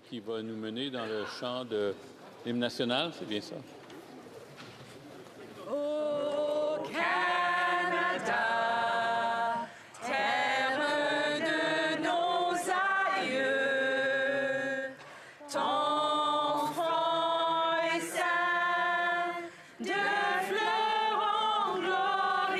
qui va nous mener dans le chant de l'hymne national, c'est bien ça? Ô Canada, terre de nos aïeux, ton front est ceint de fleurons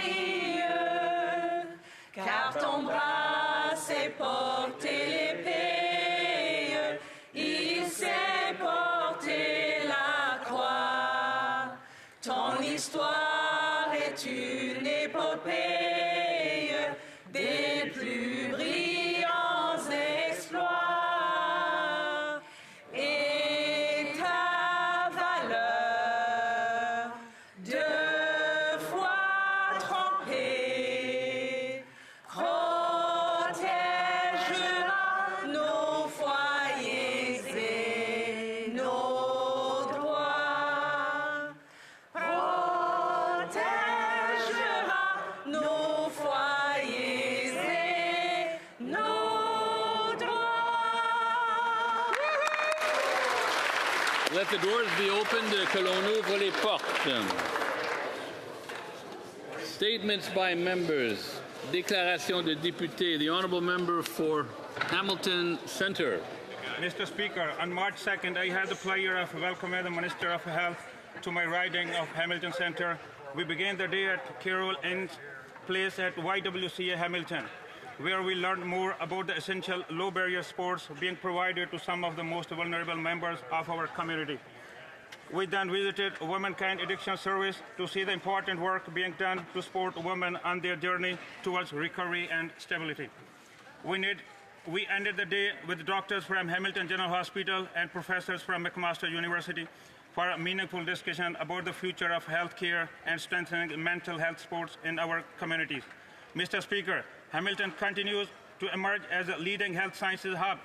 glorieux, car ton bras s'est porté l'épée, il s'est porté la croix. Ton histoire est une épopée des plus brillants exploits et ta valeur deux fois trempée protégera nos foyers et nos droits. Protégera nos foyers et nos droits. Let the doors be opened, que l'on ouvre les portes. Statements by members. Déclaration de députés. The honourable member for Hamilton Centre. Mr. Speaker, on March 2nd, I had the pleasure of welcoming the Minister of Health to my riding of Hamilton Centre. We began the day at Carroll Inn's place at YWCA Hamilton, where we learned more about the essential low-barrier sports being provided to some of the most vulnerable members of our community. We then visited Womankind Addiction Service to see the important work being done to support women on their journey towards recovery and stability. We ended the day with doctors from Hamilton General Hospital and professors from McMaster University for a meaningful discussion about the future of healthcare and strengthening mental health sports in our communities. Mr. Speaker, Hamilton continues to emerge as a leading health sciences hub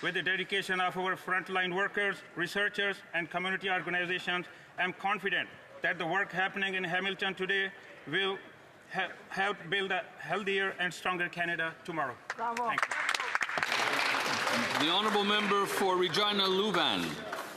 with the dedication of our frontline workers, researchers, and community organizations. I'm confident that the work happening in Hamilton today will help build a healthier and stronger Canada tomorrow. Bravo. Thank you. The honourable member for Regina Louvain.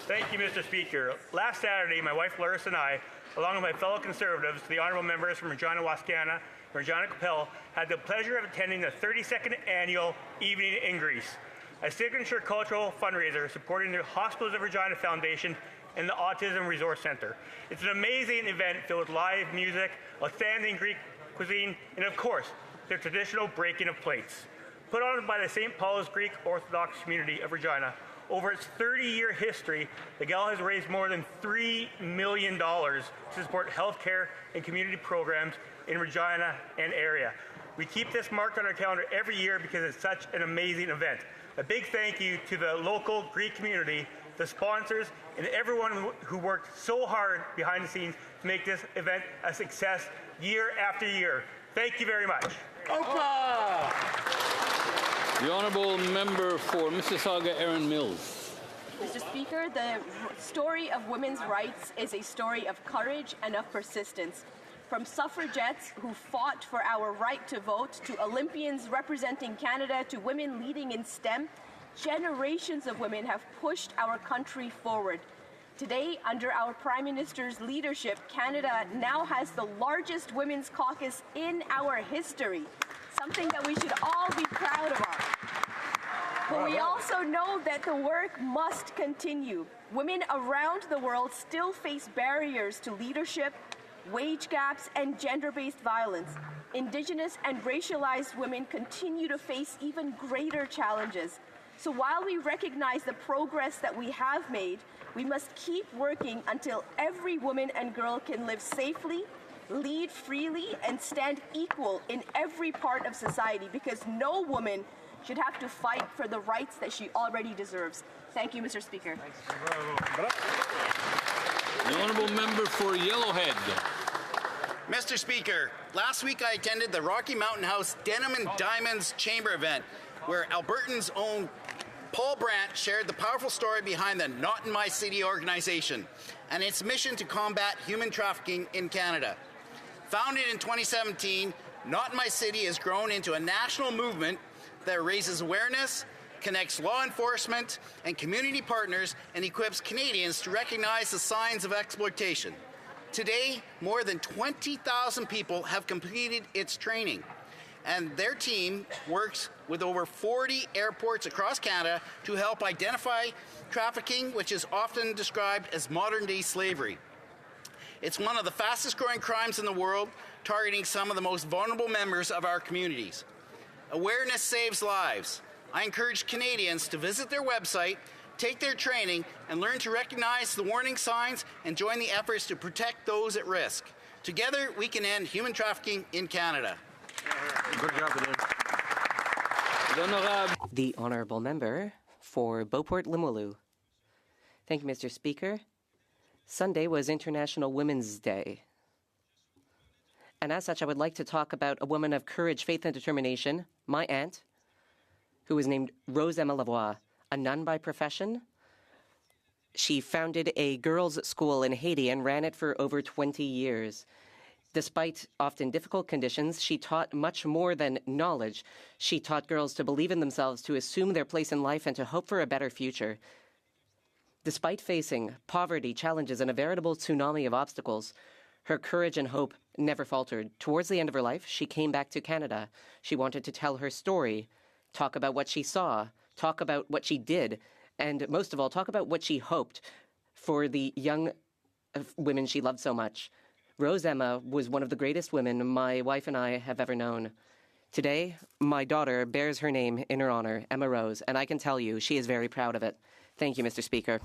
Thank you, Mr. Speaker. Last Saturday, my wife Larissa and I, along with my fellow Conservatives, the honourable members from Regina Wascana and Regina Capel, had the pleasure of attending the 32nd annual Evening in Greece, a signature cultural fundraiser supporting the Hospitals of Regina Foundation and the Autism Resource Centre. It's an amazing event filled with live music, outstanding Greek cuisine, and of course, the traditional breaking of plates. Put on by the St. Paul's Greek Orthodox community of Regina, over its 30-year history, the gala has raised more than $3 million to support healthcare and community programs in Regina and area. We keep this marked on our calendar every year because it's such an amazing event. A big thank you to the local Greek community, the sponsors, and everyone who worked so hard behind the scenes to make this event a success year after year. Thank you very much. Opa! The honourable member for Mississauga, Erin Mills. Mr. Speaker, the story of women's rights is a story of courage and of persistence. From suffragettes who fought for our right to vote, to Olympians representing Canada, to women leading in STEM, generations of women have pushed our country forward. Today, under our Prime Minister's leadership, Canada now has the largest women's caucus in our history, something that we should all be proud of. But we also know that the work must continue. Women around the world still face barriers to leadership, wage gaps, and gender-based violence. Indigenous and racialized women continue to face even greater challenges. So while we recognize the progress that we have made, we must keep working until every woman and girl can live safely, lead freely, and stand equal in every part of society, because no woman should have to fight for the rights that she already deserves. Thank you, Mr. Speaker. The honourable member for Yellowhead. Mr. Speaker, last week I attended the Rocky Mountain House Denim and Diamonds Chamber event, where Albertans' own Paul Brandt shared the powerful story behind the Not in My City organization and its mission to combat human trafficking in Canada. Founded in 2017, Not in My City has grown into a national movement that raises awareness, connects law enforcement and community partners, and equips Canadians to recognize the signs of exploitation. Today, more than 20,000 people have completed its training, and their team works with over 40 airports across Canada to help identify trafficking, which is often described as modern-day slavery. It's one of the fastest-growing crimes in the world, targeting some of the most vulnerable members of our communities. Awareness saves lives. I encourage Canadians to visit their website, take their training, and learn to recognize the warning signs and join the efforts to protect those at risk. Together, we can end human trafficking in Canada. Good job, The Honourable Member for Beauport-Limoilou. Thank you, Mr. Speaker. Sunday was International Women's Day. And as such, I would like to talk about a woman of courage, faith, and determination, my aunt, who was named Rose Emma Lavoie, a nun by profession. She founded a girls' school in Haiti and ran it for over 20 years. Despite often difficult conditions, she taught much more than knowledge. She taught girls to believe in themselves, to assume their place in life, and to hope for a better future. Despite facing poverty, challenges, and a veritable tsunami of obstacles, her courage and hope never faltered. Towards the end of her life, she came back to Canada. She wanted to tell her story, talk about what she saw, talk about what she did, and most of all, talk about what she hoped for the young women she loved so much. Rose Emma was one of the greatest women my wife and I have ever known. Today, my daughter bears her name in her honor, Emma Rose, and I can tell you she is very proud of it. Thank you, Mr. Speaker.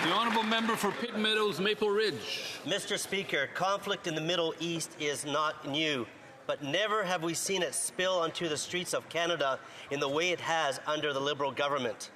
The Honourable Member for Pitt Meadows, Maple Ridge. Mr. Speaker, conflict in the Middle East is not new, but never have we seen it spill onto the streets of Canada in the way it has under the Liberal government.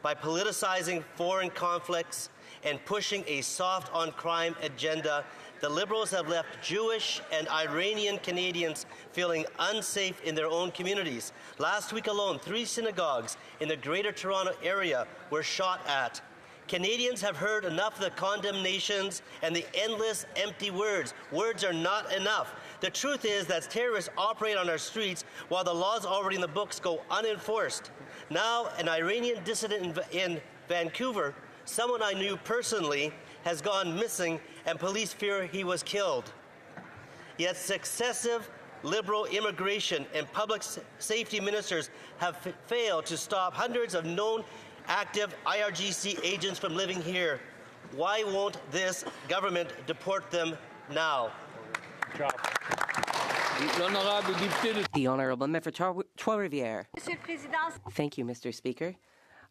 By politicizing foreign conflicts and pushing a soft-on-crime agenda, the Liberals have left Jewish and Iranian Canadians feeling unsafe in their own communities. Last week alone, 3 synagogues in the Greater Toronto area were shot at. Canadians have heard enough of the condemnations and the endless empty words. Words are not enough. The truth is that terrorists operate on our streets while the laws already in the books go unenforced. Now, an Iranian dissident in Vancouver, someone I knew personally, has gone missing and police fear he was killed. Yet successive Liberal immigration and public safety ministers have failed to stop hundreds of known active IRGC agents from living here. Why won't this government deport them now? The Honourable Member for Trois-Rivières. Thank you, Mr. Speaker.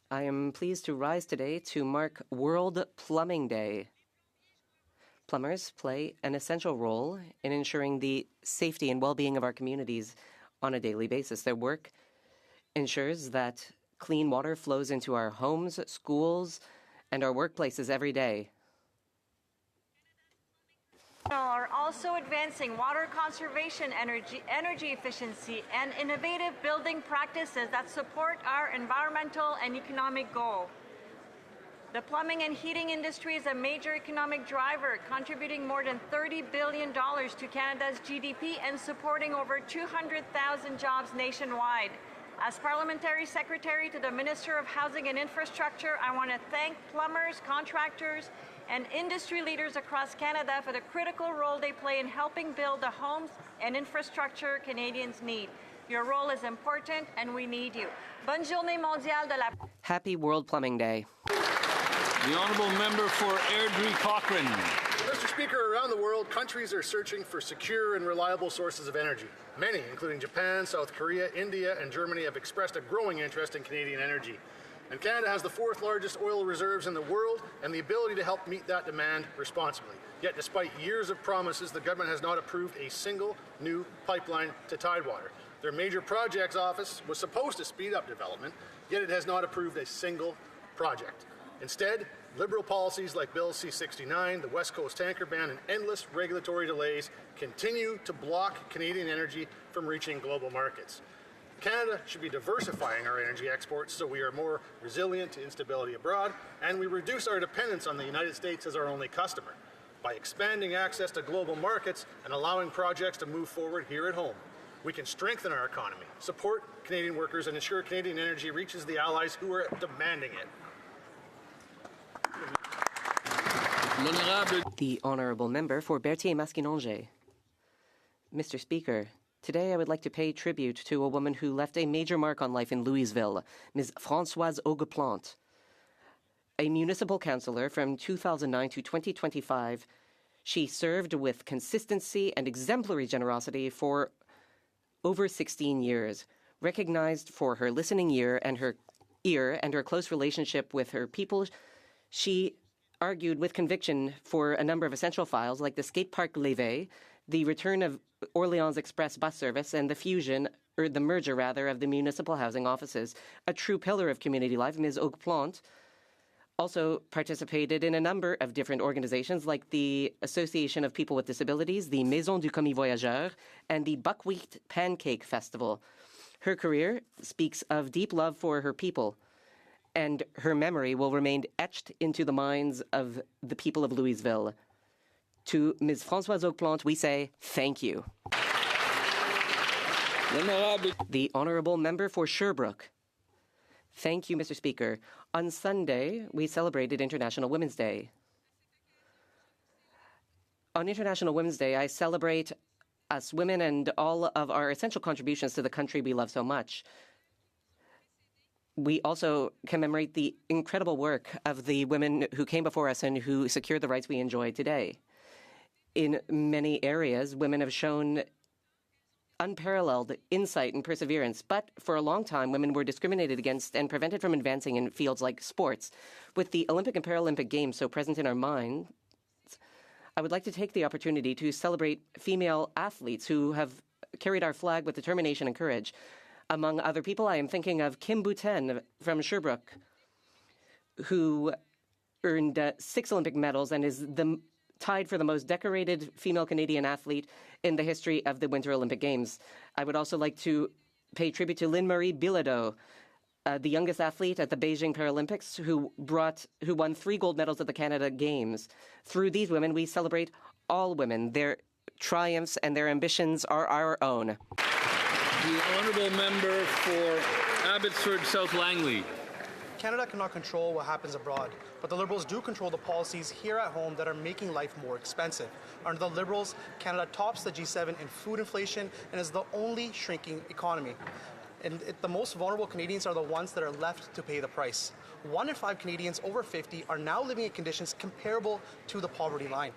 I am pleased to rise today to mark World Plumbing Day. Plumbers play an essential role in ensuring the safety and well-being of our communities on a daily basis. Their work ensures that clean water flows into our homes, schools, and our workplaces every day. Are also advancing water conservation, energy efficiency, and innovative building practices that support our environmental and economic goal. The plumbing and heating industry is a major economic driver, contributing more than $30 billion to Canada's GDP and supporting over 200,000 jobs nationwide. As Parliamentary Secretary to the Minister of Housing and Infrastructure, I want to thank plumbers, contractors, and industry leaders across Canada for the critical role they play in helping build the homes and infrastructure Canadians need. Your role is important, and we need you. Bonne journée mondiale de la... Happy World Plumbing Day. The Honourable Member for Airdrie Cochrane. Mr. Speaker, around the world, countries are searching for secure and reliable sources of energy. Many, including Japan, South Korea, India, and Germany, have expressed a growing interest in Canadian energy. And Canada has the 4th largest oil reserves in the world and the ability to help meet that demand responsibly. Yet, despite years of promises, the government has not approved a single new pipeline to Tidewater. Their major projects office was supposed to speed up development, yet it has not approved a single project. Instead, Liberal policies like Bill C-69, the West Coast tanker ban, and endless regulatory delays continue to block Canadian energy from reaching global markets. Canada should be diversifying our energy exports so we are more resilient to instability abroad, and we reduce our dependence on the United States as our only customer by expanding access to global markets and allowing projects to move forward here at home. We can strengthen our economy, support Canadian workers, and ensure Canadian energy reaches the allies who are demanding it. The Honourable Member for Berthier-Maskinongé. Mr. Speaker, today I would like to pay tribute to a woman who left a major mark on life in Louisville, Ms. Françoise Augueplante. A municipal councillor from 2009 to 2025, she served with consistency and exemplary generosity for over 16 years, recognized for her listening ear and her close relationship with her people. She argued with conviction for a number of essential files like the skate park Lévesque, the return of Orléans Express bus service, and the merger of the municipal housing offices. A true pillar of community life, Ms. Augueplante also participated in a number of different organizations like the Association of People with Disabilities, the Maison du Commis Voyageur, and the Buckwheat Pancake Festival. Her career speaks of deep love for her people, and her memory will remain etched into the minds of the people of Louisville. To Ms. Françoise Augueplante, we say thank you. The Honourable Member for Sherbrooke. Thank you, Mr. Speaker. On Sunday, we celebrated International Women's Day. On International Women's Day, I celebrate us women and all of our essential contributions to the country we love so much. We also commemorate the incredible work of the women who came before us and who secured the rights we enjoy today. In many areas, women have shown unparalleled insight and perseverance, but for a long time, women were discriminated against and prevented from advancing in fields like sports. With the Olympic and Paralympic Games so present in our minds, I would like to take the opportunity to celebrate female athletes who have carried our flag with determination and courage. Among other people, I am thinking of Kim Boutin from Sherbrooke, who earned 6 Olympic medals and is tied for the most decorated female Canadian athlete in the history of the Winter Olympic Games. I would also like to pay tribute to Lynn-Marie Bilodeau, the youngest athlete at the Beijing Paralympics, who won 3 gold medals at the Canada Games. Through these women, we celebrate all women. Their triumphs and their ambitions are our own. The Honourable Member for Abbotsford South Langley. Canada cannot control what happens abroad, but the Liberals do control the policies here at home that are making life more expensive. Under the Liberals, Canada tops the G7 in food inflation and is the only shrinking economy. And the most vulnerable Canadians are the ones that are left to pay the price. 1 in 5 Canadians over 50 are now living in conditions comparable to the poverty line.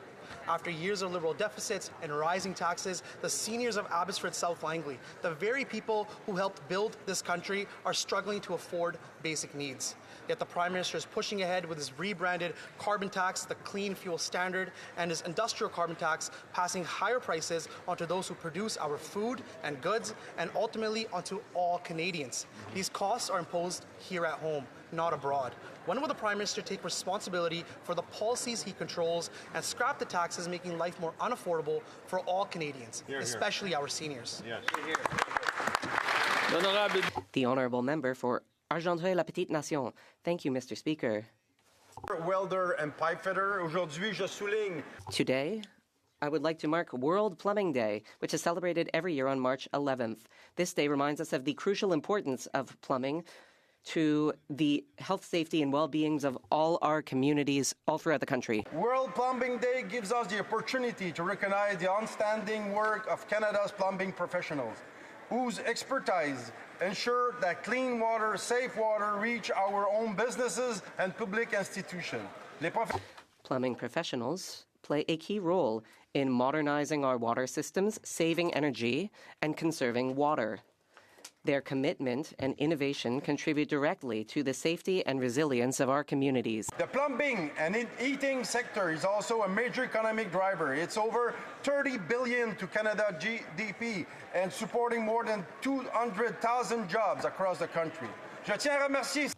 After years of Liberal deficits and rising taxes, the seniors of Abbotsford South Langley, the very people who helped build this country, are struggling to afford basic needs. Yet the Prime Minister is pushing ahead with his rebranded carbon tax, the Clean Fuel Standard, and his industrial carbon tax, passing higher prices onto those who produce our food and goods, and ultimately onto all Canadians. These costs are imposed here at home, not abroad. When will the Prime Minister take responsibility for the policies he controls and scrap the taxes making life more unaffordable for all Canadians, especially our seniors? Yes. The Honourable Member for Argenteuil-la-Petite-Nation. Thank you, Mr. Speaker. Welder and pipe fitter. Aujourd'hui, je souligne. Today, I would like to mark World Plumbing Day, which is celebrated every year on March 11th. This day reminds us of the crucial importance of plumbing to the health, safety, and well-beings of all our communities all throughout the country. World Plumbing Day gives us the opportunity to recognize the outstanding work of Canada's plumbing professionals, whose expertise ensure that clean water, safe water reach our own businesses and public institutions. Plumbing professionals play a key role in modernizing our water systems, saving energy, and conserving water. Their commitment and innovation contribute directly to the safety and resilience of our communities. The plumbing and heating sector is also a major economic driver. It's over $30 billion to Canada GDP and supporting more than 200,000 jobs across the country. Je tiens à remercier.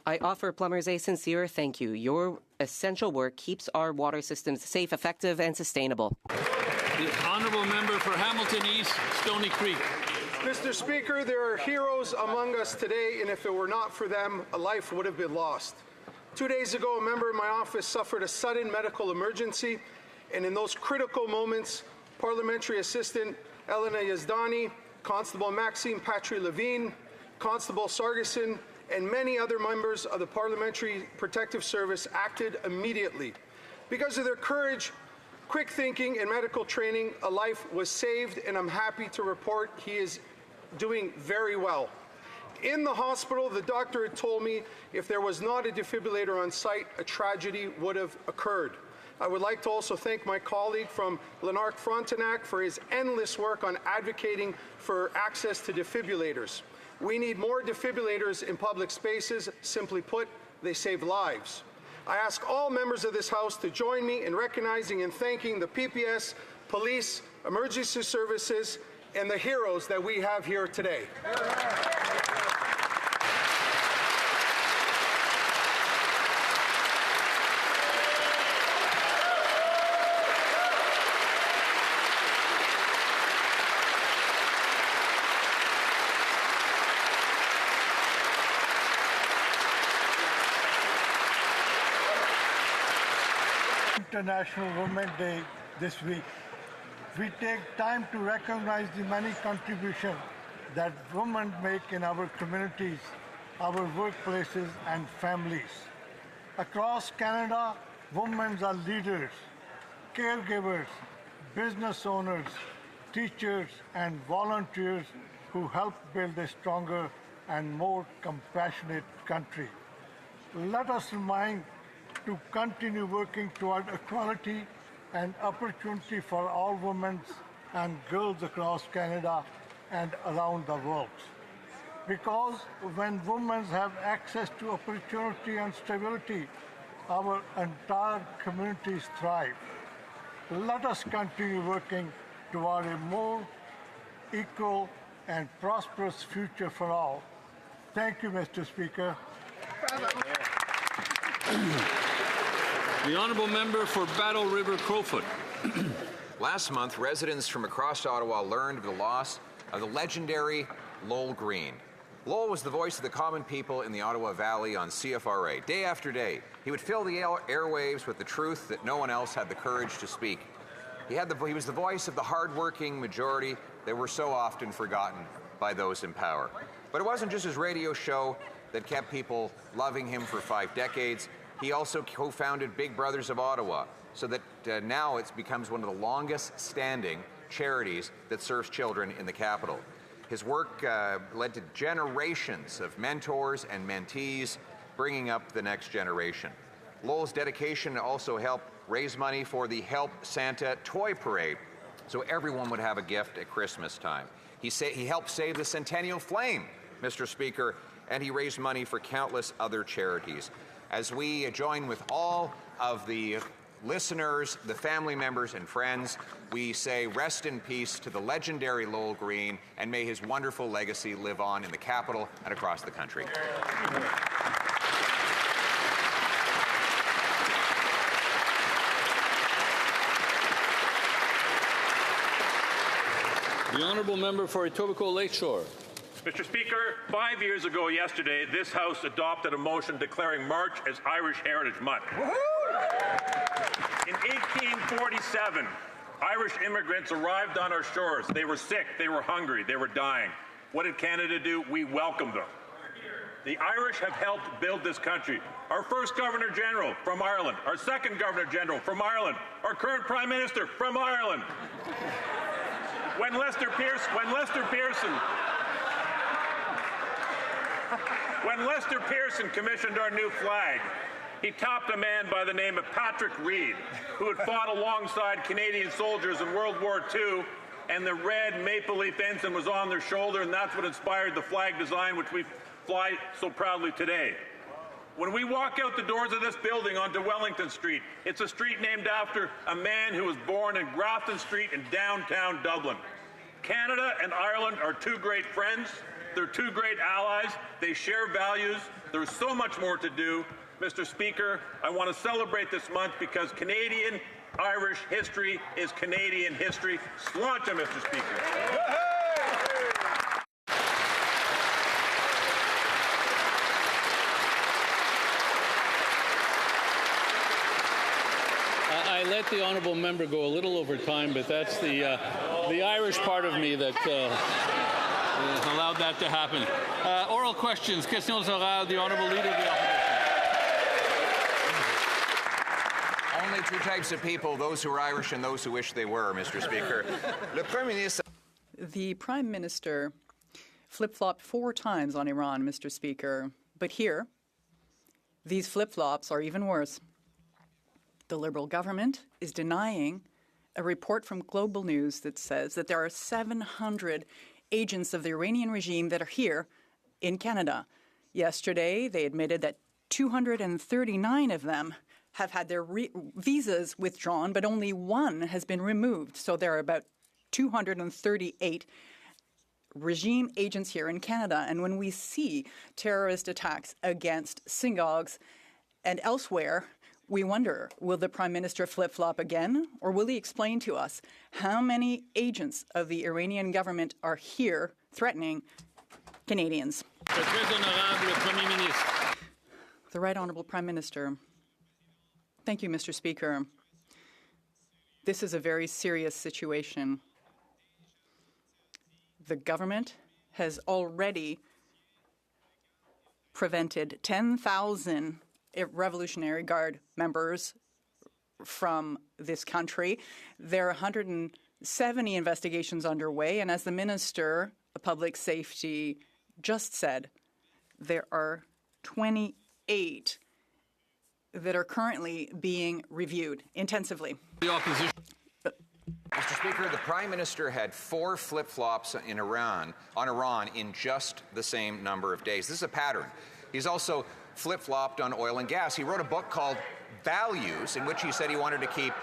I offer plumbers a sincere thank you. Your essential work keeps our water systems safe, effective, and sustainable. The Honourable Member for Hamilton East, Stony Creek. Mr. Speaker, there are heroes among us today, and if it were not for them, a life would have been lost. 2 days ago, a member of my office suffered a sudden medical emergency, and in those critical moments, Parliamentary Assistant Elena Yazdani Constable Maxime Patry-Levine, Constable Sargison, and many other members of the Parliamentary Protective Service acted immediately. Because of their courage, quick thinking, and medical training, a life was saved, and I'm happy to report he is doing very well. In the hospital, the doctor had told me if there was not a defibrillator on site, a tragedy would have occurred. I would like to also thank my colleague from Lanark Frontenac for his endless work on advocating for access to defibrillators. We need more defibrillators in public spaces. Simply put, they save lives. I ask all members of this House to join me in recognizing and thanking the PPS, police, emergency services, and the heroes that we have here today. International Women's Day this week. We take time to recognize the many contributions that women make in our communities, our workplaces, and families. Across Canada, women are leaders, caregivers, business owners, teachers, and volunteers who help build a stronger and more compassionate country. Let us remind to continue working toward equality and opportunity for all women and girls across Canada and around the world. Because when women have access to opportunity and stability, our entire communities thrive. Let us continue working toward a more equal and prosperous future for all. Thank you, Mr. Speaker. Bravo. The honourable member for Battle River Crowfoot. Last month, residents from across Ottawa learned of the loss of the legendary Lowell Green. Lowell was the voice of the common people in the Ottawa Valley on CFRA. Day after day, he would fill the airwaves with the truth that no one else had the courage to speak. He was the voice of the hard-working majority that were so often forgotten by those in power. But it wasn't just his radio show that kept people loving him for 5 decades. He also co-founded Big Brothers of Ottawa, so that now it becomes one of the longest-standing charities that serves children in the capital. His work led to generations of mentors and mentees, bringing up the next generation. Lowell's dedication also helped raise money for the Help Santa Toy Parade, so everyone would have a gift at Christmas time. He helped save the Centennial Flame, Mr. Speaker, and he raised money for countless other charities. As we join with all of the listeners, the family members and friends, we say rest in peace to the legendary Lowell Green, and may his wonderful legacy live on in the capital and across the country. The honourable member for Etobicoke Lakeshore. Mr. Speaker, 5 years ago yesterday, this House adopted a motion declaring March as Irish Heritage Month. In 1847, Irish immigrants arrived on our shores. They were sick, they were hungry, they were dying. What did Canada do? We welcomed them. The Irish have helped build this country. Our first Governor General from Ireland, our second Governor General from Ireland, our current Prime Minister from Ireland. When Lester Pearson commissioned our new flag, he topped a man by the name of Patrick Reed, who had fought alongside Canadian soldiers in World War II, and the red maple leaf ensign was on their shoulder, and that's what inspired the flag design which we fly so proudly today. When we walk out the doors of this building onto Wellington Street, it's a street named after a man who was born in Grafton Street in downtown Dublin. Canada and Ireland are two great friends. They're two great allies. They share values. There's so much more to do. Mr. Speaker, I want to celebrate this month because Canadian-Irish history is Canadian history. Sláinte, Mr. Speaker. I let the honourable member go a little over time, but that's the Irish part of me that allowed that to happen. Oral questions. Questions orales. The Honourable Leader of the Opposition. Only two types of people, those who are Irish and those who wish they were, Mr. Speaker. Le Premier ministre. The Prime Minister flip-flopped 4 times on Iran, Mr. Speaker. But here, these flip-flops are even worse. The Liberal government is denying a report from Global News that says that there are 700 agents of the Iranian regime that are here in Canada. Yesterday, they admitted that 239 of them have had their visas withdrawn, but only 1 has been removed. So there are about 238 regime agents here in Canada. And when we see terrorist attacks against synagogues and elsewhere, we wonder, will the Prime Minister flip-flop again, or will he explain to us how many agents of the Iranian government are here threatening Canadians? The Right Honourable Prime Minister. Thank you, Mr. Speaker. This is a very serious situation. The government has already prevented 10,000 Revolutionary Guard members from this country. There are 170 investigations underway, and as the Minister of Public Safety just said, there are 28 that are currently being reviewed intensively. The opposition. Mr. Speaker, the Prime Minister had 4 flip-flops on Iran in just the same number of days. This is a pattern. He's also flip-flopped on oil and gas. He wrote a book called Values, in which he said he wanted to keep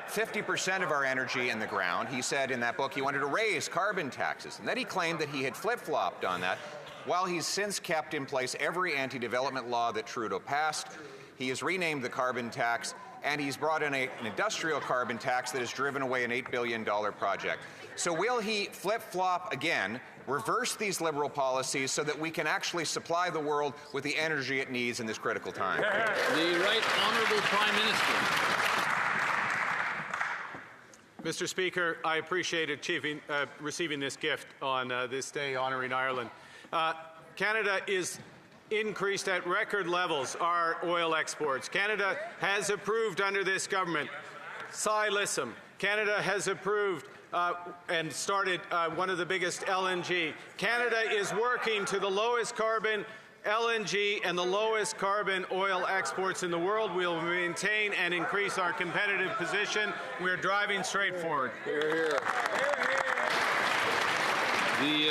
50% of our energy in the ground. He said in that book he wanted to raise carbon taxes. And then he claimed that he had flip-flopped on that, while he's since kept in place every anti-development law that Trudeau passed. He has renamed the carbon tax, and he's brought in an industrial carbon tax that has driven away an $8 billion project. So will he flip-flop again, reverse these Liberal policies so that we can actually supply the world with the energy it needs in this critical time? The Right Honourable Prime Minister. Mr. Speaker, I appreciate receiving this gift on this day honoring Ireland. Canada is increased at record levels our oil exports. Canada has approved under this government Silicim. Canada has approved and started one of the biggest LNG. Canada is working to the lowest carbon LNG and the lowest carbon oil exports in the world. We will maintain and increase our competitive position. We're driving straight forward. Hear, hear. The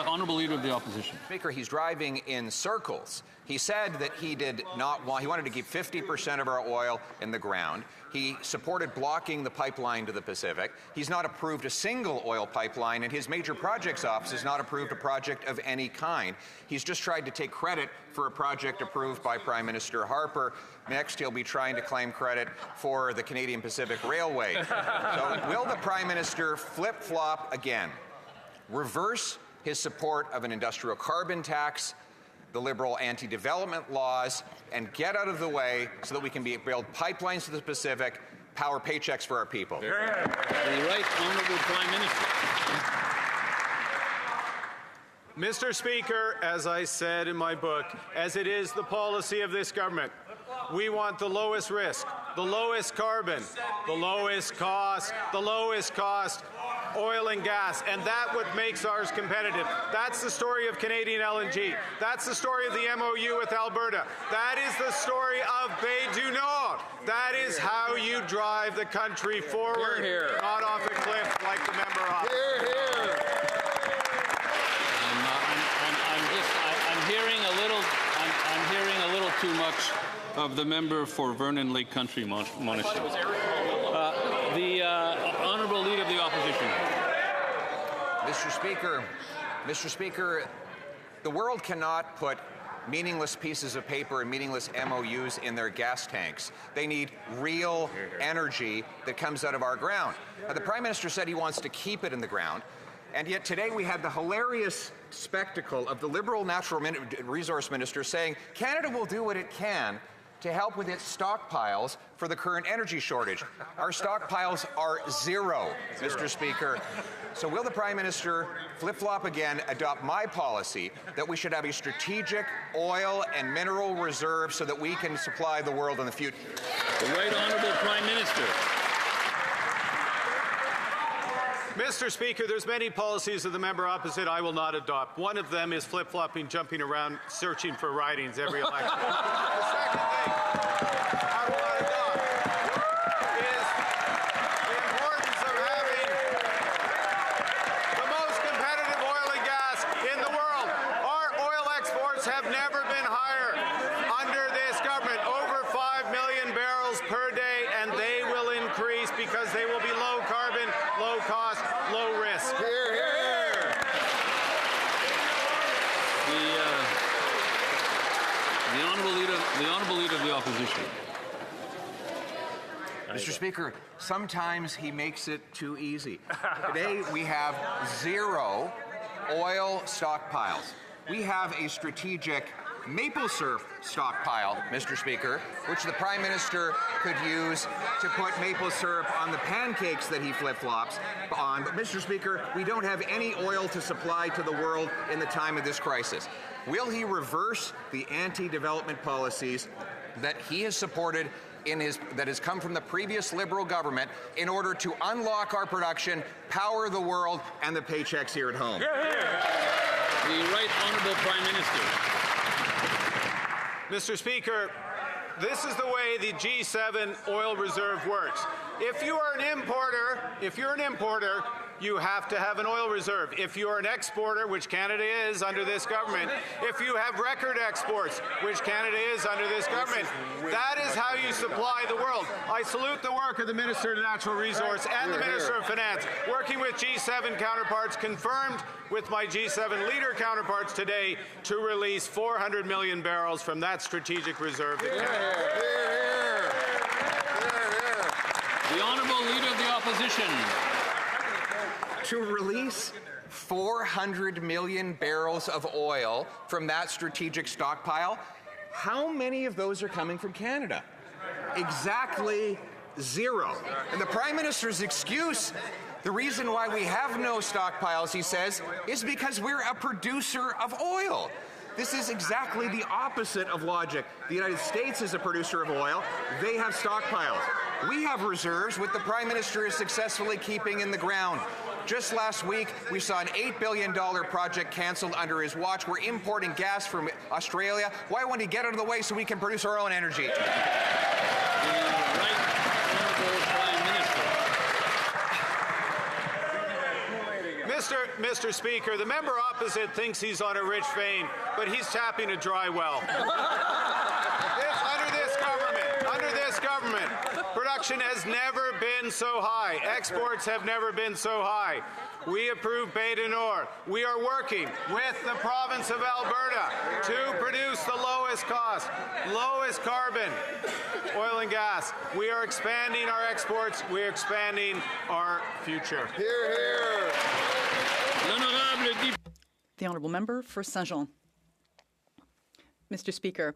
Honourable Leader of the Opposition. Speaker, he's driving in circles. He said that he did not want, he wanted to keep 50% of our oil in the ground. He supported blocking the pipeline to the Pacific. He's not approved a single oil pipeline, and his major projects office has not approved a project of any kind. He's just tried to take credit for a project approved by Prime Minister Harper. Next, he'll be trying to claim credit for the Canadian Pacific Railway. So will the Prime Minister flip-flop again? Reverse his support of an industrial carbon tax, the Liberal anti-development laws, and get out of the way so that we can build pipelines to the Pacific, power paychecks for our people. The Right Honourable Prime Minister. Mr. Speaker, as I said in my book, as it is the policy of this government, we want the lowest risk, the lowest carbon, the lowest cost oil and gas, and that's what makes ours competitive. That's the story of Canadian LNG. That's the story of the MOU with Alberta. That is the story of Bay du Nord. That is how you drive the country forward, not off a cliff like the member opposite. I'm hearing a little too much of the member for Vernon Lake Country, Monash. The Honourable Leader of the Opposition. Mr. Speaker, the world cannot put meaningless pieces of paper and meaningless MOUs in their gas tanks. They need real energy that comes out of our ground. Now, the Prime Minister said he wants to keep it in the ground, and yet today we had the hilarious spectacle of the Liberal Natural Resource Minister saying Canada will do what it can to help with its stockpiles for the current energy shortage. Our stockpiles are zero, Mr. Speaker. So will the Prime Minister flip-flop again, adopt my policy that we should have a strategic oil and mineral reserve so that we can supply the world in the future? The Right Honourable Prime Minister. Mr. Speaker, there's many policies of the member opposite I will not adopt. One of them is flip-flopping, jumping around, searching for ridings every election. The second thing I will not adopt is the importance of having the most competitive oil and gas in the world. Our oil exports have never been higher under this government, over 5 million barrels per day, and they will increase because they will be low carbon, low cost, low risk. Hear, hear. The Honourable Leader of the Opposition. Mr. Speaker, sometimes he makes it too easy. Today we have zero oil stockpiles. We have a strategic maple syrup stockpile, Mr. Speaker, which the Prime Minister could use to put maple syrup on the pancakes that he flip-flops on. But, Mr. Speaker, we don't have any oil to supply to the world in the time of this crisis. Will he reverse the anti-development policies that he has supported that has come from the previous Liberal government in order to unlock our production, power the world, and the paychecks here at home? The Right Honourable Prime Minister. Mr. Speaker, this is the way the G7 oil reserve works. If you're an importer, you have to have an oil reserve. If you're an exporter, which Canada is under this government, if you have record exports, which Canada is under this government, that is how you supply the world. I salute the work of the Minister of Natural Resource and the Minister of Finance, working with G7 counterparts, confirmed with my G7 leader counterparts today to release 400 million barrels from that strategic reserve. The Honourable Leader of the Opposition. To release 400 million barrels of oil from that strategic stockpile, how many of those are coming from Canada? Exactly zero. And the Prime Minister's excuse, the reason why we have no stockpiles, he says, is because we're a producer of oil. This is exactly the opposite of logic. The United States is a producer of oil. They have stockpiles. We have reserves, which the Prime Minister is successfully keeping in the ground. Just last week, we saw an $8 billion project canceled under his watch. We're importing gas from Australia. Why won't he get out of the way so we can produce our own energy? Mr. Speaker, the member opposite thinks he's on a rich vein, but he's tapping a dry well. Under this government, production has never been so high. Exports have never been so high. We approved Bay du Nord. We are working with the province of Alberta to produce the lowest cost, lowest carbon oil and gas. We are expanding our exports. We are expanding our future. Hear, hear. The Honourable Member for Saint-Jean. Mr. Speaker,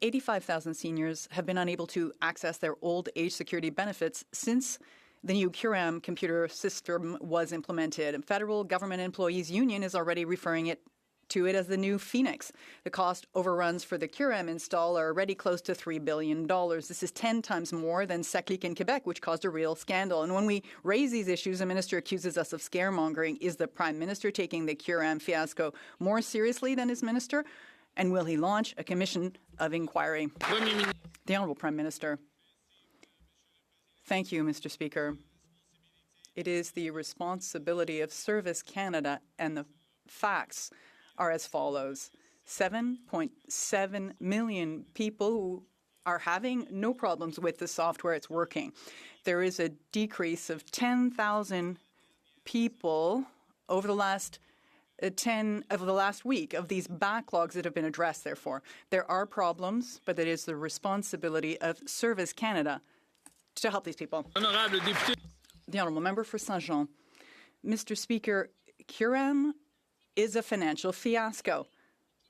85,000 seniors have been unable to access their old age security benefits since the new CURAM computer system was implemented. Federal Government Employees Union is already referring to it as the new Phoenix. The cost overruns for the CURAM install are already close to $3 billion. This is 10 times more than SECLIC in Quebec, which caused a real scandal. And when we raise these issues, the minister accuses us of scaremongering. Is the Prime Minister taking the CURAM fiasco more seriously than his minister? And will he launch a commission of inquiry? The Honourable Prime Minister. Thank you, Mr. Speaker. It is the responsibility of Service Canada, and the facts are as follows. 7.7 million people who are having no problems with the software. It's working. There is a decrease of 10,000 people over the last week of these backlogs that have been addressed, therefore. There are problems, but it is the responsibility of Service Canada to help these people. The Honourable Member for Saint-Jean. Mr. Speaker, CURAM is a financial fiasco,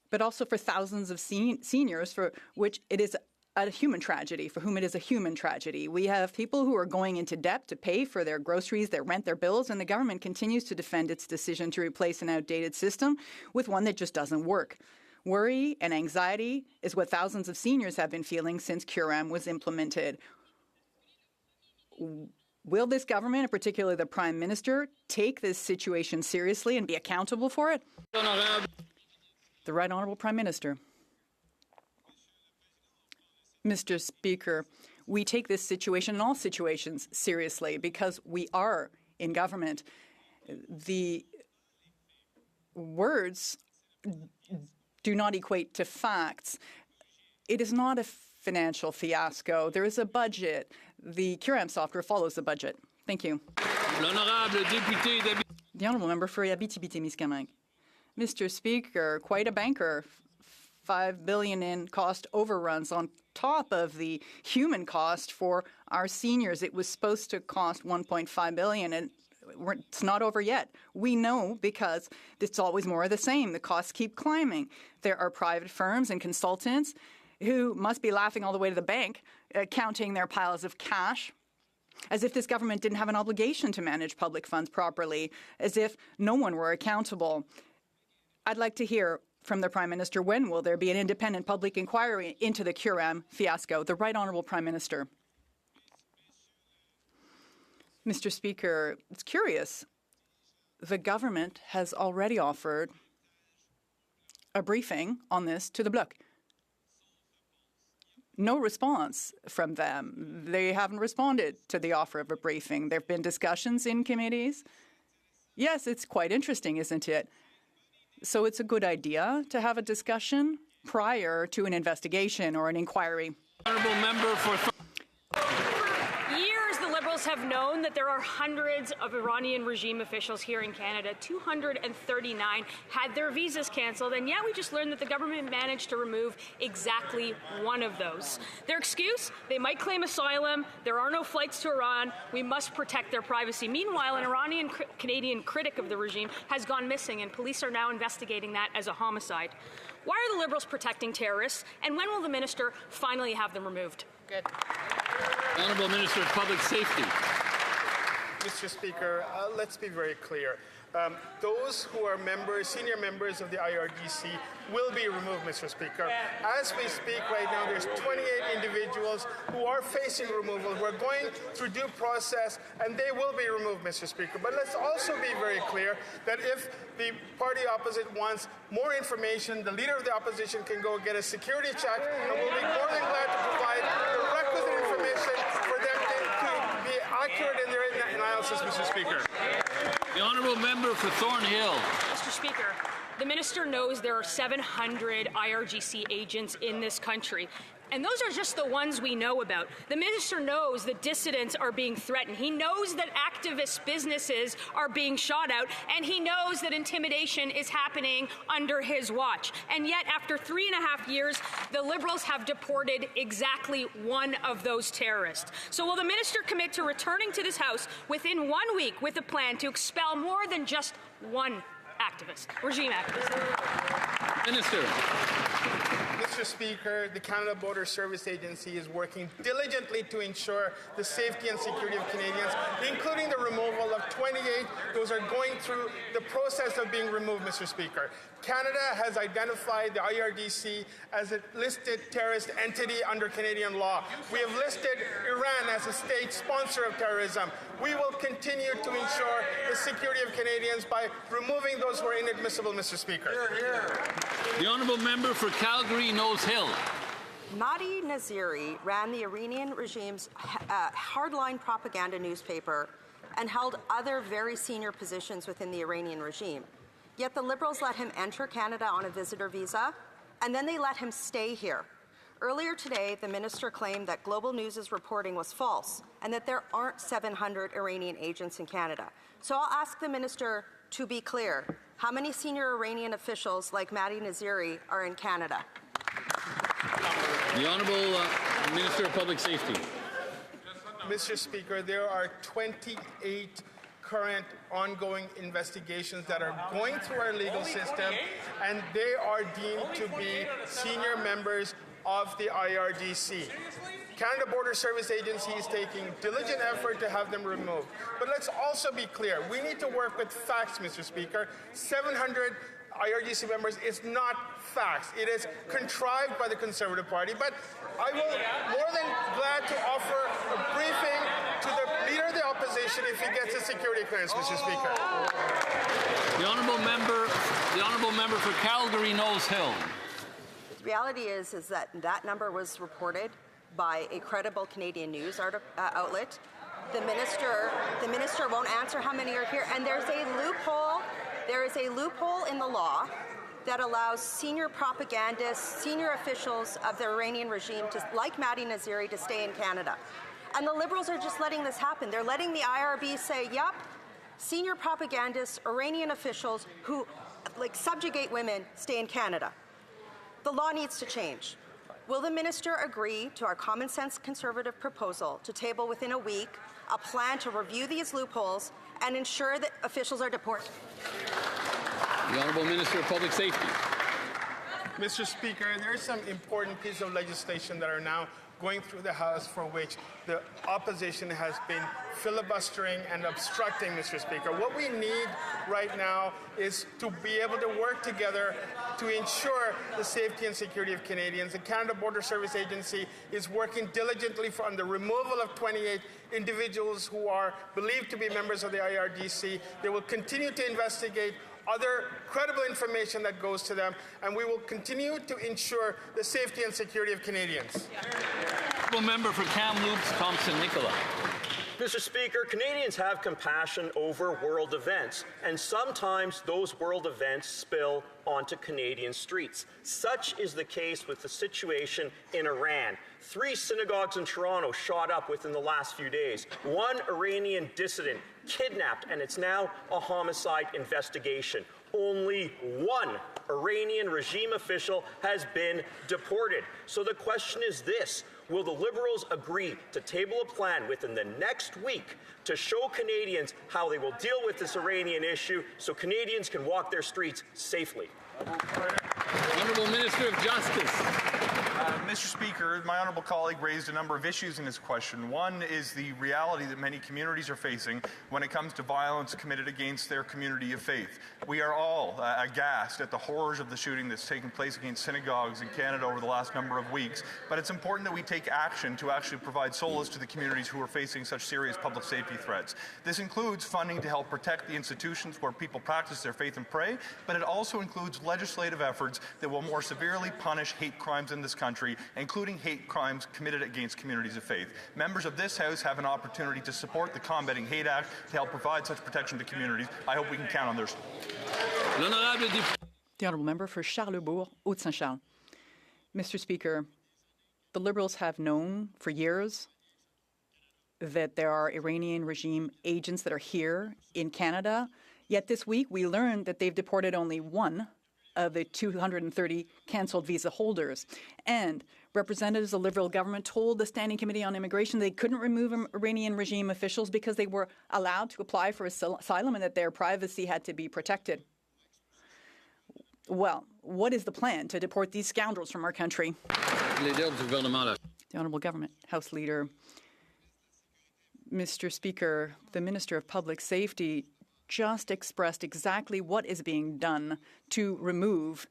but also for thousands of seniors for which it is a human tragedy, for whom it is a human tragedy. We have people who are going into debt to pay for their groceries, their rent, their bills, and the government continues to defend its decision to replace an outdated system with one that just doesn't work. Worry and anxiety is what thousands of seniors have been feeling since CURAM was implemented. Will this government, and particularly the Prime Minister, take this situation seriously and be accountable for it? The Right Honourable Prime Minister. Mr. Speaker, we take this situation and all situations seriously because we are in government. The words do not equate to facts. It is not a financial fiasco. There is a budget. The CURAM software follows the budget. Thank you. The Honourable Member for Abitibi-Témiscamingue. Mr. Speaker, quite a banker. $5 billion in cost overruns on top of the human cost for our seniors. It was supposed to cost $1.5 billion, and it's not over yet. We know because it's always more of the same. The costs keep climbing. There are private firms and consultants who must be laughing all the way to the bank, counting their piles of cash, as if this government didn't have an obligation to manage public funds properly, as if no one were accountable. I'd like to hear from the Prime Minister, when will there be an independent public inquiry into the CURAM fiasco? The Right Honourable Prime Minister. Mr. Speaker, it's curious. The government has already offered a briefing on this to the Bloc. No response from them. They haven't responded to the offer of a briefing. There have been discussions in committees. Yes, it's quite interesting, isn't it? So it's a good idea to have a discussion prior to an investigation or an inquiry. Honourable member for... Years the Liberals have known that there are hundreds of Iranian regime officials here in Canada. 239 had their visas cancelled, and yet we just learned that the government managed to remove exactly one of those. Their excuse? They might claim asylum, there are no flights to Iran, we must protect their privacy. Meanwhile, an Iranian-Canadian critic of the regime has gone missing, and police are now investigating that as a homicide. Why are the Liberals protecting terrorists, and when will the minister finally have them removed? Good. Honourable Minister of Public Safety. Mr. Speaker, let's be very clear. Those who are senior members of the IRGC will be removed, Mr. Speaker. As we speak right now, there's 28 individuals who are facing removal. We're going through due process, and they will be removed, Mr. Speaker. But let's also be very clear that if the party opposite wants more information, the leader of the opposition can go get a security check, and we'll be more than glad to provide the requisite information for them to be accurate in their analysis, Mr. Speaker. The Honourable Member for Thornhill. Mr. Speaker, the minister knows there are 700 IRGC agents in this country. And those are just the ones we know about. The minister knows that dissidents are being threatened. He knows that activist businesses are being shot out. And he knows that intimidation is happening under his watch. And yet, after 3.5 years, the Liberals have deported exactly one of those terrorists. So will the minister commit to returning to this House within 1 week with a plan to expel more than just one activist, regime activist? Minister. Mr. Speaker, the Canada Border Service Agency is working diligently to ensure the safety and security of Canadians, including the removal of 28. Those are going through the process of being removed, Mr. Speaker. Canada has identified the IRGC as a listed terrorist entity under Canadian law. We have listed Iran as a state sponsor of terrorism. We will continue to ensure the security of Canadians by removing those who are inadmissible, Mr. Speaker. The Honourable Member for Calgary Nose Hill. Mahdi Naziri ran the Iranian regime's hardline propaganda newspaper and held other very senior positions within the Iranian regime. Yet the Liberals let him enter Canada on a visitor visa, and then they let him stay here. Earlier today, the minister claimed that Global News' reporting was false and that there aren't 700 Iranian agents in Canada. So I'll ask the minister to be clear. How many senior Iranian officials like Mahdi Naziri are in Canada? The Honourable Minister of Public Safety. Mr. Speaker, there are 28 current ongoing investigations that are going through our legal system, and they are deemed to be senior members of the IRGC. Canada Border Service Agency is taking diligent effort to have them removed. But let's also be clear. We need to work with facts, Mr. Speaker. 700 IRGC members is not facts. It is contrived by the Conservative Party. But I will more than glad to offer a briefing to the Leader of the Opposition if he gets a security clearance, Mr. Speaker. The honourable member for Calgary Knowles Hill. The reality is that that number was reported by a credible Canadian news outlet. The minister won't answer how many are here, and there's a loophole. There is a loophole in the law that allows senior propagandists, senior officials of the Iranian regime, like Maddie Naziri, to stay in Canada. And the Liberals are just letting this happen. They're letting the IRB say, yep, senior propagandists, Iranian officials who subjugate women stay in Canada. The law needs to change. Will the minister agree to our common sense Conservative proposal to table within a week a plan to review these loopholes and ensure that officials are deported? The Honourable Minister of Public Safety. Mr. Speaker, there are some important pieces of legislation that are now going through the House for which the opposition has been filibustering and obstructing, Mr. Speaker. What we need right now is to be able to work together to ensure the safety and security of Canadians. The Canada Border Service Agency is working diligently on the removal of 28 individuals who are believed to be members of the IRGC. They will continue to investigate other credible information that goes to them, and we will continue to ensure the safety and security of Canadians. Member for Kamloops, Thompson Nicola. Mr. Speaker, Canadians have compassion over world events, and sometimes those world events spill onto Canadian streets. Such is the case with the situation in Iran. 3 synagogues in Toronto shot up within the last few days. 1 Iranian dissident kidnapped, and it's now a homicide investigation. Only 1 Iranian regime official has been deported. So the question is this: will the Liberals agree to table a plan within the next week to show Canadians how they will deal with this Iranian issue so Canadians can walk their streets safely? Honourable Minister of Justice. Mr. Speaker, my honourable colleague raised a number of issues in his question. One is the reality that many communities are facing when it comes to violence committed against their community of faith. We are all aghast at the horrors of the shooting that's taken place against synagogues in Canada over the last number of weeks, but it's important that we take action to actually provide solace to the communities who are facing such serious public safety threats. This includes funding to help protect the institutions where people practice their faith and pray, but it also includes legislative efforts that will more severely punish hate crimes in this country, including hate crimes committed against communities of faith. Members of this House have an opportunity to support the Combating Hate Act to help provide such protection to communities. I hope we can count on theirs. The Honourable Member for Charlebourg, Haute-Saint-Charles. Mr. Speaker, the Liberals have known for years that there are Iranian regime agents that are here in Canada, yet this week we learned that they've deported only 1 of the 230 cancelled visa holders. And representatives of the Liberal government told the Standing Committee on Immigration they couldn't remove Iranian regime officials because they were allowed to apply for asylum and that their privacy had to be protected. Well, what is the plan to deport these scoundrels from our country? The Honourable Government House Leader. Mr. Speaker, the Minister of Public Safety just expressed exactly what is being done to remove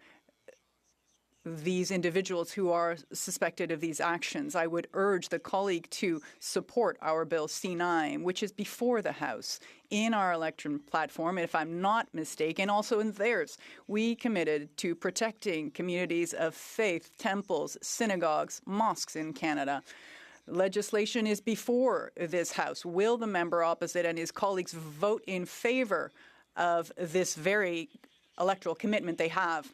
these individuals who are suspected of these actions. I would urge the colleague to support our Bill C9, which is before the House in our election platform. If I'm not mistaken, also in theirs, we committed to protecting communities of faith, temples, synagogues, mosques in Canada. Legislation is before this House. Will the member opposite and his colleagues vote in favour of this very electoral commitment they have?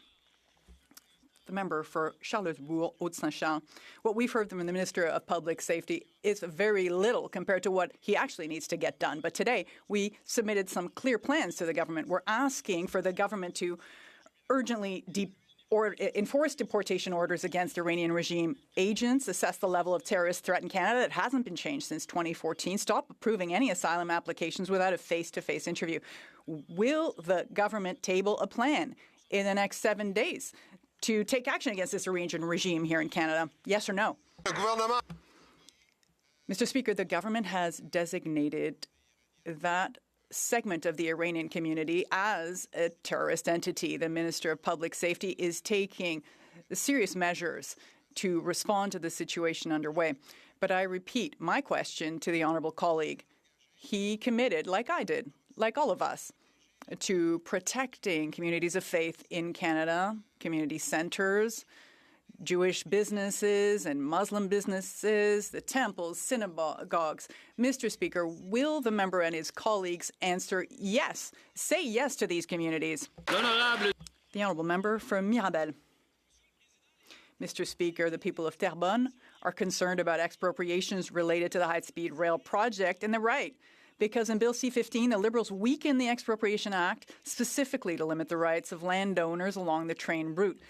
The member for Charlesbourg, Haute-Saint-Charles. What we've heard from the Minister of Public Safety is very little compared to what he actually needs to get done. But today we submitted some clear plans to the government. We're asking for the government to urgently enforce deportation orders against Iranian regime agents, assess the level of terrorist threat in Canada that hasn't been changed since 2014, stop approving any asylum applications without a face-to-face interview. Will the government table a plan in the next 7 days to take action against this Iranian regime here in Canada? Yes or no? Mr. Speaker, the government has designated that segment of the Iranian community as a terrorist entity. The Minister of Public Safety is taking serious measures to respond to the situation underway. But I repeat my question to the honourable colleague. He committed, like I did, like all of us, to protecting communities of faith in Canada, community centres, Jewish businesses and Muslim businesses, the temples, synagogues. Mr. Speaker, will the member and his colleagues answer yes, say yes to these communities? The honourable member from Mirabel. Mr. Speaker, the people of Terrebonne are concerned about expropriations related to the high-speed rail project, and they're right. Because in Bill C-15, the Liberals weakened the Expropriation Act specifically to limit the rights of landowners along the train route.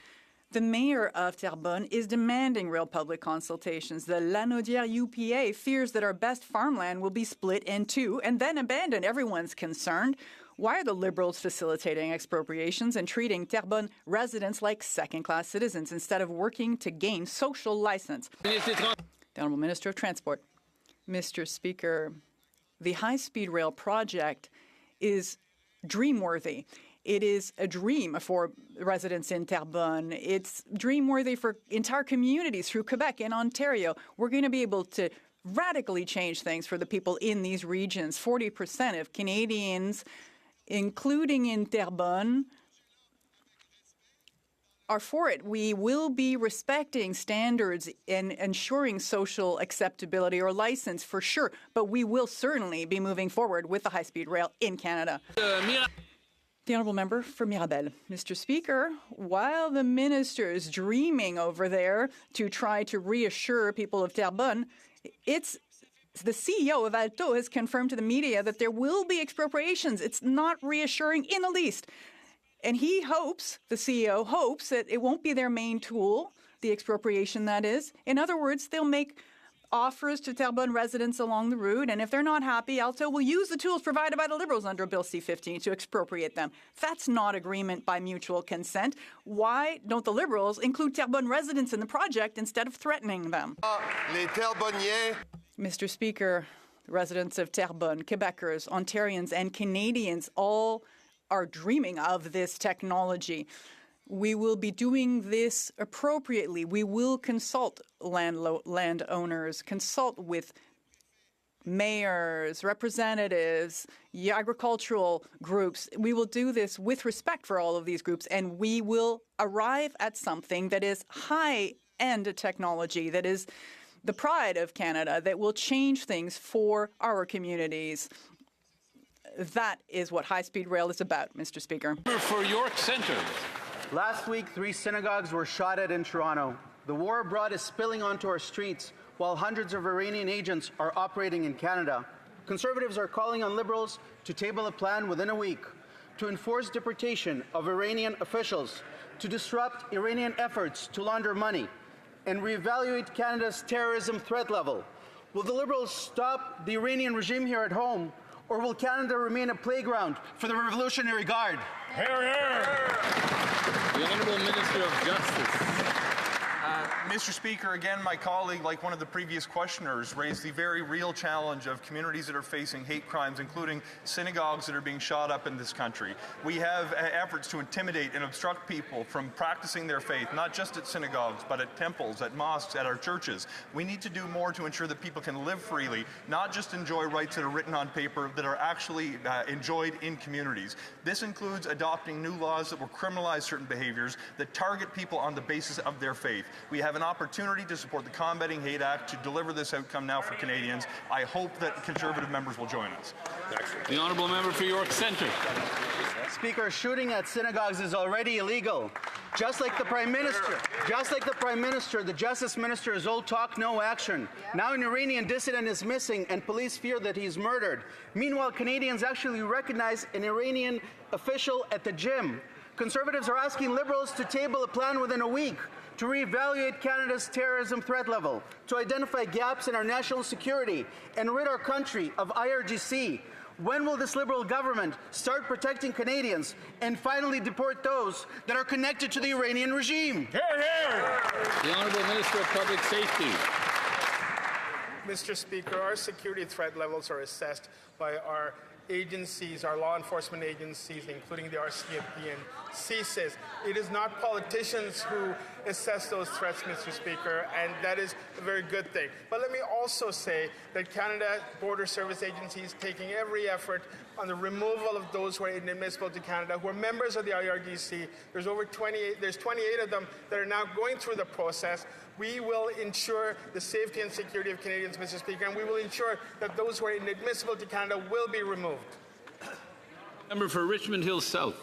The mayor of Terrebonne is demanding real public consultations. The Lanaudière UPA fears that our best farmland will be split in two and then abandoned. Everyone's concerned. Why are the Liberals facilitating expropriations and treating Terrebonne residents like second-class citizens instead of working to gain social license? The Honourable Minister of Transport. Mr. Speaker, the high-speed rail project is dream-worthy. It is a dream for residents in Terrebonne. It's dream-worthy for entire communities through Quebec and Ontario. We're going to be able to radically change things for the people in these regions. 40% of Canadians, including in Terrebonne, are for it. We will be respecting standards and ensuring social acceptability or license for sure, but we will certainly be moving forward with the high-speed rail in Canada. The honourable member for Mirabel. Mr. Speaker, while the minister is dreaming over there to try to reassure people of Terrebonne, it's the CEO of Alto has confirmed to the media that there will be expropriations. It's not reassuring in the least. And he hopes, the CEO hopes, that it won't be their main tool, the expropriation that is. In other words, they'll make offers to Terrebonne residents along the route, and if they're not happy, Alto will use the tools provided by the Liberals under Bill C-15 to expropriate them. That's not agreement by mutual consent. Why don't the Liberals include Terrebonne residents in the project instead of threatening them? Mr. Speaker, the residents of Terrebonne, Quebecers, Ontarians, and Canadians all are dreaming of this technology. We will be doing this appropriately. We will consult landowners, consult with mayors, representatives, agricultural groups. We will do this with respect for all of these groups, and we will arrive at something that is high-end technology, that is the pride of Canada, that will change things for our communities. That is what high-speed rail is about, Mr. Speaker. For York Centre. Last week, 3 synagogues were shot at in Toronto. The war abroad is spilling onto our streets, while hundreds of Iranian agents are operating in Canada. Conservatives are calling on Liberals to table a plan within a week to enforce deportation of Iranian officials, to disrupt Iranian efforts to launder money, and reevaluate Canada's terrorism threat level. Will the Liberals stop the Iranian regime here at home, or will Canada remain a playground for the Revolutionary Guard? Hear, hear. The Honourable Minister of Justice. Mr. Speaker, again, my colleague, like one of the previous questioners, raised the very real challenge of communities that are facing hate crimes, including synagogues that are being shot up in this country. We have efforts to intimidate and obstruct people from practicing their faith, not just at synagogues, but at temples, at mosques, at our churches. We need to do more to ensure that people can live freely, not just enjoy rights that are written on paper, that are actually enjoyed in communities. This includes adopting new laws that will criminalize certain behaviors that target people on the basis of their faith. We have an opportunity to support the Combating Hate Act to deliver this outcome now for Canadians. I hope that Conservative members will join us. The Honourable Member for York Centre. Speaker, shooting at synagogues is already illegal. Just like the Prime Minister, the Justice Minister is all talk, no action. Now an Iranian dissident is missing and police fear that he's murdered. Meanwhile, Canadians actually recognize an Iranian official at the gym. Conservatives are asking Liberals to table a plan within a week to reevaluate Canada's terrorism threat level, to identify gaps in our national security, and rid our country of IRGC. When will this Liberal government start protecting Canadians and finally deport those that are connected to the Iranian regime? Hear, hear. The Honourable Minister of Public Safety. Mr. Speaker, our security threat levels are assessed by our agencies, our law enforcement agencies, including the RCMP and CSIS. It is not politicians who assess those threats, Mr. Speaker, and that is a very good thing. But let me also say that Canada Border Service Agency is taking every effort on the removal of those who are inadmissible to Canada, who are members of the IRGC. There's 28 of them that are now going through the process. We will ensure the safety and security of Canadians, Mr. Speaker, and we will ensure that those who are inadmissible to Canada will be removed. Member for Richmond Hill South.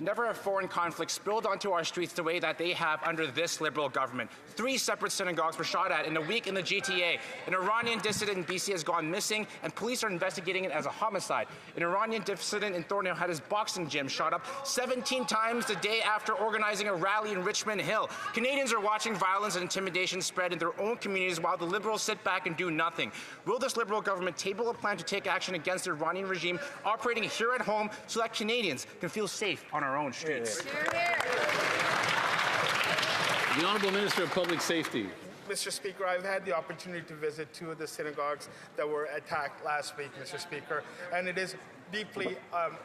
Never have foreign conflicts spilled onto our streets the way that they have under this Liberal government. 3 separate synagogues were shot at in a week in the GTA. An Iranian dissident in BC has gone missing, and police are investigating it as a homicide. An Iranian dissident in Thornhill had his boxing gym shot up 17 times the day after organizing a rally in Richmond Hill. Canadians are watching violence and intimidation spread in their own communities while the Liberals sit back and do nothing. Will this Liberal government table a plan to take action against the Iranian regime operating here at home so that Canadians can feel safe on our own streets? The Honourable Minister of Public Safety. Mr. Speaker, I've had the opportunity to visit 2 of the synagogues that were attacked last week, Mr. Speaker, and it is deeply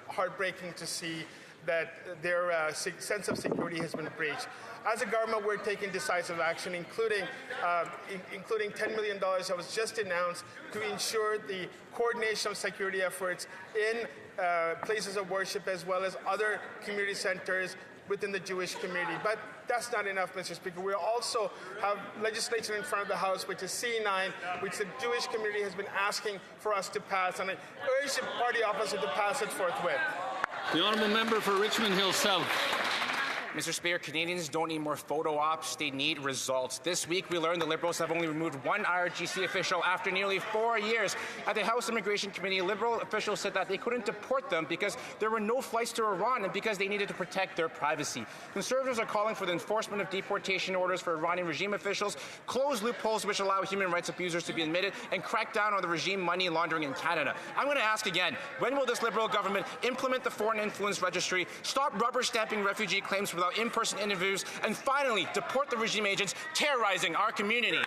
heartbreaking to see that their sense of security has been breached. As a government, we're taking decisive action, including $10 million that was just announced to ensure the coordination of security efforts in places of worship as well as other community centers within the Jewish community. But that's not enough, Mr. Speaker. We also have legislation in front of the House, which is C9, which the Jewish community has been asking for us to pass, and I urge the party opposite to pass it forthwith. The Honourable Member for Richmond Hill South. Mr. Speaker, Canadians don't need more photo ops, they need results. This week, we learned the Liberals have only removed 1 IRGC official after nearly 4 years. At the House Immigration Committee, Liberal officials said that they couldn't deport them because there were no flights to Iran and because they needed to protect their privacy. Conservatives are calling for the enforcement of deportation orders for Iranian regime officials, close loopholes which allow human rights abusers to be admitted, and crack down on the regime money laundering in Canada. I'm going to ask again, when will this Liberal government implement the Foreign Influence Registry, stop rubber stamping refugee claims without in-person interviews, and finally deport the regime agents terrorizing our community? The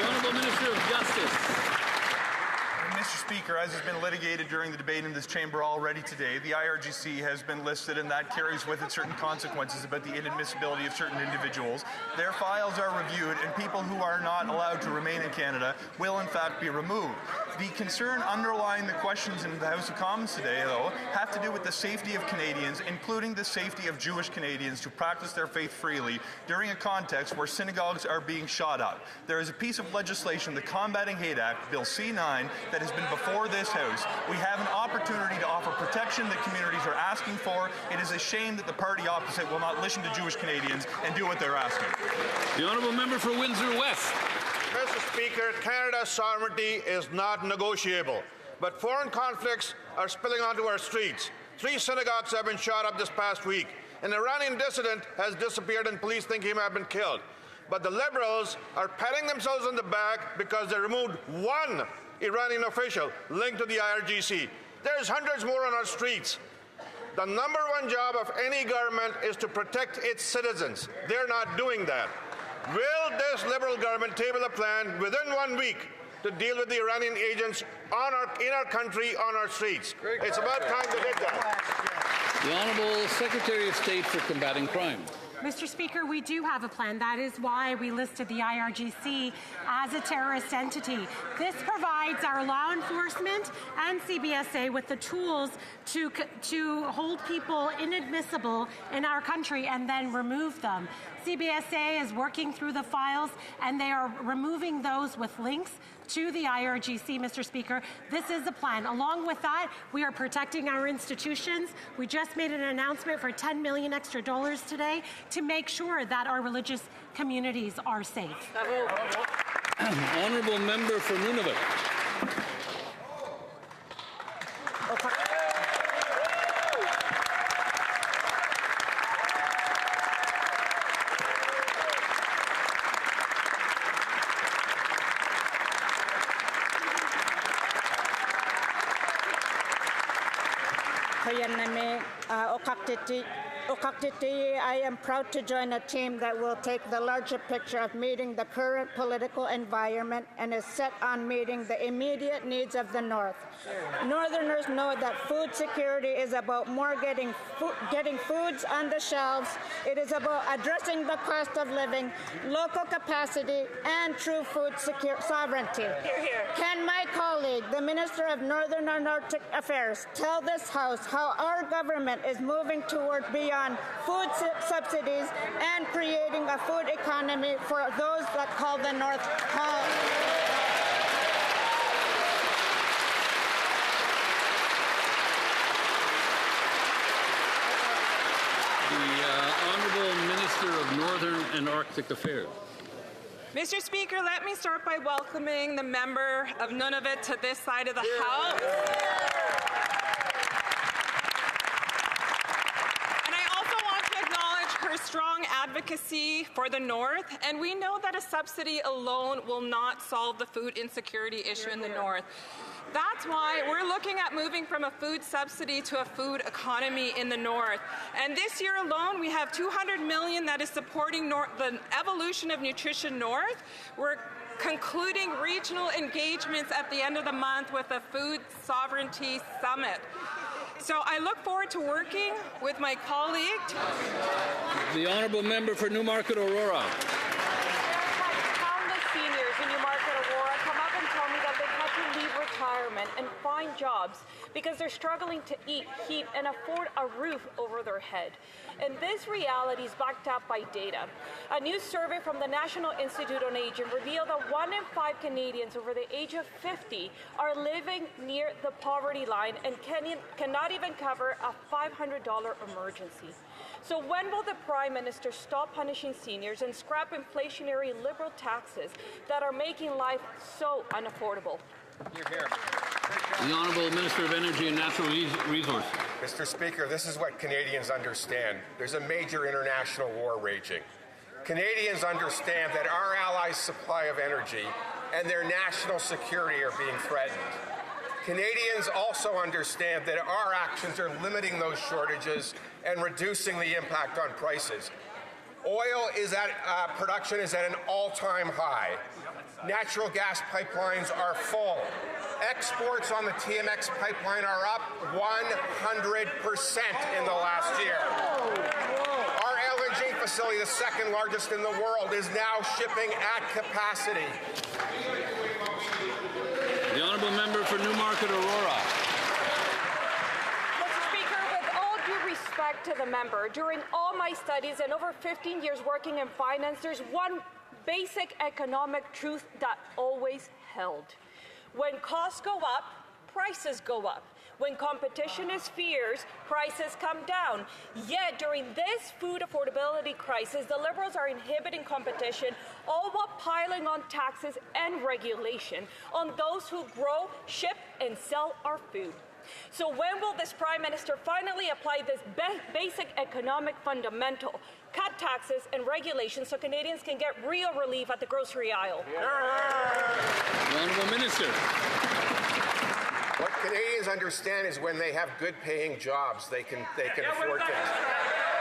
Honourable Minister of Justice. Mr. Speaker, as has been litigated during the debate in this chamber already today, the IRGC has been listed, and that carries with it certain consequences about the inadmissibility of certain individuals. Their files are reviewed, and people who are not allowed to remain in Canada will in fact be removed. The concern underlying the questions in the House of Commons today, though, have to do with the safety of Canadians, including the safety of Jewish Canadians to practice their faith freely during a context where synagogues are being shot up. There is a piece of legislation, the Combating Hate Act, Bill C9, that has been before this House. We have an opportunity to offer protection that communities are asking for. It is a shame that the party opposite will not listen to Jewish Canadians and do what they're asking. The Honourable Member for Windsor West. Mr. Speaker, Canada's sovereignty is not negotiable, but foreign conflicts are spilling onto our streets. 3 synagogues have been shot up this past week. An Iranian dissident has disappeared and police think he may have been killed. But the Liberals are patting themselves on the back because they removed 1 Iranian official linked to the IRGC. There's hundreds more on our streets. The number 1 job of any government is to protect its citizens. They're not doing that. Will this Liberal government table a plan within 1 week to deal with the Iranian agents in our country, on our streets? It's about time they did that. The Honourable Secretary of State for Combating Crime. Mr. Speaker, we do have a plan. That is why we listed the IRGC as a terrorist entity. This provides our law enforcement and CBSA with the tools to hold people inadmissible in our country and then remove them. CBSA is working through the files, and they are removing those with links to the IRGC, Mr. Speaker. This is the plan. Along with that, we are protecting our institutions. We just made an announcement for $10 million extra today to make sure that our religious communities are safe. Honourable Member for Nunavut. Oyaname Okaktiti. I am proud to join a team that will take the larger picture of meeting the current political environment and is set on meeting the immediate needs of the North. Northerners know that food security is about more getting foods on the shelves. It is about addressing the cost of living, local capacity, and true food sovereignty. Can my colleague, the Minister of Northern and Arctic Affairs, tell this House how our government is moving toward beyond food subsidies and creating a food economy for those that call the North home? The Honourable Minister of Northern and Arctic Affairs. Mr. Speaker, let me start by welcoming the member of Nunavut to this side of the House. And I also want to acknowledge her strong advocacy for the North. And we know that a subsidy alone will not solve the food insecurity issue in the North. That's why we're looking at moving from a food subsidy to a food economy in the North. And this year alone, we have $200 million that is supporting the evolution of Nutrition North. We're concluding regional engagements at the end of the month with a Food Sovereignty Summit. So I look forward to working with my colleague. The Honourable Member for Newmarket Aurora. Countless seniors in Newmarket Aurora come up and tell me that they've had to leave retirement and find jobs because they're struggling to eat, heat, and afford a roof over their head. And this reality is backed up by data. A new survey from the National Institute on Aging revealed that 1 in 5 Canadians over the age of 50 are living near the poverty line and cannot even cover a $500 emergency. So when will the Prime Minister stop punishing seniors and scrap inflationary Liberal taxes that are making life so unaffordable? Hear, hear. The Honourable Minister of Energy and Natural Resources. Mr. Speaker, this is what Canadians understand. There's a major international war raging. Canadians understand that our allies' supply of energy and their national security are being threatened. Canadians also understand that our actions are limiting those shortages and reducing the impact on prices. Oil production is at an all-time high. Natural gas pipelines are full. Exports on the TMX pipeline are up 100% in the last year. Our LNG facility, the second largest in the world, is now shipping at capacity. The Honourable Member for Newmarket Aurora. Mr. Speaker, with all due respect to the member, during all my studies and over 15 years working in finance, there's one basic economic truth that always held. When costs go up, prices go up. When competition is fierce, prices come down. Yet during this food affordability crisis, the Liberals are inhibiting competition, all while piling on taxes and regulation on those who grow, ship, and sell our food. So when will this Prime Minister finally apply this basic economic fundamental, cut taxes and regulations so Canadians can get real relief at the grocery aisle? The Honourable Minister. What Canadians understand is when they have good-paying jobs, they can afford things.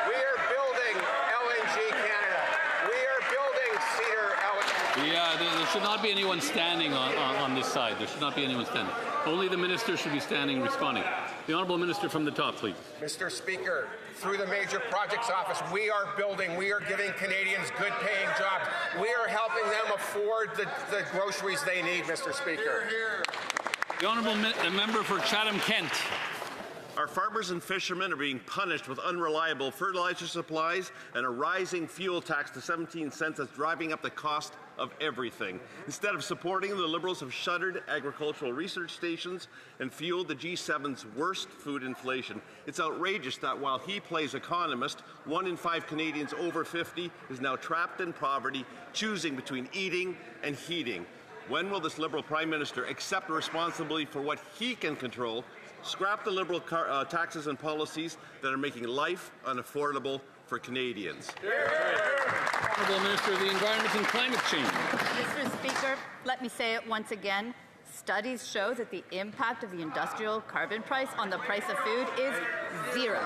We are building LNG Canada. We are building Cedar LNG. Yeah, there should not be anyone standing on this side. There should not be anyone standing. Only the Minister should be standing responding. The Honourable Minister from the top, please. Mr. Speaker, through the Major Projects Office, we are giving Canadians good-paying jobs. We are helping them afford the groceries they need, Mr. Speaker. The Honourable Member for Chatham-Kent. Our farmers and fishermen are being punished with unreliable fertilizer supplies and a rising fuel tax to 17 cents that's driving up the cost of everything. Instead of supporting, the Liberals have shuttered agricultural research stations and fueled the G7's worst food inflation. It's outrageous that while he plays economist, 1 in 5 Canadians over 50 is now trapped in poverty, choosing between eating and heating. When will this Liberal Prime Minister accept responsibility for what he can control, scrap the Liberal taxes and policies that are making life unaffordable for Canadians? Honourable Minister of the Environment and Climate Change. Mr. Speaker, let me say it once again. Studies show that the impact of the industrial carbon price on the price of food is zero.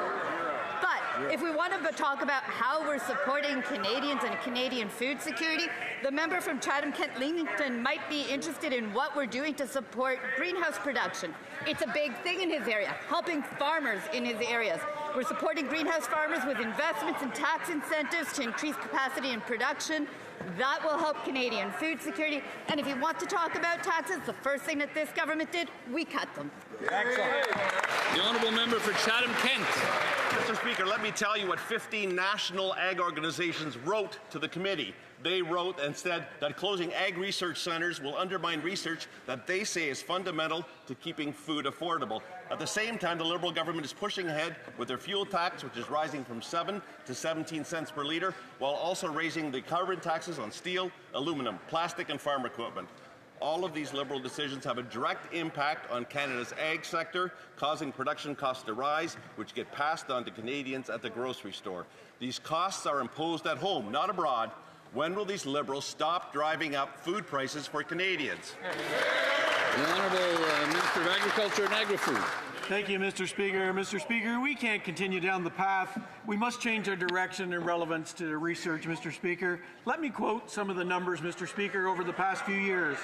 But if we want to talk about how we're supporting Canadians and Canadian food security, the member from Chatham-Kent-Leamington might be interested in what we're doing to support greenhouse production. It's a big thing in his area, helping farmers in his areas. We're supporting greenhouse farmers with investments and tax incentives to increase capacity and production. That will help Canadian food security. And if you want to talk about taxes, the first thing that this government did, we cut them. Excellent. The honourable member for Chatham-Kent. Mr. Speaker, let me tell you what 15 national ag organizations wrote to the committee. They wrote and said that closing ag research centres will undermine research that they say is fundamental to keeping food affordable. At the same time, the Liberal government is pushing ahead with their fuel tax, which is rising from 7 to 17 cents per litre, while also raising the carbon taxes on steel, aluminum, plastic and farm equipment. All of these Liberal decisions have a direct impact on Canada's ag sector, causing production costs to rise, which get passed on to Canadians at the grocery store. These costs are imposed at home, not abroad. When will these Liberals stop driving up food prices for Canadians? The Honourable Minister of Agriculture and Agri-Food. Thank you, Mr. Speaker. Mr. Speaker, we can't continue down the path. We must change our direction and relevance to the research, Mr. Speaker. Let me quote some of the numbers, Mr. Speaker, over the past few years.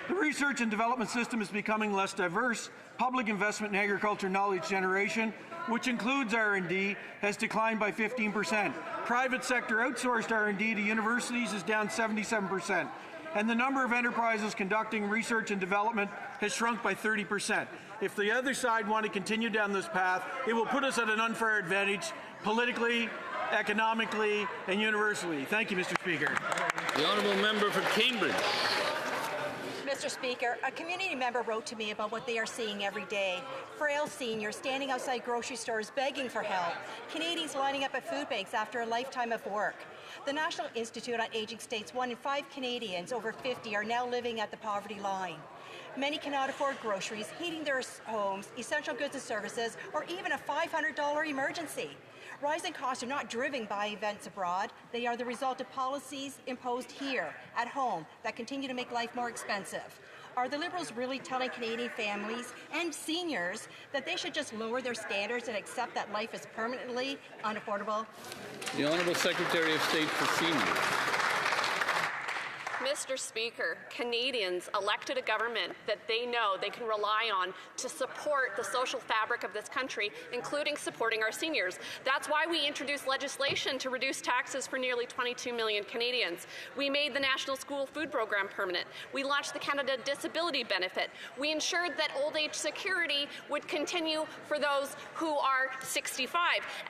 The research and development system is becoming less diverse. Public investment in agriculture knowledge generation, which includes R&D, has declined by 15%. Private sector outsourced R&D to universities is down 77%. And the number of enterprises conducting research and development has shrunk by 30%. If the other side want to continue down this path, it will put us at an unfair advantage politically, economically, and universally. Thank you, Mr. Speaker. The honourable member for Cambridge. Mr. Speaker, a community member wrote to me about what they are seeing every day. Frail seniors standing outside grocery stores begging for help. Canadians lining up at food banks after a lifetime of work. The National Institute on Aging states 1 in 5 Canadians over 50 are now living at the poverty line. Many cannot afford groceries, heating their homes, essential goods and services, or even a $500 emergency. Rising costs are not driven by events abroad. They are the result of policies imposed here, at home, that continue to make life more expensive. Are the Liberals really telling Canadian families and seniors that they should just lower their standards and accept that life is permanently unaffordable? The Honourable Secretary of State for Seniors. Mr. Speaker, Canadians elected a government that they know they can rely on to support the social fabric of this country, including supporting our seniors. That's why we introduced legislation to reduce taxes for nearly 22 million Canadians. We made the National School Food Program permanent. We launched the Canada Disability Benefit. We ensured that old age security would continue for those who are 65.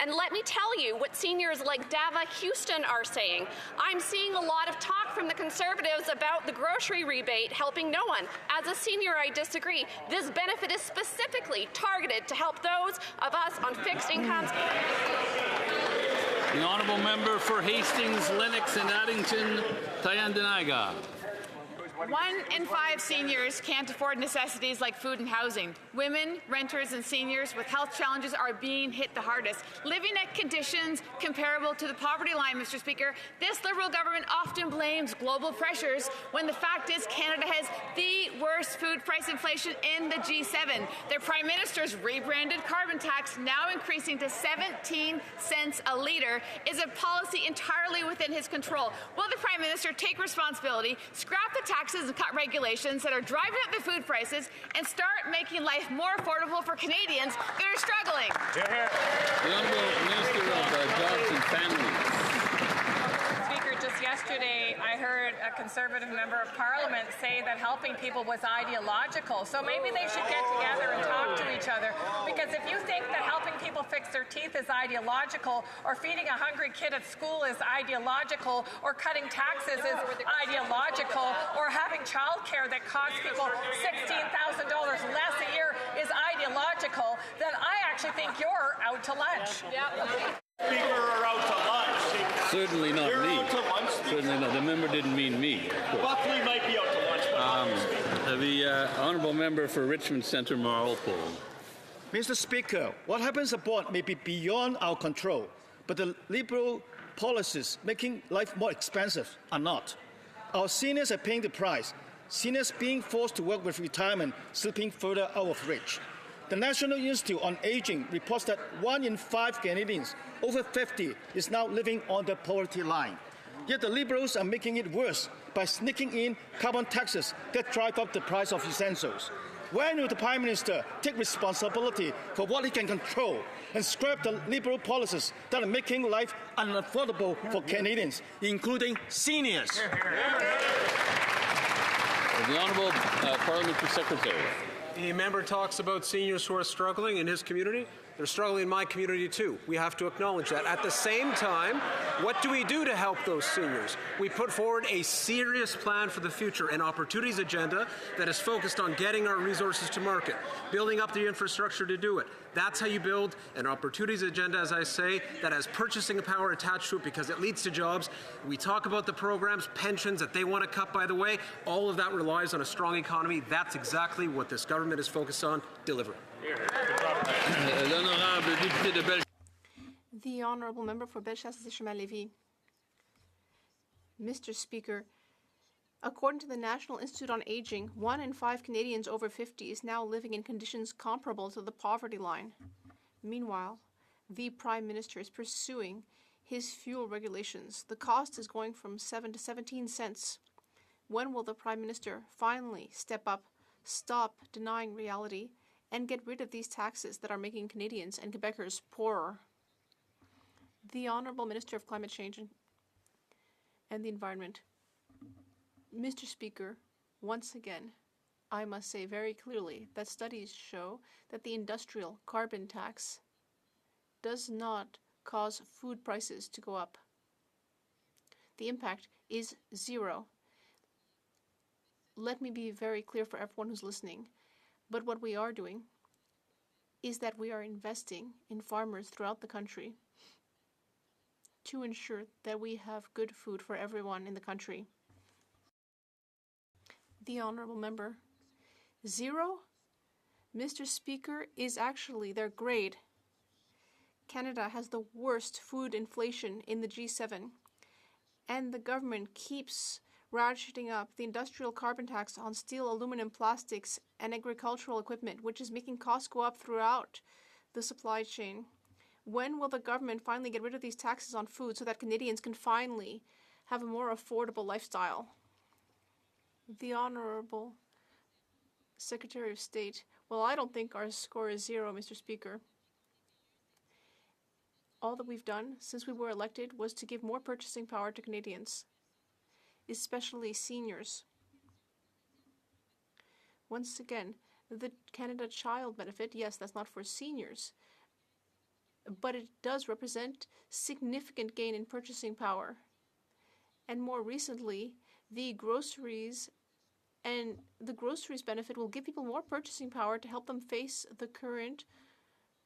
And let me tell you what seniors like Dava Houston are saying. I'm seeing a lot of talk from the Conservatives about the grocery rebate helping no one. As a senior, I disagree. This benefit is specifically targeted to help those of us on fixed incomes. The honourable member for Hastings, Lennox and Addington, Tyendinaga. 1 in 5 seniors can't afford necessities like food and housing. Women, renters, and seniors with health challenges are being hit the hardest, living at conditions comparable to the poverty line, Mr. Speaker. This Liberal government often blames global pressures when the fact is Canada has the worst food price inflation in the G7. Their Prime Minister's rebranded carbon tax, now increasing to 17 cents a litre, is a policy entirely within his control. Will the Prime Minister take responsibility, scrap the taxes and cut regulations that are driving up the food prices, and start making life more affordable for Canadians that are struggling? The Honourable Minister of Jobs and Families. Speaker, just yesterday I heard a Conservative member of Parliament say that helping people was ideological. So maybe they should get together and talk to each other. Because if you think that helping people fix their teeth is ideological, or feeding a hungry kid at school is ideological, or cutting taxes is ideological, or having childcare that costs people $16,000 less a year is ideological, then I actually think you're out to lunch. Speaker are out to lunch. Certainly not You're me. out to lunch. Certainly not. The member didn't mean me. Buckley might be out to lunch, but not the Speaker. The honourable member for Richmond Centre, Marlpole. Mr. Speaker, what happens abroad may be beyond our control, but the Liberal policies making life more expensive are not. Our seniors are paying the price. seniors being forced to work with retirement slipping further out of reach. The National Institute on Aging reports that 1 in 5 Canadians over 50 is now living on the poverty line. Yet the Liberals are making it worse by sneaking in carbon taxes that drive up the price of essentials. When will the Prime Minister take responsibility for what he can control and scrap the Liberal policies that are making life unaffordable for Canadians, including seniors? The Honourable Parliamentary Secretary. The member talks about seniors who are struggling in his community. They're struggling in my community too. We have to acknowledge that. At the same time, what do we do to help those seniors? We put forward a serious plan for the future, an opportunities agenda that is focused on getting our resources to market, building up the infrastructure to do it. That's how you build an opportunities agenda, as I say, that has purchasing power attached to it because it leads to jobs. We talk about the programs, pensions that they want to cut, by the way. All of that relies on a strong economy. That's exactly what this government is focused on delivering. The Honourable Member for Bellechasse-Chemin-Lévis. Mr. Speaker, according to the National Institute on Aging, 1 in 5 Canadians over 50 is now living in conditions comparable to the poverty line. Meanwhile, the Prime Minister is pursuing his fuel regulations. The cost is going from 7 to 17 cents. When will the Prime Minister finally step up, stop denying reality, and get rid of these taxes that are making Canadians and Quebecers poorer? The Honourable Minister of Climate Change and the Environment. Mr. Speaker, once again, I must say very clearly that studies show that the industrial carbon tax does not cause food prices to go up. The impact is zero. Let me be very clear for everyone who's listening. But what we are doing is that we are investing in farmers throughout the country to ensure that we have good food for everyone in the country. The Honourable Member. Zero, Mr. Speaker, is actually their grade. Canada has the worst food inflation in the G7, and the government keeps ratcheting up the industrial carbon tax on steel, aluminum, plastics, and agricultural equipment, which is making costs go up throughout the supply chain. When will the government finally get rid of these taxes on food so that Canadians can finally have a more affordable lifestyle? The Honourable Secretary of State. Well, I don't think our score is zero, Mr. Speaker. All that we've done since we were elected was to give more purchasing power to Canadians, especially seniors. Once again, the Canada Child Benefit, yes, that's not for seniors, but it does represent significant gain in purchasing power. And more recently, the groceries benefit will give people more purchasing power to help them face the current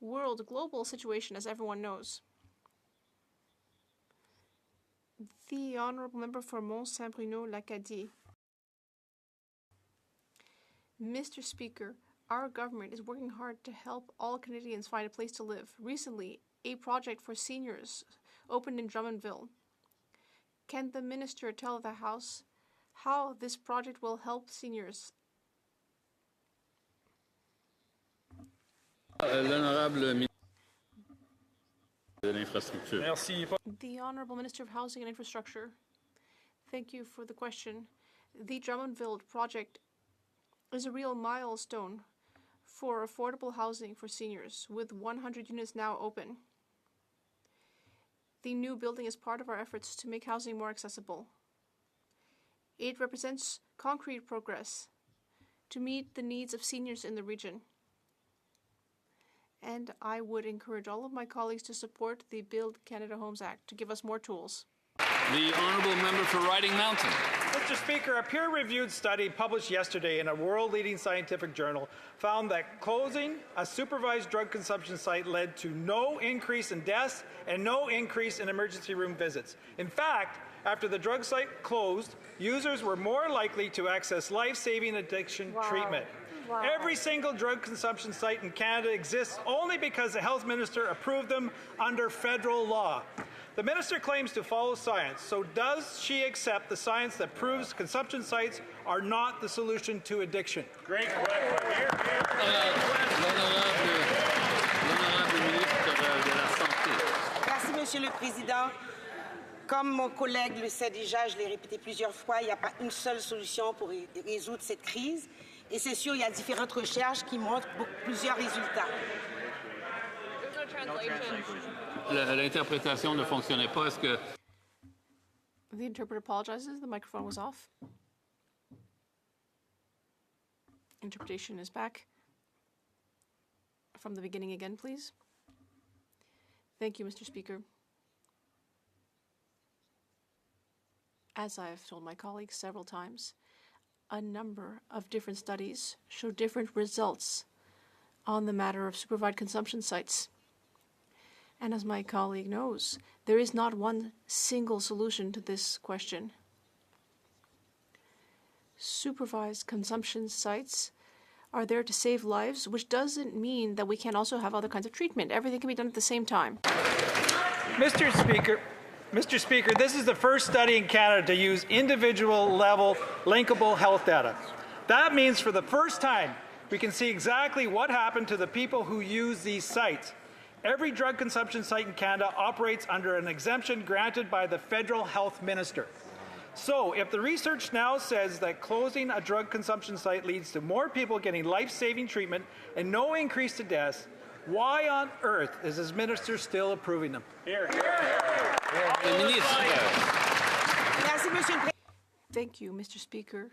global situation, as everyone knows. The Honourable Member for Mont-Saint-Bruno-L'Acadie. Mr. Speaker, our government is working hard to help all Canadians find a place to live. Recently, a project for seniors opened in Drummondville. Can the Minister tell the House how this project will help seniors? The Honourable Minister of Housing and Infrastructure. Thank you for the question. The Drummondville project is a real milestone for affordable housing for seniors, with 100 units now open. The new building is part of our efforts to make housing more accessible. It represents concrete progress to meet the needs of seniors in the region. And I would encourage all of my colleagues to support the Build Canada Homes Act to give us more tools. The Honourable Member for Riding Mountain. Mr. Speaker, a peer-reviewed study published yesterday in a world-leading scientific journal found that closing a supervised drug consumption site led to no increase in deaths and no increase in emergency room visits. In fact, after the drug site closed, users were more likely to access life-saving addiction treatment. Wow. Every single drug consumption site in Canada exists only because the health minister approved them under federal law. The minister claims to follow science, so does she accept the science that proves consumption sites are not the solution to addiction? Great question. Merci, Monsieur le Président. Comme mon collègue le sait déjà, je l'ai répété plusieurs fois, il n'y a pas une seule solution pour résoudre cette crise. Et c'est sûr, il y a différentes recherches qui montrent plusieurs résultats. L'interprétation ne fonctionnait pas. Est-ce que... The interpreter apologizes. The microphone was off. Interpretation is back. From the beginning again, please. Thank you, Mr. Speaker. As I've told my colleagues several times, a number of different studies show different results on the matter of supervised consumption sites. And as my colleague knows, there is not one single solution to this question. Supervised consumption sites are there to save lives, which doesn't mean that we can't also have other kinds of treatment. Everything can be done at the same time. Mr. Speaker, this is the first study in Canada to use individual-level linkable health data. That means for the first time, we can see exactly what happened to the people who use these sites. Every drug consumption site in Canada operates under an exemption granted by the federal health minister. So, if the research now says that closing a drug consumption site leads to more people getting life-saving treatment and no increase to deaths, why on earth is this minister still approving them? Thank you, Mr. Speaker.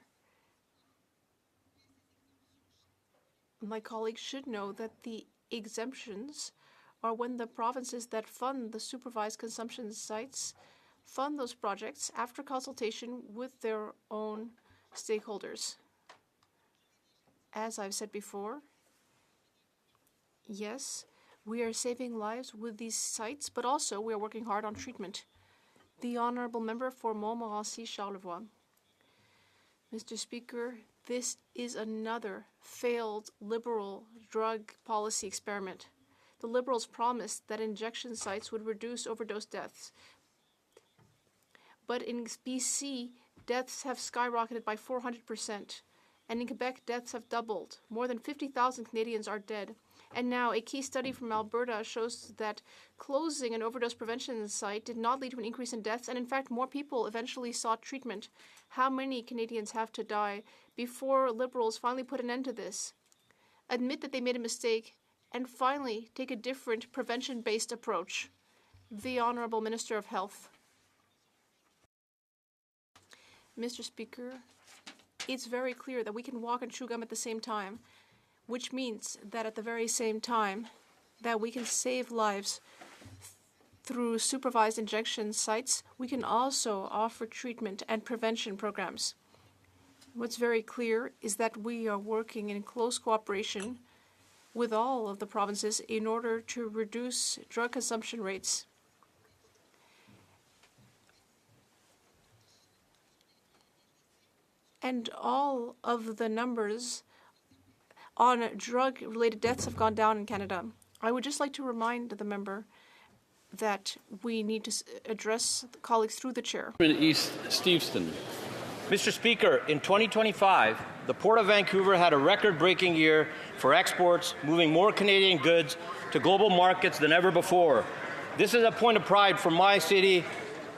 My colleagues should know that the exemptions are when the provinces that fund the supervised consumption sites fund those projects after consultation with their own stakeholders. As I've said before, yes, we are saving lives with these sites, but also we are working hard on treatment. The Honourable Member for Montmorency Charlevoix. Mr. Speaker, this is another failed Liberal drug policy experiment. The Liberals promised that injection sites would reduce overdose deaths. But in BC, deaths have skyrocketed by 400%. And in Quebec, deaths have doubled. More than 50,000 Canadians are dead. And now a key study from Alberta shows that closing an overdose prevention site did not lead to an increase in deaths, and in fact, more people eventually sought treatment. How many Canadians have to die before Liberals finally put an end to this? Admit that they made a mistake, and finally take a different prevention-based approach. The Honourable Minister of Health. Mr. Speaker, it's very clear that we can walk and chew gum at the same time, which means that at the very same time that we can save lives through supervised injection sites, we can also offer treatment and prevention programs. What's very clear is that we are working in close cooperation with all of the provinces in order to reduce drug consumption rates. And all of the numbers on drug-related deaths have gone down in Canada. I would just like to remind the member that we need to address the colleagues through the chair. East Steveston. Mr. Speaker, in 2025, the Port of Vancouver had a record-breaking year for exports, moving more Canadian goods to global markets than ever before. This is a point of pride for my city,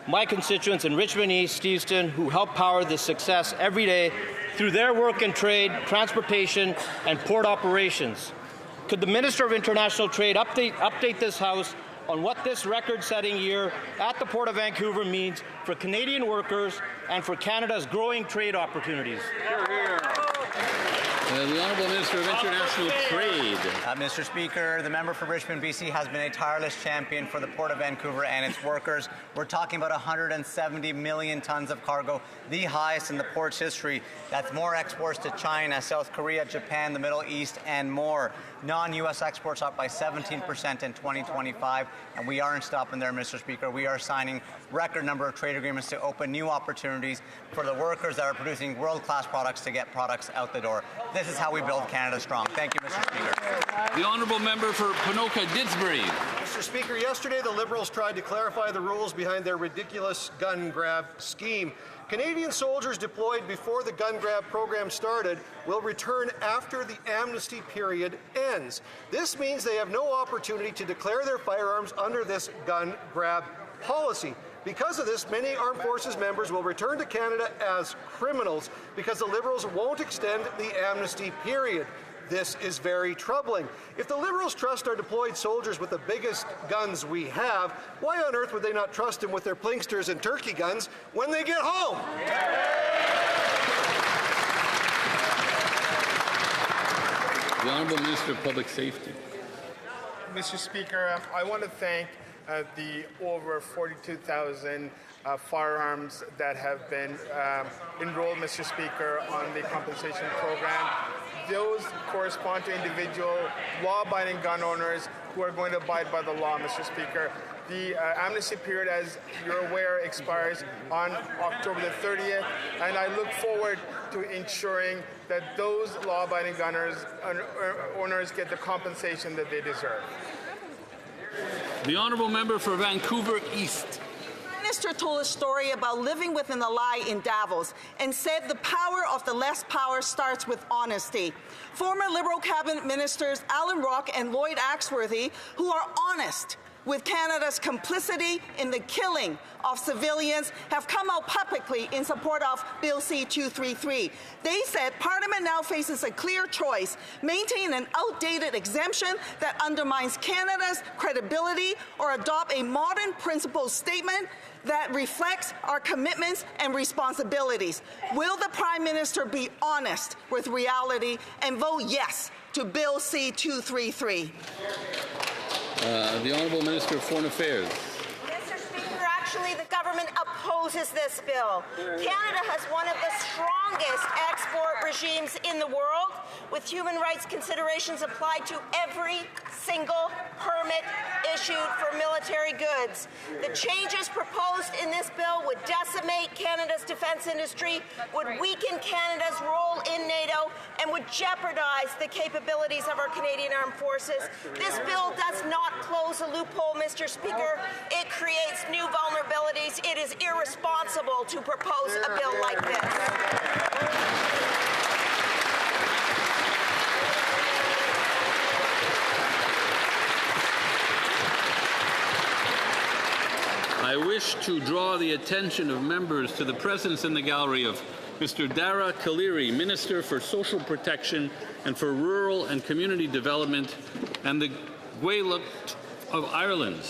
my constituents in Richmond East, Steveston, who help power this success every day through their work in trade, transportation, and port operations. Could the Minister of International Trade update this House on what this record-setting year at the Port of Vancouver means for Canadian workers and for Canada's growing trade opportunities? The Honourable Minister of International Trade. Mr. Speaker, the member for Richmond, BC has been a tireless champion for the Port of Vancouver and its workers. We're talking about 170 million tons of cargo, the highest in the port's history. That's more exports to China, South Korea, Japan, the Middle East, and more. Non-U.S. exports up by 17% in 2025, and we aren't stopping there, Mr. Speaker. We are signing record number of trade agreements to open new opportunities for the workers that are producing world-class products to get products out the door. This is how we build Canada strong. Thank you, Mr. Speaker. The Honourable Member for Ponoka Didsbury. Mr. Mr. Speaker, yesterday the Liberals tried to clarify the rules behind their ridiculous gun grab scheme. Canadian soldiers deployed before the gun grab program started will return after the amnesty period ends. This means they have no opportunity to declare their firearms under this gun grab policy. Because of this, many armed forces members will return to Canada as criminals because the Liberals won't extend the amnesty period. This is very troubling. If the Liberals trust our deployed soldiers with the biggest guns we have, why on earth would they not trust them with their plinksters and turkey guns when they get home? The Honourable Minister of Public Safety. Mr. Speaker, I want to thank the over 42,000 firearms that have been enrolled, Mr. Speaker, on the compensation program. Those correspond to individual law-abiding gun owners who are going to abide by the law, Mr. Speaker. The amnesty period, as you're aware, expires on October the 30th, and I look forward to ensuring that those law-abiding gun owners get the compensation that they deserve. The Honourable Member for Vancouver East. Minister told a story about living within a lie in Davos and said the power of the less power starts with honesty. Former Liberal cabinet ministers Alan Rock and Lloyd Axworthy, who are honest with Canada's complicity in the killing of civilians, have come out publicly in support of Bill C-233. They said Parliament now faces a clear choice: maintain an outdated exemption that undermines Canada's credibility, or adopt a modern principle statement that reflects our commitments and responsibilities. Will the Prime Minister be honest with reality and vote yes to Bill C-233? The Honourable Minister of Foreign Affairs. Mr. Speaker, actually the government opposes this bill. Canada has one of the strongest export regimes in the world, with human rights considerations applied to every single permit issued for military goods. The changes proposed in this bill would decimate Canada's defence industry, would weaken Canada's role in NATO, and would jeopardize the capabilities of our Canadian Armed Forces. This bill does not close a loophole, Mr. Speaker. It creates new vulnerabilities. It is irresponsible to propose a bill like this. I wish to draw the attention of members to the presence in the gallery of Mr. Dara Kaliri, Minister for Social Protection and for Rural and Community Development, and the Gaeltacht of Ireland.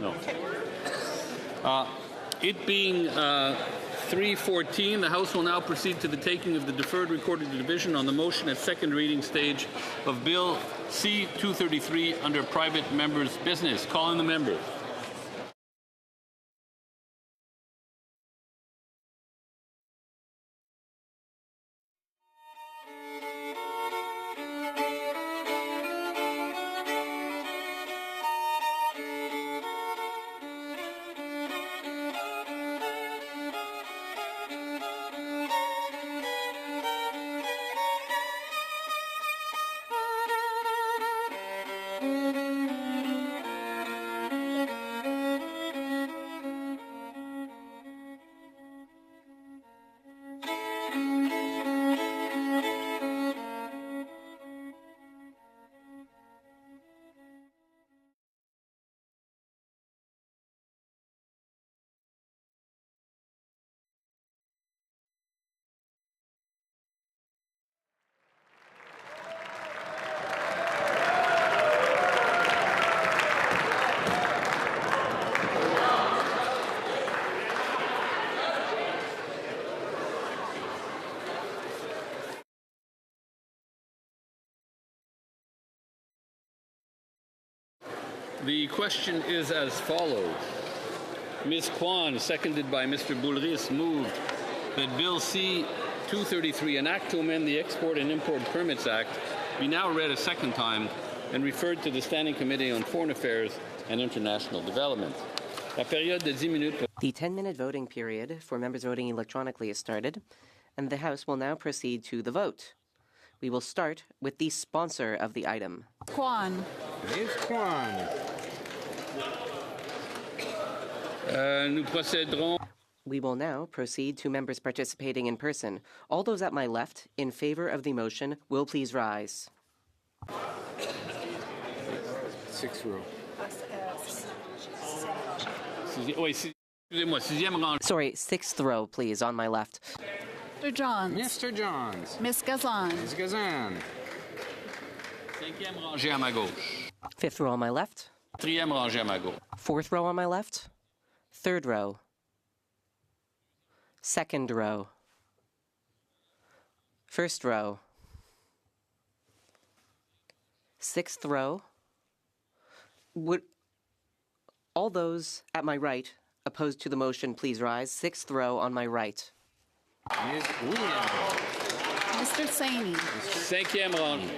No. It being 3:14, the House will now proceed to the taking of the deferred recorded division on the motion at second reading stage of Bill C-233 under private members' business. Calling the member. The question is as follows. Ms. Kwan, seconded by Mr. Boulris, moved that Bill C-233, an act to amend the Export and Import Permits Act, be now read a second time and referred to the Standing Committee on Foreign Affairs and International Development. La période de 10 minutes. The 10-minute voting period for members voting electronically is started, and the House will now proceed to the vote. We will start with the sponsor of the item. Kwan. Ms. Kwan. Nous procéderons. We will now proceed to members participating in person. All those at my left in favor of the motion will please rise. Sixth row. Excusez-moi, Sorry, sixth row, please, on my left. Mr. Johns. Mr. Johns. Miss Gazan. Ms. Gazan. Cinquième rangée à ma gauche. Fifth row on my left. Quatrième rangée à ma gauche. Fourth row on my left. Third row. Second row. First row. Sixth row. Would all those at my right opposed to the motion please rise? Sixth row on my right. Ms. Williams. Mr. Saini. Cinquième rangée.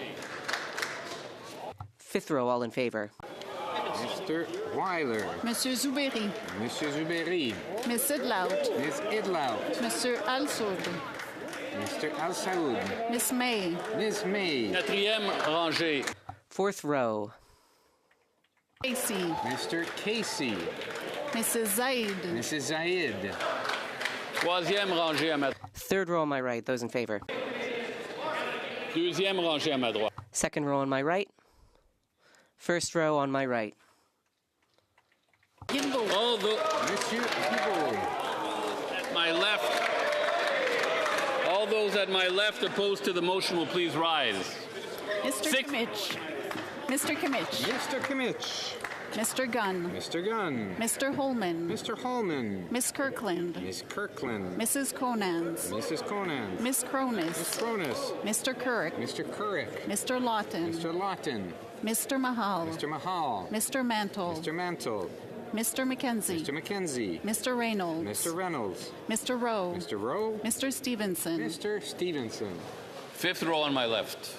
Fifth row all in favor. Mr. Weiler. Monsieur Zuberi. Monsieur Zuberi. Miss Idlout. Ms. Idlout. Monsieur Al-Soud. Mr. Al-Saoud. Miss May. Ms. May. Quatrième rangée. Fourth row. Casey. Mr. Casey. Mrs. Zaid. Mrs. Zaid. Troisième rangée à ma droite. Third row on my right, those in favor. Deuxième rangée à ma droite. Second row on my right. First row on my right. All the, Monsieur Guilbeault. at my left. All those at my left opposed to the motion will please rise. Mr. Kimmich. Mr. Kimmich. Mr. Kimmich. Mr. Gunn. Mr. Gunn. Mr. Holman. Mr. Holman. Miss Kirkland. Miss Kirkland. Mrs. Conans. Mrs. Conan. Miss Cronus. Miss Cronus. Mr. Currick. Mr. Currick. Mr. Lawton. Mr. Lawton. Mr. Mahal. Mr. Mahal. Mr. Mantle. Mr. Mantle. Mr. McKenzie. Mr. McKenzie. Mr. Reynolds. Mr. Reynolds. Mr. Rowe. Mr. Rowe. Mr. Stevenson. Mr. Stevenson. Fifth row on my left.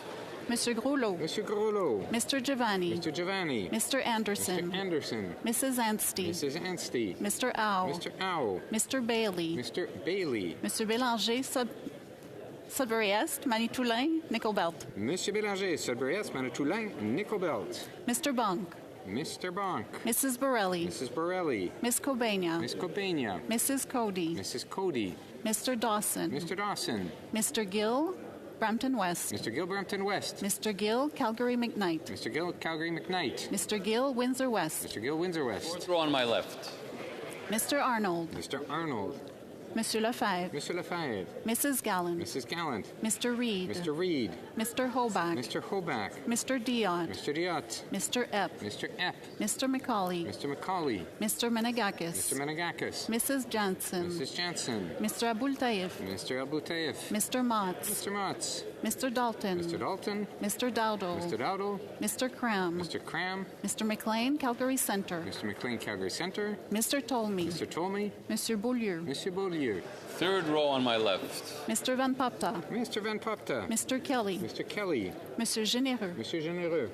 Mr. Grullo. Mr. Grollo. Mr. Giovanni. Mr. Giovanni. Mr. Anderson. Mr. Anderson. Mrs. Anstey. Mrs. Anstey. Mr. Au. Mr. Au. Mr. Bailey. Mr. Bailey. Mr. Bélanger, Sudbury Est, Manitoulin, Nickelbelt. Monsieur Bélanger, Sudbury-Est, Manitoulin, Nickelbelt. Mr. Bunk. Mr. Bonk. Mrs. Borelli. Mrs. Borelli. Miss Cobania. Miss Cobania. Mrs. Cody. Mrs. Cody. Mr. Dawson. Mr. Dawson. Mr. Gill, Brampton West. Mr. Gill, Brampton West. Mr. Gill, Calgary McKnight. Mr. Gill, Calgary McKnight. Mr. Gill, Windsor West. Mr. Gill, Windsor West. Fourth row on my left. Mr. Arnold. Mr. Arnold. Monsieur Lefebvre. Mr. Lefebvre. Mrs. Gallant. Mrs. Gallant. Mr. Reed. Mr. Reed. Mr. Hoback. Mr. Hoback. Mr. Diot. Mr. Diot. Mr. Epp. Mr. Epp. Mr. Macaulay. Mr. Macaulay. Mr. Menegakis. Mr. Menegakis. Mrs. Jansen. Mrs. Jansen. Mr. Abultaif. Mr. Abutaif. Mr. Motts. Mr. Motts. Mr. Dalton. Mr. Dalton. Mr. Dowdle. Mr. Dowdle. Mr. Cram. Mr. Cram. Mr. McLean, Calgary Centre. Mr. McLean, Calgary Centre. Mr. Tolmie. Mr. Tolmie. Monsieur Beaulieu. Monsieur Beaulieu. Third row on my left. Mr. Van Popta. Mr. Van Popta. Mr. Kelly. Mr. Kelly. Monsieur Généreux. Monsieur Généreux.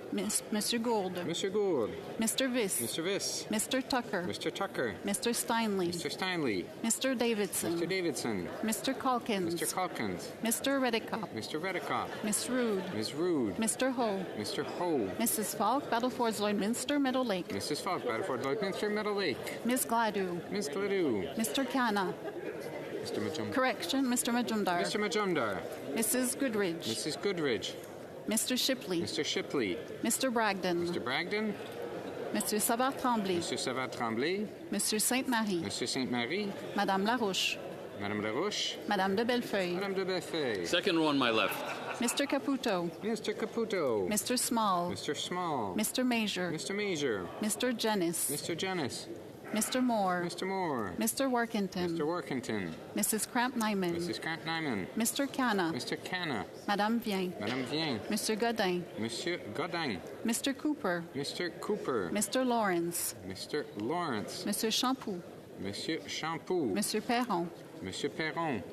Monsieur Gould. Monsieur Gould. Mr. Viss. Mr. Viss. Mr. Tucker. Mr. Tucker. Mr. Steinley. Mr. Steinley. Mr. Davidson. Mr. Davidson. Mr. Calkins. Mr. Calkins. Mr. Redicop. Mr. Redicop. Miss Rude. Ms. Rude. Mr. Ho. Mr. Ho. Mrs. Falk, Battlefords Lloydminster, Meadow Lake. Mrs. Falk, Battleford, Lloydminster, Meadow Lake. Miss Gladue. Ms. Gladue. Mr. Canna. Mr. Majumdar. Correction, Mr. Majumdar. Mr. Majumdar. Mrs. Goodridge. Mrs. Goodridge. Mr. Shipley. Mr. Shipley. Mr. Bragdon. Mr. Bragdon. Monsieur Savard-Tremblay. Monsieur Savard-Tremblay. Monsieur Sainte-Marie. Monsieur Sainte-Marie. Madame Larouche. Madame Larouche. Madame de Bellefeuille. Madame de Bellefeuille. Second row on my left. Mr. Caputo. Mr. Caputo. Mr. Small. Mr. Small. Mr. Major. Mr. Major. Mr. Jennis. Mr. Jennis. Mr. Moore. Mr. Moore. Mr. Workington. Mr. Workington. Mrs. Cramp-Nyman. Mrs. Cramp-Nyman. Mr. Canna. Mr. Canna. Madame Vien. Madame Vien. Monsieur Godin. Monsieur Godin. Mr. Cooper. Mr. Cooper. Mr. Lawrence. Mr. Lawrence. Monsieur Champoux. Monsieur Champoux. Monsieur Perron. Monsieur Perron.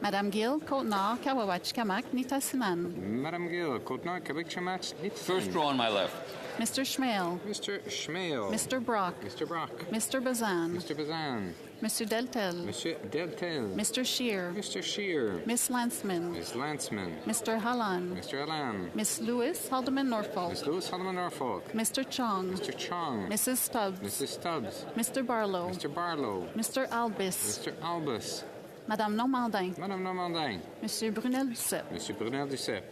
Madame Gill, Côte-Nord, Kawawachkamac, Nitassinan. Madame Gill, Côte-Nord, Quebec-Chamach, First row on my left. Mr. Schmale. Mr. Schmale. Mr. Brock. Mr. Brock. Mr. Bazan. Mr. Bazan. Monsieur Deltel. Monsieur Deltel. Mr. Shear. Mr. Shear. Miss Lanceman. Miss Lanceman. Mr. Hallan. Mr. Allan. Miss Lewis, Haldeman Norfolk. Miss Lewis Haldeman Norfolk. Mr. Chong. Mr. Chong. Mrs. Stubbs. Mrs. Stubbs. Mr. Barlow. Mr. Barlow. Mr. Albis. Mr. Albus. Madame Normandin. Madame Normandin. Monsieur Brunel Duceppe. Monsieur Brunel Duceppe.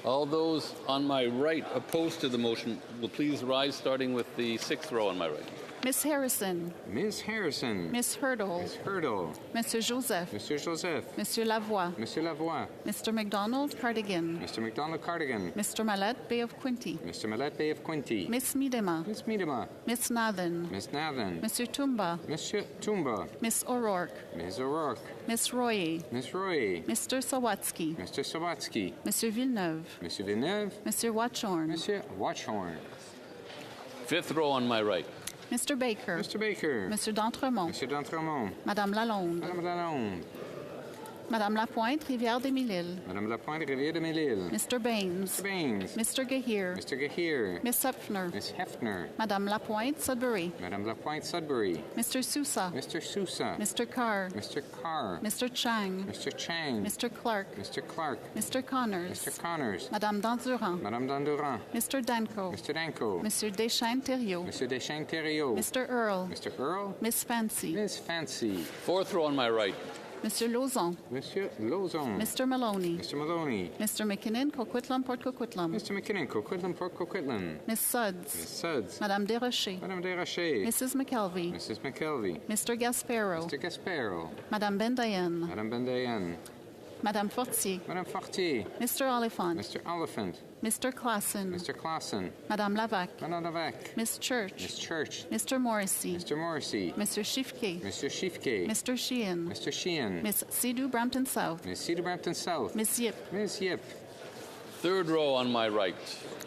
All those on my right opposed to the motion will please rise, starting with the sixth row on my right. Miss Harrison. Miss Harrison. Miss Hurdle. Miss Hurdle. Monsieur Joseph. Monsieur Joseph. Monsieur Lavoie. Monsieur Lavoie. Mr. McDonald Cardigan. Mr. McDonald Cardigan. Mr. Mallet Bay of Quinty. Mr. Mallet Bay of Quinty. Miss Miedema. Miss Miedema. Miss Nathan. Miss Nathan. Monsieur Tumba. Monsieur Tumba. Miss O'Rourke. Miss O'Rourke. Miss Royer. Miss Roy. Mr. Sawatsky. Mr. Sawatsky. Monsieur Villeneuve. Monsieur Villeneuve. Monsieur Watchorn. Monsieur Watchorn. Fifth row on my right. Mr. Baker. Mr. Baker. Monsieur d'Entremont. Monsieur d'Entremont. Madame Lalonde. Madame Lalonde. Madame Lapointe, Rivière des Mille-Îles. Madame Lapointe, Rivière des Mille-Îles. Mr. Baines. Mr. Baines. Mr. Gahir. Mr. Gahir. Miss Hepfner. Miss Hefner. Madame Lapointe, Sudbury. Madame Lapointe, Sudbury. Mr. Sousa. Mr. Sousa. Mr. Carr. Mr. Carr. Mr. Chang. Mr. Chang. Mr. Clark. Mr. Clark. Mr. Connors. Mr. Connors. Madame Dandurand. Madame Dandurand. Mr. Danko. Mr. Danko. Monsieur Deschênes-Thériault. Monsieur Deschênes-Thériault. Mr. Earl. Mr. Earl. Miss Fancy. Miss Fancy. Fourth row on my right. Monsieur Lauzon. Monsieur Lauzon. Mr. Maloney. Mr. Maloney. Mr. McKinnon, Coquitlam, Port Coquitlam. Mr. McKinnon, Coquitlam, Port Coquitlam. Miss Suds. Miss Suds. Madame Desrochers. Madame Desrochers. Mrs. McKelvey. Mrs. McKelvey. Mr. Gasparo. Mr. Gasparo. Madame Bendayen. Madame Bendayen. Madame Fortier. Madame Fortier. Mr. Oliphant. Mr. Oliphant. Mr. Classen. Mr. Classen. Madame Lavac. Madame Lavac. Miss Church. Miss Church. Mr. Morrissey. Mr. Morrissey. Mr. Shifke. Mr. Shifke. Mr. Sheehan. Mr. Sheehan. Miss Sidhu Brampton South. Miss Cedar Brampton South. Miss Yip. Miss Yip. Third row on my right.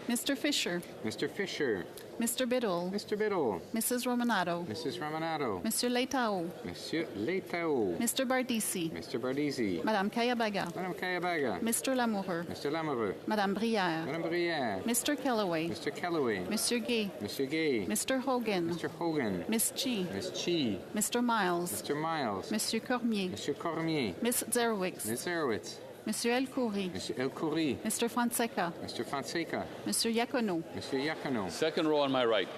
Mr. Fisher. Mr. Fisher. Mr. Biddle. Mr. Biddle. Mrs. Romanato. Mrs. Romanato. Monsieur Leitao. Monsieur Leitao. Mr. Bardisi. Mr. Bardisi. Madame Kayabaga. Madame Kayabaga. Mr. Lamoureux. Mr. Lamoureux. Madame Brière. Madame Brière. Mr. Kellaway. Mr. Kellaway. Monsieur Gay. Monsieur Gay. Mr. Hogan. Mr. Hogan. Miss Chi. Miss Chi. Mr. Miles. Mr. Miles. Monsieur Cormier. Monsieur Cormier. Miss Zerwix. Miss Zerwitz. Monsieur El Khoury. Monsieur El Khoury. Mr. Fonseca. Mr. Fonseca. Monsieur Yacono. Monsieur Yacono. Second row on my right.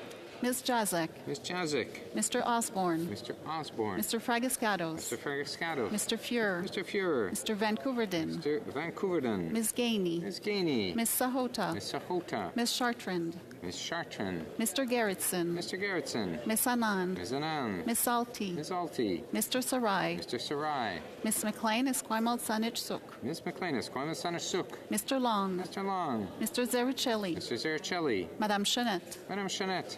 Ms. Jazek. Miss Jazik. Mr. Osborne. Mr. Osborne. Mr. Fragascados. Mr. Fragascados. Mr. Fuhrer. Mr. Fuhrer. Mr. Vancouverdin. Mr. Vancouverdin. Ms. Gainey. Miss Gainey. Miss Sahota. Miss Sahota. Miss Chartrand. Miss Chartrand. Mr. Gerritsen. Mr. Gerritsen. Miss Anand. Miss Anand. Miss Alti. Miss Alti. Mr. Sarai. Mr. Sarai. Miss McLean Esquimalt Saanich Suk. Miss McLean is Kwame Sanasuk. Mr. Long. Mr. Long. Mr. Zericelli. Mr. Zericelli. Madame Chanette. Madame Chanette.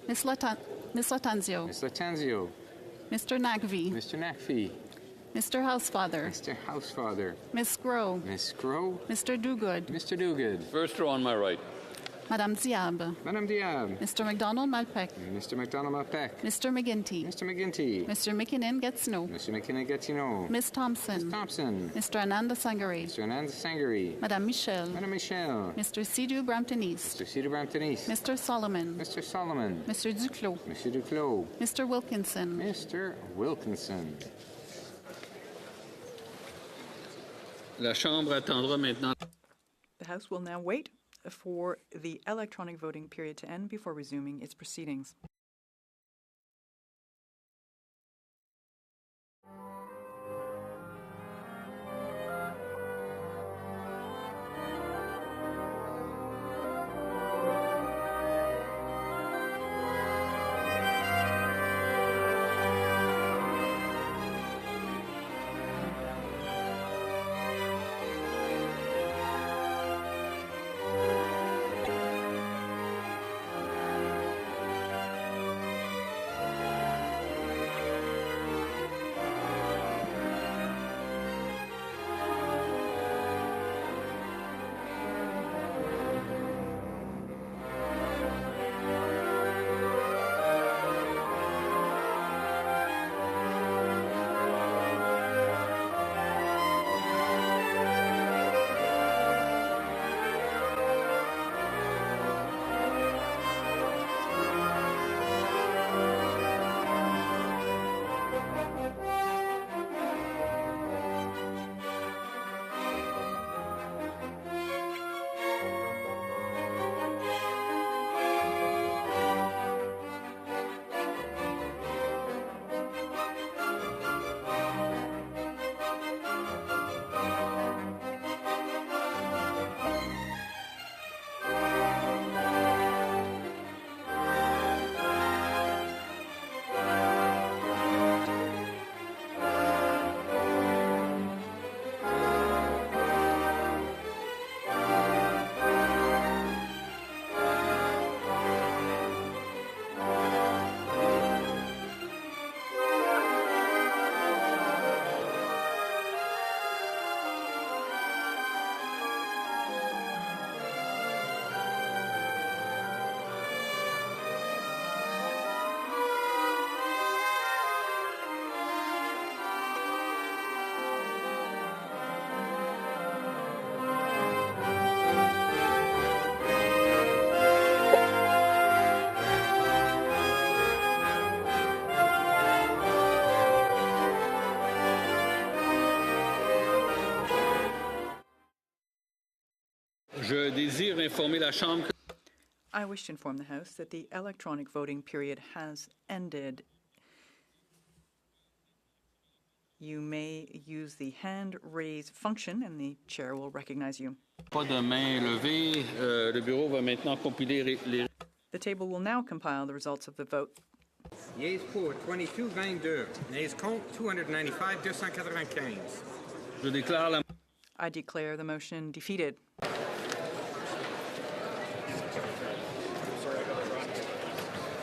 Miss Latanzio. Miss Latanzio. Mr. Nagvi. Mr. Nakfi. Mr. Housefather. Mr. Housefather. Miss Grow. Miss Grow. Mr. Dogood. Mr. Dogood. First row on my right. Madame Diab. Madame Diab. Mr. McDonald Malpeck. Mr. McDonald Malpeck. Mr. McGinty. Mr. McGinty. Mr. McKinnon Gatineau. Mr. McKinnon Gatineau. Miss Thompson. Miss Thompson. Mr. Ananda Sangare. Mr. Ananda Sangare. Madame Michel. Madame Michel. Mr. Sidhu Brampton East. Mr. Cedar Brampton East. Mr. Solomon. Mr. Solomon. Mr. Duclos. Monsieur Duclos. Mr. Wilkinson. Mr. Wilkinson. La Chambre attendra maintenant. The House will now wait for the electronic voting period to end before resuming its proceedings. Je désire informer la Chambre que I wish to inform the House that the electronic voting period has ended. You may use the hand raise function and the chair will recognize you. pas de main levée. Le bureau va maintenant compiler les... The table will now compile the results of the vote. Yeas pour 22-22. Nays contre 295-295. Je déclare la... I declare the motion defeated.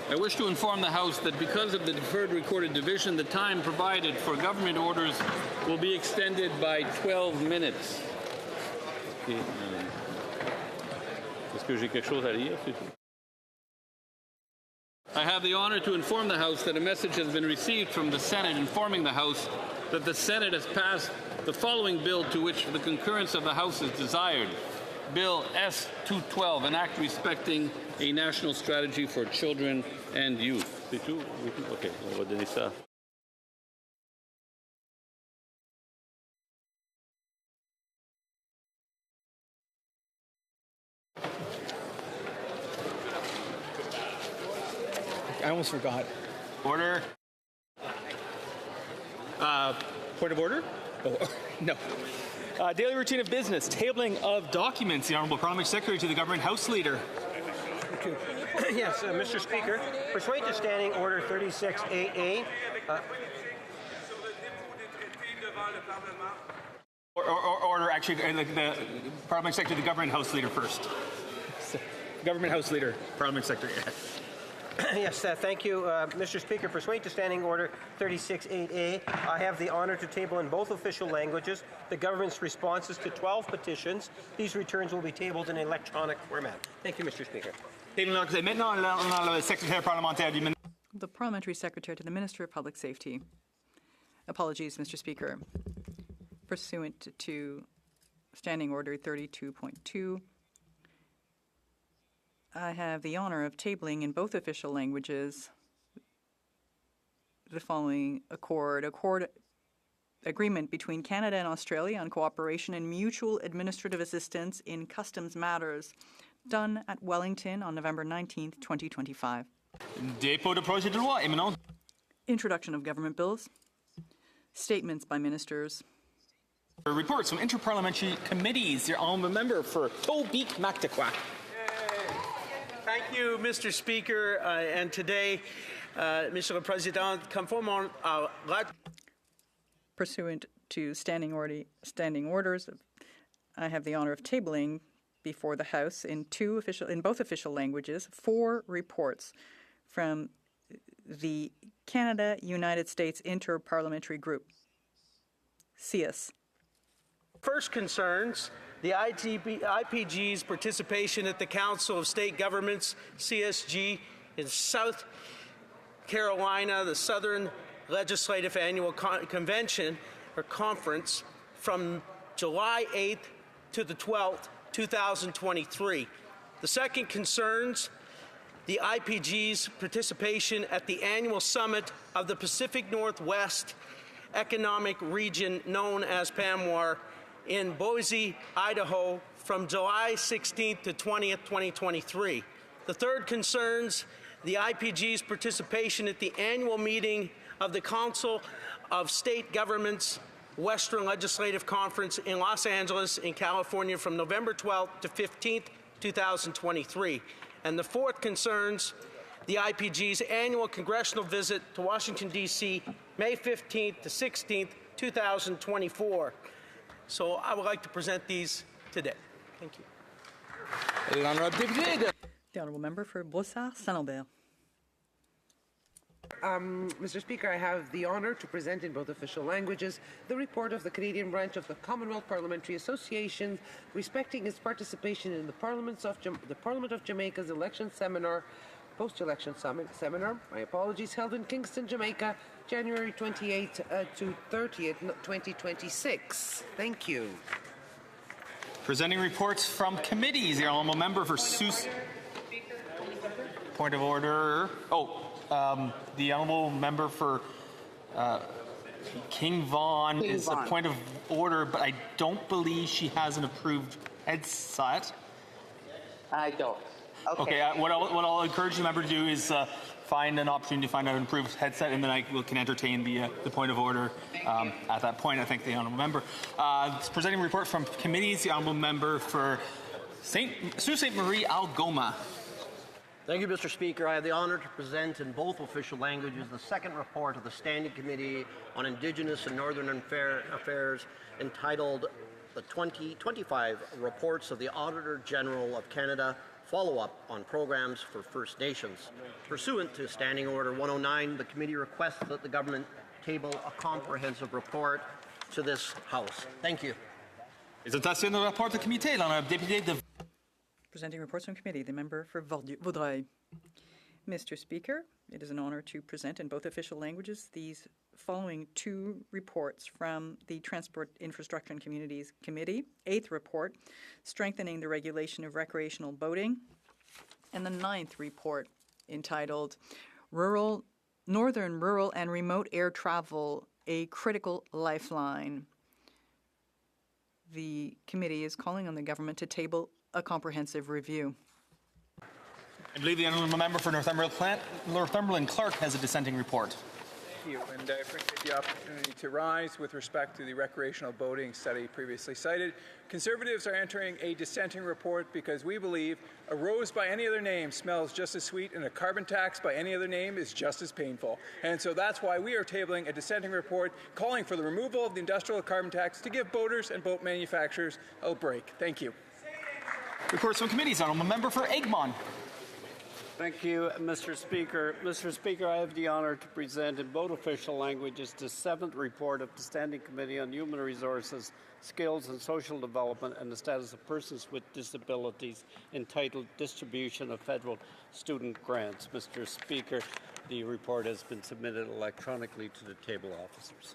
I wish to inform the House that because of the deferred recorded division, the time provided for government orders will be extended by 12 minutes. Est-ce que j'ai quelque chose à lire? I have the honor to inform the House that a message has been received from the Senate informing the House that the Senate has passed the following bill to which the concurrence of the House is desired. Bill S-212, an act respecting a national strategy for children and youth. C'est tout? OK, on va donner ça. I almost forgot. Order. Point of order? Oh, no. Daily routine of business, tabling of documents. The Honourable Parliamentary Secretary to the Government House Leader. Yes, Mr. Speaker, pursuant to Standing Order 36AA. Order, actually, the Parliamentary Secretary to the Government House Leader first. Government House Leader, Parliamentary Secretary. Yes, thank you, Mr. Speaker. Pursuant to Standing Order 36.8a, I have the honor to table in both official languages the government's responses to 12 petitions. These returns will be tabled in electronic format. Thank you, Mr. Speaker. The Parliamentary Secretary to the Minister of Public Safety. Apologies, Mr. Speaker. Pursuant to Standing Order 32.2, I have the honor of tabling in both official languages the following agreement between Canada and Australia on cooperation and mutual administrative assistance in customs matters, done at Wellington on November 19th, 2025. Dépôt de projet de loi imminent. Introduction of government bills. Statements by ministers. Reports from interparliamentary committees. Your honourable member for Tobique Mactaquac. Thank you, Mr. Speaker. And today, Mr. le Président, conformément à Pursuant to standing orders, I have the honor of tabling before the House in both official languages 4 reports from the Canada-United States Interparliamentary Group, CIUS. First concerns the IPG's participation at the Council of State Governments, CSG, in South Carolina, the Southern Legislative Annual Convention or Conference from July 8th to the 12th, 2023. The second concerns the IPG's participation at the annual summit of the Pacific Northwest Economic Region known as PAMWAR in Boise, Idaho from July 16th to 20th, 2023. The third concerns the IPG's participation at the annual meeting of the Council of State Governments Western Legislative Conference in Los Angeles in California from November 12th to 15th, 2023. And the fourth concerns the IPG's annual congressional visit to Washington, D.C., May 15th to 16th, 2024. So I would like to present these today. Thank you. The Honourable Member for Brossard-Saint-Lambert. Mr. Speaker, I have the honour to present in both official languages the report of the Canadian branch of the Commonwealth Parliamentary Association respecting its participation in the Parliament of Jamaica's election seminar, post-election seminar, my apologies, held in Kingston, Jamaica, January 28th to 30th, 2026. Thank you. Presenting reports from committees. The Honourable Member for Sus. Point of order. The Honourable Member for King Vaughan is a point of order, but I don't believe she has an approved headset. I don't. Okay, what I'll encourage the member to do is find an opportunity to find an improved headset, and then I can entertain the point of order at that point. I thank the honourable member. Presenting a report from committees, the honourable member for Sault Ste. Marie Algoma. Thank you, Mr. Speaker. I have the honour to present in both official languages the second report of the Standing Committee on Indigenous and Northern Affairs entitled the 2025 Reports of the Auditor General of Canada Follow-up on Programs for First Nations. Pursuant to Standing Order 109, the committee requests that the government table a comprehensive report to this House. Thank you. Présentation du rapport de comité. Député de... Presenting reports from committee, the member for Vaudreuil. Mr. Speaker, it is an honor to present in both official languages these following two reports from the Transport, Infrastructure and Communities Committee. 8th report, Strengthening the Regulation of Recreational Boating, and the 9th report entitled Northern Rural and Remote Air Travel, a Critical Lifeline. The committee is calling on the government to table a comprehensive review. I believe the honourable member for Northumberland Clark has a dissenting report. Thank you, and I appreciate the opportunity to rise with respect to the recreational boating study previously cited. Conservatives are entering a dissenting report because we believe a rose by any other name smells just as sweet, and a carbon tax by any other name is just as painful. And so that's why we are tabling a dissenting report calling for the removal of the industrial carbon tax to give boaters and boat manufacturers a break. Thank you. Reports from committees. Honourable member for Egmont. Thank you, Mr. Speaker. Mr. Speaker, I have the honour to present in both official languages the 7th report of the Standing Committee on Human Resources, Skills and Social Development and the Status of Persons with Disabilities, entitled Distribution of Federal Student Grants. Mr. Speaker, the report has been submitted electronically to the table officers.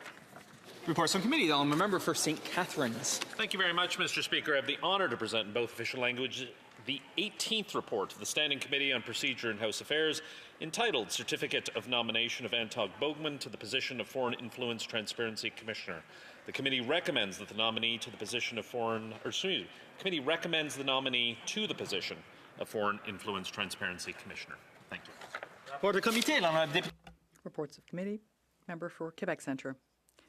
Reports from committee. I'm a member for St. Catharines. Thank you very much, Mr. Speaker. I have the honour to present in both official languages the 18th report of the Standing Committee on Procedure and House Affairs, entitled Certificate of Nomination of Antog Bogman to the position of Foreign Influence Transparency Commissioner. The committee recommends that the nominee to the position of committee recommends the nominee to the position of Foreign Influence Transparency Commissioner. Thank you. Reports of committee. Member for Quebec Centre.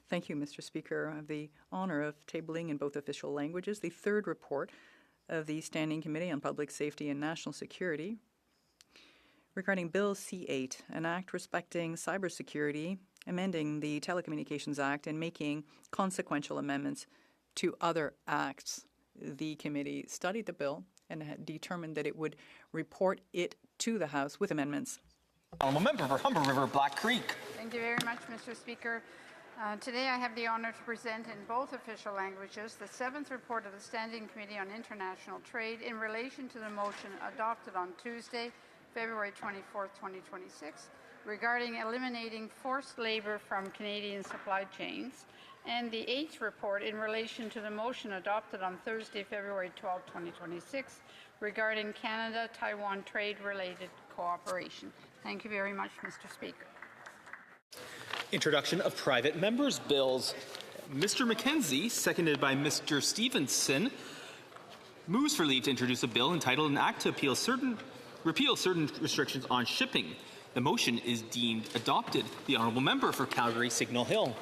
Thank you, Mr. Speaker. I have the honour of tabling in both official languages the 3rd report of the Standing Committee on Public Safety and National Security regarding Bill C-8, an act respecting cybersecurity, amending the Telecommunications Act, and making consequential amendments to other acts. The committee studied the bill and had determined that it would report it to the House with amendments. Honourable member for Humber River Black Creek. Thank you very much, Mr. Speaker. Today I have the honour to present in both official languages the 7th report of the Standing Committee on International Trade in relation to the motion adopted on Tuesday, February 24, 2026, regarding eliminating forced labour from Canadian supply chains, and the 8th report in relation to the motion adopted on Thursday, February 12, 2026, regarding Canada-Taiwan trade-related cooperation. Thank you very much, Mr. Speaker. Introduction of private members' bills. Mr. McKenzie, seconded by Mr. Stevenson, moves for leave to introduce a bill entitled An Act to Repeal Certain Restrictions on Shipping. The motion is deemed adopted. The honourable member for Calgary Signal Hill.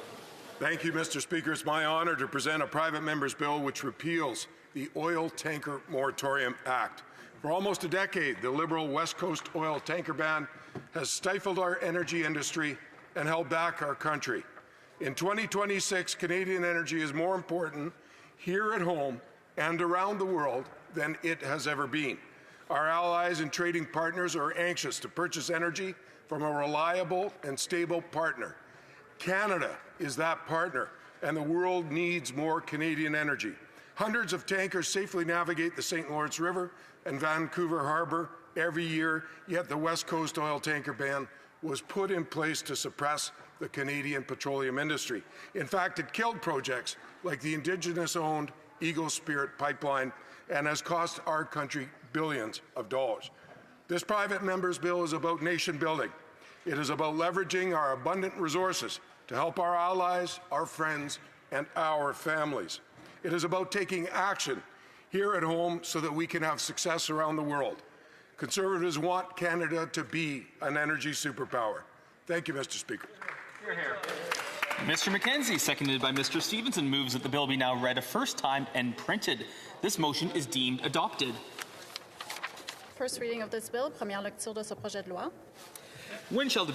Thank you, Mr. Speaker. It's my honour to present a private member's bill which repeals the Oil Tanker Moratorium Act. For almost a decade, the Liberal West Coast oil tanker ban has stifled our energy industry and held back our country. In 2026, Canadian energy is more important here at home and around the world than it has ever been. Our allies and trading partners are anxious to purchase energy from a reliable and stable partner. Canada is that partner, and the world needs more Canadian energy. Hundreds of tankers safely navigate the St. Lawrence River and Vancouver Harbour every year, yet the West Coast oil tanker ban was put in place to suppress the Canadian petroleum industry. In fact, it killed projects like the Indigenous-owned Eagle Spirit pipeline and has cost our country billions of dollars. This private member's bill is about nation building. It is about leveraging our abundant resources to help our allies, our friends, and our families. It is about taking action here at home so that we can have success around the world. Conservatives want Canada to be an energy superpower. Thank you, Mr. Speaker. Mr. McKenzie, seconded by Mr. Stevenson, moves that the bill be now read a first time and printed. This motion is deemed adopted. First reading of this bill, première lecture de ce projet de loi. When shall the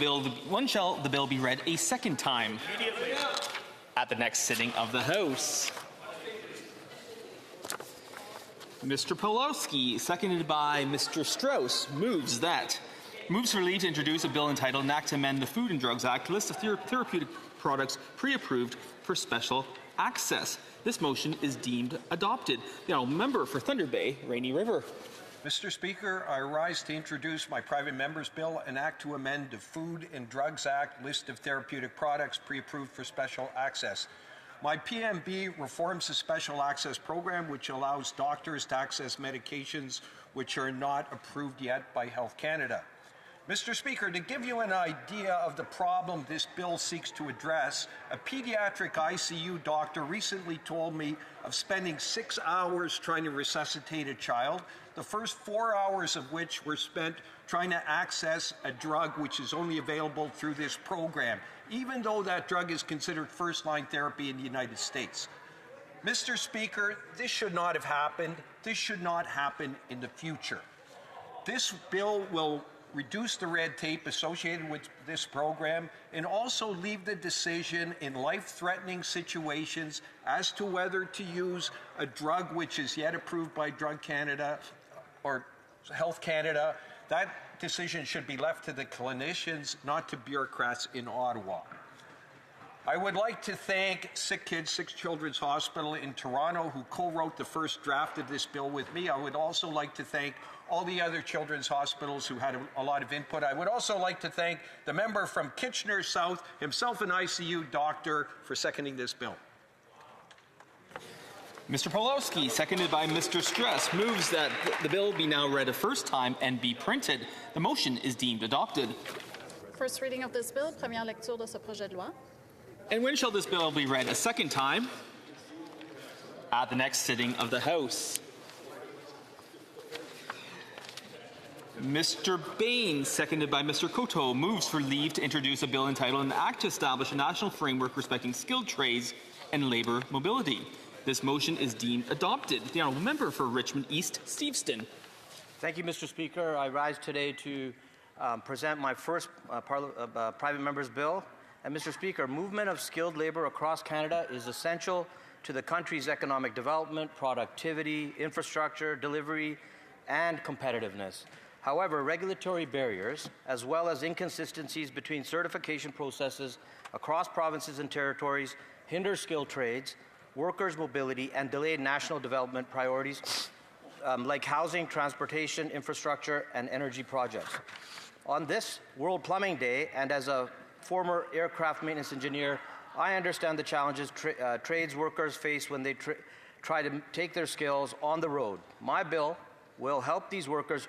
bill be read a second time? Immediately. At the next sitting of the House. Mr. Pawlowski, seconded by Mr. Strauss, moves for leave to introduce a bill entitled An Act to Amend the Food and Drugs Act, list of therapeutic products pre-approved for special access. This motion is deemed adopted. The honourable member for Thunder Bay, Rainy River. Mr. Speaker, I rise to introduce my private member's bill, An Act to Amend the Food and Drugs Act, list of therapeutic products pre-approved for special access. My PMB reforms the special access program, which allows doctors to access medications which are not approved yet by Health Canada. Mr. Speaker, to give you an idea of the problem this bill seeks to address, a pediatric ICU doctor recently told me of spending 6 hours trying to resuscitate a child, the first 4 hours of which were spent trying to access a drug which is only available through this program, even though that drug is considered first-line therapy in the United States. Mr. Speaker, this should not have happened. This should not happen in the future. This bill will reduce the red tape associated with this program and also leave the decision in life-threatening situations as to whether to use a drug which is yet approved by Drug Canada or Health Canada. That decision should be left to the clinicians, not to bureaucrats in Ottawa. I would like to thank Sick Kids, Sick Children's Hospital in Toronto, who co-wrote the first draft of this bill with me. I would also like to thank all the other children's hospitals who had a lot of input. I would also like to thank the member from Kitchener South, himself an ICU doctor, for seconding this bill. Mr. Pawlowski, seconded by Mr. Strauss, moves that the bill be now read a first time and be printed. The motion is deemed adopted. First reading of this bill, première lecture de ce projet de loi. And when shall this bill be read a second time? At the next sitting of the House. Mr. Bain, seconded by Mr. Coteau, moves for leave to introduce a bill entitled An Act to Establish a National Framework Respecting Skilled Trades and Labour Mobility. This motion is deemed adopted. The honourable member for Richmond East, Steveston. Thank you, Mr. Speaker. I rise today to present my first private member's bill. And Mr. Speaker, movement of skilled labour across Canada is essential to the country's economic development, productivity, infrastructure, delivery, and competitiveness. However, regulatory barriers, as well as inconsistencies between certification processes across provinces and territories, hinder skilled trades, workers' mobility, and delay national development priorities like housing, transportation, infrastructure, and energy projects. On this World Plumbing Day, and as a former aircraft maintenance engineer, I understand the challenges trades workers face when they try to take their skills on the road. My bill will help these workers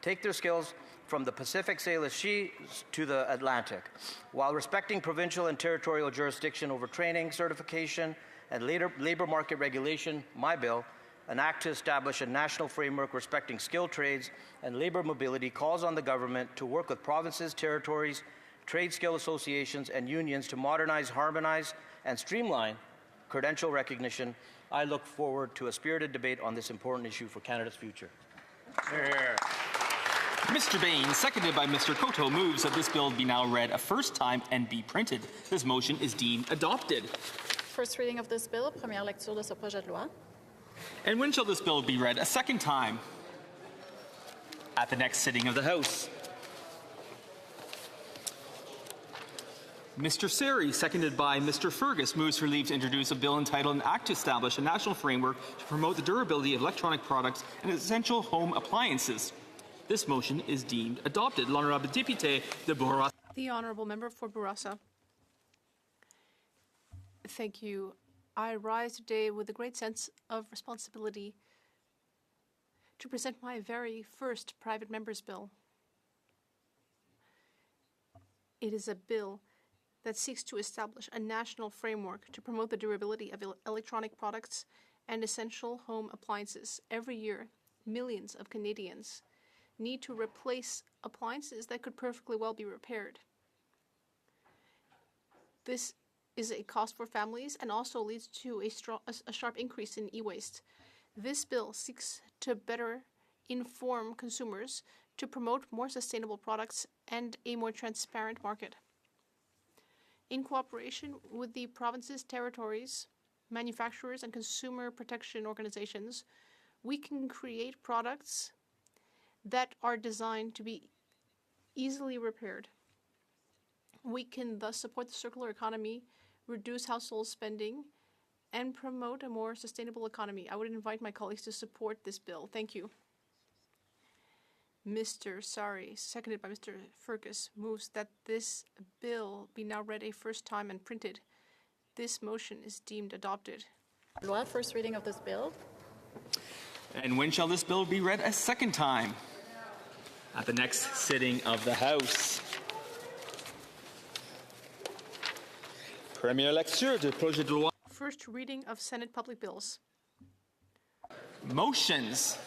take their skills from the Pacific Sail Sea to the Atlantic, while respecting provincial and territorial jurisdiction over training, certification, and labor market regulation. My bill, An Act to Establish a National Framework Respecting Skilled Trades and Labor Mobility, calls on the government to work with provinces, territories, trade skill associations, and unions to modernize, harmonize, and streamline credential recognition. I look forward to a spirited debate on this important issue for Canada's future. Here. Mr. Bain, seconded by Mr. Coteau, moves that this bill be now read a first time and be printed. This motion is deemed adopted. First reading of this bill, première lecture de ce projet de loi. And when shall this bill be read a second time? At the next sitting of the House. Mr. Seri, seconded by Mr. Fergus, moves for leave to introduce a bill entitled An Act to Establish a National Framework to Promote the Durability of Electronic Products and Essential Home Appliances. This motion is deemed adopted. L'Honorable Député de Bourassa. The Honourable Member for Bourassa. Thank you. I rise today with a great sense of responsibility to present my very first private member's bill. It is a bill that seeks to establish a national framework to promote the durability of electronic products and essential home appliances. Every year, millions of Canadians need to replace appliances that could perfectly well be repaired. This is a cost for families and also leads to a sharp increase in e-waste. This bill seeks to better inform consumers to promote more sustainable products and a more transparent market. In cooperation with the provinces, territories, manufacturers, and consumer protection organizations, we can create products that are designed to be easily repaired. We can thus support the circular economy, reduce household spending, and promote a more sustainable economy. I would invite my colleagues to support this bill. Thank you. Mr. Sari, seconded by Mr. Fergus, moves that this bill be now read a first time and printed. This motion is deemed adopted. Loi, first reading of this bill. And when shall this bill be read a second time? At the next sitting of the House. Première lecture du projet de loi. First reading of Senate public bills. Motions.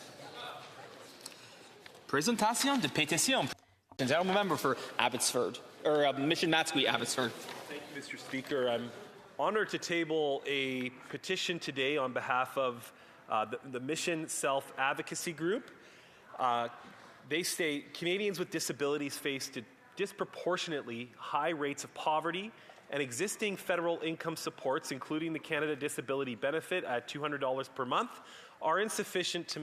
Présentation de pétition. Honourable member for Abbotsford, or Mission Matsqui, Abbotsford. Thank you, Mr. Speaker. I'm honored to table a petition today on behalf of the Mission Self-Advocacy Group. They state Canadians with disabilities face disproportionately high rates of poverty, and existing federal income supports, including the Canada Disability Benefit at $200 per month, are insufficient to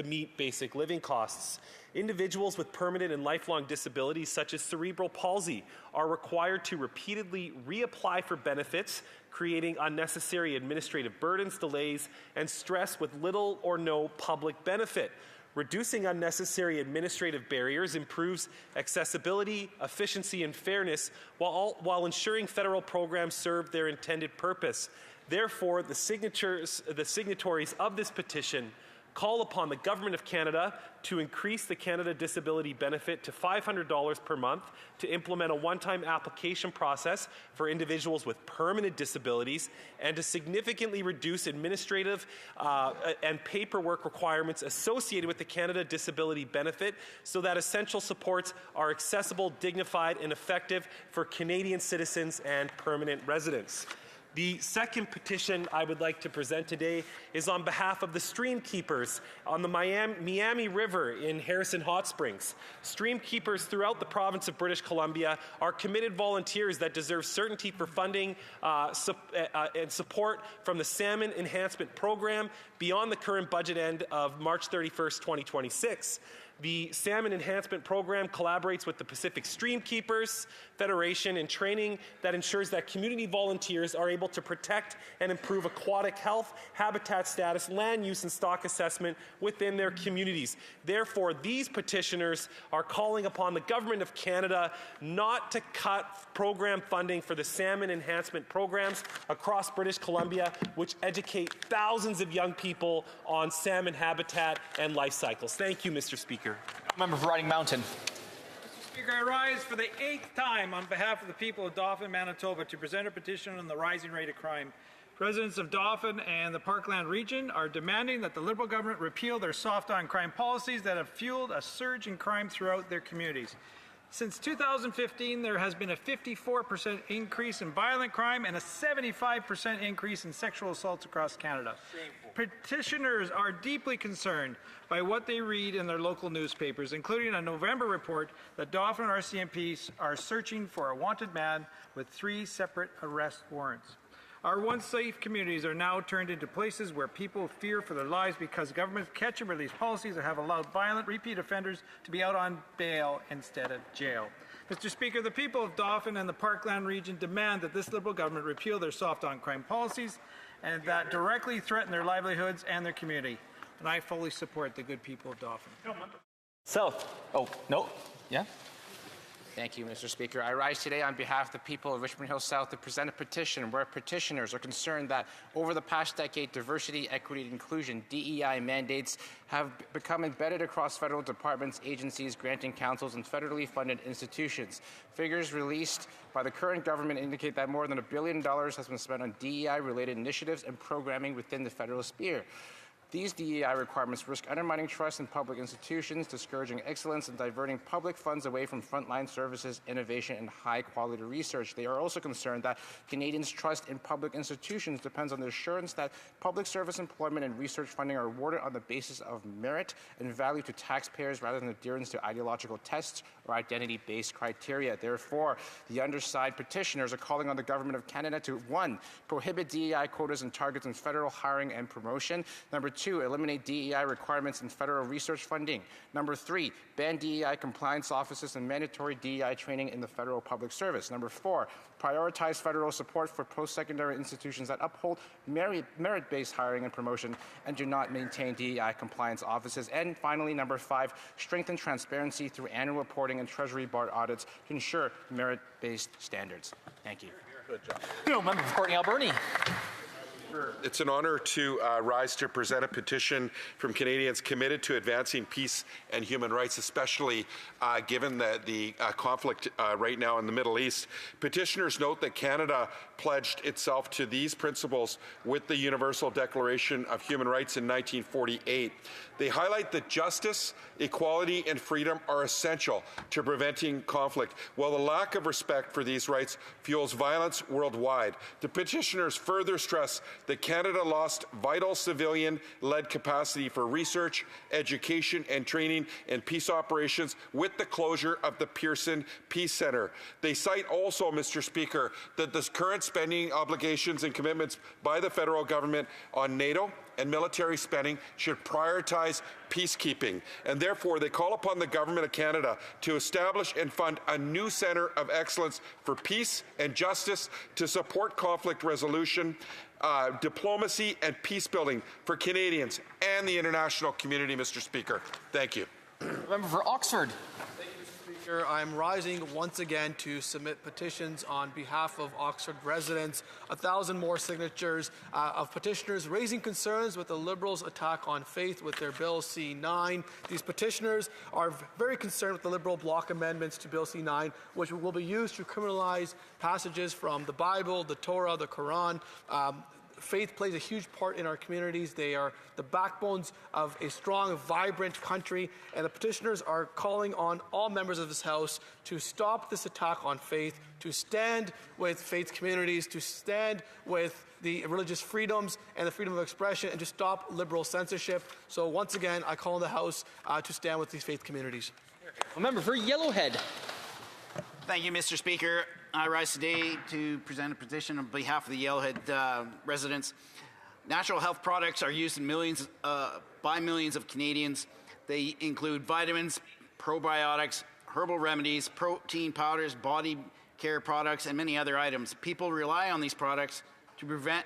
meet basic living costs. Individuals with permanent and lifelong disabilities, such as cerebral palsy, are required to repeatedly reapply for benefits, creating unnecessary administrative burdens, delays, and stress with little or no public benefit. Reducing unnecessary administrative barriers improves accessibility, efficiency, and fairness while ensuring federal programs serve their intended purpose. Therefore, the signatories of this petition call upon the Government of Canada to increase the Canada Disability Benefit to $500 per month, to implement a one-time application process for individuals with permanent disabilities, and to significantly reduce administrative and paperwork requirements associated with the Canada Disability Benefit so that essential supports are accessible, dignified, and effective for Canadian citizens and permanent residents. The second petition I would like to present today is on behalf of the stream keepers on the Miami River in Harrison Hot Springs. Stream keepers throughout the province of British Columbia are committed volunteers that deserve certainty for funding and support from the Salmon Enhancement Program beyond the current budget end of March 31st, 2026. The Salmon Enhancement Program collaborates with the Pacific Stream Keepers Federation in training that ensures that community volunteers are able to protect and improve aquatic health, habitat status, land use, and stock assessment within their communities. Therefore, these petitioners are calling upon the Government of Canada not to cut program funding for the Salmon Enhancement Programs across British Columbia, which educate thousands of young people on salmon habitat and life cycles. Thank you, Mr. Speaker. Member for Riding Mountain. Mr. Speaker, I rise for the 8th time on behalf of the people of Dauphin, Manitoba, to present a petition on the rising rate of crime. Residents of Dauphin and the Parkland region are demanding that the Liberal government repeal their soft-on-crime policies that have fueled a surge in crime throughout their communities. Since 2015, there has been a 54% increase in violent crime and a 75% increase in sexual assaults across Canada. Petitioners are deeply concerned by what they read in their local newspapers, including a November report that Dauphin RCMPs are searching for a wanted man with 3 separate arrest warrants. Our once safe communities are now turned into places where people fear for their lives because government's catch and release policies have allowed violent repeat offenders to be out on bail instead of jail. Mr. Speaker, the people of Dauphin and the Parkland region demand that this Liberal government repeal their soft-on-crime policies and that directly threaten their livelihoods and their community. And I fully support the good people of Dauphin. South. Oh, no. Yeah? Thank you, Mr. Speaker. I rise today on behalf of the people of Richmond Hill South to present a petition where petitioners are concerned that over the past decade, diversity, equity, and inclusion, DEI mandates have become embedded across federal departments, agencies, granting councils, and federally funded institutions. Figures released by the current government indicate that more than $1 billion has been spent on DEI-related initiatives and programming within the federal sphere. These DEI requirements risk undermining trust in public institutions, discouraging excellence, and diverting public funds away from frontline services, innovation, and high-quality research. They are also concerned that Canadians' trust in public institutions depends on the assurance that public service employment and research funding are awarded on the basis of merit and value to taxpayers rather than adherence to ideological tests or identity-based criteria. Therefore, the undersigned petitioners are calling on the Government of Canada to 1. Prohibit DEI quotas and targets in federal hiring and promotion. Number 2, eliminate DEI requirements in federal research funding. Number 3, ban DEI compliance offices and mandatory DEI training in the federal public service. Number 4, prioritize federal support for post-secondary institutions that uphold merit-based hiring and promotion and do not maintain DEI compliance offices. And finally, number 5, strengthen transparency through annual reporting and Treasury Board audits to ensure merit-based standards. Thank you. Good job. No, Member for Courtney Alberni. It's an honor to rise to present a petition from Canadians committed to advancing peace and human rights, especially given the conflict right now in the Middle East. Petitioners note that Canada pledged itself to these principles with the Universal Declaration of Human Rights in 1948. They highlight that justice, equality, and freedom are essential to preventing conflict, while the lack of respect for these rights fuels violence worldwide. The petitioners further stress that Canada lost vital civilian-led capacity for research, education, and training in peace operations with the closure of the Pearson Peace Centre. They cite also, Mr. Speaker, that the current spending obligations and commitments by the federal government on NATO and military spending should prioritize peacekeeping, and therefore they call upon the Government of Canada to establish and fund a new centre of excellence for peace and justice to support conflict resolution, diplomacy, and peace building for Canadians and the international community, Mr. Speaker. Thank you. Member for Oxford. Speaker, I'm rising once again to submit petitions on behalf of Oxford residents. 1,000 more signatures of petitioners raising concerns with the Liberals' attack on faith with their Bill C-9. These petitioners are very concerned with the Liberal bloc amendments to Bill C-9, which will be used to criminalize passages from the Bible, the Torah, the Quran. Faith plays a huge part in our communities. They are the backbones of a strong, vibrant country, and the petitioners are calling on all members of this House to stop this attack on faith, to stand with faith communities, to stand with the religious freedoms and the freedom of expression, and to stop liberal censorship. So once again, I call on the House to stand with these faith communities. A member for Yellowhead. Thank you, Mr. Speaker. I rise today to present a petition on behalf of the Yellowhead residents. Natural health products are used in by millions of Canadians. They include vitamins, probiotics, herbal remedies, protein powders, body care products, and many other items. People rely on these products to prevent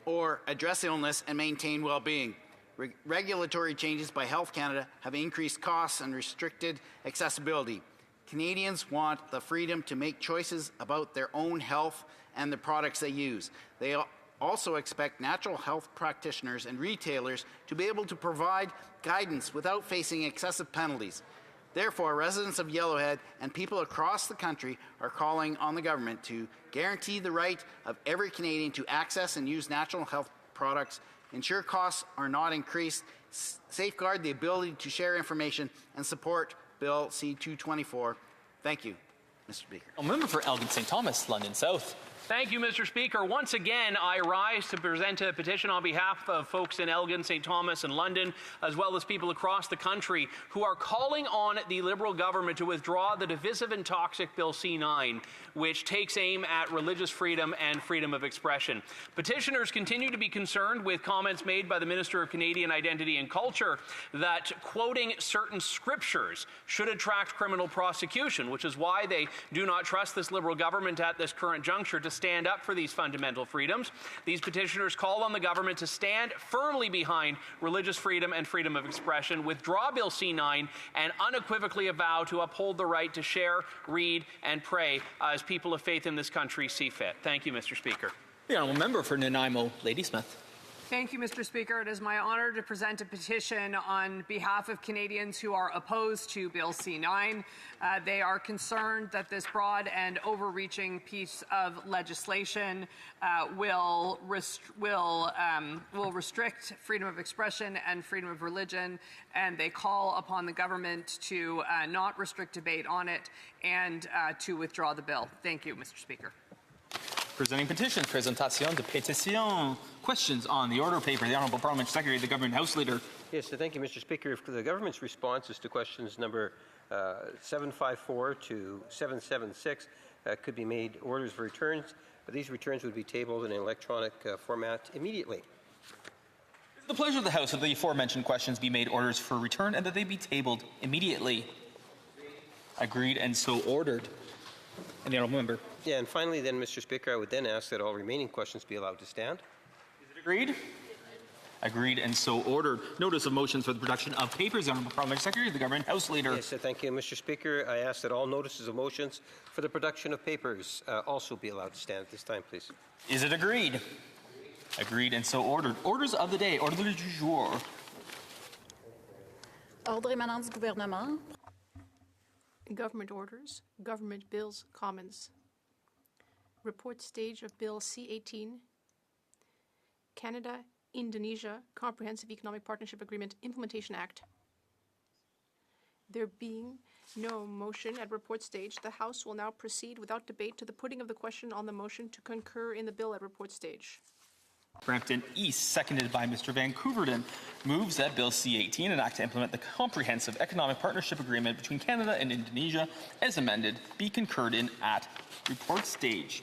or address illness and maintain well-being. Regulatory changes by Health Canada have increased costs and restricted accessibility. Canadians want the freedom to make choices about their own health and the products they use. They also expect natural health practitioners and retailers to be able to provide guidance without facing excessive penalties. Therefore, residents of Yellowhead and people across the country are calling on the government to guarantee the right of every Canadian to access and use natural health products, ensure costs are not increased, safeguard the ability to share information, and support Bill C-224. Thank you, Mr. Speaker. A member for Elgin St. Thomas, London South. Thank you, Mr. Speaker. Once again, I rise to present a petition on behalf of folks in Elgin, St. Thomas, and London, as well as people across the country who are calling on the Liberal government to withdraw the divisive and toxic Bill C-9, which takes aim at religious freedom and freedom of expression. Petitioners continue to be concerned with comments made by the Minister of Canadian Identity and Culture that quoting certain scriptures should attract criminal prosecution, which is why they do not trust this Liberal government at this current juncture to stand up for these fundamental freedoms. These petitioners call on the government to stand firmly behind religious freedom and freedom of expression, withdraw Bill C-9, and unequivocally avow to uphold the right to share, read, and pray as people of faith in this country see fit. Thank you, Mr. Speaker. The honourable member for Nanaimo, Ladysmith. Thank you, Mr. Speaker. It is my honour to present a petition on behalf of Canadians who are opposed to Bill C-9. They are concerned that this broad and overreaching piece of legislation will restrict freedom of expression and freedom of religion, and they call upon the government to not restrict debate on it and to withdraw the bill. Thank you, Mr. Speaker. Presenting petitions, présentation de pétition. Questions on the order paper. The Honourable Parliamentary Secretary, the Government House Leader. Yes, thank you, Mr. Speaker. The government's responses to questions number 754 to 776 could be made orders for returns. These returns would be tabled in an electronic format immediately. It's the pleasure of the House that the aforementioned questions be made orders for return and that they be tabled immediately. Agreed and so ordered. And the Honourable Member. Yeah, and finally then, Mr. Speaker, I would then ask that all remaining questions be allowed to stand. Is it agreed? Agreed and so ordered. Notice of motions for the production of papers. The Honourable Parliamentary Secretary, the Government House Leader. Yes, thank you, Mr. Speaker. I ask that all notices of motions for the production of papers also be allowed to stand at this time, please. Is it agreed? Agreed and so ordered. Orders of the day. Ordre du jour. Ordre émanant du gouvernement. Government orders, government bills, commons. Report stage of Bill C-18, Canada-Indonesia Comprehensive Economic Partnership Agreement Implementation Act. There being no motion at report stage, the House will now proceed without debate to the putting of the question on the motion to concur in the bill at report stage. Brampton East, seconded by Mr. Van Couverden, moves that Bill C-18, an act to implement the Comprehensive Economic Partnership Agreement between Canada and Indonesia, as amended, be concurred in at report stage.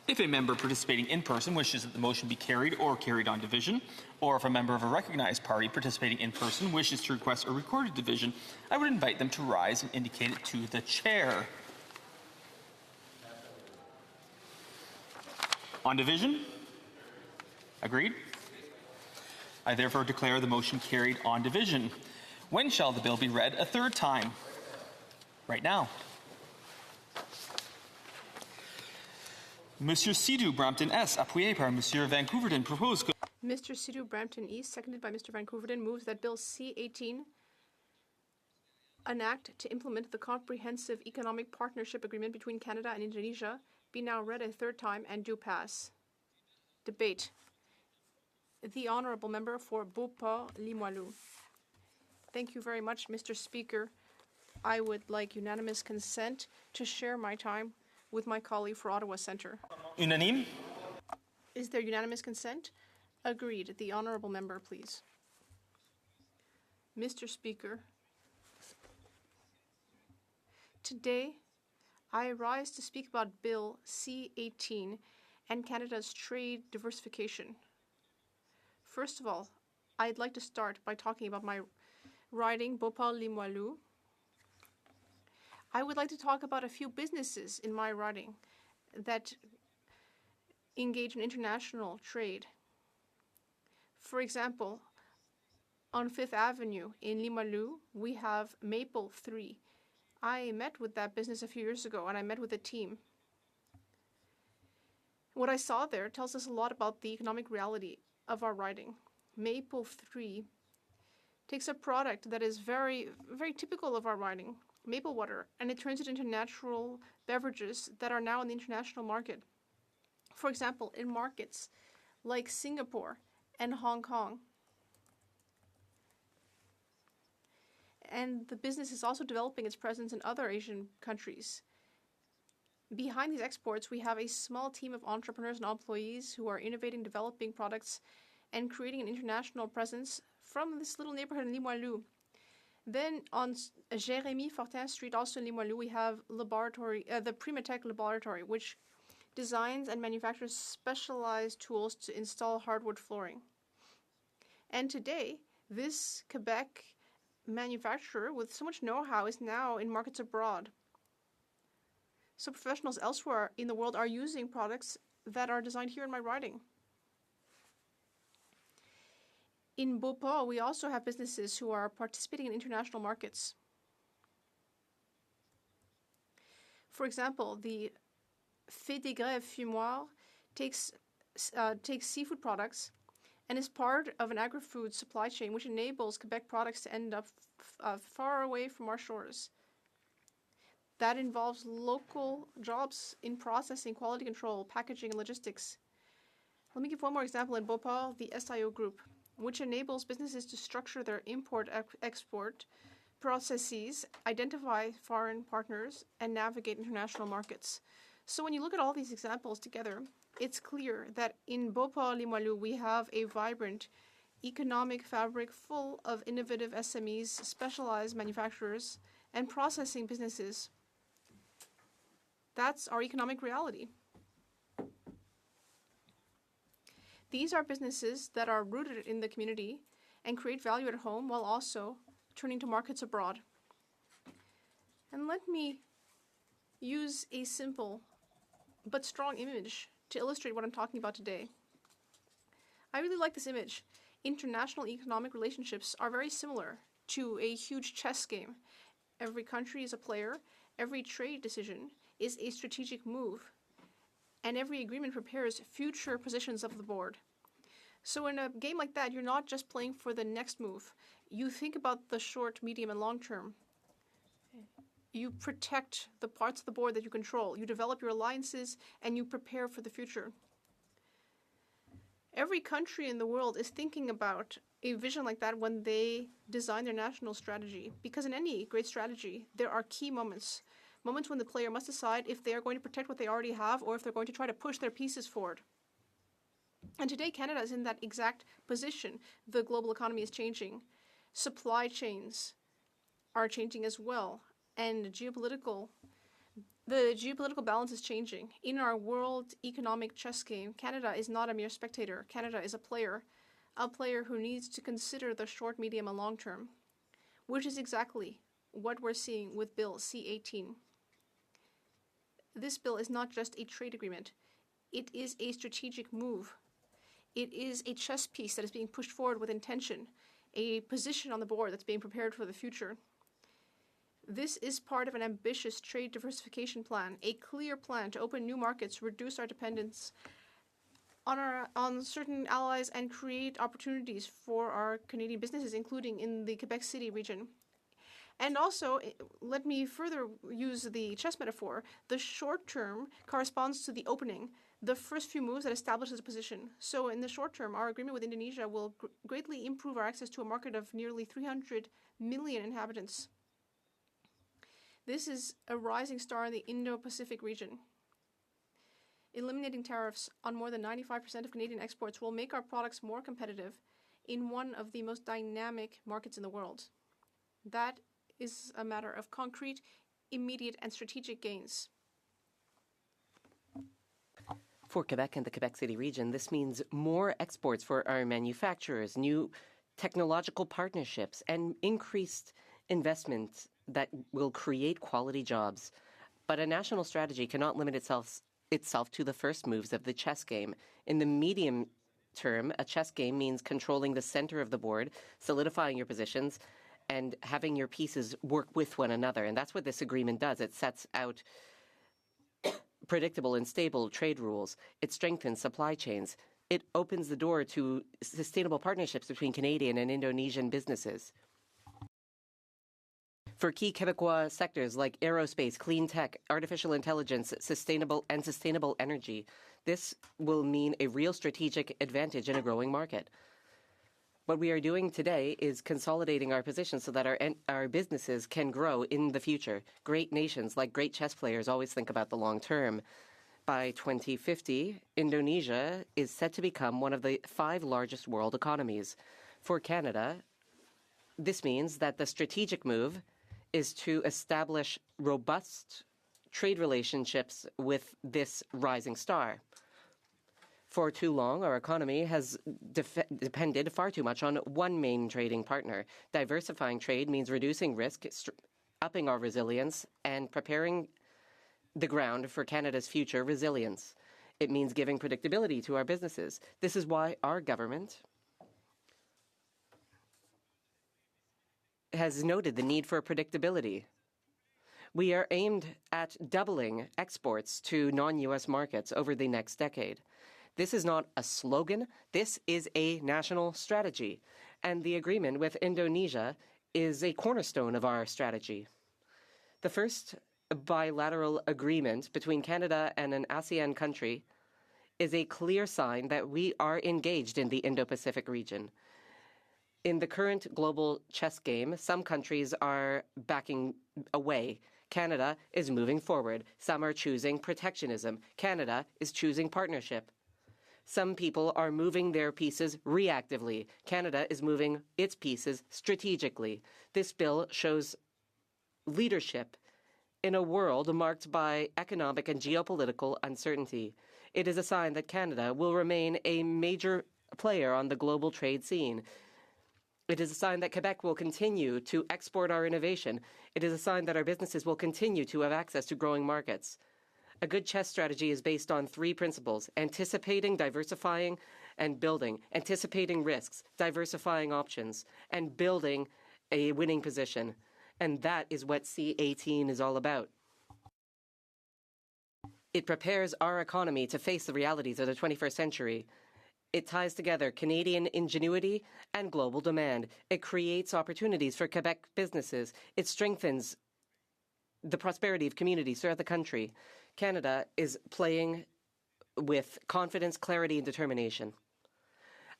If a member participating in person wishes that the motion be carried or carried on division, or if a member of a recognized party participating in person wishes to request a recorded division, I would invite them to rise and indicate it to the chair. On division? Agreed? I therefore declare the motion carried on division. When shall the bill be read a third time? Right now. Monsieur Sidhu Brampton S, appuyé par Monsieur Van Couverden, propose que... Mr. Sidhu Brampton East, seconded by Mr. Van Couverden, moves that Bill C-18, an act to implement the Comprehensive Economic Partnership Agreement between Canada and Indonesia, be now read a third time and do pass. Debate. The Honourable Member for Beauport-Limoilou. Thank you very much, Mr. Speaker. I would like unanimous consent to share my time with my colleague for Ottawa Centre. Unanime? Is there unanimous consent? Agreed. The Honourable Member, please. Mr. Speaker, today I rise to speak about Bill C-18 and Canada's trade diversification. First of all, I'd like to start by talking about my riding, Beauport-Limoilou. I would like to talk about a few businesses in my riding that engage in international trade. For example, on 5th Avenue in Limoilou, we have Maple 3. I met with that business a few years ago, and I met with a team. What I saw there tells us a lot about the economic reality of our riding. Maple 3 takes a product that is very, very typical of our riding, maple water, and it turns it into natural beverages that are now in the international market. For example, in markets like Singapore and Hong Kong. And the business is also developing its presence in other Asian countries. Behind these exports, we have a small team of entrepreneurs and employees who are innovating, developing products, and creating an international presence from this little neighborhood in Limoilou. Then on Jérémy Fortin Street, also in Limoilou, we have the Primatech Laboratory, which designs and manufactures specialized tools to install hardwood flooring. And today, this Quebec manufacturer with so much know-how is now in markets abroad. So professionals elsewhere in the world are using products that are designed here in my riding. In Beauport, we also have businesses who are participating in international markets. For example, the Fée des Grèves Fumoir takes seafood products and is part of an agri-food supply chain which enables Quebec products to end up far away from our shores. That involves local jobs in processing, quality control, packaging, and logistics. Let me give one more example. In Beauport, the SIO Group, which enables businesses to structure their import-export processes, identify foreign partners, and navigate international markets. So when you look at all these examples together, it's clear that in Beauport-Limoilou, we have a vibrant economic fabric full of innovative SMEs, specialized manufacturers, and processing businesses. That's our economic reality. These are businesses that are rooted in the community and create value at home while also turning to markets abroad. And let me use a simple but strong image to illustrate what I'm talking about today. I really like this image. International economic relationships are very similar to a huge chess game. Every country is a player, every trade decision is a strategic move, and every agreement prepares future positions of the board. So in a game like that, you're not just playing for the next move. You think about the short, medium, and long term. You protect the parts of the board that you control. You develop your alliances, and you prepare for the future. Every country in the world is thinking about a vision like that when they design their national strategy. Because in any great strategy, there are key moments when the player must decide if they are going to protect what they already have or if they're going to try to push their pieces forward. And today, Canada is in that exact position. The global economy is changing. Supply chains are changing as well. And the geopolitical balance is changing. In our world economic chess game, Canada is not a mere spectator. Canada is a player who needs to consider the short, medium, and long term, which is exactly what we're seeing with Bill C-18. This bill is not just a trade agreement. It is a strategic move. It is a chess piece that is being pushed forward with intention, a position on the board that's being prepared for the future. This is part of an ambitious trade diversification plan, a clear plan to open new markets, reduce our dependence on certain allies, and create opportunities for our Canadian businesses, including in the Quebec City region. And also, let me further use the chess metaphor. The short term corresponds to the opening, the first few moves that establishes a position. So in the short term, our agreement with Indonesia will greatly improve our access to a market of nearly 300 million inhabitants. This is a rising star in the Indo-Pacific region. Eliminating tariffs on more than 95% of Canadian exports will make our products more competitive in one of the most dynamic markets in the world. That is a matter of concrete, immediate, and strategic gains. For Quebec and the Quebec City region, this means more exports for our manufacturers, new technological partnerships, and increased investment that will create quality jobs. But a national strategy cannot limit itself to the first moves of the chess game. In the medium term, a chess game means controlling the center of the board, solidifying your positions, and having your pieces work with one another. And that's what this agreement does. It sets out predictable and stable trade rules. It strengthens supply chains. It opens the door to sustainable partnerships between Canadian and Indonesian businesses. For key Quebecois sectors like aerospace, clean tech, artificial intelligence, sustainable energy, this will mean a real strategic advantage in a growing market. What we are doing today is consolidating our position so that our businesses can grow in the future. Great nations, like great chess players, always think about the long term. By 2050, Indonesia is set to become one of the 5 largest world economies. For Canada, this means that the strategic move is to establish robust trade relationships with this rising star. For too long, our economy has depended far too much on one main trading partner. Diversifying trade means reducing risk, upping our resilience, and preparing the ground for Canada's future resilience. It means giving predictability to our businesses. This is why our government has noted the need for predictability. We are aimed at doubling exports to non-U.S. markets over the next decade. This is not a slogan. This is a national strategy. And the agreement with Indonesia is a cornerstone of our strategy. The first bilateral agreement between Canada and an ASEAN country is a clear sign that we are engaged in the Indo-Pacific region. In the current global chess game, some countries are backing away. Canada is moving forward. Some are choosing protectionism. Canada is choosing partnership. Some people are moving their pieces reactively. Canada is moving its pieces strategically. This bill shows leadership in a world marked by economic and geopolitical uncertainty. It is a sign that Canada will remain a major player on the global trade scene. It is a sign that Quebec will continue to export our innovation. It is a sign that our businesses will continue to have access to growing markets. A good chess strategy is based on 3 principles: anticipating, diversifying, and building. Anticipating risks, diversifying options, and building a winning position. And that is what C18 is all about. It prepares our economy to face the realities of the 21st century. It ties together Canadian ingenuity and global demand. It creates opportunities for Quebec businesses. It strengthens the prosperity of communities throughout the country. Canada is playing with confidence, clarity, and determination.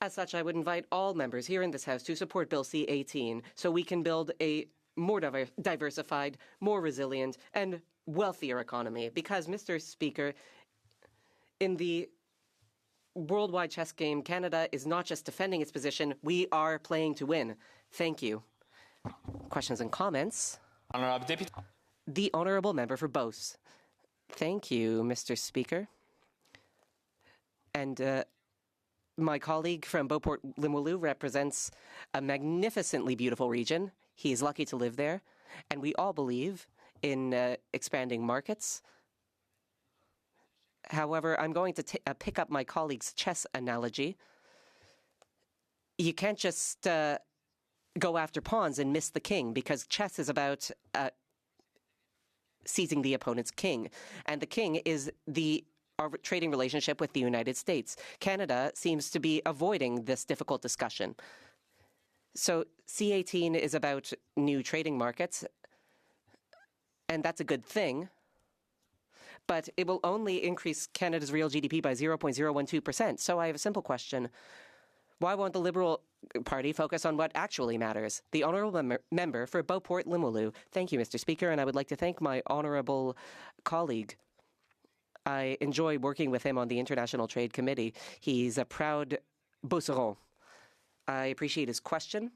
As such, I would invite all members here in this House to support Bill C-18 so we can build a more diversified, more resilient, and wealthier economy. Because, Mr. Speaker, in the worldwide chess game, Canada is not just defending its position, we are playing to win. Thank you. Questions and comments? The Honourable Member for Beauce. Thank you, Mr. Speaker. And my colleague from Beauport Limoilou represents a magnificently beautiful region. He is lucky to live there. And we all believe in expanding markets. However, I'm going to pick up my colleague's chess analogy. You can't just go after pawns and miss the king, because chess is about seizing the opponent's king. And the king is our trading relationship with the United States. Canada seems to be avoiding this difficult discussion. So C-18 is about new trading markets, and that's a good thing. But it will only increase Canada's real GDP by 0.012%. So I have a simple question. Why won't the Liberal Party focus on what actually matters? The Honourable Member for Beauport Limoilou. Thank you, Mr. Speaker, and I would like to thank my honourable colleague. I enjoy working with him on the International Trade Committee. He's a proud Beauceron. I appreciate his question.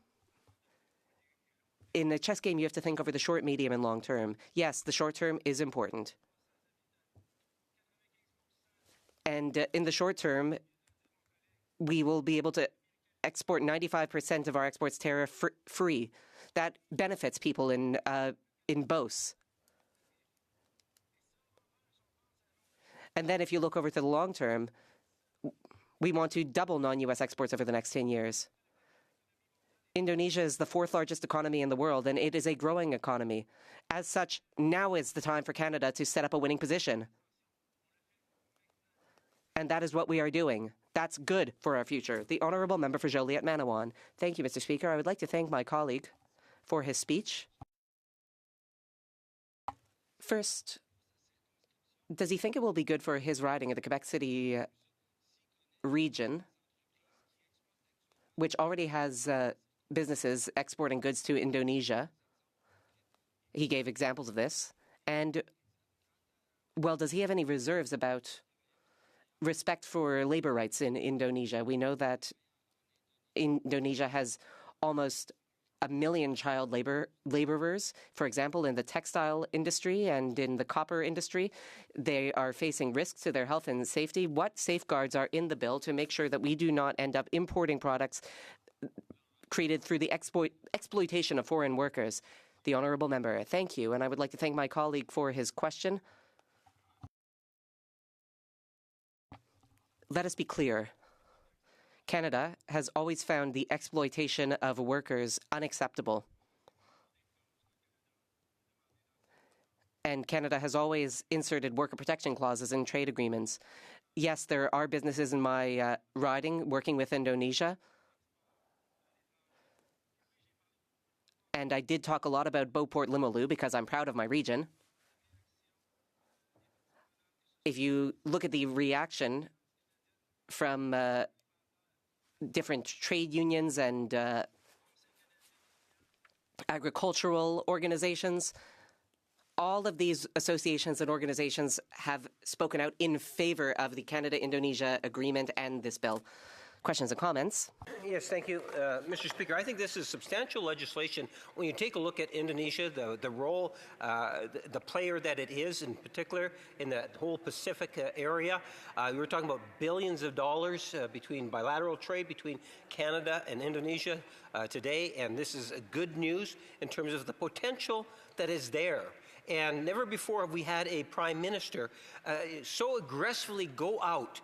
In a chess game, you have to think over the short, medium, and long term. Yes, the short term is important. And in the short term, we will be able to export 95% of our exports tariff-free. That benefits people in Beauce. And then if you look over to the long term, we want to double non-U.S. exports over the next 10 years. Indonesia is the 4th largest economy in the world, and it is a growing economy. As such, now is the time for Canada to set up a winning position. And that is what we are doing. That's good for our future. The Honourable Member for Joliet-Manawan. Thank you, Mr. Speaker. I would like to thank my colleague for his speech. First, does he think it will be good for his riding of the Quebec City region, which already has businesses exporting goods to Indonesia? He gave examples of this. And, well, does he have any reserves about respect for labor rights in Indonesia? We know that Indonesia has almost 1 million child laborers. For example, in the textile industry and in the copper industry, they are facing risks to their health and safety. What safeguards are in the bill to make sure that we do not end up importing products created through the exploitation of foreign workers? The Honourable Member, thank you. And I would like to thank my colleague for his question. let us be clear. Canada has always found the exploitation of workers unacceptable. And Canada has always inserted worker protection clauses in trade agreements. Yes, there are businesses in my riding working with Indonesia. And I did talk a lot about Beauport Limoilou because I'm proud of my region. If you look at the reaction from different trade unions and agricultural organizations, all of these associations and organizations have spoken out in favor of the Canada-Indonesia agreement and this bill. Questions and comments? Yes, thank you, Mr. Speaker. I think this is substantial legislation. When you take a look at Indonesia, the role, the player that it is, in particular, in that whole Pacific area, we were talking about billions of dollars between bilateral trade between Canada and Indonesia today, and this is good news in terms of the potential that is there. And never before have we had a prime minister so aggressively go out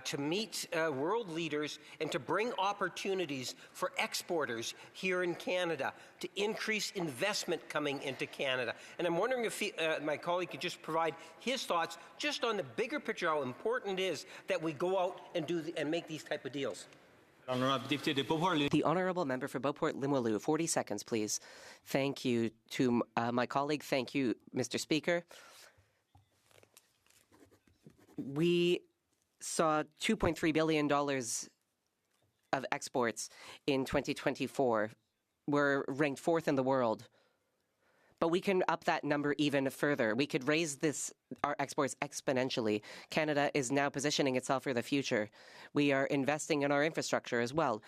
to meet world leaders and to bring opportunities for exporters here in Canada, to increase investment coming into Canada. And I'm wondering if my colleague could just provide his thoughts just on the bigger picture, how important it is that we go out and and make these type of deals. The Honourable Member for Beauport Limoilou, 40 seconds, please. Thank you to my colleague. Thank you, Mr. Speaker. We saw $2.3 billion of exports in 2024. We're ranked fourth in the world. But we can up that number even further. We could raise our exports exponentially. Canada is now positioning itself for the future. We are investing in our infrastructure as well.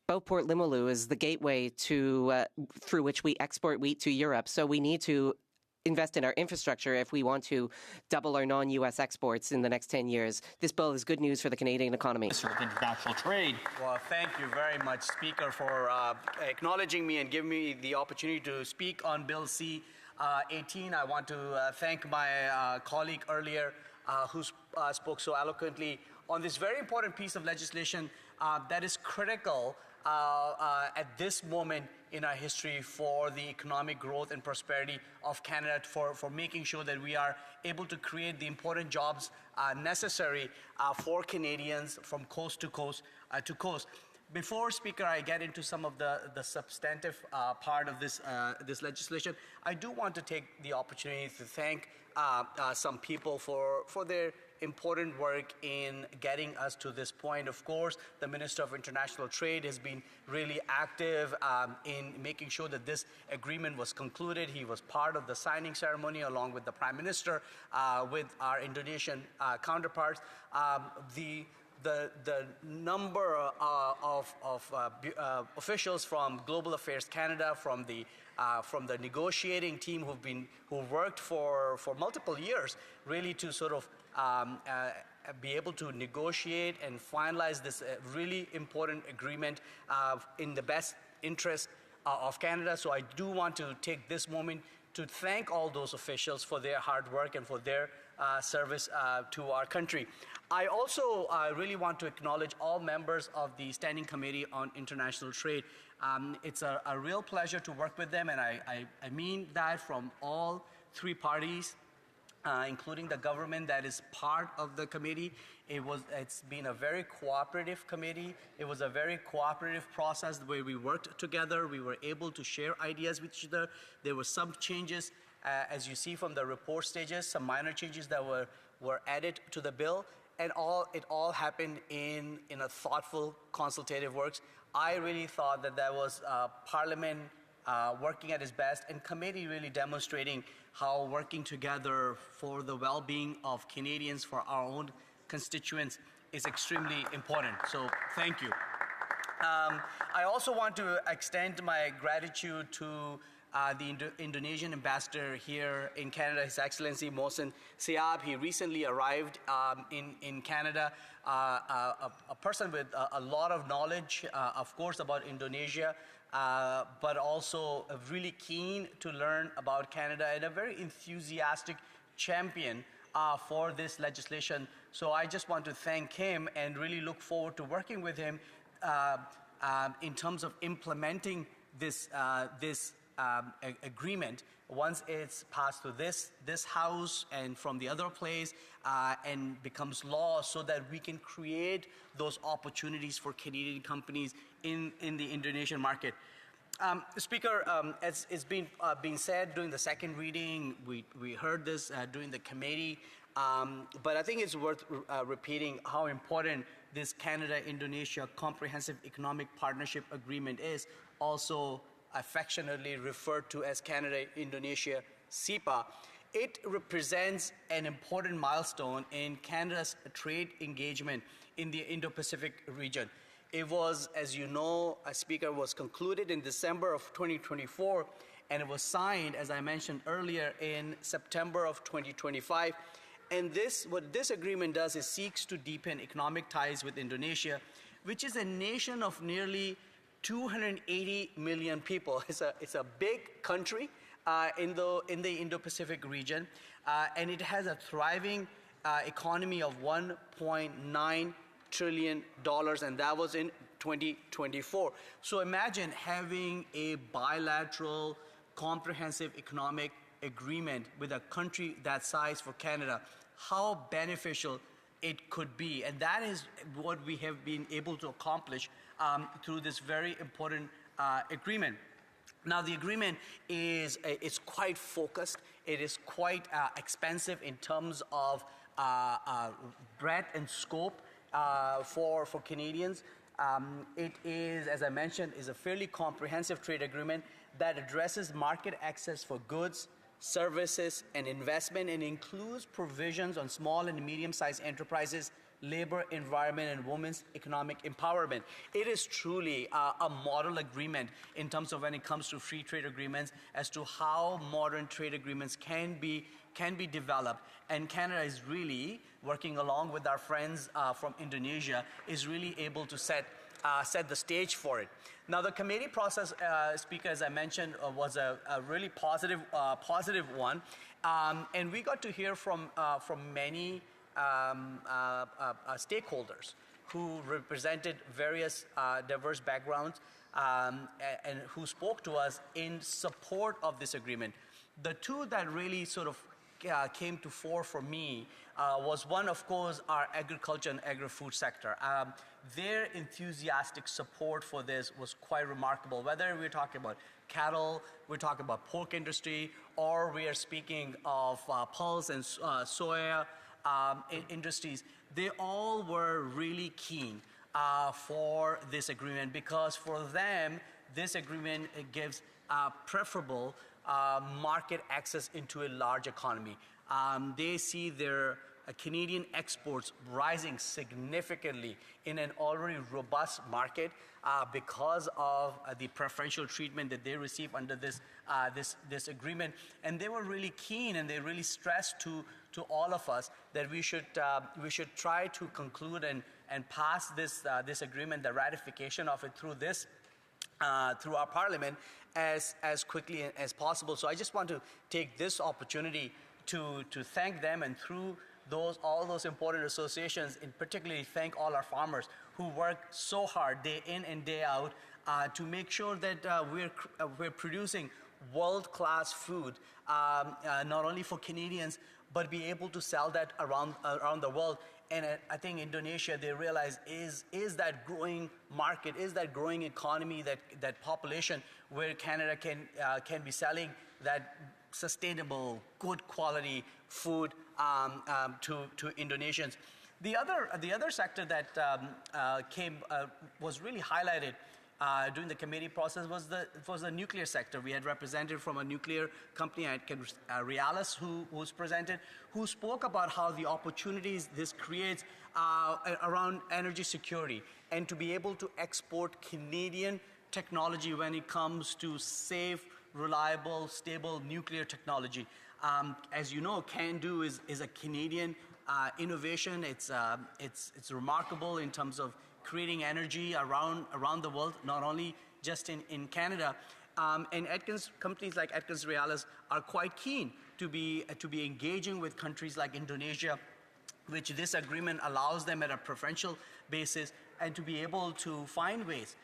Beauport Limoilou is the gateway through which we export wheat to Europe. So we need to invest in our infrastructure if we want to double our non-U.S. exports in the next 10 years. This bill is good news for the Canadian economy. International trade. Well, thank you very much, Speaker, for acknowledging me and giving me the opportunity to speak on Bill C-18. I want to thank my colleague earlier who spoke so eloquently on this very important piece of legislation that is critical at this moment in our history for the economic growth and prosperity of Canada, for making sure that we are able to create the important jobs necessary for Canadians from coast to coast to coast. Before, Speaker, I get into some of the substantive part of this legislation, I do want to take the opportunity to thank some people for their important work in getting us to this point. Of course, the Minister of International Trade has been really active in making sure that this agreement was concluded. He was part of the signing ceremony along with the Prime Minister, with our Indonesian counterparts. The number of officials from Global Affairs Canada, from the negotiating team who worked for multiple years, really to sort of be able to negotiate and finalize this really important agreement in the best interest of Canada. So I do want to take this moment to thank all those officials for their hard work and for their service to our country. I also really want to acknowledge all members of the Standing Committee on International Trade. It's a real pleasure to work with them, and I mean that from all three parties, including the government that is part of the committee. It's been a very cooperative committee. It was a very cooperative process the way we worked together. We were able to share ideas with each other. There were some changes, as you see from the report stages, some minor changes that were added to the bill, and it all happened in a thoughtful, consultative works. I really thought that was Parliament working at its best, and committee really demonstrating how working together for the well-being of Canadians, for our own constituents, is extremely important. So thank you. I also want to extend my gratitude to the Indonesian ambassador here in Canada, His Excellency Mohsen Siab. He recently arrived in Canada, a person with a lot of knowledge, of course, about Indonesia, but also really keen to learn about Canada and a very enthusiastic champion for this legislation So I just want to thank him and really look forward to working with him in terms of implementing this agreement once it's passed through this house and from the other place and becomes law, so that we can create those opportunities for Canadian companies in the Indonesian market. Speaker, as it's been said during the second reading, we heard this during the committee, but I think it's worth repeating how important this Canada-Indonesia Comprehensive Economic Partnership Agreement is, also affectionately referred to as Canada-Indonesia CEPA. It represents an important milestone in Canada's trade engagement in the Indo-Pacific region. It was, as you know, Speaker, was concluded in December of 2024, and it was signed, as I mentioned earlier, in September of 2025. And what this agreement does is seeks to deepen economic ties with Indonesia, which is a nation of nearly 280 million people. It's a big country in the Indo-Pacific region, and it has a thriving economy of $1.9 trillion, and that was in 2024. So imagine having a bilateral, comprehensive economic agreement with a country that size for Canada, how beneficial it could be. And that is what we have been able to accomplish through this very important agreement. Now, the agreement is quite focused. It is quite expensive in terms of breadth and scope for Canadians. It is, as I mentioned, is a fairly comprehensive trade agreement that addresses market access for goods, services, and investment, and includes provisions on small and medium-sized enterprises, labor, environment, and women's economic empowerment. It is truly a model agreement in terms of when it comes to free trade agreements as to how modern trade agreements can be developed. And Canada is really working along with our friends from Indonesia, is really able to set the stage for it. Now, the committee process, Speaker, as I mentioned, was a really positive one, and we got to hear from many stakeholders who represented various diverse backgrounds and who spoke to us in support of this agreement. The two that really sort of came to fore for me was one, of course, our agriculture and agri-food sector. Their enthusiastic support for this was quite remarkable. Whether we're talking about cattle, we're talking about pork industry, or we are speaking of pulse and soya industries, they all were really keen for this agreement, because for them, this agreement gives preferable market access into a large economy. They see their Canadian exports rising significantly in an already robust market because of the preferential treatment that they receive under this agreement. And they were really keen, and they really stressed to all of us that we should try to conclude and pass this agreement, the ratification of it through our Parliament as quickly as possible. So I just want to take this opportunity to thank them, and through all those important associations, in particularly thank all our farmers who work so hard day in and day out to make sure that we're producing world-class food, not only for Canadians, but be able to sell that around the world. And I think Indonesia, they realize, is that growing market, is that growing economy, that population where Canada can be selling that sustainable, good quality food to Indonesians. The other sector that was really highlighted during the committee process was the nuclear sector. We had representative from a nuclear company, Realis, who was presented, who spoke about how the opportunities this creates around energy security, and to be able to export Canadian technology when it comes to safe, reliable, stable nuclear technology. As you know, CANDU is a Canadian innovation. It's remarkable in terms of creating energy around the world, not only just in Canada. And companies like Atkins Realis are quite keen to be engaging with countries like Indonesia which this agreement allows them at a preferential basis and to be able to find ways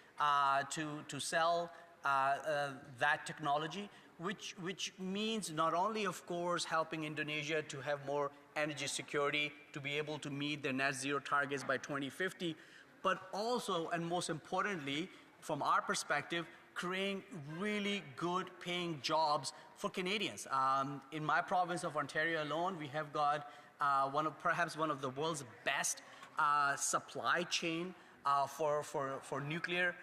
to sell that technology, which means not only, of course, helping Indonesia to have more energy security, to be able to meet their net zero targets by 2050, but also, and most importantly, from our perspective, creating really good paying jobs for Canadians. In my province of Ontario alone, we have got perhaps one of the world's best supply chain for nuclear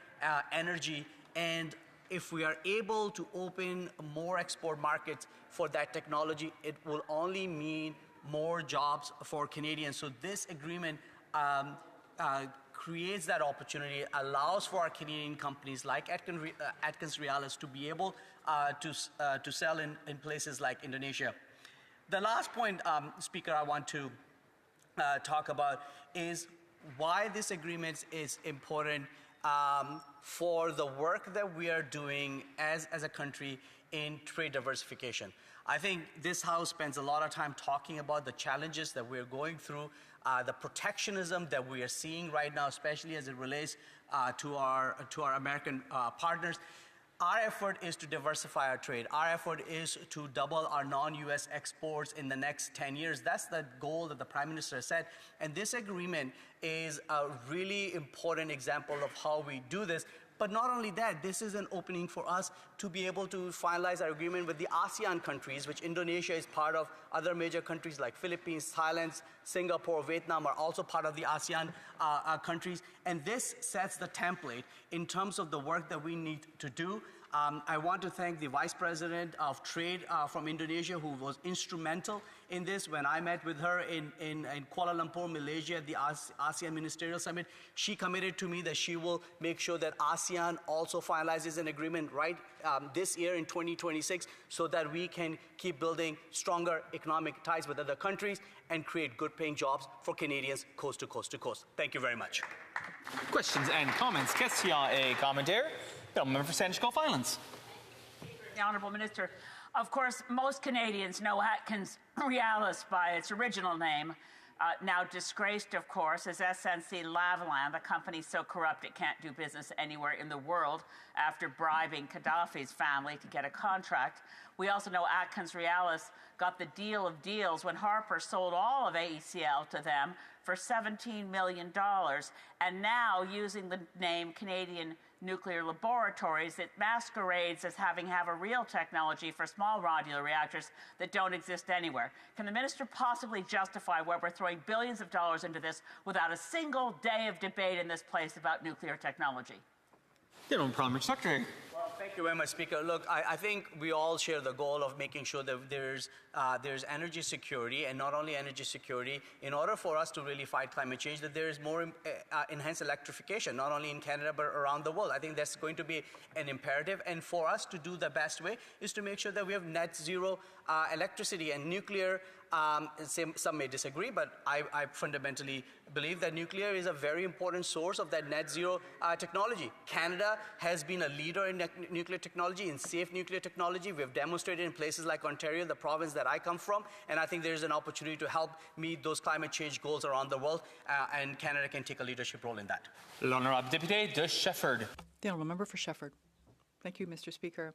energy. And if we are able to open more export markets for that technology, it will only mean more jobs for Canadians. So this agreement creates that opportunity, allows for our Canadian companies like AtkinsRéalis to be able to sell in places like Indonesia. The last point, Speaker, I want to talk about is why this agreement is important for the work that we are doing as a country in trade diversification. I think this House spends a lot of time talking about the challenges that we're going through, the protectionism that we are seeing right now, especially as it relates to our American partners. Our effort is to diversify our trade. Our effort is to double our non-U.S. exports in the next 10 years. That's the goal that the Prime Minister set. And this agreement is a really important example of how we do this. But not only that, this is an opening for us to be able to finalize our agreement with the ASEAN countries, which Indonesia is part of. Other major countries like Philippines, Thailand, Singapore, Vietnam are also part of the ASEAN countries. And this sets the template in terms of the work that we need to do. I want to thank the Vice President of Trade from Indonesia, who was instrumental in this. When I met with her in Kuala Lumpur, Malaysia, at the ASEAN Ministerial Summit, she committed to me that she will make sure that ASEAN also finalizes an agreement right this year in 2026 so that we can keep building stronger economic ties with other countries and create good paying jobs for Canadians coast to coast to coast. Thank you very much. Questions and comments. Question et commentaire. The member for Sandwich Gulf Islands. The Honourable Minister, of course, most Canadians know AtkinsRéalis by its original name, now disgraced, of course, as SNC-Lavalin, a company so corrupt it can't do business anywhere in the world after bribing Gaddafi's family to get a contract. We also know AtkinsRéalis got the deal of deals when Harper sold all of AECL to them for $17 million, and now using the name Canadian Nuclear Laboratories, it masquerades as having a real technology for small modular reactors that don't exist anywhere. Can the minister possibly justify why we're throwing billions of dollars into this without a single day of debate in this place about nuclear technology? The Honourable Parliament Secretary. Well, thank you very much, Speaker. Look, I think we all share the goal of making sure that there's energy security, and not only energy security, in order for us to really fight climate change, that there is more enhanced electrification, not only in Canada but around the world. I think that's going to be an imperative, and for us to do the best way is to make sure that we have net zero electricity and nuclear. Some may disagree, but I fundamentally believe that nuclear is a very important source of that net zero technology. Canada has been a leader in nuclear technology, in safe nuclear technology. We have demonstrated in places like Ontario, the province that I come from, and I think there's an opportunity to help meet those climate change goals around the world, and Canada can take a leadership role in that. L'Honorable Député de Shefford. The Honourable Member for Shefford. Thank you, Mr. Speaker.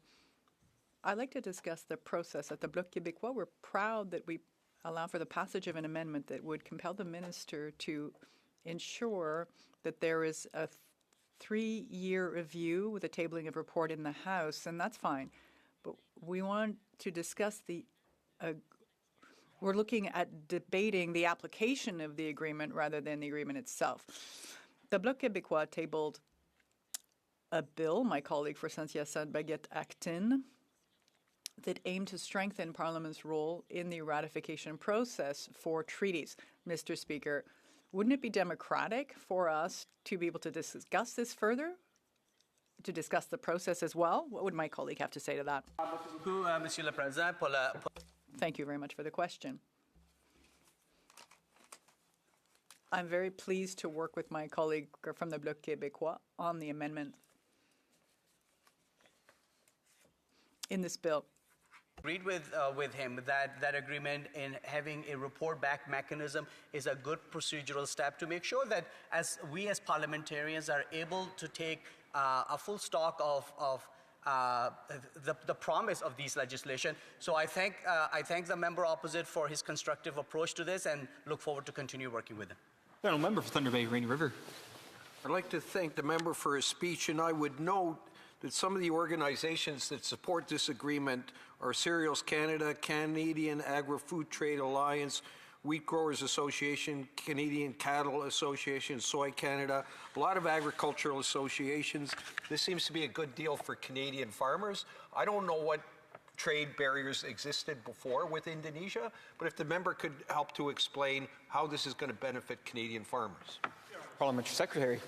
I'd like to discuss the process at the Bloc Québécois. We're proud that we allow for the passage of an amendment that would compel the minister to ensure that there is a 3-year review with a tabling of report in the House, and that's fine. But we want to discuss we're looking at debating the application of the agreement rather than the agreement itself. The Bloc Québécois tabled a bill, my colleague for Saint-Hyacinthe, Baguette Acton, that aimed to strengthen Parliament's role in the ratification process for treaties. Mr. Speaker, wouldn't it be democratic for us to be able to discuss this further, to discuss the process as well? What would my colleague have to say to that? Thank you very much for the question. I'm very pleased to work with my colleague from the Bloc Québécois on the amendment in this bill. Agreed with him that that agreement in having a report back mechanism is a good procedural step to make sure that we as parliamentarians are able to take a full stock of the promise of these legislation. So I thank the member opposite for his constructive approach to this and look forward to continue working with him. Final member for Thunder Bay, Rainy River. I'd like to thank the member for his speech, and I would note that some of the organizations that support this agreement are Cereals Canada, Canadian Agri-Food Trade Alliance, Wheat Growers Association, Canadian Cattle Association, Soy Canada, a lot of agricultural associations. This seems to be a good deal for Canadian farmers. I don't know what trade barriers existed before with Indonesia, but if the member could help to explain how this is going to benefit Canadian farmers. Parliamentary Secretary.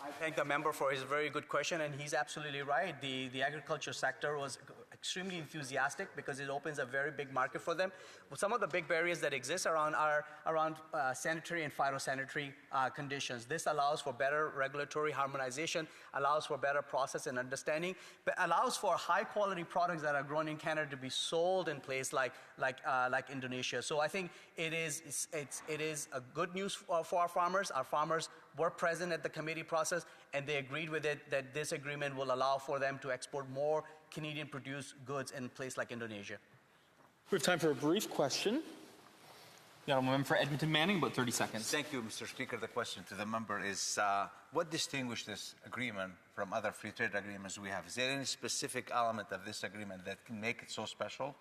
I thank the member for his very good question, and he's absolutely right. The agriculture sector was extremely enthusiastic because it opens a very big market for them. But some of the big barriers that exist are around sanitary and phytosanitary conditions. This allows for better regulatory harmonization, allows for better process and understanding, but allows for high quality products that are grown in Canada to be sold in places like Indonesia. So I think it is a good news for our farmers. Our farmers were present at the committee process, and they agreed with it that this agreement will allow for them to export more Canadian-produced goods in places like Indonesia. We have time for a brief question. The honourable member for Edmonton Manning, about 30 seconds. Thank you, Mr. Speaker. The question to the member is, what distinguishes this agreement from other free trade agreements we have? Is there any specific element of this agreement that can make it so special?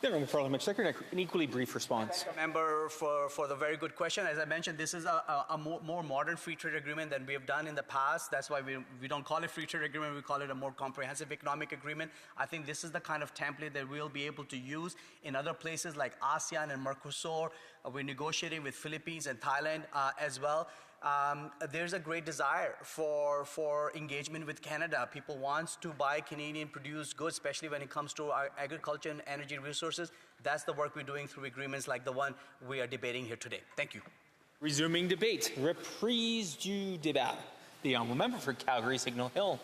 The honourable parliamentary secretary, an equally brief response. Thank you, member, for the very good question. As I mentioned, this is a more modern free trade agreement than we have done in the past. That's why we don't call it free trade agreement. We call it a more comprehensive economic agreement. I think this is the kind of template that we'll be able to use in other places like ASEAN and Mercosur. We're negotiating with Philippines and Thailand as well. There's a great desire for engagement with Canada. People want to buy Canadian-produced goods, especially when it comes to our agriculture and energy resources. That's the work we're doing through agreements like the one we are debating here today. Thank you. Resuming debate. Reprise du débat. The honourable member for Calgary Signal Hill.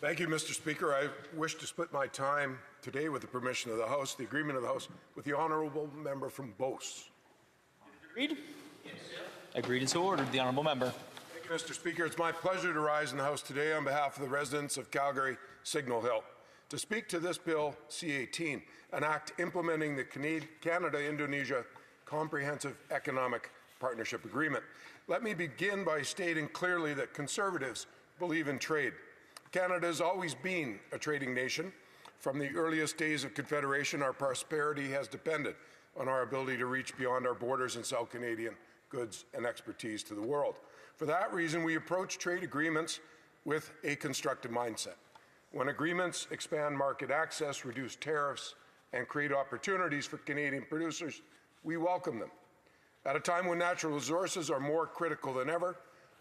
Thank you, Mr. Speaker. I wish to split my time today, with the permission of the House, the agreement of the House, with the honourable member from Beauce. Agreed? Yes. Agreed and so ordered. The honourable member. Thank you, Mr. Speaker. It's my pleasure to rise in the House today on behalf of the residents of Calgary Signal Hill to speak to this Bill C-18, an act implementing the Canada-Indonesia Comprehensive Economic Partnership Agreement. Let me begin by stating clearly that Conservatives believe in trade. Canada has always been a trading nation. From the earliest days of Confederation, our prosperity has depended on our ability to reach beyond our borders and sell Canadian goods and expertise to the world. For that reason, we approach trade agreements with a constructive mindset. When agreements expand market access, reduce tariffs, and create opportunities for Canadian producers, we welcome them. At a time when natural resources are more critical than ever,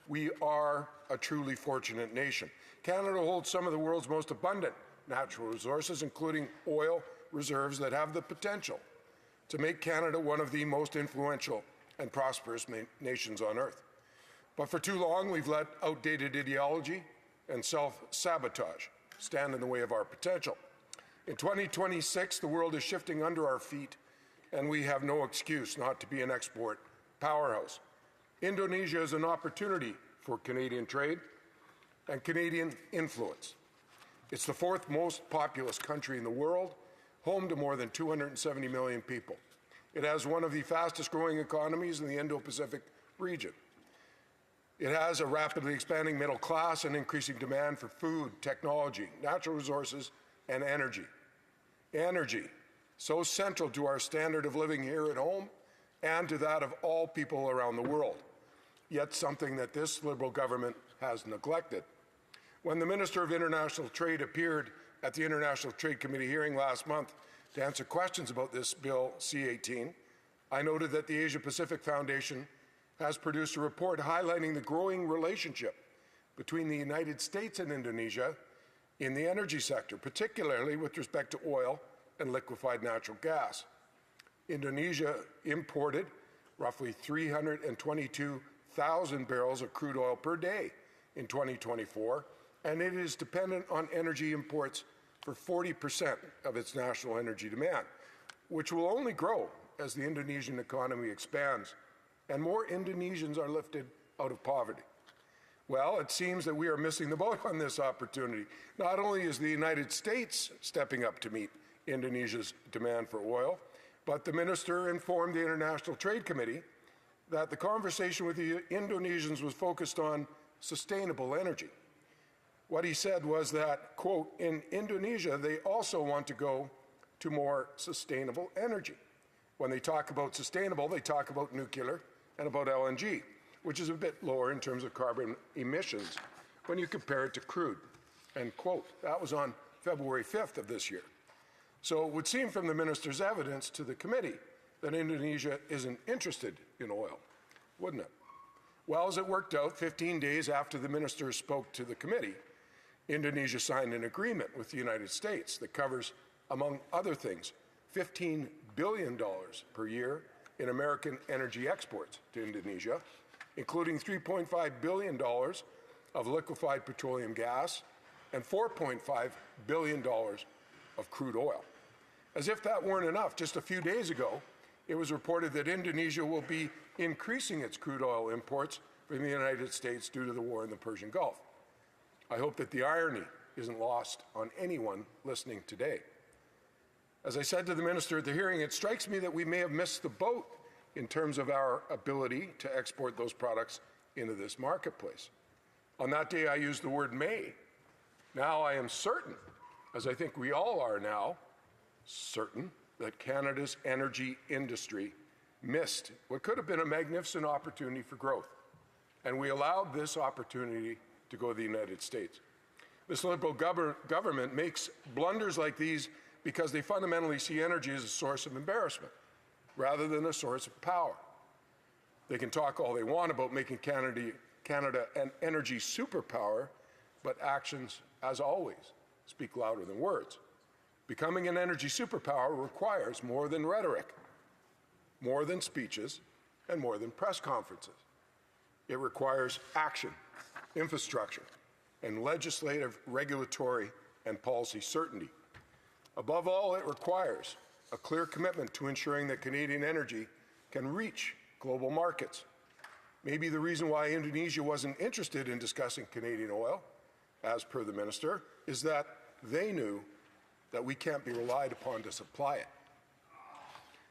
we are a truly fortunate nation. Canada holds some of the world's most abundant natural resources, including oil reserves that have the potential to make Canada one of the most influential and prosperous nations on earth. But for too long, we've let outdated ideology and self-sabotage stand in the way of our potential. In 2026, the world is shifting under our feet, and we have no excuse not to be an export powerhouse. Indonesia is an opportunity for Canadian trade and Canadian influence. It's the fourth most populous country in the world, home to more than 270 million people. It has one of the fastest growing economies in the Indo-Pacific region. It has a rapidly expanding middle class and increasing demand for food, technology, natural resources, and energy. Energy, so central to our standard of living here at home and to that of all people around the world, yet something that this Liberal government has neglected. When the Minister of International Trade appeared at the International Trade Committee hearing last month to answer questions about this Bill C-18, I noted that the Asia Pacific Foundation has produced a report highlighting the growing relationship between the United States and Indonesia in the energy sector, particularly with respect to oil and liquefied natural gas. Indonesia imported roughly 322,000 barrels of crude oil per day in 2024, and it is dependent on energy imports for 40% of its national energy demand, which will only grow as the Indonesian economy expands and more Indonesians are lifted out of poverty. Well, it seems that we are missing the boat on this opportunity. Not only is the United States stepping up to meet Indonesia's demand for oil, but the minister informed the International Trade Committee that the conversation with the Indonesians was focused on sustainable energy. What he said was that, quote, in Indonesia, they also want to go to more sustainable energy. When they talk about sustainable, they talk about nuclear and about LNG, which is a bit lower in terms of carbon emissions when you compare it to crude, end quote. That was on February 5th of this year. So it would seem from the minister's evidence to the committee that Indonesia isn't interested in oil, wouldn't it? Well, as it worked out, 15 days after the minister spoke to the committee, Indonesia signed an agreement with the United States that covers, among other things, $15 billion per year in American energy exports to Indonesia, including $3.5 billion of liquefied petroleum gas and $4.5 billion of crude oil. As if that weren't enough, just a few days ago, it was reported that Indonesia will be increasing its crude oil imports from the United States due to the war in the Persian Gulf. I hope that the irony isn't lost on anyone listening today. As I said to the minister at the hearing, it strikes me that we may have missed the boat in terms of our ability to export those products into this marketplace. On that day, I used the word may. Now I am certain, as I think we all are now, certain that Canada's energy industry missed what could have been a magnificent opportunity for growth. And we allowed this opportunity to go to the United States. This Liberal government makes blunders like these because they fundamentally see energy as a source of embarrassment rather than a source of power. They can talk all they want about making Canada an energy superpower, but actions, as always, speak louder than words. Becoming an energy superpower requires more than rhetoric, more than speeches, and more than press conferences. It requires action, infrastructure, and legislative, regulatory, and policy certainty. Above all, it requires a clear commitment to ensuring that Canadian energy can reach global markets. Maybe the reason why Indonesia wasn't interested in discussing Canadian oil, as per the minister, is that they knew that we can't be relied upon to supply it.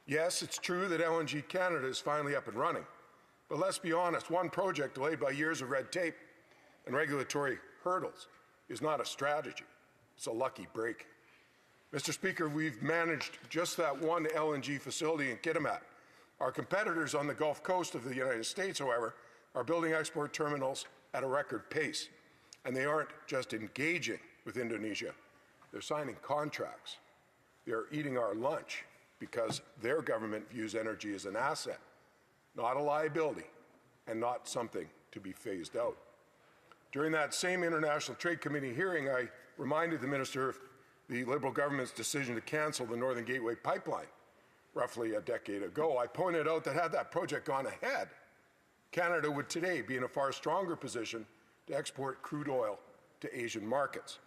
Yes, it's true that LNG Canada is finally up and running, but let's be honest, one project delayed by years of red tape and regulatory hurdles is not a strategy, it's a lucky break. Mr. Speaker, we've managed just that one LNG facility in Kitimat. Our competitors on the Gulf Coast of the United States, however, are building export terminals at a record pace. And they aren't just engaging with Indonesia, they're signing contracts. They're eating our lunch because their government views energy as an asset, not a liability, and not something to be phased out. During that same International Trade Committee hearing, I reminded the minister of the Liberal government's decision to cancel the Northern Gateway pipeline roughly a decade ago. I pointed out that had that project gone ahead, Canada would today be in a far stronger position to export crude oil to Asian markets.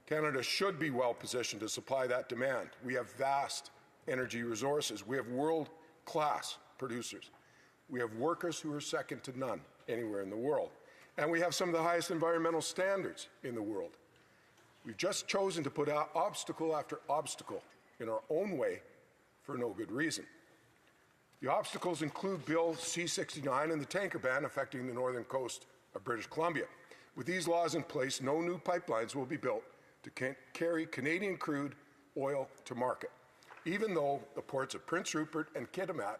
Canada should be well positioned to supply that demand. We have vast energy resources. We have world-class producers. We have workers who are second to none anywhere in the world. And we have some of the highest environmental standards in the world. We've just chosen to put out obstacle after obstacle in our own way for no good reason. The obstacles include Bill C-69 and the tanker ban affecting the northern coast of British Columbia. With these laws in place, no new pipelines will be built to carry Canadian crude oil to market, even though the ports of Prince Rupert and Kitimat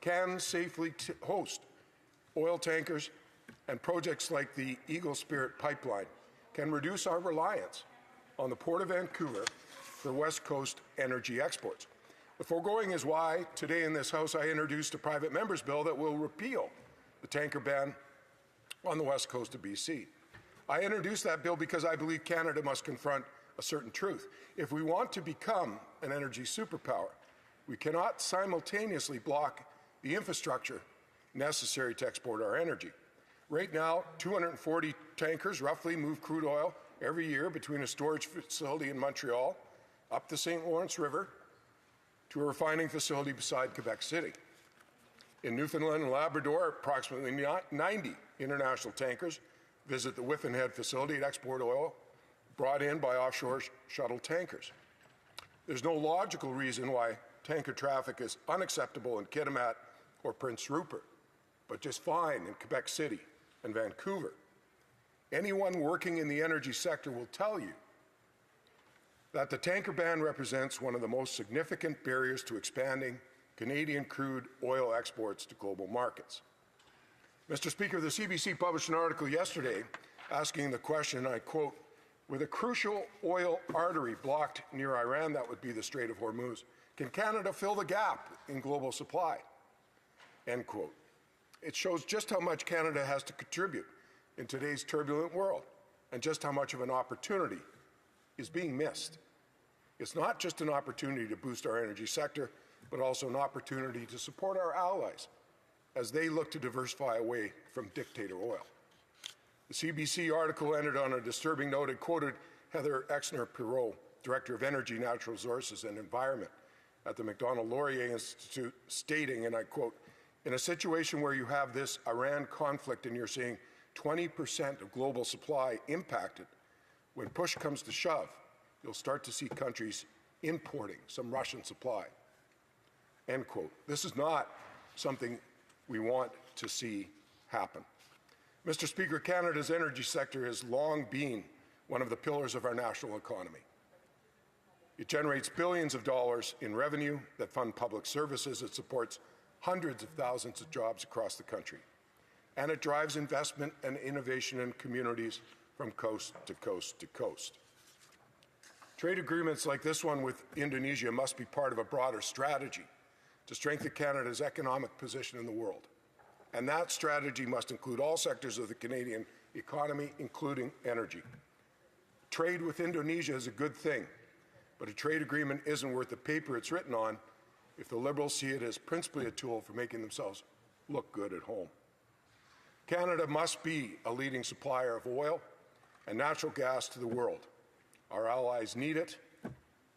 can safely host oil tankers, and projects like the Eagle Spirit pipeline can reduce our reliance on the Port of Vancouver for West Coast energy exports. The foregoing is why today in this House I introduced a private member's bill that will repeal the tanker ban on the west coast of BC. I introduced that bill because I believe Canada must confront a certain truth. If we want to become an energy superpower, we cannot simultaneously block the infrastructure necessary to export our energy. Right now, 240 tankers roughly move crude oil every year between a storage facility in Montreal up the St. Lawrence River to a refining facility beside Quebec City. In Newfoundland and Labrador, approximately 90 international tankers visit the Whiffen Head facility to export oil brought in by offshore shuttle tankers. There's no logical reason why tanker traffic is unacceptable in Kitimat or Prince Rupert, but just fine in Quebec City and Vancouver. Anyone working in the energy sector will tell you that the tanker ban represents one of the most significant barriers to expanding Canadian crude oil exports to global markets. Mr. Speaker, the CBC published an article yesterday asking the question, and I quote, "With a crucial oil artery blocked near Iran, that would be the Strait of Hormuz, can Canada fill the gap in global supply?" End quote. It shows just how much Canada has to contribute in today's turbulent world and just how much of an opportunity is being missed. It's not just an opportunity to boost our energy sector, but also an opportunity to support our allies as they look to diversify away from dictator oil. The CBC article ended on a disturbing note. It quoted Heather Exner-Pirot, Director of Energy, Natural Resources and Environment at the Macdonald-Laurier Institute, stating, and I quote, "In a situation where you have this Iran conflict and you're seeing 20% of global supply impacted, when push comes to shove, you'll start to see countries importing some Russian supply." End quote. This is not something we want to see happen. Mr. Speaker, Canada's energy sector has long been one of the pillars of our national economy. It generates billions of dollars in revenue that fund public services. It supports hundreds of thousands of jobs across the country. And it drives investment and innovation in communities from coast to coast to coast. Trade agreements like this one with Indonesia must be part of a broader strategy to strengthen Canada's economic position in the world. And that strategy must include all sectors of the Canadian economy, including energy. Trade with Indonesia is a good thing, but a trade agreement isn't worth the paper it's written on if the Liberals see it as principally a tool for making themselves look good at home. Canada must be a leading supplier of oil and natural gas to the world. Our allies need it.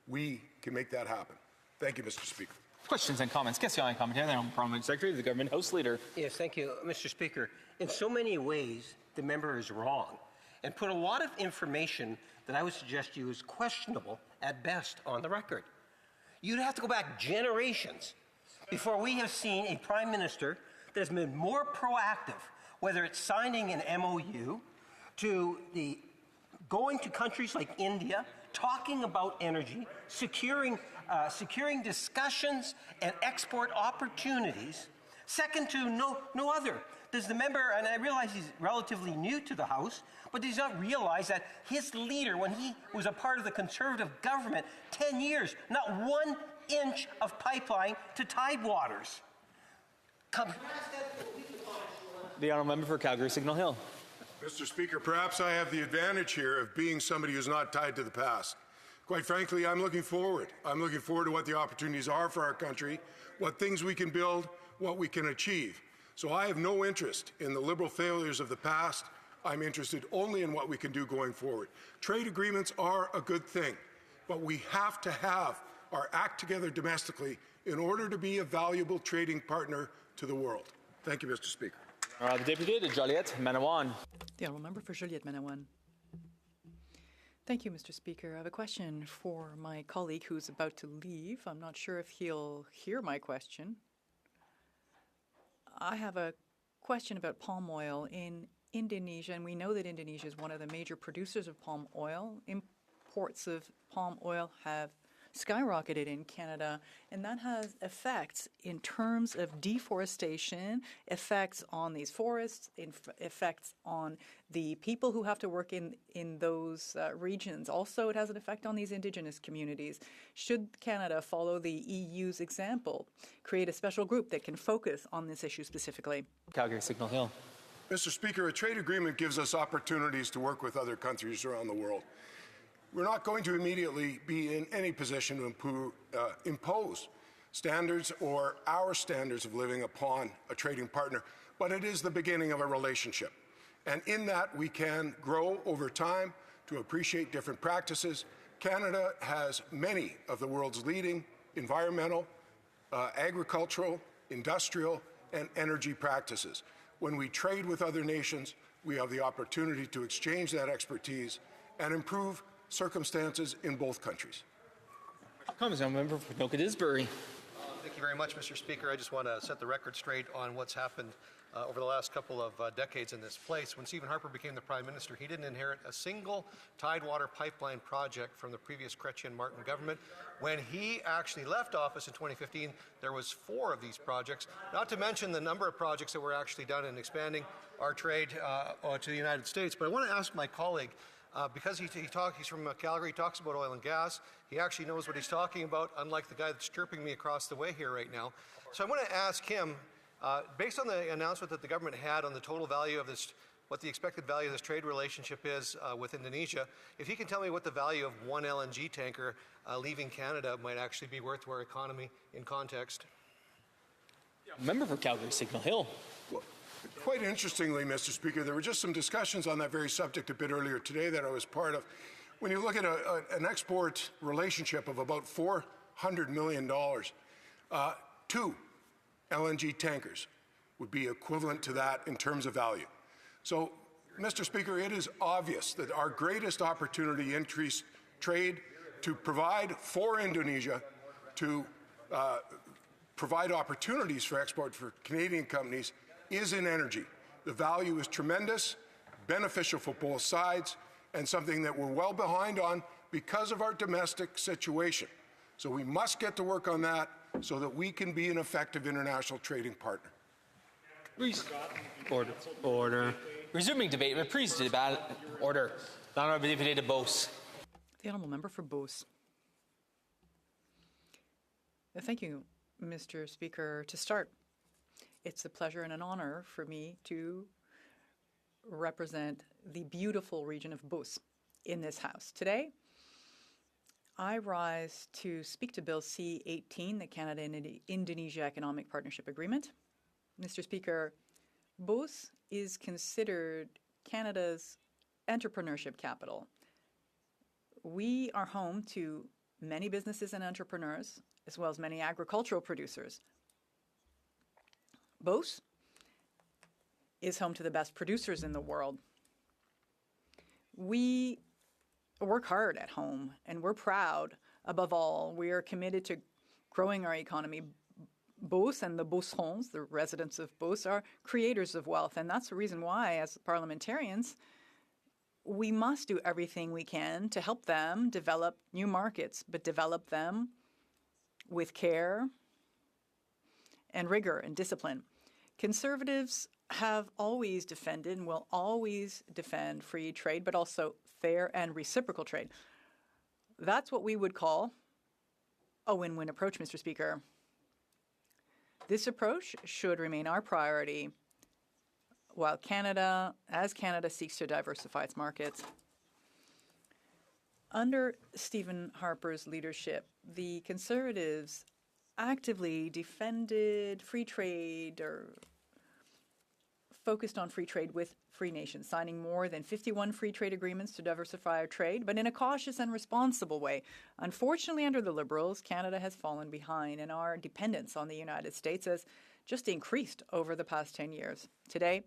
We can make that happen. Thank you, Mr. Speaker. Questions and comments. Question and comment. The Parliament Secretary, the Government House Leader. Yes, thank you, Mr. Speaker. In so many ways, the member is wrong and put a lot of information that I would suggest to you is questionable at best on the record. You'd have to go back generations before we have seen a Prime Minister that has been more proactive, whether it's signing an MOU, to the going to countries like India, talking about energy, securing discussions and export opportunities, second to no other. Does the member, and I realize he's relatively new to the House, but does not realize that his leader, when he was a part of the Conservative government, 10 years, not 1 inch of pipeline to Tidewaters? The Honourable Member for Calgary Signal Hill. Mr. Speaker, perhaps I have the advantage here of being somebody who's not tied to the past. Quite frankly, I'm looking forward. I'm looking forward to what the opportunities are for our country, what things we can build, what we can achieve. So I have no interest in the Liberal failures of the past. I'm interested only in what we can do going forward. Trade agreements are a good thing, but we have to have our act together domestically in order to be a valuable trading partner to the world. Thank you, Mr. Speaker. The Deputy de Joliette Manawan. The Honourable Member for Joliette Manawan. Thank you, Mr. Speaker. I have a question for my colleague who's about to leave. I'm not sure if he'll hear my question. I have a question about palm oil in Indonesia, and we know that Indonesia is one of the major producers of palm oil. Imports of palm oil have skyrocketed in Canada, and that has effects in terms of deforestation, effects on these forests, effects on the people who have to work in those regions. Also, it has an effect on these Indigenous communities. Should Canada follow the EU's example, create a special group that can focus on this issue specifically? Calgary Signal Hill. Mr. Speaker, a trade agreement gives us opportunities to work with other countries around the world. We're not going to immediately be in any position to impose standards or our standards of living upon a trading partner, but it is the beginning of a relationship. And in that, we can grow over time to appreciate different practices. Canada has many of the world's leading environmental, agricultural, industrial, and energy practices. When we trade with other nations, we have the opportunity to exchange that expertise and improve circumstances in both countries. Comments now, member for Noka-Disbury. Thank you very much, Mr. Speaker. I just want to set the record straight on what's happened over the last couple of decades in this place. When Stephen Harper became the Prime Minister, he didn't inherit a single Tidewater pipeline project from the previous Chrétien Martin government. When he actually left office in 2015, there was 4 of these projects, not to mention the number of projects that were actually done in expanding our trade to the United States. But I want to ask my colleague, because he's from Calgary, he talks about oil and gas. He actually knows what he's talking about, unlike the guy that's chirping me across the way here right now. So I want to ask him, based on the announcement that the government had on the total value of this, what the expected value of this trade relationship is with Indonesia, if he can tell me what the value of one LNG tanker leaving Canada might actually be worth to our economy in context. Member for Calgary Signal Hill. Well, quite interestingly, Mr. Speaker, there were just some discussions on that very subject a bit earlier today that I was part of. When you look at an export relationship of about $400 million, 2 LNG tankers would be equivalent to that in terms of value. So, Mr. Speaker, it is obvious that our greatest opportunity to increase trade, to provide for Indonesia, to provide opportunities for export for Canadian companies is in energy. The value is tremendous, beneficial for both sides, and something that we're well behind on because of our domestic situation. So we must get to work on that so that we can be an effective international trading partner. Order. Resuming debate. Reprise de débat. Order. L'honorable député de Beauce. The honourable member for Beauce. Thank you, Mr. Speaker. To start, it's a pleasure and an honour for me to represent the beautiful region of Beauce in this House. Today, I rise to speak to Bill C-18, the Canada-Indonesia Economic Partnership Agreement. Mr. Speaker, Beauce is considered Canada's entrepreneurship capital. We are home to many businesses and entrepreneurs, as well as many agricultural producers. Beauce is home to the best producers in the world. We work hard at home, and we're proud. Above all, we are committed to growing our economy. Beauce and the Beaucerons, the residents of Beauce, are creators of wealth, and that's the reason why, as parliamentarians, we must do everything we can to help them develop new markets, but develop them with care and rigor and discipline. Conservatives have always defended and will always defend free trade, but also fair and reciprocal trade. That's what we would call a win-win approach, Mr. Speaker. This approach should remain our priority while Canada seeks to diversify its markets. Under Stephen Harper's leadership, the Conservatives actively defended free trade or focused on free trade with free nations, signing more than 51 free trade agreements to diversify our trade, but in a cautious and responsible way. Unfortunately, under the Liberals, Canada has fallen behind, and our dependence on the United States has just increased over the past 10 years. Today,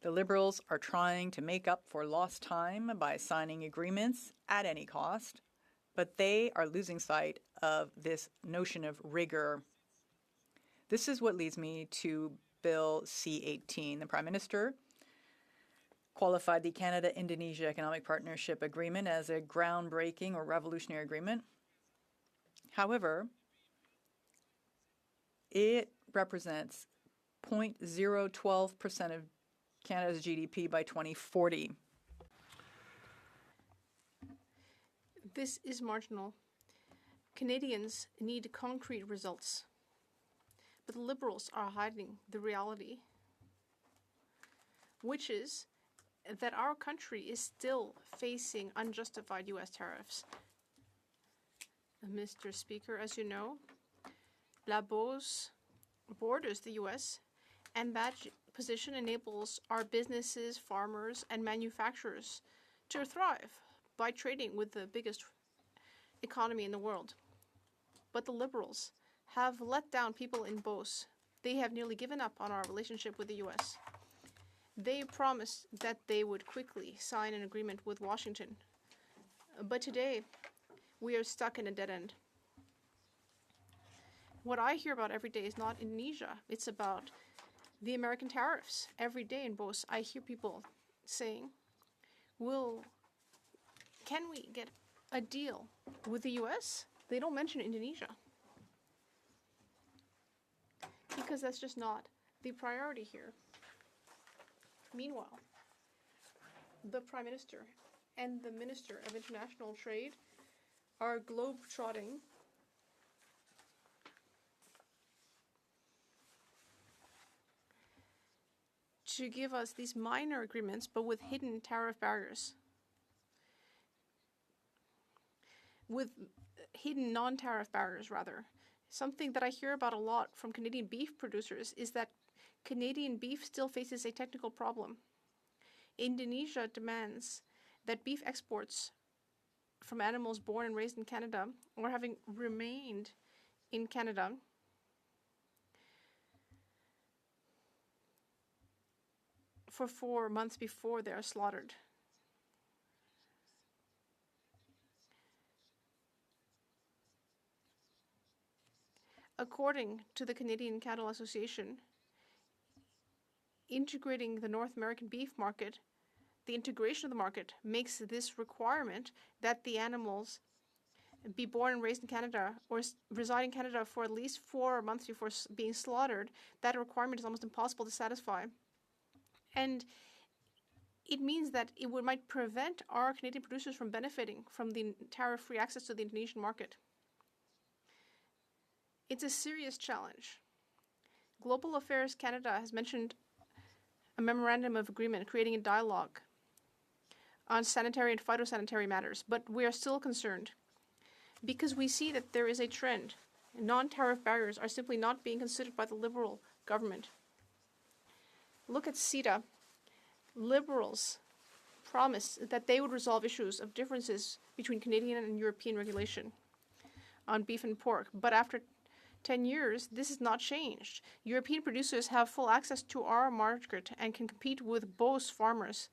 the Liberals are trying to make up for lost time by signing agreements at any cost, but they are losing sight of this notion of rigor. This is what leads me to Bill C-18. The Prime Minister qualified the Canada-Indonesia Economic Partnership Agreement as a groundbreaking or revolutionary agreement. However, it represents 0.012% of Canada's GDP by 2040. This is marginal. Canadians need concrete results. But the Liberals are hiding the reality, which is that our country is still facing unjustified U.S. tariffs. Mr. Speaker, as you know, La Beauce borders the U.S., and that position enables our businesses, farmers, and manufacturers to thrive. by trading with the biggest economy in the world. But the Liberals have let down people in Beauce. They have nearly given up on our relationship with the U.S. They promised that they would quickly sign an agreement with Washington. But today, we are stuck in a dead end. What I hear about every day is not Indonesia. It's about the American tariffs. Every day in Beauce, I hear people saying, can we get a deal with the U.S.? They don't mention Indonesia. Because that's just not the priority here. Meanwhile, the Prime Minister and the Minister of International Trade are globe-trotting to give us these minor agreements, but with hidden tariff barriers. With hidden non-tariff barriers, rather. Something that I hear about a lot from Canadian beef producers is that Canadian beef still faces a technical problem. Indonesia demands that beef exports from animals born and raised in Canada or having remained in Canada for 4 months before they are slaughtered. According to the Canadian Cattle Association, integrating the North American beef market, the integration of the market makes this requirement that the animals be born and raised in Canada or reside in Canada for at least 4 months before being slaughtered. That requirement is almost impossible to satisfy. And it means that it might prevent our Canadian producers from benefiting from the tariff-free access to the Indonesian market. It's a serious challenge. Global Affairs Canada has mentioned a memorandum of agreement creating a dialogue on sanitary and phytosanitary matters, but we are still concerned because we see that there is a trend. Non-tariff barriers are simply not being considered by the Liberal government. Look at CETA. Liberals promised that they would resolve issues of differences between Canadian and European regulation on beef and pork, but after 10 years, this has not changed. European producers have full access to our market and can compete with Beauce farmers,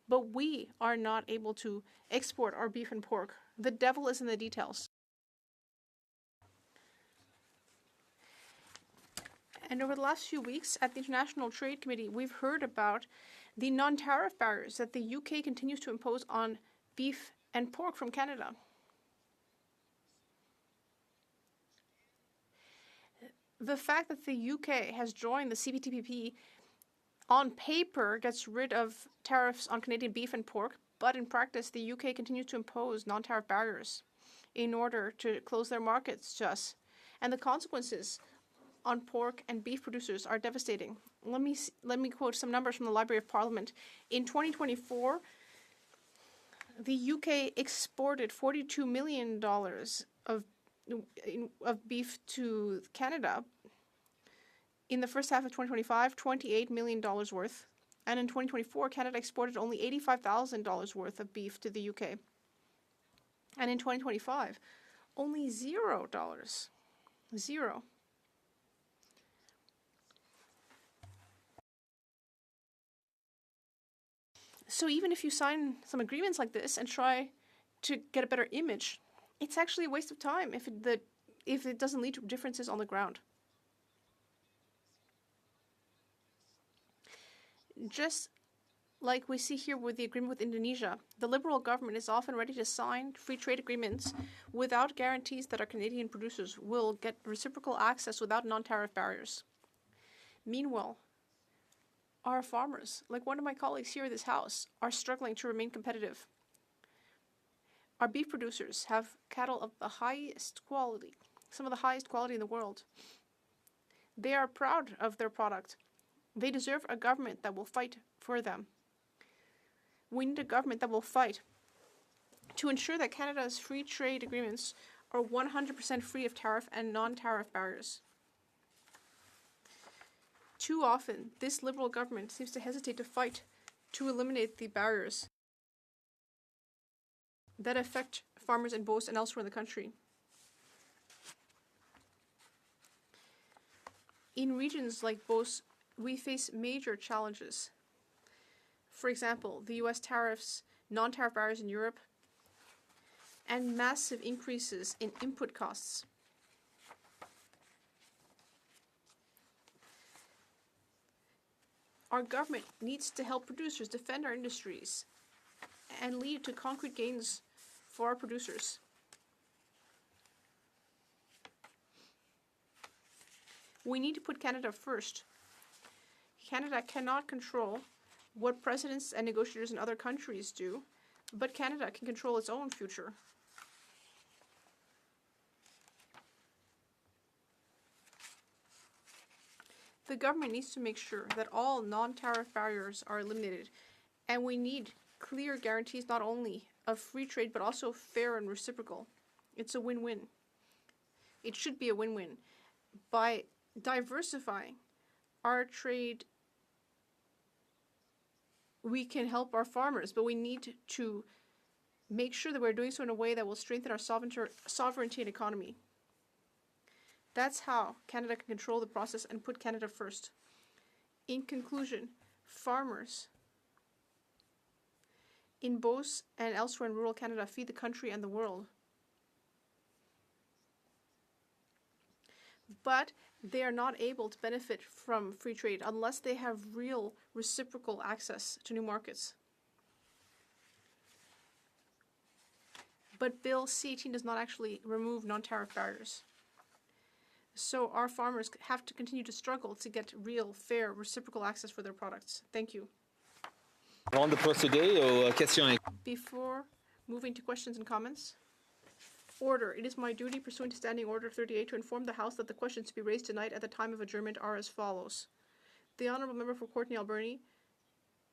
but we are not able to export our beef and pork. The devil is in the details. And over the last few weeks at the International Trade Committee, we've heard about the non-tariff barriers that the UK continues to impose on beef and pork from Canada. The fact that the UK has joined the CPTPP on paper gets rid of tariffs on Canadian beef and pork, but in practice the UK continues to impose non-tariff barriers in order to close their markets to us. And the consequences on pork and beef producers are devastating. Let me quote some numbers from the Library of Parliament. In 2024, the UK exported $42 million of beef to Canada. In the first half of 2025, $28 million worth. And in 2024, Canada exported only $85,000 worth of beef to the UK. And in 2025, only $0. Zero. So even if you sign some agreements like this and try to get a better image, it's actually a waste of time if it doesn't lead to differences on the ground. Just like we see here with the agreement with Indonesia, the Liberal government is often ready to sign free trade agreements without guarantees that our Canadian producers will get reciprocal access without non-tariff barriers. Meanwhile, our farmers, like one of my colleagues here in this House, are struggling to remain competitive. Our beef producers have cattle of the highest quality, some of the highest quality in the world. They are proud of their product. They deserve a government that will fight for them. We need a government that will fight to ensure that Canada's free trade agreements are 100% free of tariff and non-tariff barriers. Too often, this Liberal government seems to hesitate to fight to eliminate the barriers. that affect farmers in Beauce and elsewhere in the country. In regions like Beauce, we face major challenges. For example, the US tariffs, non-tariff barriers in Europe, and massive increases in input costs. Our government needs to help producers defend our industries and lead to concrete gains for our producers. We need to put Canada first. Canada cannot control what presidents and negotiators in other countries do, but Canada can control its own future. The government needs to make sure that all non-tariff barriers are eliminated, and we need clear guarantees not only of free trade but also fair and reciprocal. It's a win-win. It should be a win-win. By diversifying our trade, we can help our farmers, but we need to make sure that we're doing so in a way that will strengthen our sovereignty and economy. That's how Canada can control the process and put Canada first. In conclusion, farmers in Beauce and elsewhere in rural Canada feed the country and the world. But they are not able to benefit from free trade unless they have real reciprocal access to new markets. But Bill C-18 does not actually remove non-tariff barriers. So our farmers have to continue to struggle to get real, fair, reciprocal access for their products. Thank you. Avant de procéder aux questions. Before moving to questions and comments, order. It is my duty pursuant to Standing Order 38 to inform the House that the questions to be raised tonight at the time of adjournment are as follows. The Honourable Member for Courtenay Alberni,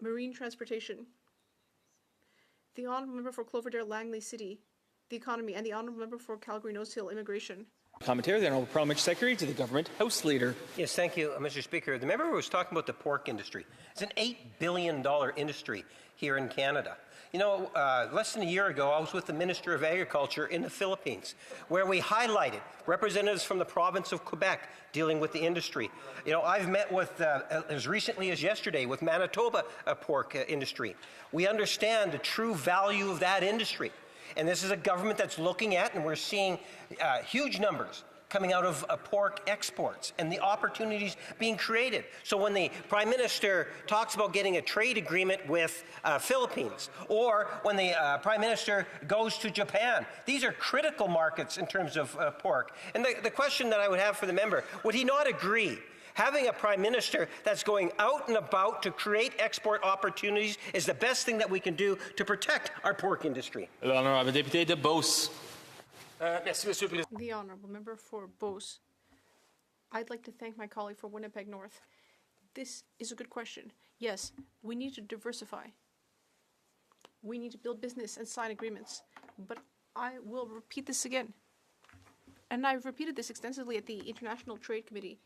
Marine Transportation. The Honourable Member for Cloverdale Langley City, the Economy, and the Honourable Member for Calgary Nose Hill, Immigration. Commentary, the Honourable Parliamentary Secretary to the Government House Leader. Yes, thank you, Mr. Speaker. The member was talking about the pork industry. It's an $8 billion industry here in Canada. You know, less than a year ago, I was with the Minister of Agriculture in the Philippines, where we highlighted representatives from the province of Quebec dealing with the industry. You know, I've met with, as recently as yesterday, with Manitoba pork industry. We understand the true value of that industry. And this is a government that's looking at, and we're seeing huge numbers coming out of pork exports and the opportunities being created. So when the Prime Minister talks about getting a trade agreement with Philippines, or when the Prime Minister goes to Japan, these are critical markets in terms of pork. And the question that I would have for the member, would he not agree having a Prime Minister that's going out and about to create export opportunities is the best thing that we can do to protect our pork industry? L'Honourable Député de Beauce. The Honourable Member for Beauce. I'd like to thank my colleague for Winnipeg North. This is a good question. Yes, we need to diversify. We need to build business and sign agreements. But I will repeat this again. And I've repeated this extensively at the International Trade Committee.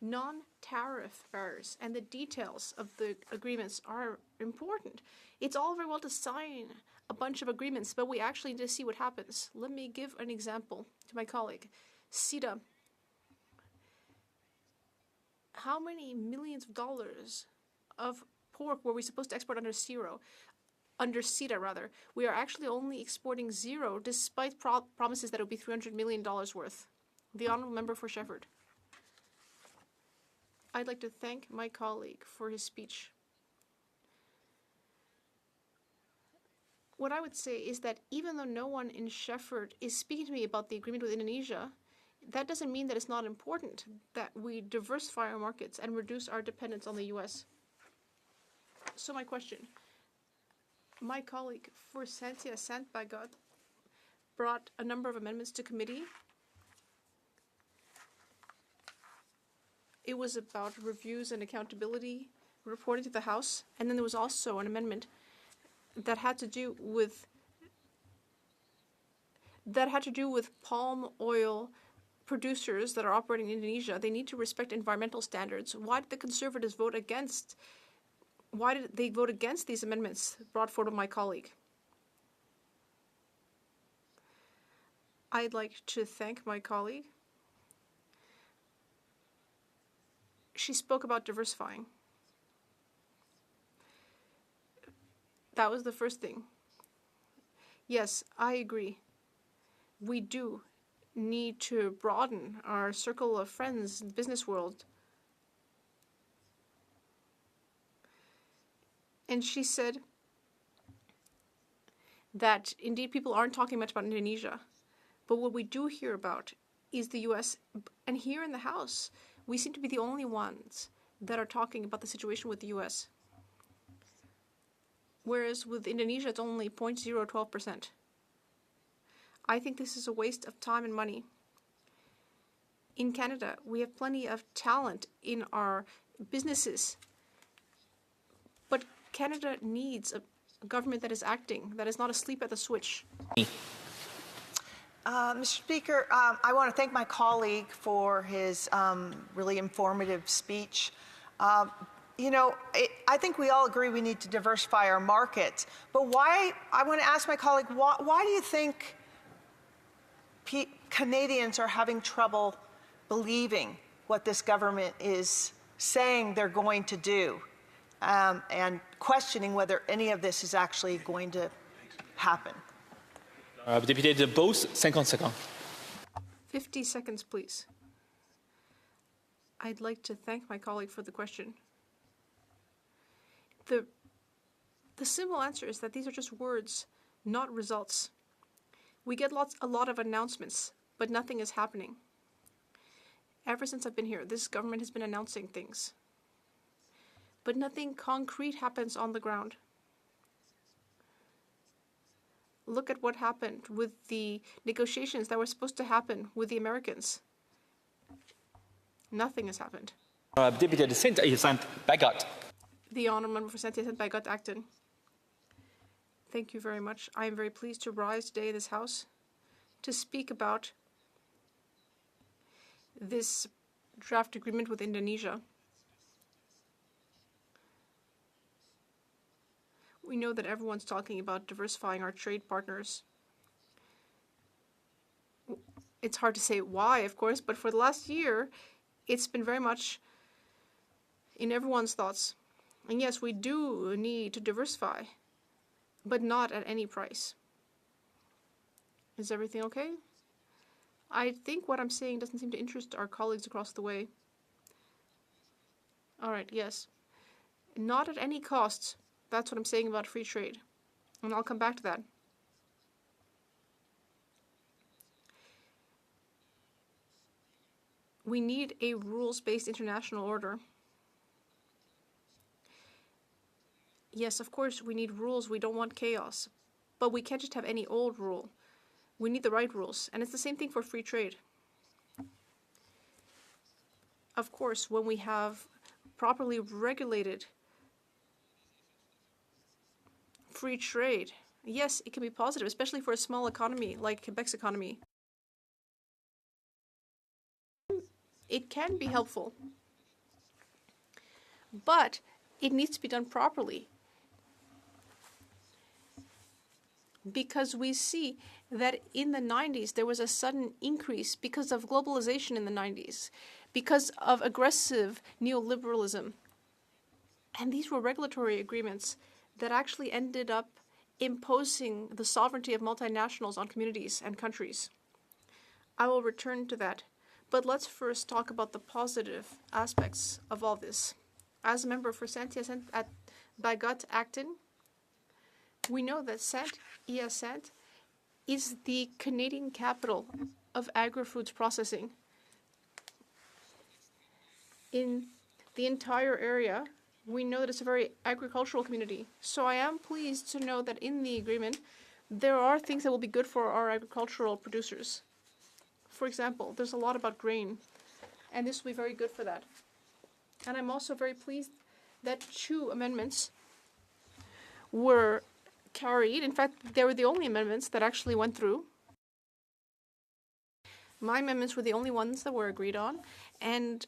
Non-tariff barriers and the details of the agreements are important. It's all very well to sign a bunch of agreements, but we actually need to see what happens. Let me give an example to my colleague. CETA. How many millions of dollars of pork were we supposed to export under CETA, rather? We are actually only exporting zero, despite promises that it would be $300 million worth. The Honourable Member for Shefford. I'd like to thank my colleague for his speech. What I would say is that even though no one in Shefford is speaking to me about the agreement with Indonesia, that doesn't mean that it's not important that we diversify our markets and reduce our dependence on the U.S. So my question, my colleague for Cynthia Sant-Bagot brought a number of amendments to committee. It was about reviews and accountability reporting to the House, and then there was also an amendment that had to do with palm oil producers that are operating in Indonesia. They need to respect environmental standards. Why did the Conservatives vote against? Why did they vote against these amendments brought forward by my colleague? I'd like to thank my colleague. She spoke about diversifying. That was the first thing. Yes, I agree. We do need to broaden our circle of friends in the business world. And she said that indeed people aren't talking much about Indonesia. But what we do hear about is the US. And here in the House, we seem to be the only ones that are talking about the situation with the US. Whereas with Indonesia, it's only 0.012%. I think this is a waste of time and money. In Canada, we have plenty of talent in our businesses. But Canada needs a government that is acting, that is not asleep at the switch. Mr. Speaker, I want to thank my colleague for his really informative speech. I think we all agree we need to diversify our markets. But I want to ask my colleague, why do you think Canadians are having trouble believing what this government is saying they're going to do and questioning whether any of this is actually going to happen? Député de Beauce, 50 seconds. 50 seconds, please. I'd like to thank my colleague for the question. The simple answer is that these are just words, not results. We get a lot of announcements, but nothing is happening. Ever since I've been here, this government has been announcing things. But nothing concrete happens on the ground. Look at what happened with the negotiations that were supposed to happen with the Americans. Nothing has happened. Député de Saint-Bagot. The honourable member for Saint-Bagot Acton. Thank you very much. I am very pleased to rise today in this House to speak about this draft agreement with Indonesia. We know that everyone's talking about diversifying our trade partners. It's hard to say why, of course, but for the last year, it's been very much in everyone's thoughts. And yes, we do need to diversify, but not at any price. Is everything okay? I think what I'm saying doesn't seem to interest our colleagues across the way. All right, yes. Not at any cost. That's what I'm saying about free trade. And I'll come back to that. We need a rules-based international order. Yes, of course, we need rules. We don't want chaos. But we can't just have any old rule. We need the right rules. And it's the same thing for free trade. Of course, when we have properly regulated free trade, yes, it can be positive, especially for a small economy like Quebec's economy. It can be helpful. But it needs to be done properly. Because we see that in the 90s, there was a sudden increase because of globalization in the 90s, because of aggressive neoliberalism. And these were regulatory agreements that actually ended up imposing the sovereignty of multinationals on communities and countries. I will return to that. But let's first talk about the positive aspects of all this. As a member for Saint-Bagot Acton, we know that Saint-Hyacinthe is the Canadian capital of agri-foods processing. In the entire area, we know that it's a very agricultural community. So I am pleased to know that in the agreement, there are things that will be good for our agricultural producers. For example, there's a lot about grain, and this will be very good for that. And I'm also very pleased that 2 amendments were carried. In fact, they were the only amendments that actually went through. My amendments were the only ones that were agreed on, and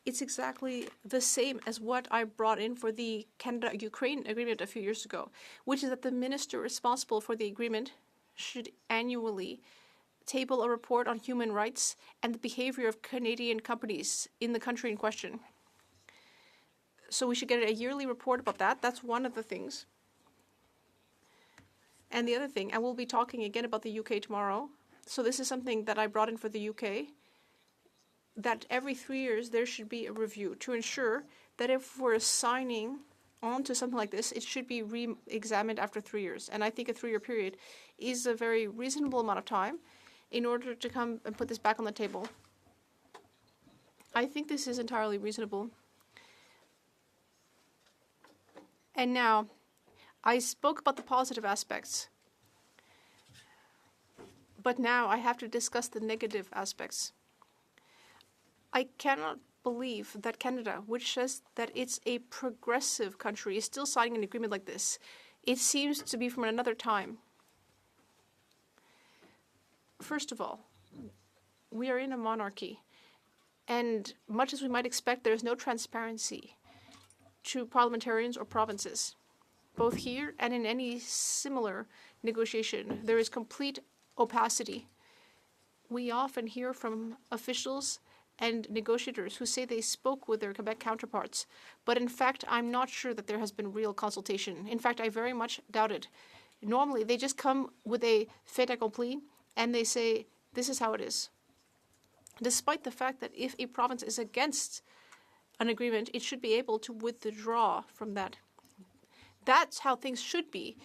it's exactly the same as what I brought in for the Canada-Ukraine agreement a few years ago, which is that the minister responsible for the agreement should annually table a report on human rights and the behavior of Canadian companies in the country in question. So we should get a yearly report about that. That's one of the things. And the other thing, I will be talking again about the UK tomorrow. So this is something that I brought in for the UK, that every 3 years there should be a review to ensure that if we're signing on to something like this, it should be re-examined after 3 years. And I think a 3-year period is a very reasonable amount of time in order to come and put this back on the table. I think this is entirely reasonable. And now, I spoke about the positive aspects, but now I have to discuss the negative aspects. I cannot believe that Canada, which says that it's a progressive country, is still signing an agreement like this. It seems to be from another time. First of all, we are in a monarchy, and much as we might expect, there is no transparency to parliamentarians or provinces. Both here and in any similar negotiation, there is complete opacity. We often hear from officials and negotiators who say they spoke with their Quebec counterparts, but in fact, I'm not sure that there has been real consultation. In fact, I very much doubt it. Normally, they just come with a fait accompli, and they say, this is how it is. Despite the fact that if a province is against an agreement, it should be able to withdraw from that. That's how things should be.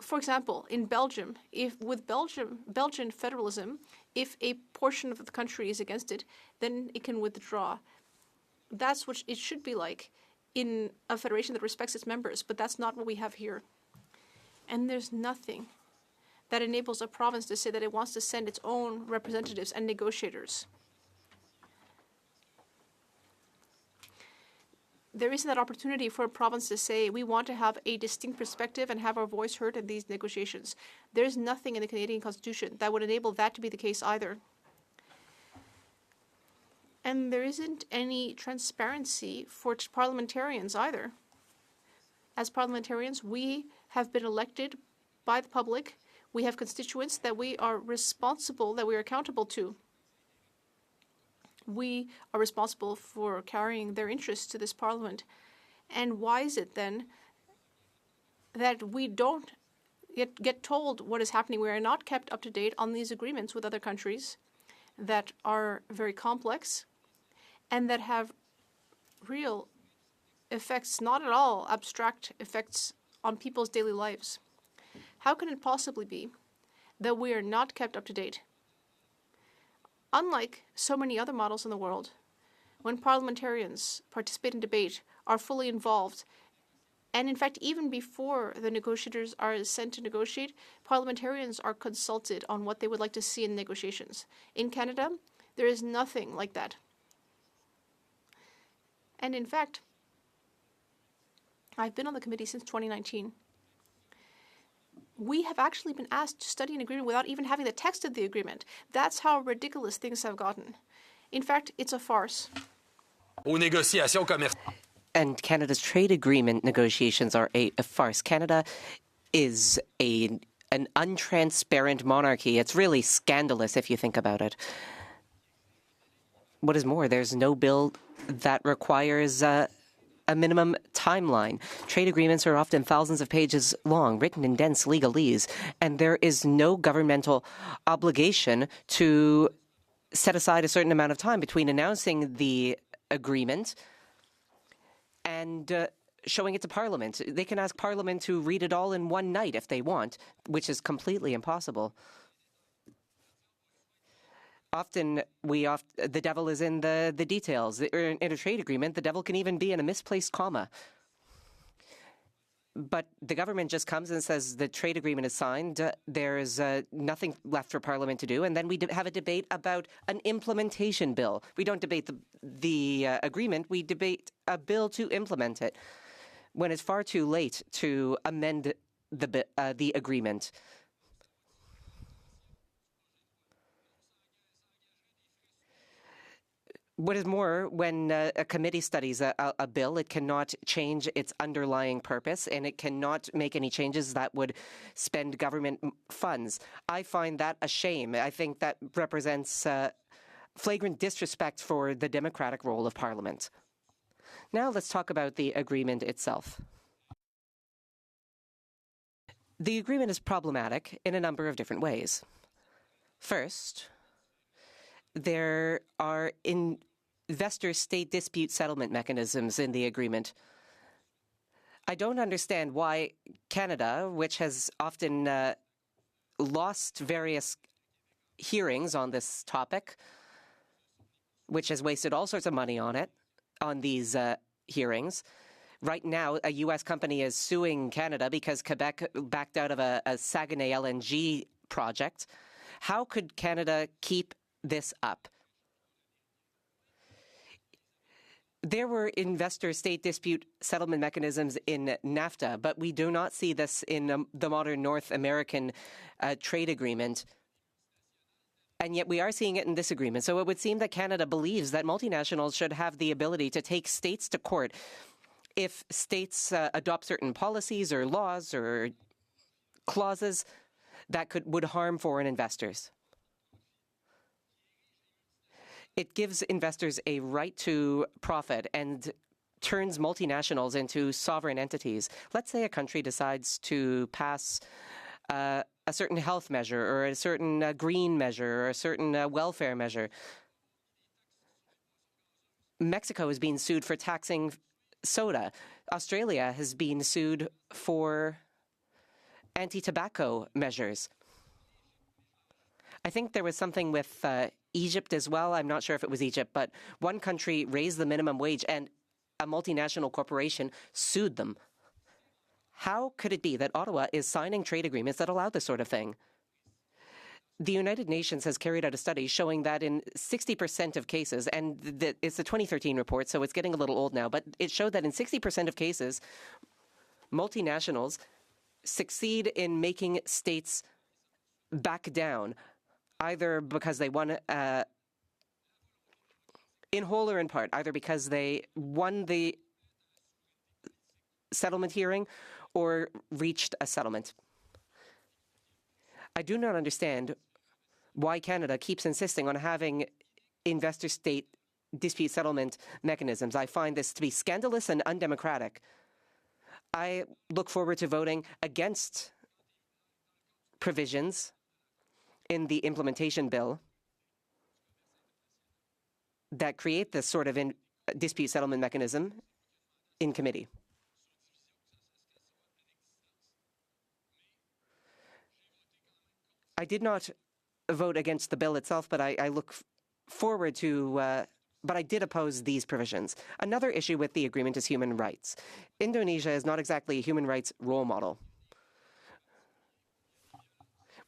For example, in Belgium, if with Belgian federalism, if a portion of the country is against it, then it can withdraw. That's what it should be like in a federation that respects its members, but that's not what we have here. And there's nothing that enables a province to say that it wants to send its own representatives and negotiators. There isn't that opportunity for a province to say, we want to have a distinct perspective and have our voice heard in these negotiations. There's nothing in the Canadian Constitution that would enable that to be the case either. And there isn't any transparency for parliamentarians either. As parliamentarians, we have been elected by the public. We have constituents that we are responsible, that we are accountable to. We are responsible for carrying their interests to this parliament. And why is it then that we don't get told what is happening? We are not kept up to date on these agreements with other countries that are very complex and that have real effects, not at all abstract effects on people's daily lives. How can it possibly be that we are not kept up to date? Unlike so many other models in the world, when parliamentarians participate in debate, are fully involved, and in fact, even before the negotiators are sent to negotiate, parliamentarians are consulted on what they would like to see in negotiations. In Canada, there is nothing like that. And in fact, I've been on the committee since 2019. We have actually been asked to study an agreement without even having the text of the agreement. That's how ridiculous things have gotten. In fact, it's a farce. And Canada's trade agreement negotiations are a farce. Canada is an untransparent monarchy. It's really scandalous if you think about it. What is more, there's no bill that requires a minimum timeline. Trade agreements are often thousands of pages long, written in dense legalese, and there is no governmental obligation to set aside a certain amount of time between announcing the agreement and showing it to Parliament. They can ask Parliament to read it all in one night if they want, which is completely impossible. Often, the devil is in the details. In a trade agreement, the devil can even be in a misplaced comma. But the government just comes and says the trade agreement is signed. There is nothing left for Parliament to do. And then we have a debate about an implementation bill. We don't debate the agreement. We debate a bill to implement it when it's far too late to amend the agreement. What is more, when a committee studies a bill, it cannot change its underlying purpose, and it cannot make any changes that would spend government funds. I find that a shame. I think that represents flagrant disrespect for the democratic role of Parliament. Now let's talk about the agreement itself. The agreement is problematic in a number of different ways. First, there are investor-state dispute settlement mechanisms in the agreement. I don't understand why Canada, which has often lost various hearings on this topic, which has wasted all sorts of money on these hearings. Right now, a U.S. company is suing Canada because Quebec backed out of a Saguenay LNG project. How could Canada keep this up? There were investor-state dispute settlement mechanisms in NAFTA, but we do not see this in the modern North American trade agreement. And yet we are seeing it in this agreement. So it would seem that Canada believes that multinationals should have the ability to take states to court if states adopt certain policies or laws or clauses that would harm foreign investors. It gives investors a right to profit and turns multinationals into sovereign entities. Let's say a country decides to pass a certain health measure or a certain green measure or a certain welfare measure. Mexico is being sued for taxing soda. Australia has been sued for anti-tobacco measures. I think there was something with Egypt as well. I'm not sure if it was Egypt, but one country raised the minimum wage and a multinational corporation sued them. How could it be that Ottawa is signing trade agreements that allow this sort of thing? The United Nations has carried out a study showing that in 60% of cases, and it's a 2013 report, so it's getting a little old now, but it showed that in 60% of cases, multinationals succeed in making states back down, either because they won, in whole or in part, either because they won the settlement hearing or reached a settlement. I do not understand why Canada keeps insisting on having investor-state dispute settlement mechanisms. I find this to be scandalous and undemocratic. I look forward to voting against provisions in the implementation bill that create this sort of dispute settlement mechanism in committee. I did not vote against the bill itself, but I look forward to, but I did oppose these provisions. Another issue with the agreement is human rights. Indonesia is not exactly a human rights role model.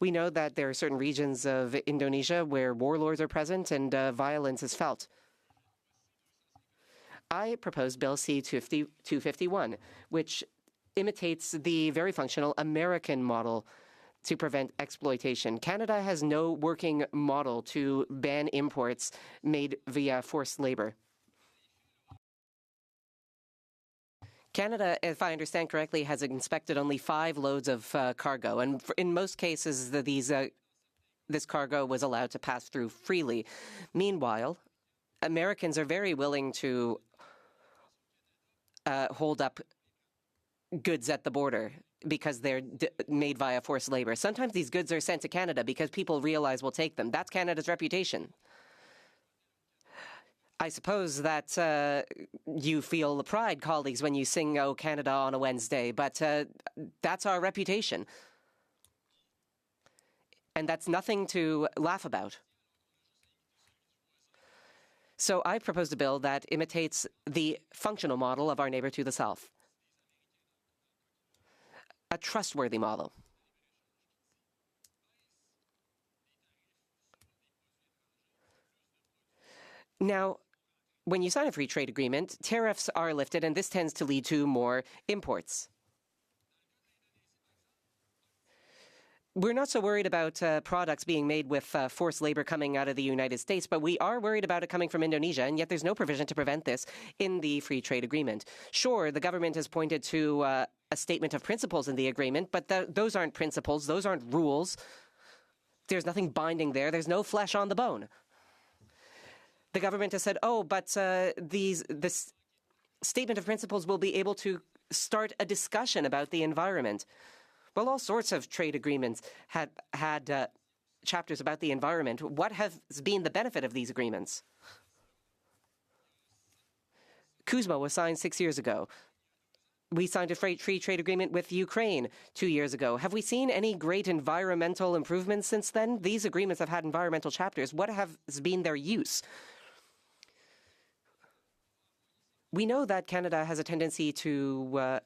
We know that there are certain regions of Indonesia where warlords are present and violence is felt. I propose Bill C-251, which imitates the very functional American model to prevent exploitation. Canada has no working model to ban imports made via forced labor. Canada, if I understand correctly, has inspected only 5 loads of cargo, and in most cases, this cargo was allowed to pass through freely. Meanwhile, Americans are very willing to hold up goods at the border because they're made via forced labor. Sometimes these goods are sent to Canada because people realize we'll take them. That's Canada's reputation. I suppose that you feel pride, colleagues, when you sing "O Canada" on a Wednesday, but that's our reputation. And that's nothing to laugh about. So I proposed a bill that imitates the functional model of our neighbor to the south. A trustworthy model. Now, when you sign a free trade agreement, tariffs are lifted, and this tends to lead to more imports. we're not so worried about products being made with forced labor coming out of the United States, but we are worried about it coming from Indonesia, and yet there's no provision to prevent this in the free trade agreement. Sure, the government has pointed to a statement of principles in the agreement, but those aren't principles, those aren't rules. There's nothing binding there. There's no flesh on the bone. The government has said, oh, but this statement of principles will be able to start a discussion about the environment. Well, all sorts of trade agreements had chapters about the environment. What has been the benefit of these agreements? CUSMA was signed 6 years ago. We signed a free trade agreement with Ukraine 2 years ago. Have we seen any great environmental improvements since then? These agreements have had environmental chapters. What has been their use? We know that Canada has a tendency to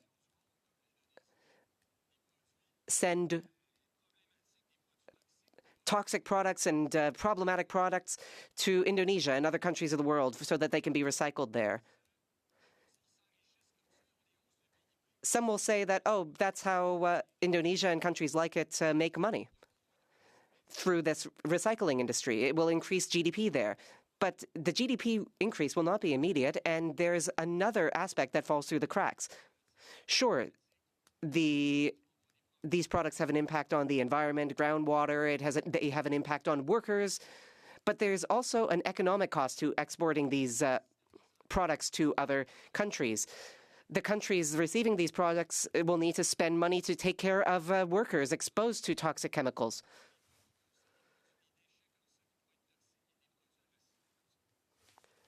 send toxic products and problematic products to Indonesia and other countries of the world so that they can be recycled there. Some will say that, oh, that's how Indonesia and countries like it make money through this recycling industry. It will increase GDP there. But the GDP increase will not be immediate, and there's another aspect that falls through the cracks. Sure, these products have an impact on the environment, groundwater, they have an impact on workers, but there's also an economic cost to exporting these products to other countries. The countries receiving these products will need to spend money to take care of workers exposed to toxic chemicals.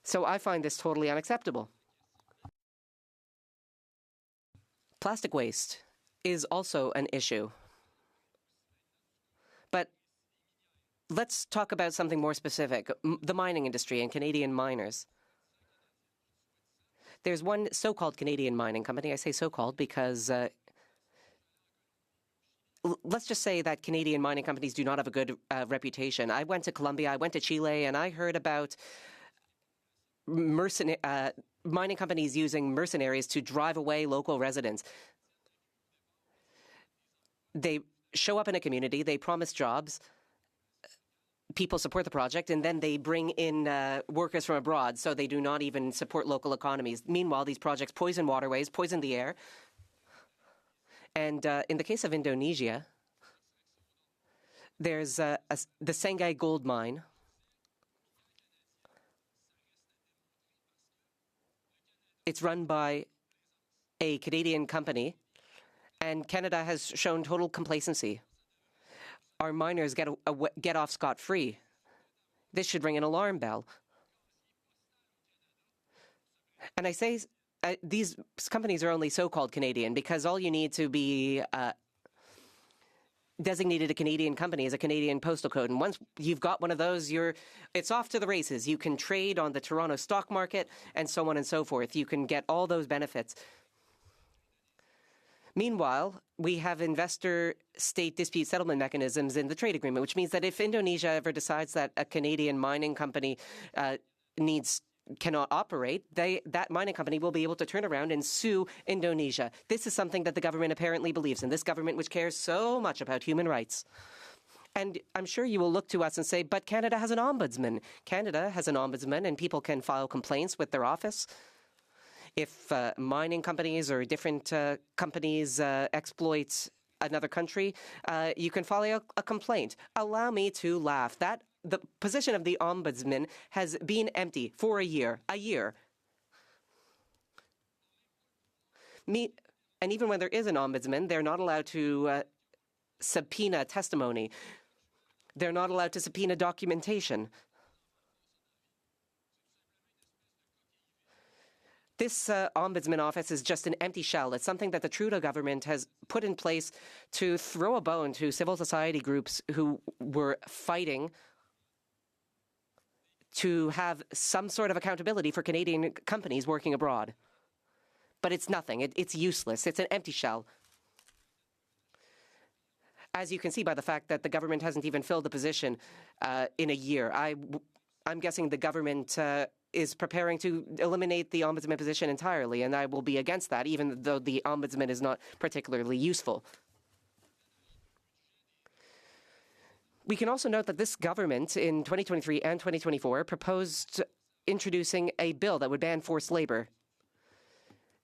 So I find this totally unacceptable. Plastic waste is also an issue. But let's talk about something more specific, the mining industry and Canadian miners. There's one so-called Canadian mining company. I say so-called because let's just say that Canadian mining companies do not have a good reputation. I went to Colombia, I went to Chile, and I heard about mining companies using mercenaries to drive away local residents. They show up in a community, they promise jobs, people support the project, and then they bring in workers from abroad, so they do not even support local economies. Meanwhile, these projects poison waterways, poison the air. And in the case of Indonesia, there's the Sangay gold mine. It's run by a Canadian company, and Canada has shown total complacency. Our miners get off scot-free. This should ring an alarm bell. And I say these companies are only so-called Canadian because all you need to be designated a Canadian company is a Canadian postal code. And once you've got one of those, it's off to the races. You can trade on the Toronto stock market and so on and so forth. You can get all those benefits. Meanwhile, we have investor-state dispute settlement mechanisms in the trade agreement, which means that if Indonesia ever decides that a Canadian mining company cannot operate, that mining company will be able to turn around and sue Indonesia. This is something that the government apparently believes in, this government which cares so much about human rights. And I'm sure you will look to us and say, but Canada has an ombudsman. Canada has an ombudsman, and people can file complaints with their office. If mining companies or different companies exploit another country, you can file a complaint. Allow me to laugh. The position of the ombudsman has been empty for a year. And even when there is an ombudsman, they're not allowed to subpoena testimony. They're not allowed to subpoena documentation. This ombudsman office is just an empty shell. It's something that the Trudeau government has put in place to throw a bone to civil society groups who were fighting to have some sort of accountability for Canadian companies working abroad. But it's nothing. It's useless. It's an empty shell. As you can see by the fact that the government hasn't even filled the position in a year. I'm guessing the government is preparing to eliminate the ombudsman position entirely, and I will be against that, even though the ombudsman is not particularly useful. We can also note that this government in 2023 and 2024 proposed introducing a bill that would ban forced labor.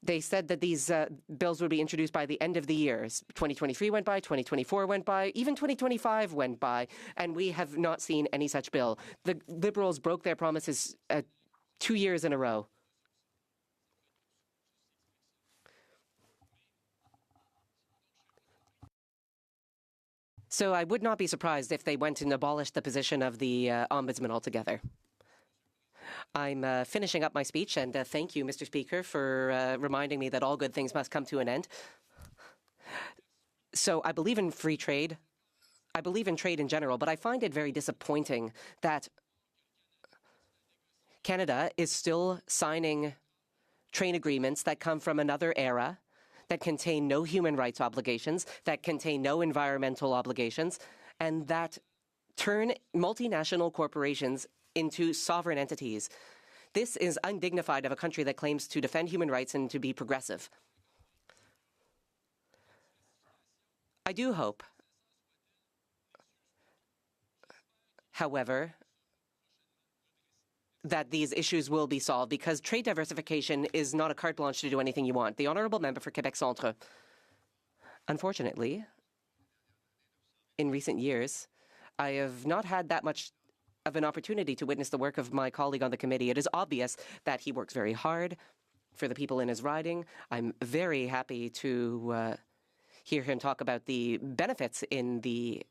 They said that these bills would be introduced by the end of the year. 2023 went by, 2024 went by, even 2025 went by, and we have not seen any such bill. The Liberals broke their promises 2 years in a row. So I would not be surprised if they went and abolished the position of the Ombudsman altogether. I'm finishing up my speech, and thank you, Mr. Speaker, for reminding me that all good things must come to an end. So I believe in free trade. I believe in trade in general, but I find it very disappointing that Canada is still signing trade agreements that come from another era, that contain no human rights obligations, that contain no environmental obligations, and that turn multinational corporations into sovereign entities. This is undignified of a country that claims to defend human rights and to be progressive. I do hope, however, that these issues will be solved, because trade diversification is not a carte blanche to do anything you want. The honourable member for Quebec Centre. Unfortunately, in recent years, I have not had that much of an opportunity to witness the work of my colleague on the committee. It is obvious that he works very hard for the people in his riding. I'm very happy to hear him talk about the benefits in the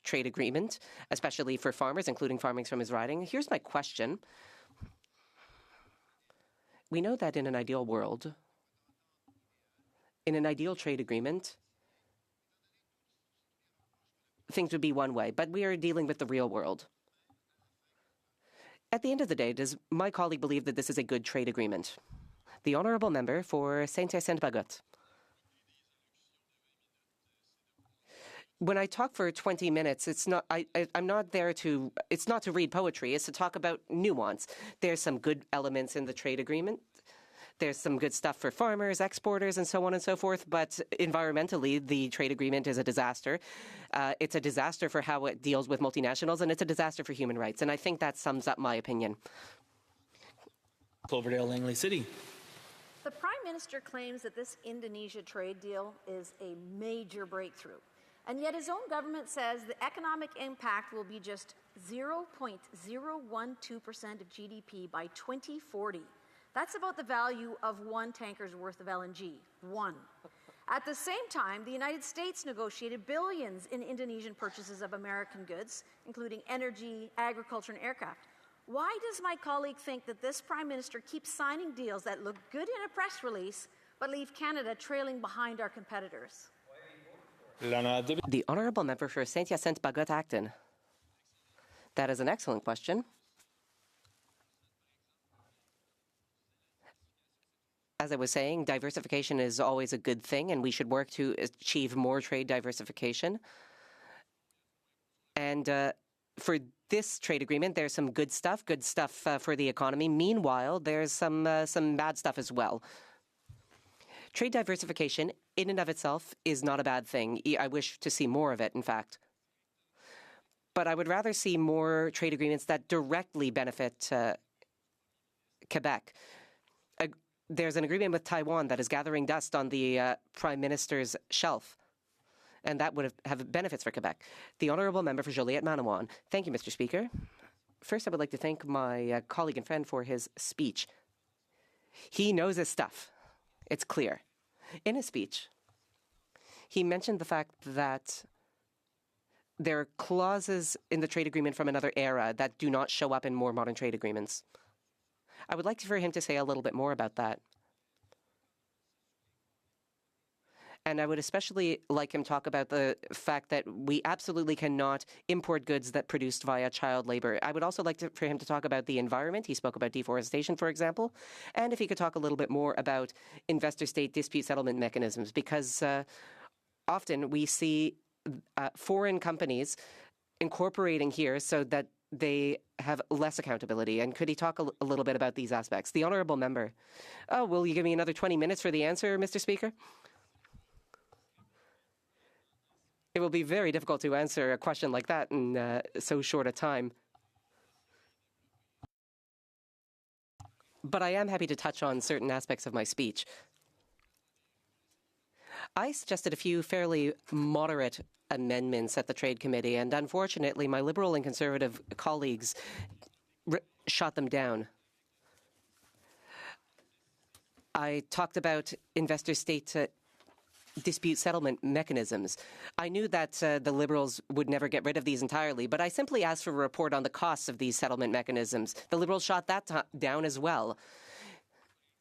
trade agreement, especially for farmers, including farming from his riding. Here's my question. We know that in an ideal world, in an ideal trade agreement, things would be one way, but we are dealing with the real world. At the end of the day, does my colleague believe that this is a good trade agreement? The honourable member for Saint-Hyacinthe-Bagotte. When I talk for 20 minutes, it's not. I'm not there to. It's not to read poetry. It's to talk about nuance. There's some good elements in the trade agreement. There's some good stuff for farmers, exporters, and so on and so forth. But environmentally, the trade agreement is a disaster. It's a disaster for how it deals with multinationals, and it's a disaster for human rights. And I think that sums up my opinion. Cloverdale, Langley City. The Prime Minister claims that this Indonesia trade deal is a major breakthrough. And yet his own government says the economic impact will be just 0.012% of GDP by 2040. That's about the value of one tanker's worth of LNG. One. At the same time, the United States negotiated billions in Indonesian purchases of American goods, including energy, agriculture, and aircraft. Why does my colleague think that this Prime Minister keeps signing deals that look good in a press release, but leave Canada trailing behind our competitors? The honourable member for Saint-Hyacinthe-Bagotte-Acton. That is an excellent question. As I was saying, diversification is always a good thing, and we should work to achieve more trade diversification. And for this trade agreement, there's some good stuff for the economy. Meanwhile, there's some bad stuff as well. Trade diversification, in and of itself, is not a bad thing. I wish to see more of it, in fact. But I would rather see more trade agreements that directly benefit Quebec. There's an agreement with Taiwan that is gathering dust on the Prime Minister's shelf, and that would have benefits for Quebec. The honourable member for Joliette-Manawan. Thank you, Mr. Speaker. First, I would like to thank my colleague and friend for his speech. He knows his stuff. It's clear. In his speech, he mentioned the fact that there are clauses in the trade agreement from another era that do not show up in more modern trade agreements. I would like for him to say a little bit more about that. And I would especially like him to talk about the fact that we absolutely cannot import goods that produced via child labor. I would also like for him to talk about the environment. He spoke about deforestation, for example. And if he could talk a little bit more about investor-state dispute settlement mechanisms, because often we see foreign companies incorporating here so that they have less accountability. And could he talk a little bit about these aspects? The honourable member. Oh, will you give me another 20 minutes for the answer, Mr. Speaker? It will be very difficult to answer a question like that in so short a time. But I am happy to touch on certain aspects of my speech. I suggested a few fairly moderate amendments at the Trade Committee, and unfortunately, my Liberal and Conservative colleagues shot them down. I talked about investor-state dispute settlement mechanisms. I knew that the Liberals would never get rid of these entirely, but I simply asked for a report on the costs of these settlement mechanisms. The Liberals shot that down as well.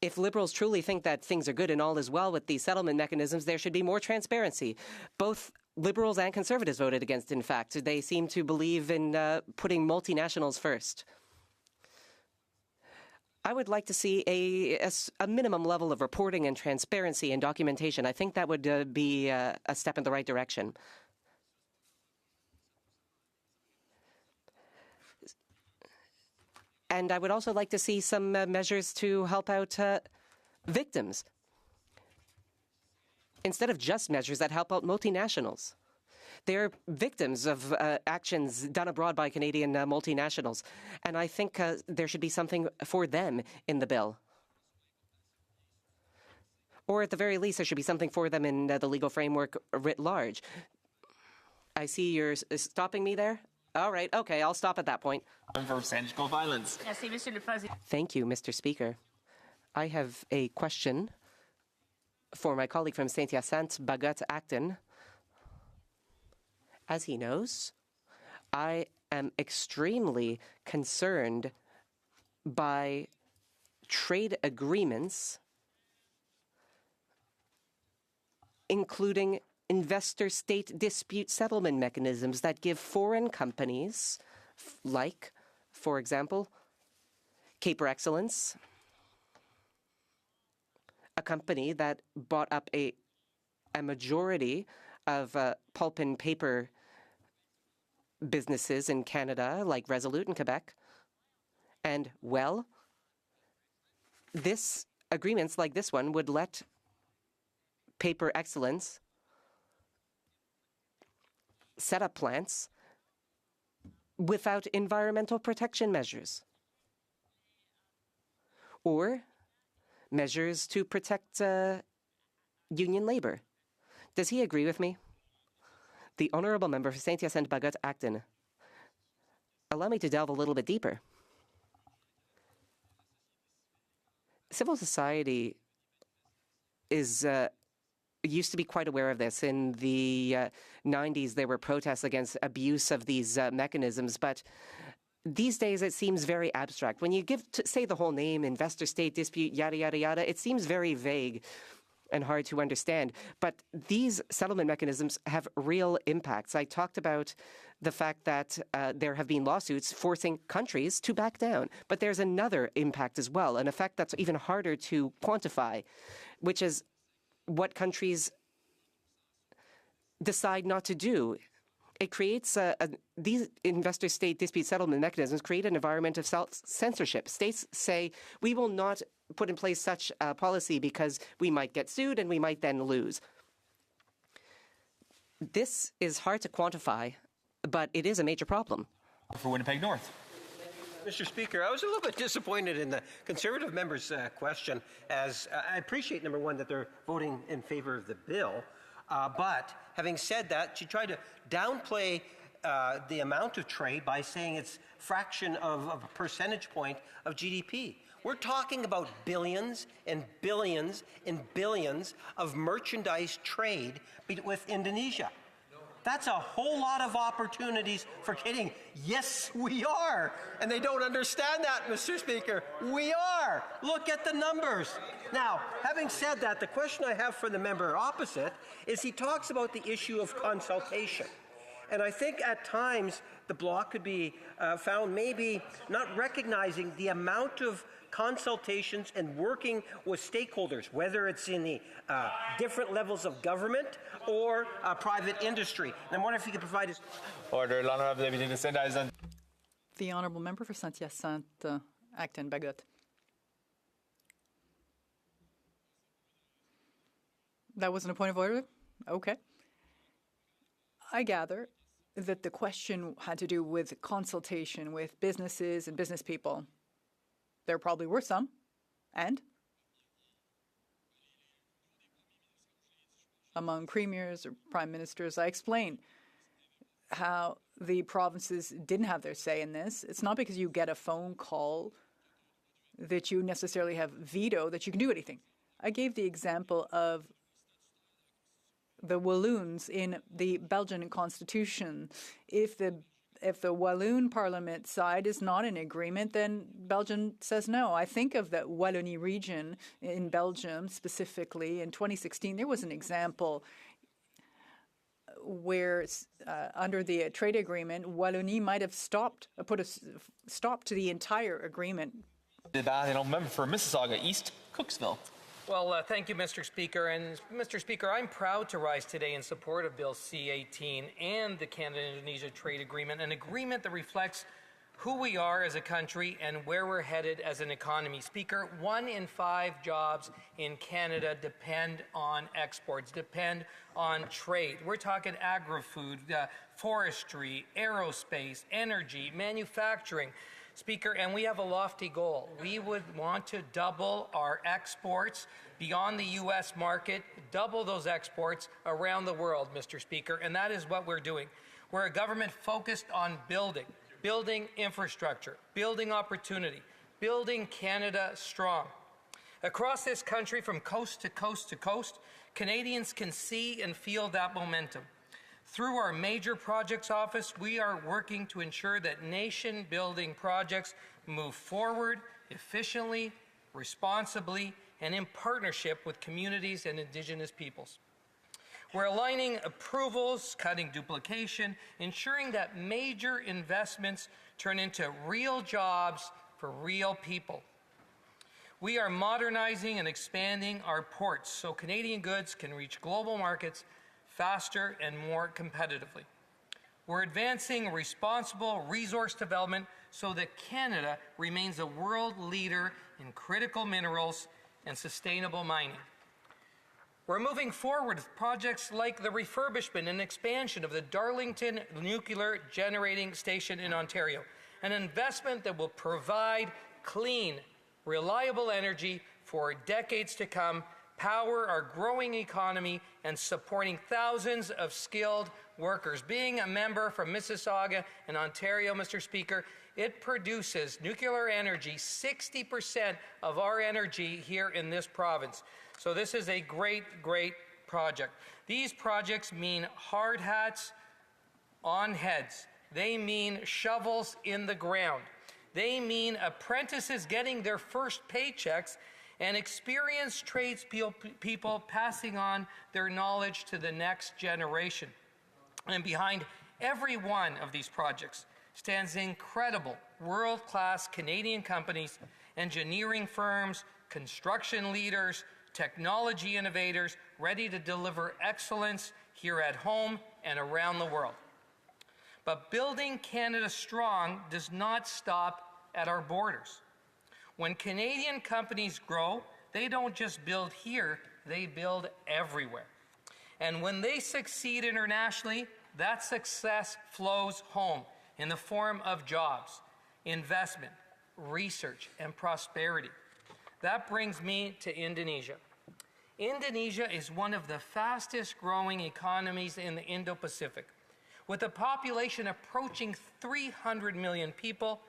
If Liberals truly think that things are good and all is well with these settlement mechanisms, there should be more transparency. Both Liberals and Conservatives voted against, in fact. They seem to believe in putting multinationals first. I would like to see a minimum level of reporting and transparency and documentation. I think that would be a step in the right direction. And I would also like to see some measures to help out victims, instead of just measures that help out multinationals. They're victims of actions done abroad by Canadian multinationals, and I think there should be something for them in the bill. Or at the very least, there should be something for them in the legal framework writ large. I see you're stopping me there. All right, okay, I'll stop at that point. For conjugal violence. Thank you, Mr. Speaker. I have a question for my colleague from Saint-Hyacinthe, Bagot-Acton. As he knows, I am extremely concerned by trade agreements, including investor-state dispute settlement mechanisms that give foreign companies, like, for example, Caper Excellence, a company that bought up a majority of pulp and paper businesses in Canada, like Resolute in Quebec. And, well, agreements like this one would let Paper Excellence set up plants without environmental protection measures or measures to protect union labor. Does he agree with me? The honourable member for Saint-Hyacinthe Bagot-Acton. Allow me to delve a little bit deeper. Civil society used to be quite aware of this. In the 90s, there were protests against abuse of these mechanisms, but these days it seems very abstract. When you say the whole name, investor-state dispute, yada, yada, yada, it seems very vague and hard to understand. But these settlement mechanisms have real impacts. I talked about the fact that there have been lawsuits forcing countries to back down. But there's another impact as well, an effect that's even harder to quantify, which is what countries decide not to do. It creates these investor-state dispute settlement mechanisms create an environment of self-censorship. States say, we will not put in place such a policy because we might get sued and we might then lose. This is hard to quantify, but it is a major problem. For Winnipeg North. Mr. Speaker, I was a little bit disappointed in the Conservative member's question, as I appreciate, number one, that they're voting in favor of the bill. But having said that, she tried to downplay the amount of trade by saying it's fraction of a percentage point of GDP. We're talking about billions and billions and billions of merchandise trade with Indonesia. That's a whole lot of opportunities for Canadian. Yes, we are. And they don't understand that, Mr. Speaker. We are. Look at the numbers. Now, having said that, the question I have for the member opposite is he talks about the issue of consultation. And I think at times the Bloc could be found maybe not recognizing the amount of consultations and working with stakeholders, whether it's in the different levels of government or private industry. And I'm wondering if you could provide us. Order, l'honorable député de Saint-Hyacinthe. The honourable member for Saint-Hyacinthe, Acton Bagot. That wasn't a point of order? Okay. I gather that the question had to do with consultation with businesses and business people. There probably were some, and among premiers or prime ministers, I explained how the provinces didn't have their say in this. It's not because you get a phone call that you necessarily have veto that you can do anything. I gave the example of the Walloons in the Belgian constitution. If the Walloon parliament side is not in agreement, then Belgium says no. I think of the Wallonie region in Belgium specifically. In 2016, there was an example where under the trade agreement, Wallonie might have put a stop to the entire agreement. Member for Mississauga East, Cooksville. Well, thank you, Mr. Speaker. And Mr. Speaker, I'm proud to rise today in support of Bill C-18 and the Canada-Indonesia Trade Agreement, an agreement that reflects who we are as a country and where we're headed as an economy. Speaker, 1 in 5 jobs in Canada depend on exports, depend on trade. We're talking agri-food, forestry, aerospace, energy, manufacturing. Speaker, and we have a lofty goal. We would want to double our exports beyond the U.S. market, double those exports around the world, Mr. Speaker, and that is what we're doing. We're a government focused on building infrastructure, building opportunity, building Canada strong. Across this country, from coast to coast to coast, Canadians can see and feel that momentum. Through our Major Projects Office, we are working to ensure that nation-building projects move forward efficiently, responsibly, and in partnership with communities and Indigenous peoples. We're aligning approvals, cutting duplication, ensuring that major investments turn into real jobs for real people. We are modernizing and expanding our ports so Canadian goods can reach global markets faster and more competitively. We're advancing responsible resource development so that Canada remains a world leader in critical minerals and sustainable mining. We're moving forward with projects like the refurbishment and expansion of the Darlington Nuclear Generating Station in Ontario, an investment that will provide clean, reliable energy for decades to come, power our growing economy, and supporting thousands of skilled workers. Being a member from Mississauga and Ontario, Mr. Speaker, it produces nuclear energy, 60% of our energy here in this province. So this is a great, great project. These projects mean hard hats on heads. They mean shovels in the ground. They mean apprentices getting their first paychecks and experienced tradespeople passing on their knowledge to the next generation. And behind every one of these projects stands incredible world-class Canadian companies, engineering firms, construction leaders, technology innovators ready to deliver excellence here at home and around the world. But building Canada strong does not stop at our borders. When Canadian companies grow, they don't just build here, they build everywhere. And when they succeed internationally, that success flows home in the form of jobs, investment, research, and prosperity. That brings me to Indonesia. Indonesia is one of the fastest growing economies in the Indo-Pacific. With a population approaching 300 million people,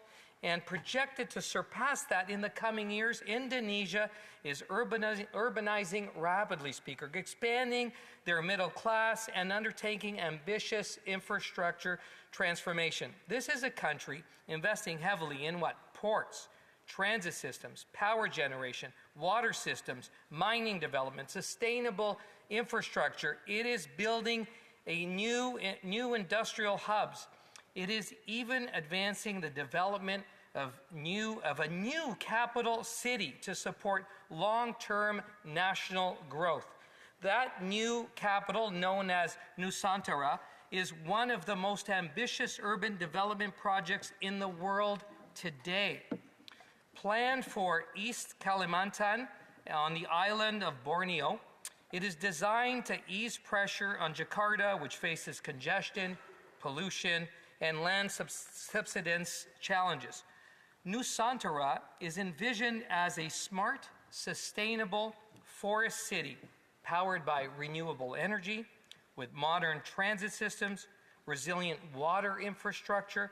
and projected to surpass that in the coming years, Indonesia is urbanizing rapidly, Speaker, expanding their middle class and undertaking ambitious infrastructure transformation. This is a country investing heavily in what? Ports, transit systems, power generation, water systems, mining development, sustainable infrastructure. It is building a new industrial hubs. It is even advancing the development of a new capital city to support long-term national growth. That new capital, known as Nusantara, is one of the most ambitious urban development projects in the world today. Planned for East Kalimantan on the island of Borneo, It is designed to ease pressure on Jakarta, which faces congestion, pollution, and land subsidence challenges. Nusantara is envisioned as a smart, sustainable forest city powered by renewable energy, with modern transit systems, resilient water infrastructure,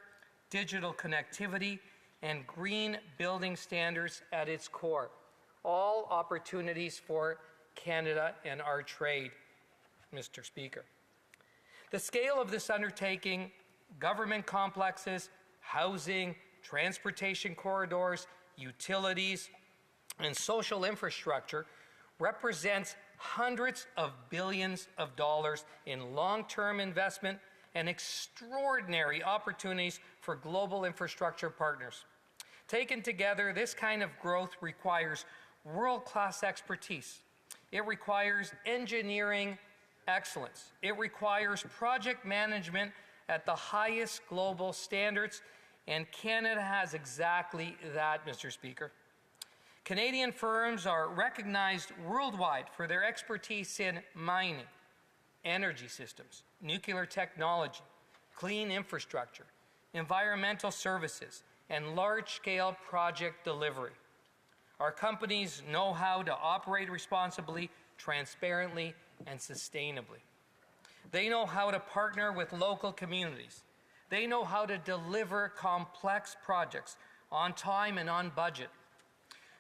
digital connectivity, and green building standards at its core. All opportunities for Canada and our trade, Mr. Speaker. The scale of this undertaking, government complexes, housing, transportation corridors, utilities, and social infrastructure represents hundreds of billions of dollars in long-term investment and extraordinary opportunities for global infrastructure partners. Taken together, this kind of growth requires world-class expertise. It requires engineering excellence. It requires project management at the highest global standards, and Canada has exactly that, Mr. Speaker. Canadian firms are recognized worldwide for their expertise in mining, energy systems, nuclear technology, clean infrastructure, environmental services, and large-scale project delivery. Our companies know how to operate responsibly, transparently, and sustainably. They know how to partner with local communities. They know how to deliver complex projects on time and on budget.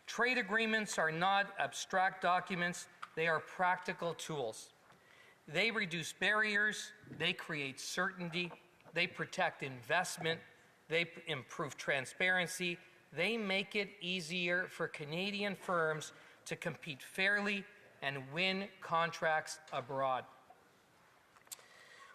Trade agreements are not abstract documents, they are practical tools. They reduce barriers, they create certainty, they protect investment, they improve transparency, they make it easier for Canadian firms to compete fairly and win contracts abroad.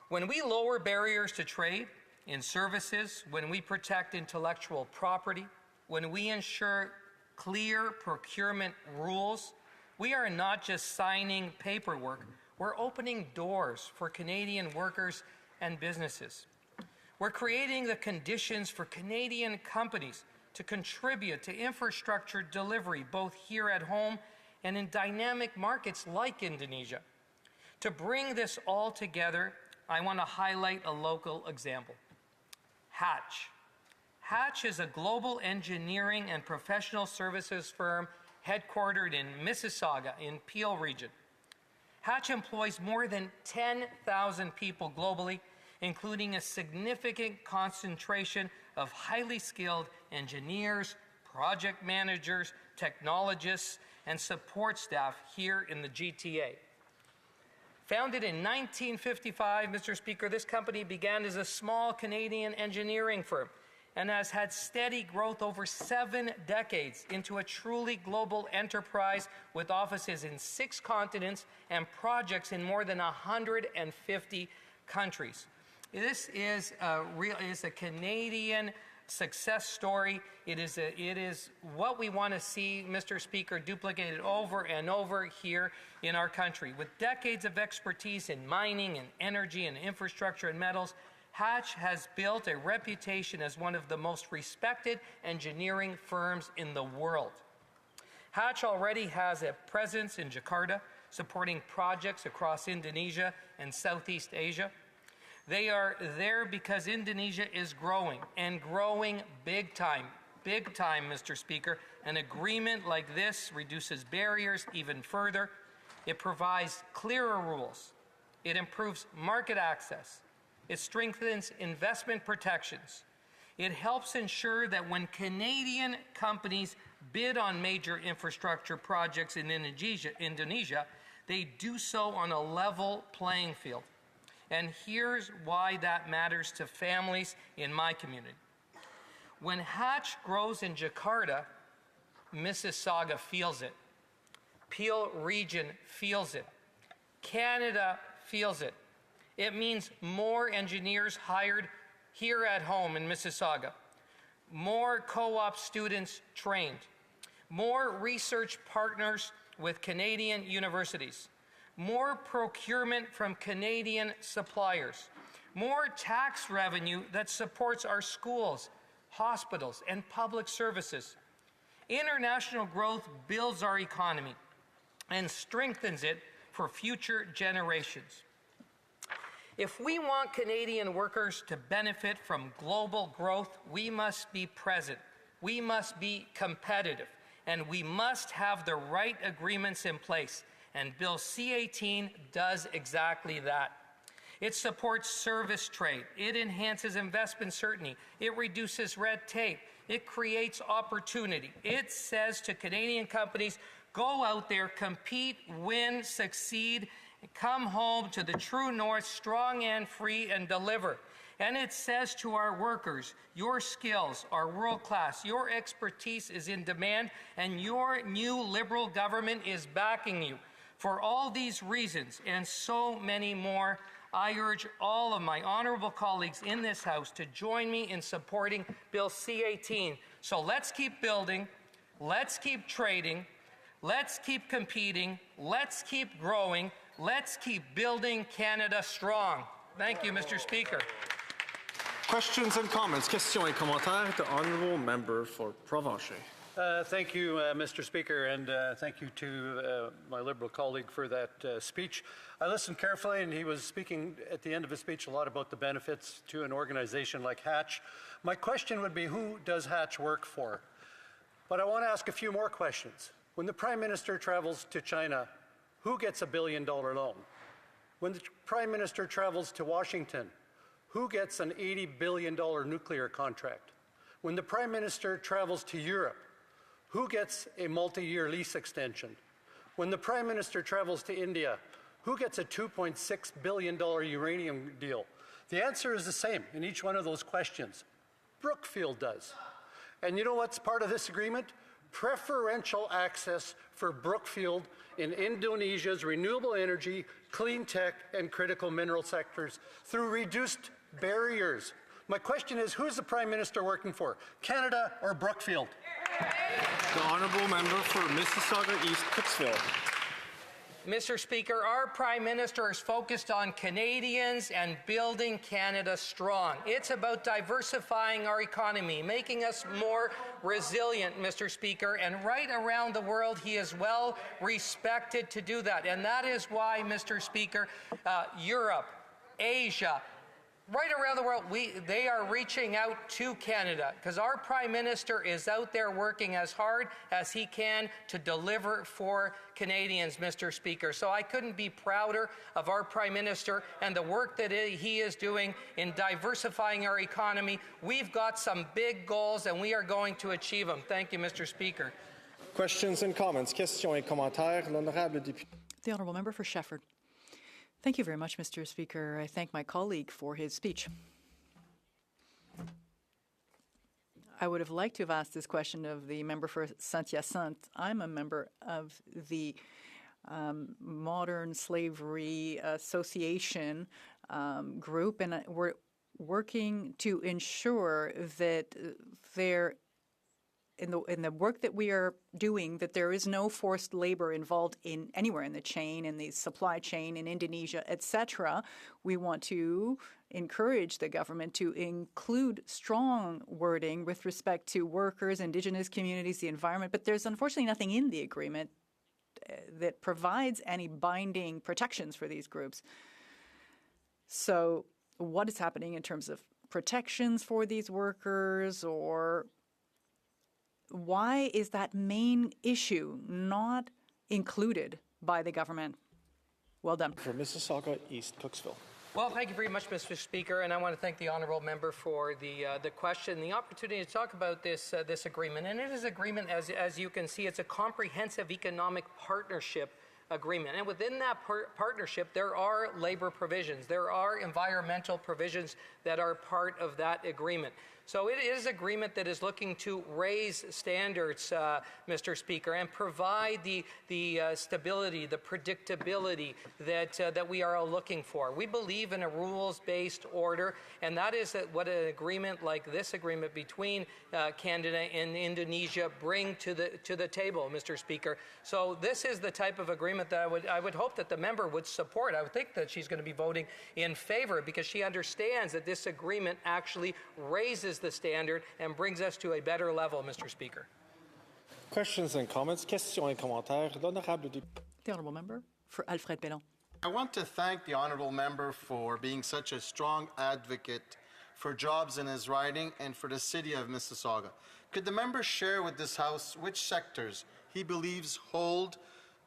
When we lower barriers to trade in services, when we protect intellectual property, when we ensure clear procurement rules, we are not just signing paperwork, we're opening doors for Canadian workers and businesses. We're creating the conditions for Canadian companies to contribute to infrastructure delivery, both here at home and in dynamic markets like Indonesia. To bring this all together, I want to highlight a local example. Hatch. Hatch is a global engineering and professional services firm headquartered in Mississauga in Peel region. Hatch employs more than 10,000 people globally, including a significant concentration of highly skilled engineers, project managers, technologists, and support staff here in the GTA. Founded in 1955, Mr. Speaker, this company began as a small Canadian engineering firm and has had steady growth over 7 decades into a truly global enterprise with offices in 6 continents and projects in more than 150 countries. This is a Canadian success story. It is what we want to see, Mr. Speaker, duplicated over and over here in our country. With decades of expertise in mining and energy and infrastructure and metals, Hatch has built a reputation as one of the most respected engineering firms in the world. Hatch already has a presence in Jakarta, supporting projects across Indonesia and Southeast Asia. They are there because Indonesia is growing, and growing big time, Mr. Speaker. An agreement like this reduces barriers even further. It provides clearer rules. It improves market access. It strengthens investment protections. It helps ensure that when Canadian companies bid on major infrastructure projects in Indonesia, they do so on a level playing field. And here's why that matters to families in my community. When Hatch grows in Jakarta, Mississauga feels it. Peel region feels it. Canada feels it. It means more engineers hired here at home in Mississauga, more co-op students trained, more research partners with Canadian universities, more procurement from Canadian suppliers, more tax revenue that supports our schools, hospitals, and public services. International growth builds our economy and strengthens it for future generations. If we want Canadian workers to benefit from global growth, we must be present, we must be competitive, and we must have the right agreements in place. And Bill C-18 does exactly that. It supports service trade, it enhances investment certainty, it reduces red tape, it creates opportunity. It says to Canadian companies, go out there, compete, win, succeed, come home to the true north strong and free and deliver. And it says to our workers, your skills are world class, your expertise is in demand, and your new Liberal government is backing you. For all these reasons and so many more, I urge all of my honorable colleagues in this House to join me in supporting Bill C-18. So let's keep building, let's keep trading, let's keep competing, let's keep growing, let's keep building Canada strong. Thank you, Mr. Speaker. Questions and comments. Questions et commentaires. The honourable member for Provencher. Thank you, Mr. Speaker, and thank you to my Liberal colleague for that speech. I listened carefully, and he was speaking at the end of his speech a lot about the benefits to an organization like Hatch. My question would be, who does Hatch work for? But I want to ask a few more questions. When the Prime Minister travels to China, who gets a $1 billion loan? When the Prime Minister travels to Washington, who gets an $80 billion nuclear contract? When the Prime Minister travels to Europe, who gets a multi-year lease extension? When the Prime Minister travels to India, who gets a $2.6 billion uranium deal? The answer is the same in each one of those questions. Brookfield does. And you know what's part of this agreement? Preferential access for Brookfield in Indonesia's renewable energy, clean tech, and critical mineral sectors through reduced barriers. My question is, who's the Prime Minister working for, Canada or Brookfield? The honourable member for Mississauga East Cooksville. Mr. Speaker, our Prime Minister is focused on Canadians and building Canada strong. It's about diversifying our economy, making us more resilient, Mr. Speaker, and right around the world he is well respected to do that. And that is why, Mr. Speaker, Europe, Asia, right around the world, they are reaching out to Canada because our Prime Minister is out there working as hard as he can to deliver for Canadians, Mr. Speaker. So I couldn't be prouder of our Prime Minister and the work that he is doing in diversifying our economy. We've got some big goals and we are going to achieve them. Thank you, Mr. Speaker. Questions and comments. Questions et commentaires. L'honorable député. The honourable member for Shefford. Thank you very much, Mr. Speaker. I thank my colleague for his speech. I would have liked to have asked this question of the member for Saint-Hyacinthe. I'm a member of the Modern Slavery Association group, and we're working to ensure that there in the work that we are doing, that there is no forced labor involved in anywhere in the chain, in the supply chain, in Indonesia, etc. We want to encourage the government to include strong wording with respect to workers, Indigenous communities, the environment, but there's unfortunately nothing in the agreement that provides any binding protections for these groups. So what is happening in terms of protections for these workers, or why is that main issue not included by the government? Well done. For Mississauga East Cooksville. Well, thank you very much, Mr. Speaker, and I want to thank the honourable member for the question, the opportunity to talk about this agreement. And it is an agreement, as you can see, it's a comprehensive economic partnership agreement. And within that partnership, there are labor provisions, there are environmental provisions that are part of that agreement. So it is an agreement that is looking to raise standards, Mr. Speaker, and provide the stability, the predictability that we are all looking for. We believe in a rules-based order, and that is what an agreement like this agreement between Canada and Indonesia bring to the table, Mr. Speaker. So this is the type of agreement that I would hope that the member would support. I would think that she's going to be voting in favor because she understands that this agreement actually raises the standard and brings us to a better level, Mr. Speaker. Questions and comments. Questions et commentaires. L'honorable député. The honourable member for Alfred Bellon. I want to thank the honourable member for being such a strong advocate for jobs in his riding and for the city of Mississauga. Could the member share with this House which sectors he believes hold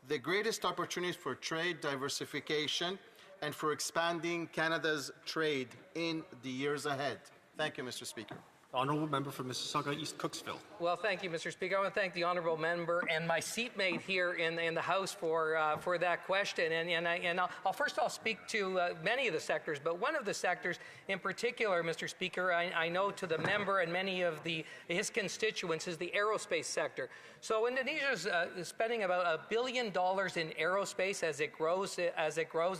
the greatest opportunities for trade diversification and for expanding Canada's trade in the years ahead? Thank you, Mr. Speaker. Honourable member for Mississauga East Cooksville. Well, thank you, Mr. Speaker. I want to thank the honourable member and my seatmate here in the House for that question. And I'll first of all speak to many of the sectors, but one of the sectors in particular, Mr. Speaker, I know to the member and many of his constituents is the aerospace sector. So Indonesia is spending about $1 billion in aerospace as it grows,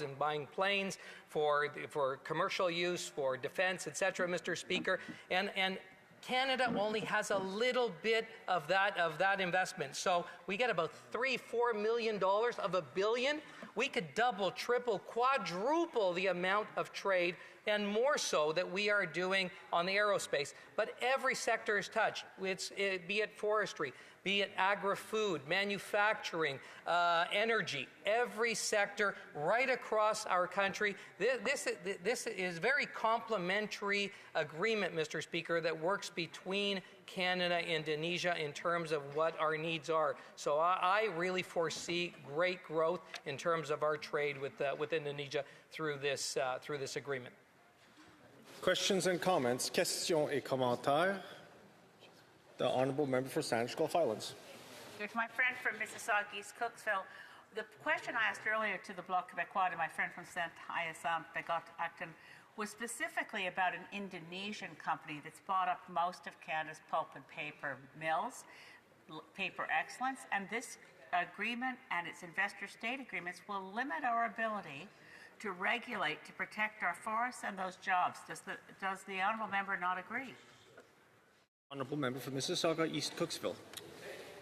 and buying planes for commercial use, for defense, etc., Mr. Speaker. And Canada only has a little bit of that investment. So we get about $3-4 million of $1 billion. We could double, triple, quadruple the amount of trade and more so that we are doing on the aerospace. But every sector is touched, be it forestry, be it agri-food, manufacturing, energy, every sector right across our country. This is very complementary agreement, Mr. Speaker, that works between Canada and Indonesia in terms of what our needs are. So I really foresee great growth in terms of our trade with Indonesia through this agreement. Questions and comments. Questions et commentaires. The honourable member for Saanich Gulf Islands. There's my friend from Mississauga East Cooksville. The question I asked earlier to the Bloc Québécois, to my friend from Saint Hyacinthe, Begot Acton, was specifically about an Indonesian company that's bought up most of Canada's pulp and paper mills, Paper Excellence, and this agreement and its investor-state agreements will limit our ability to regulate, to protect our forests and those jobs. Does the honourable member not agree? Honourable member for Mississauga East Cooksville.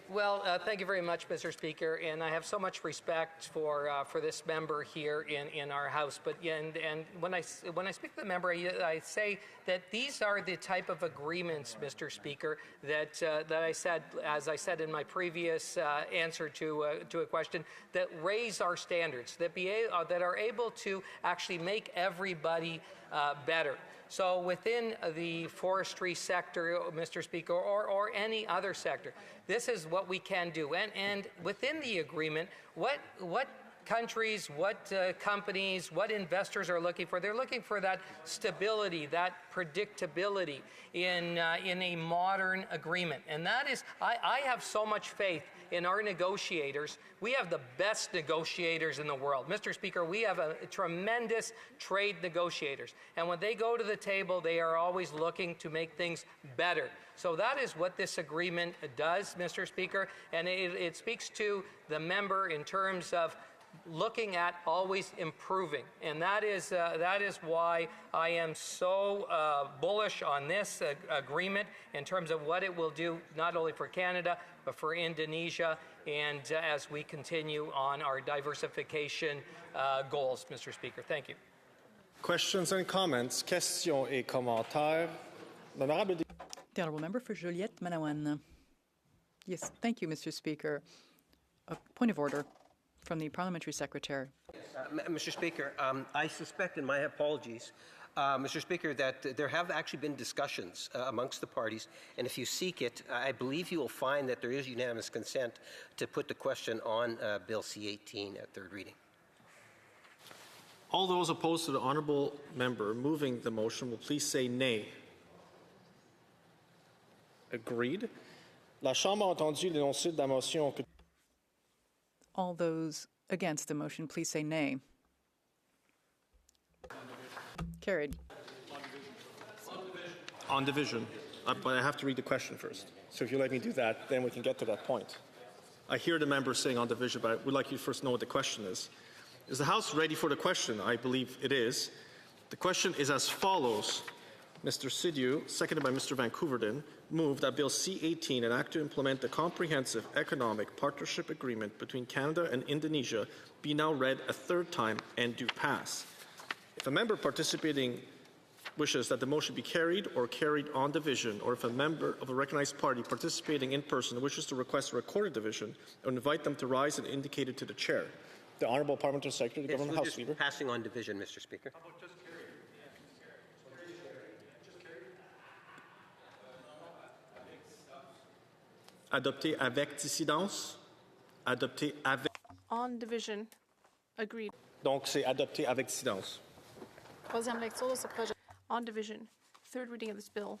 Well, thank you very much, Mr. Speaker, and I have so much respect for this member here in our House. But and when I speak to the member, I say that these are the type of agreements, Mr. Speaker, that I said, as I said in my previous answer to a question, that raise our standards, that are able to actually make everybody better. So within the forestry sector, Mr. Speaker, or any other sector, this is what we can do. And within the agreement, what countries, what companies, what investors are looking for? They're looking for that stability, that predictability in a modern agreement. And that is, I have so much faith in our negotiators. We have the best negotiators in the world. Mr. Speaker, we have a tremendous trade negotiators. And when they go to the table, they are always looking to make things better. So that is what this agreement does, Mr. Speaker. And it speaks to the member in terms of looking at always improving. And that is why I am so bullish on this agreement in terms of what it will do, not only for Canada, but for Indonesia, and as we continue on our diversification goals, Mr. Speaker. Thank you. Questions and comments. Questions et commentaires. The honourable member for Joliette Manawan. Yes, thank you, Mr. Speaker. A point of order from the Parliamentary Secretary. Mr. Speaker, I suspect, and my apologies, Mr. Speaker, that there have actually been discussions amongst the parties, and if you seek it, I believe you will find that there is unanimous consent to put the question on Bill C-18 at third reading. All those opposed to the honourable member moving the motion will please say nay. Agreed. La Chambre a entendu l'énoncé de la motion. All those against the motion, please say nay. Carried. On division. But I have to read the question first. So if you let me do that, then we can get to that point. I hear the member saying on division, but I would like you to first know what the question is. Is the House ready for the question? I believe it is. The question is as follows. Mr. Sidiou, seconded by Mr. Van Koeverden, moved that Bill C-18, an act to implement the Comprehensive Economic Partnership Agreement between Canada and Indonesia, be now read a third time and do pass. If a member participating wishes that the motion be carried or carried on division, or if a member of a recognized party participating in person wishes to request a recorded division, I would invite them to rise and indicate it to the chair. The Honourable Parliamentary Secretary, the Yes, Government we're House just Leader. passing on division, Mr. Speaker. Adopté avec dissidence. Adopté avec. On division. Agreed. Donc, c'est adopté avec dissidence. Troisième lecture de ce projet. On division. Third reading of this bill.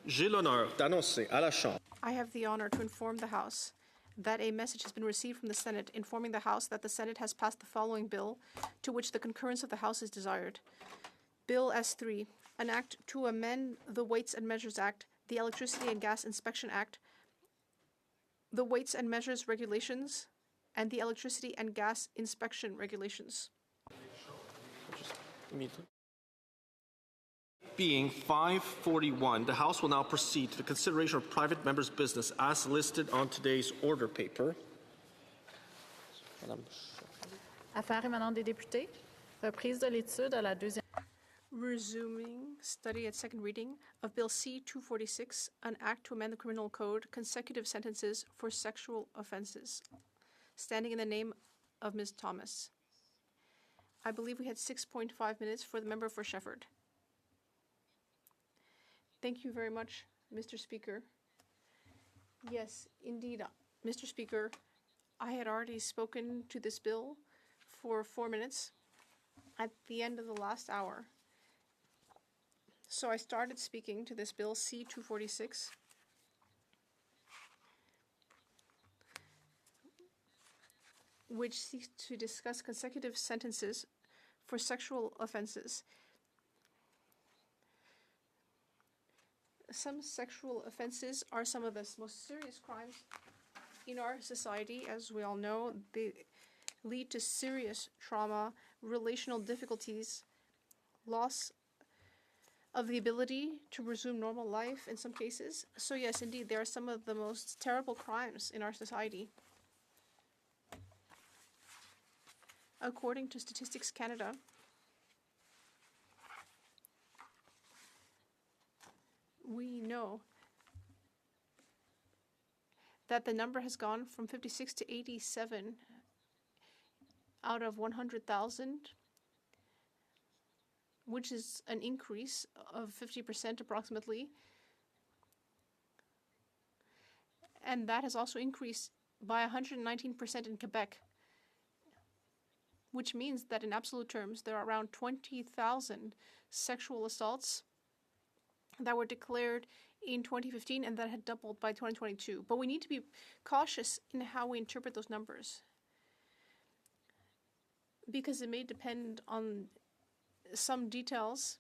J'ai l'honneur d'annoncer à la Chambre I have the honor to inform the House that a message has been received from the Senate informing the House that the Senate has passed the following bill, to which the concurrence of the House is desired. Bill S3, an act to amend the Weights and Measures Act, the Electricity and Gas Inspection Act, the Weights and Measures Regulations, and the Electricity and Gas Inspection Regulations. being 5:41, the House will now proceed to the consideration of private members' business as listed on today's order paper. Madame. Affaires émanantes des députés. Reprise de l'étude à la deuxième. Resuming study at second reading of Bill C-246, an act to amend the criminal code, consecutive sentences for sexual offenses. Standing in the name of Ms. Thomas. I believe we had 6.5 minutes for the member for Shefford. Thank you very much, Mr. Speaker. Yes, indeed, Mr. Speaker, I had already spoken to this bill for 4 minutes at the end of the last hour. So I started speaking to this bill C-246, which seeks to discuss consecutive sentences for sexual offenses. Some sexual offenses are some of the most serious crimes in our society. As we all know, they lead to serious trauma, relational difficulties, loss of the ability to resume normal life in some cases. So yes, indeed, they are some of the most terrible crimes in our society. According to Statistics Canada, we know that the number has gone from 56 to 87 out of 100,000, which is an increase of 50% approximately. And that has also increased by 119% in Quebec, which means that in absolute terms, there are around 20,000 sexual assaults that were declared in 2015 and that had doubled by 2022. But we need to be cautious in how we interpret those numbers, because it may depend on some details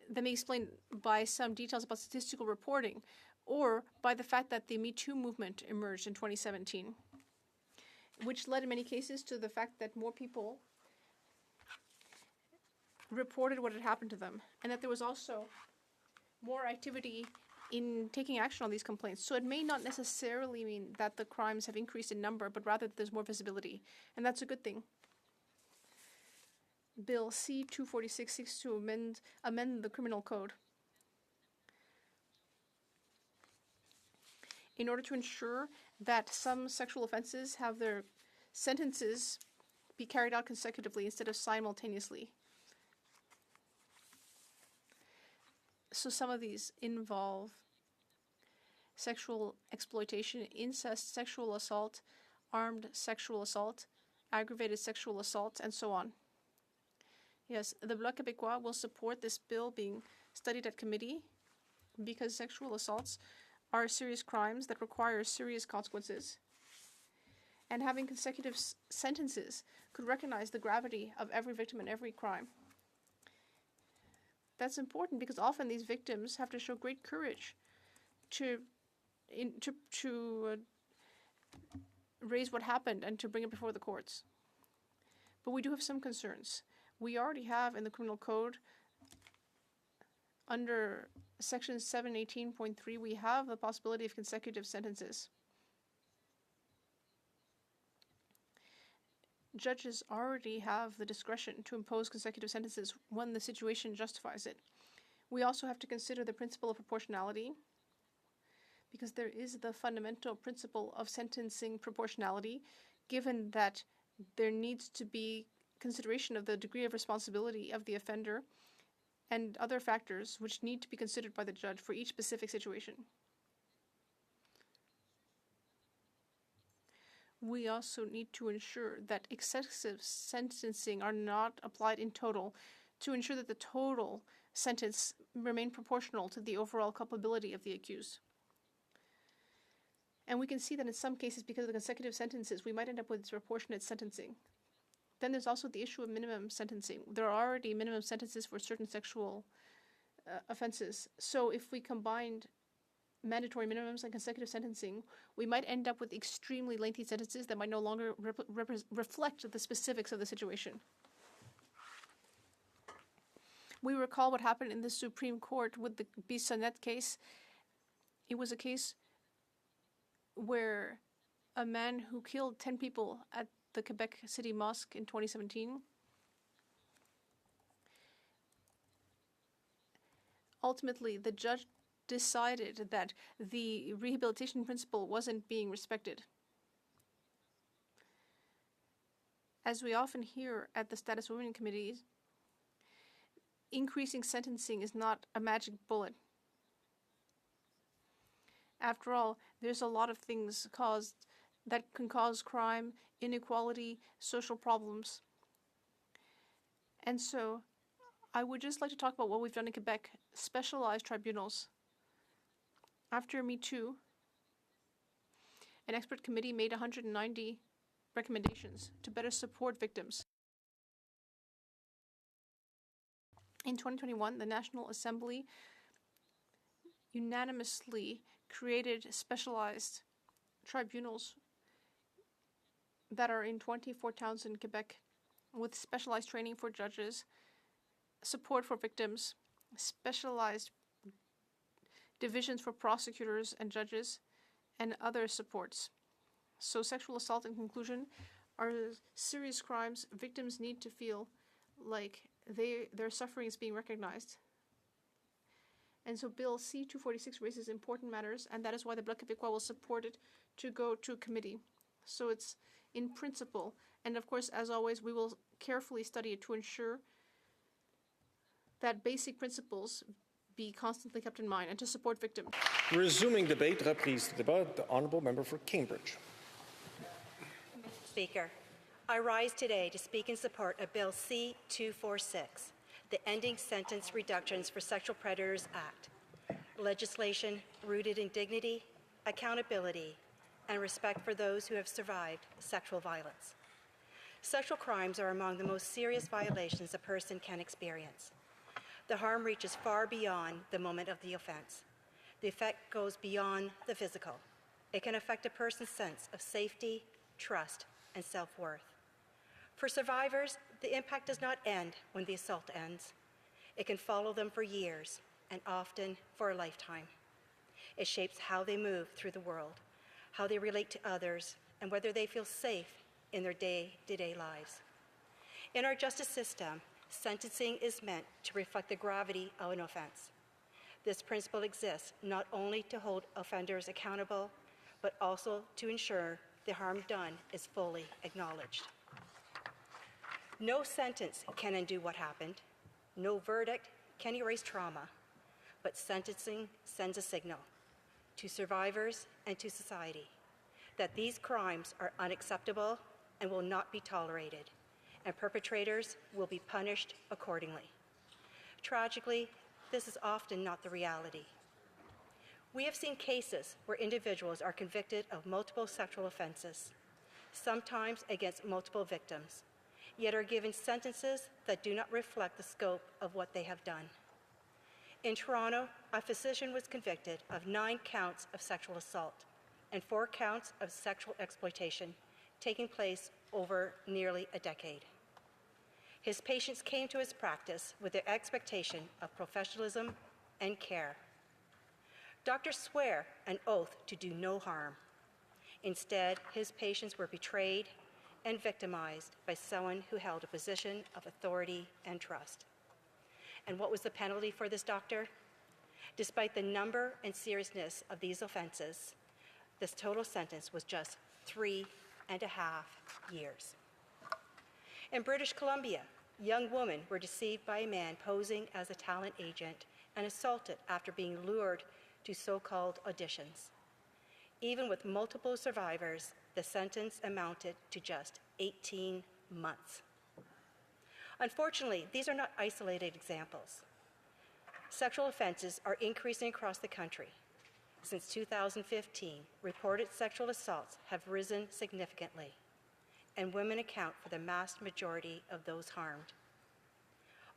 that may explain by some details about statistical reporting or by the fact that the Me Too movement emerged in 2017, which led in many cases to the fact that more people reported what had happened to them, and that there was also more activity in taking action on these complaints. So it may not necessarily mean that the crimes have increased in number, but rather that there's more visibility, and that's a good thing. Bill C-246 seeks to amend the criminal code in order to ensure that some sexual offenses have their sentences be carried out consecutively instead of simultaneously. So some of these involve sexual exploitation, incest, sexual assault, armed sexual assault, aggravated sexual assault, and so on. Yes, the Bloc Québécois will support this bill being studied at committee because sexual assaults are serious crimes that require serious consequences. And having consecutive sentences could recognize the gravity of every victim and every crime. That's important because often these victims have to show great courage to raise what happened and to bring it before the courts. But we do have some concerns. We already have in the criminal code, under section 718.3, we have the possibility of consecutive sentences. Judges already have the discretion to impose consecutive sentences when the situation justifies it. We also have to consider the principle of proportionality, because there is the fundamental principle of sentencing proportionality, given that there needs to be consideration of the degree of responsibility of the offender and other factors which need to be considered by the judge for each specific situation. We also need to ensure that excessive sentencing are not applied in total to ensure that the total sentence remain proportional to the overall culpability of the accused. And we can see that in some cases, because of the consecutive sentences, we might end up with disproportionate sentencing. Then there's also the issue of minimum sentencing. There are already minimum sentences for certain sexual offenses. So if we combined mandatory minimums and consecutive sentencing, we might end up with extremely lengthy sentences that might no longer reflect the specifics of the situation. We recall what happened in the Supreme Court with the Bissonnette case. It was a case where a man who killed 10 people at the Quebec City Mosque in 2017 ultimately the judge decided that the rehabilitation principle wasn't being respected. As we often hear at the Status Women committees, increasing sentencing is not a magic bullet. After all, there's a lot of things that can cause crime, inequality, social problems. And so I would just like to talk about what we've done in Quebec, specialized tribunals. After Me Too, an expert committee made 190 recommendations to better support victims. In 2021, the National Assembly unanimously created specialized tribunals that are in 24 towns in Quebec with specialized training for judges, support for victims, specialized divisions for prosecutors and judges, and other supports. So sexual assault, in conclusion, are serious crimes. Victims need to feel like their suffering is being recognized. And so Bill C-246 raises important matters, and that is why the Bloc Québécois will support it to go to committee. So it's in principle. And of course, as always, we will carefully study it to ensure that basic principles be constantly kept in mind and to support victims. Resuming debate, reprise de débat, the Honourable Member for Cambridge. Mr. Speaker, I rise today to speak in support of Bill C-246, the Ending Sentence Reductions for Sexual Predators Act, legislation rooted in dignity, accountability, and respect for those who have survived sexual violence. Sexual crimes are among the most serious violations a person can experience. The harm reaches far beyond the moment of the offense. The effect goes beyond the physical. It can affect a person's sense of safety, trust, and self-worth. For survivors, the impact does not end when the assault ends. It can follow them for years, and often for a lifetime. It shapes how they move through the world, how they relate to others, and whether they feel safe in their day-to-day lives. In our justice system, sentencing is meant to reflect the gravity of an offense. This principle exists not only to hold offenders accountable, but also to ensure the harm done is fully acknowledged. No sentence can undo what happened. No verdict can erase trauma. But sentencing sends a signal to survivors and to society that these crimes are unacceptable and will not be tolerated, and perpetrators will be punished accordingly. Tragically, this is often not the reality. We have seen cases where individuals are convicted of multiple sexual offenses, sometimes against multiple victims, yet are given sentences that do not reflect the scope of what they have done. In Toronto, a physician was convicted of 9 counts of sexual assault and 4 counts of sexual exploitation, taking place over nearly a decade. His patients came to his practice with the expectation of professionalism and care. Doctors swear an oath to do no harm. Instead, his patients were betrayed and victimized by someone who held a position of authority and trust. And what was the penalty for this doctor? Despite the number and seriousness of these offenses, this total sentence was just 3.5 years. In British Columbia, young women were deceived by a man posing as a talent agent and assaulted after being lured to so-called auditions. Even with multiple survivors, the sentence amounted to just 18 months. Unfortunately, these are not isolated examples. Sexual offenses are increasing across the country. Since 2015, reported sexual assaults have risen significantly, and women account for the vast majority of those harmed.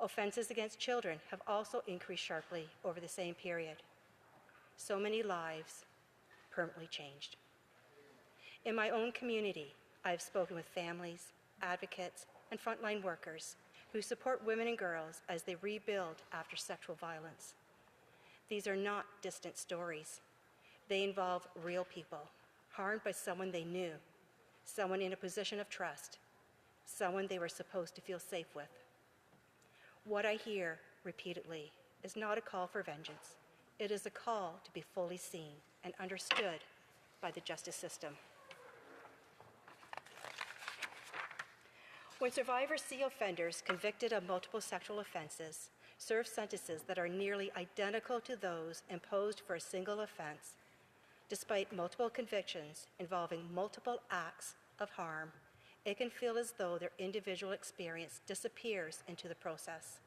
Offenses against children have also increased sharply over the same period. So many lives permanently changed. In my own community, I have spoken with families, advocates, and frontline workers who support women and girls as they rebuild after sexual violence. These are not distant stories. They involve real people, harmed by someone they knew, someone in a position of trust, someone they were supposed to feel safe with. What I hear repeatedly is not a call for vengeance. It is a call to be fully seen and understood by the justice system. When survivors see offenders convicted of multiple sexual offenses serve sentences that are nearly identical to those imposed for a single offense, despite multiple convictions involving multiple acts of harm, it can feel as though their individual experience disappears into the process.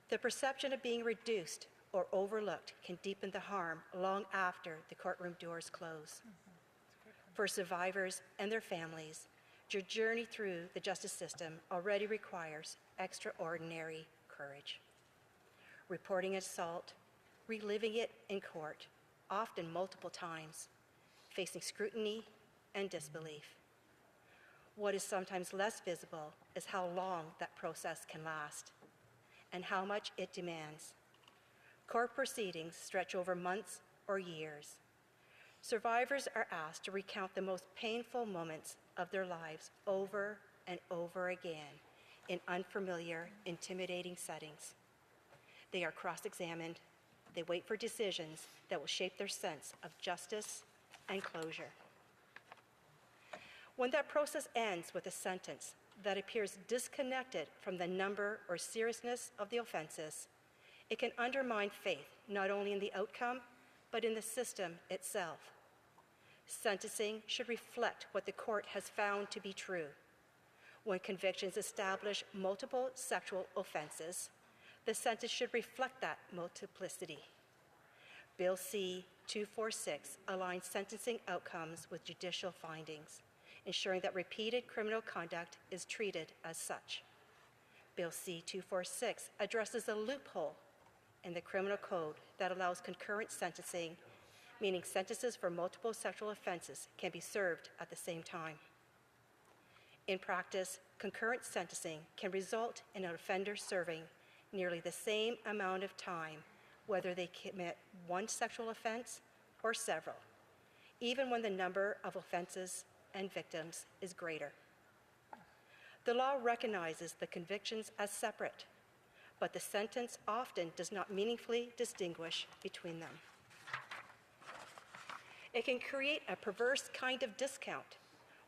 The perception of being reduced or overlooked can deepen the harm long after the courtroom doors close. For survivors and their families, your journey through the justice system already requires extraordinary courage. Reporting assault, reliving it in court, often multiple times, facing scrutiny and disbelief. What is sometimes less visible is how long that process can last and how much it demands. Court proceedings stretch over months or years. Survivors are asked to recount the most painful moments of their lives over and over again in unfamiliar, intimidating settings. They are cross-examined. They wait for decisions that will shape their sense of justice and closure. When that process ends with a sentence that appears disconnected from the number or seriousness of the offenses, it can undermine faith not only in the outcome, but in the system itself. Sentencing should reflect what the court has found to be true. When convictions establish multiple sexual offenses, the sentence should reflect that multiplicity. Bill C-246 aligns sentencing outcomes with judicial findings, ensuring that repeated criminal conduct is treated as such. Bill C-246 addresses a loophole in the criminal code that allows concurrent sentencing, meaning sentences for multiple sexual offenses can be served at the same time. In practice, concurrent sentencing can result in an offender serving nearly the same amount of time, whether they commit one sexual offense or several, even when the number of offenses and victims is greater. The law recognizes the convictions as separate, but the sentence often does not meaningfully distinguish between them. It can create a perverse kind of discount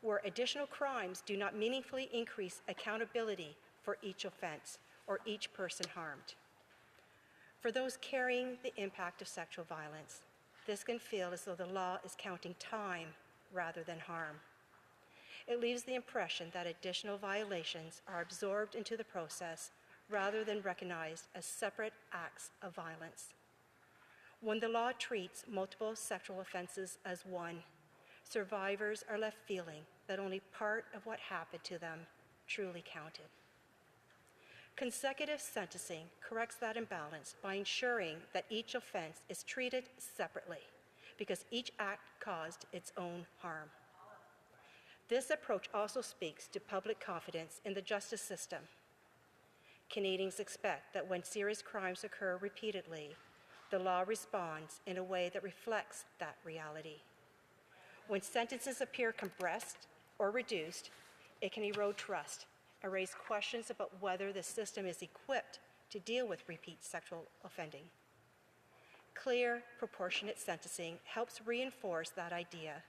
where additional crimes do not meaningfully increase accountability for each offense or each person harmed. For those carrying the impact of sexual violence, this can feel as though the law is counting time rather than harm. It leaves the impression that additional violations are absorbed into the process rather than recognized as separate acts of violence. When the law treats multiple sexual offenses as one, survivors are left feeling that only part of what happened to them truly counted. Consecutive sentencing corrects that imbalance by ensuring that each offense is treated separately because each act caused its own harm. This approach also speaks to public confidence in the justice system. Canadians expect that when serious crimes occur repeatedly, the law responds in a way that reflects that reality. When sentences appear compressed or reduced, it can erode trust and raise questions about whether the system is equipped to deal with repeat sexual offending. Clear, proportionate sentencing helps reinforce that idea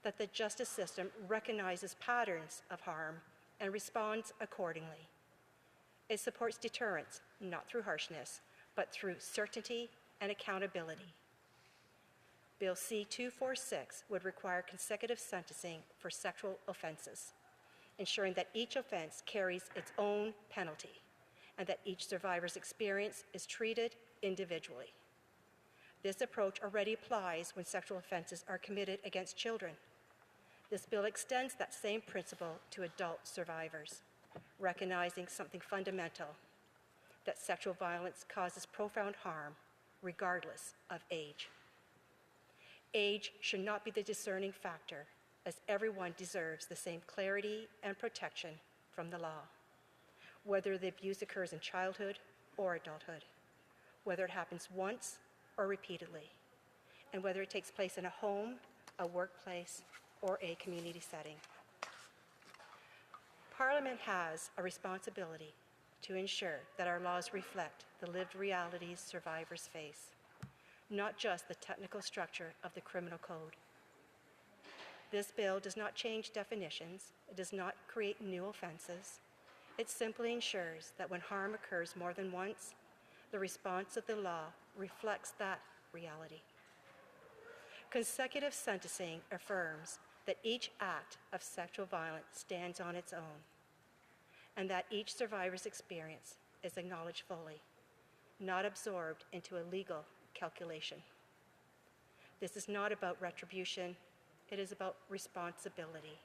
that the justice system recognizes patterns of harm and responds accordingly. It supports deterrence, not through harshness, but through certainty and accountability. Bill C-246 would require consecutive sentencing for sexual offenses, ensuring that each offense carries its own penalty and that each survivor's experience is treated individually. This approach already applies when sexual offenses are committed against children. This bill extends that same principle to adult survivors, recognizing something fundamental, that sexual violence causes profound harm regardless of age. Age should not be the discerning factor, as everyone deserves the same clarity and protection from the law, whether the abuse occurs in childhood or adulthood, whether it happens once or repeatedly, and whether it takes place in a home, a workplace, or a community setting. Parliament has a responsibility to ensure that our laws reflect the lived realities survivors face, not just the technical structure of the criminal code. This bill does not change definitions, it does not create new offenses. It simply ensures that when harm occurs more than once, the response of the law reflects that reality. Consecutive sentencing affirms that each act of sexual violence stands on its own, and that each survivor's experience is acknowledged fully, not absorbed into a legal calculation. This is not about retribution, it is about responsibility.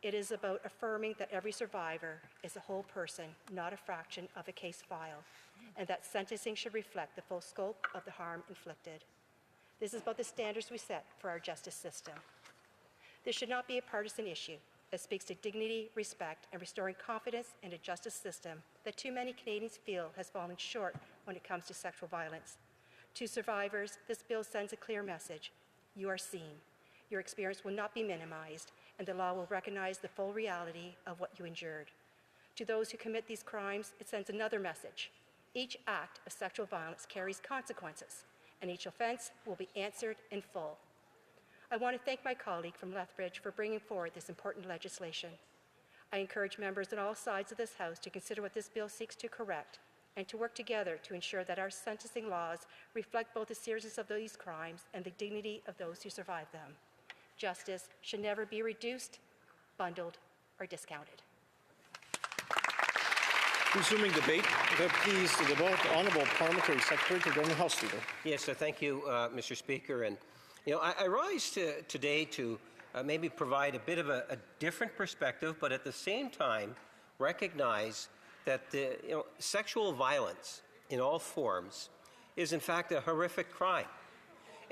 It is about affirming that every survivor is a whole person, not a fraction of a case file, and that sentencing should reflect the full scope of the harm inflicted. This is about the standards we set for our justice system. This should not be a partisan issue. It speaks to dignity, respect, and restoring confidence in a justice system that too many Canadians feel has fallen short when it comes to sexual violence. To survivors, this bill sends a clear message. You are seen. Your experience will not be minimized, and the law will recognize the full reality of what you endured. To those who commit these crimes, it sends another message. Each act of sexual violence carries consequences, and each offense will be answered in full. I want to thank my colleague from Lethbridge for bringing forward this important legislation. I encourage members on all sides of this House to consider what this bill seeks to correct and to work together to ensure that our sentencing laws reflect both the seriousness of these crimes and the dignity of those who survive them. Justice should never be reduced, bundled, or discounted. Resuming debate, please the Honourable Parliamentary Secretary to Government House Leader. Yes, thank you, Mr. Speaker. And I rise today to maybe provide a bit of a different perspective, but at the same time recognize that sexual violence in all forms is in fact a horrific crime.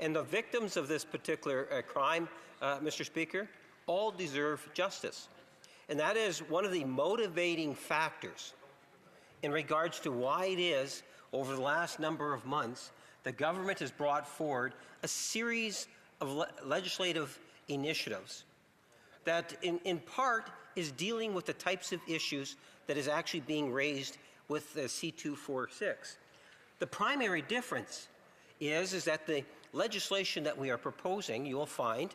And the victims of this particular crime, Mr. Speaker, all deserve justice. And that is one of the motivating factors in regards to why it is, over the last number of months, the government has brought forward a series of legislative initiatives that in part is dealing with the types of issues that is actually being raised with the C-246. The primary difference is that the legislation that we are proposing, you will find,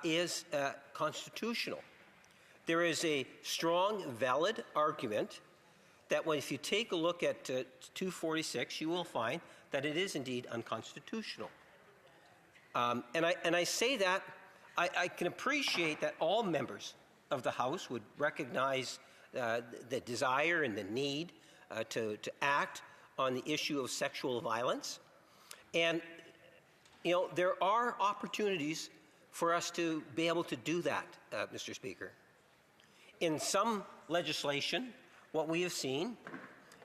is constitutional. There is a strong, valid argument that if you take a look at 246, you will find that it is indeed unconstitutional. And I say that I can appreciate that all members of the House would recognize the desire and the need to act on the issue of sexual violence. And, there are opportunities for us to be able to do that, Mr. Speaker. In some legislation, what we have seen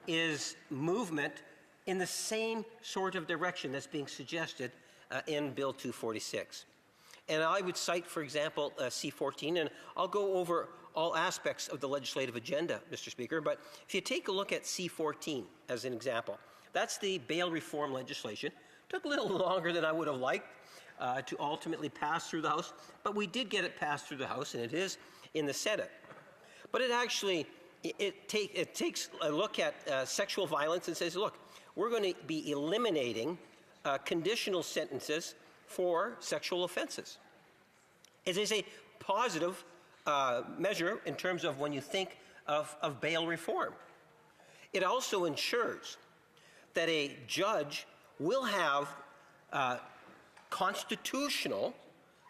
is movement in the same sort of direction that's being suggested in Bill 246. And I would cite, for example, C-14, and I'll go over all aspects of the legislative agenda, Mr. Speaker, but if you take a look at C-14 as an example, that's the bail reform legislation. It took a little longer than I would have liked to ultimately pass through the House, but we did get it passed through the House, and it is in the Senate. But it actually it takes a look at sexual violence and says, look, we're going to be eliminating conditional sentences for sexual offenses. It is a positive measure in terms of when you think of bail reform. It also ensures that a judge will have constitutional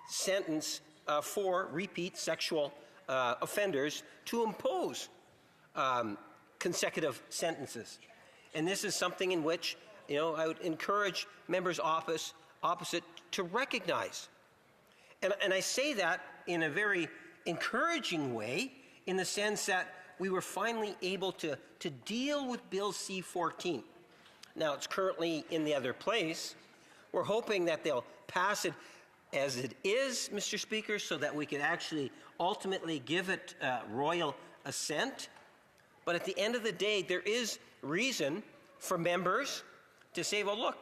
sentence for repeat sexual offenders to impose consecutive sentences. And this is something in which, I would encourage members opposite to recognize. And I say that in a very encouraging way, in the sense that we were finally able to deal with Bill C-14. Now, it's currently in the other place. We're hoping that they'll pass it as it is, Mr. Speaker, so that we can actually ultimately give it royal assent. But at the end of the day, there is reason for members to say, well, look,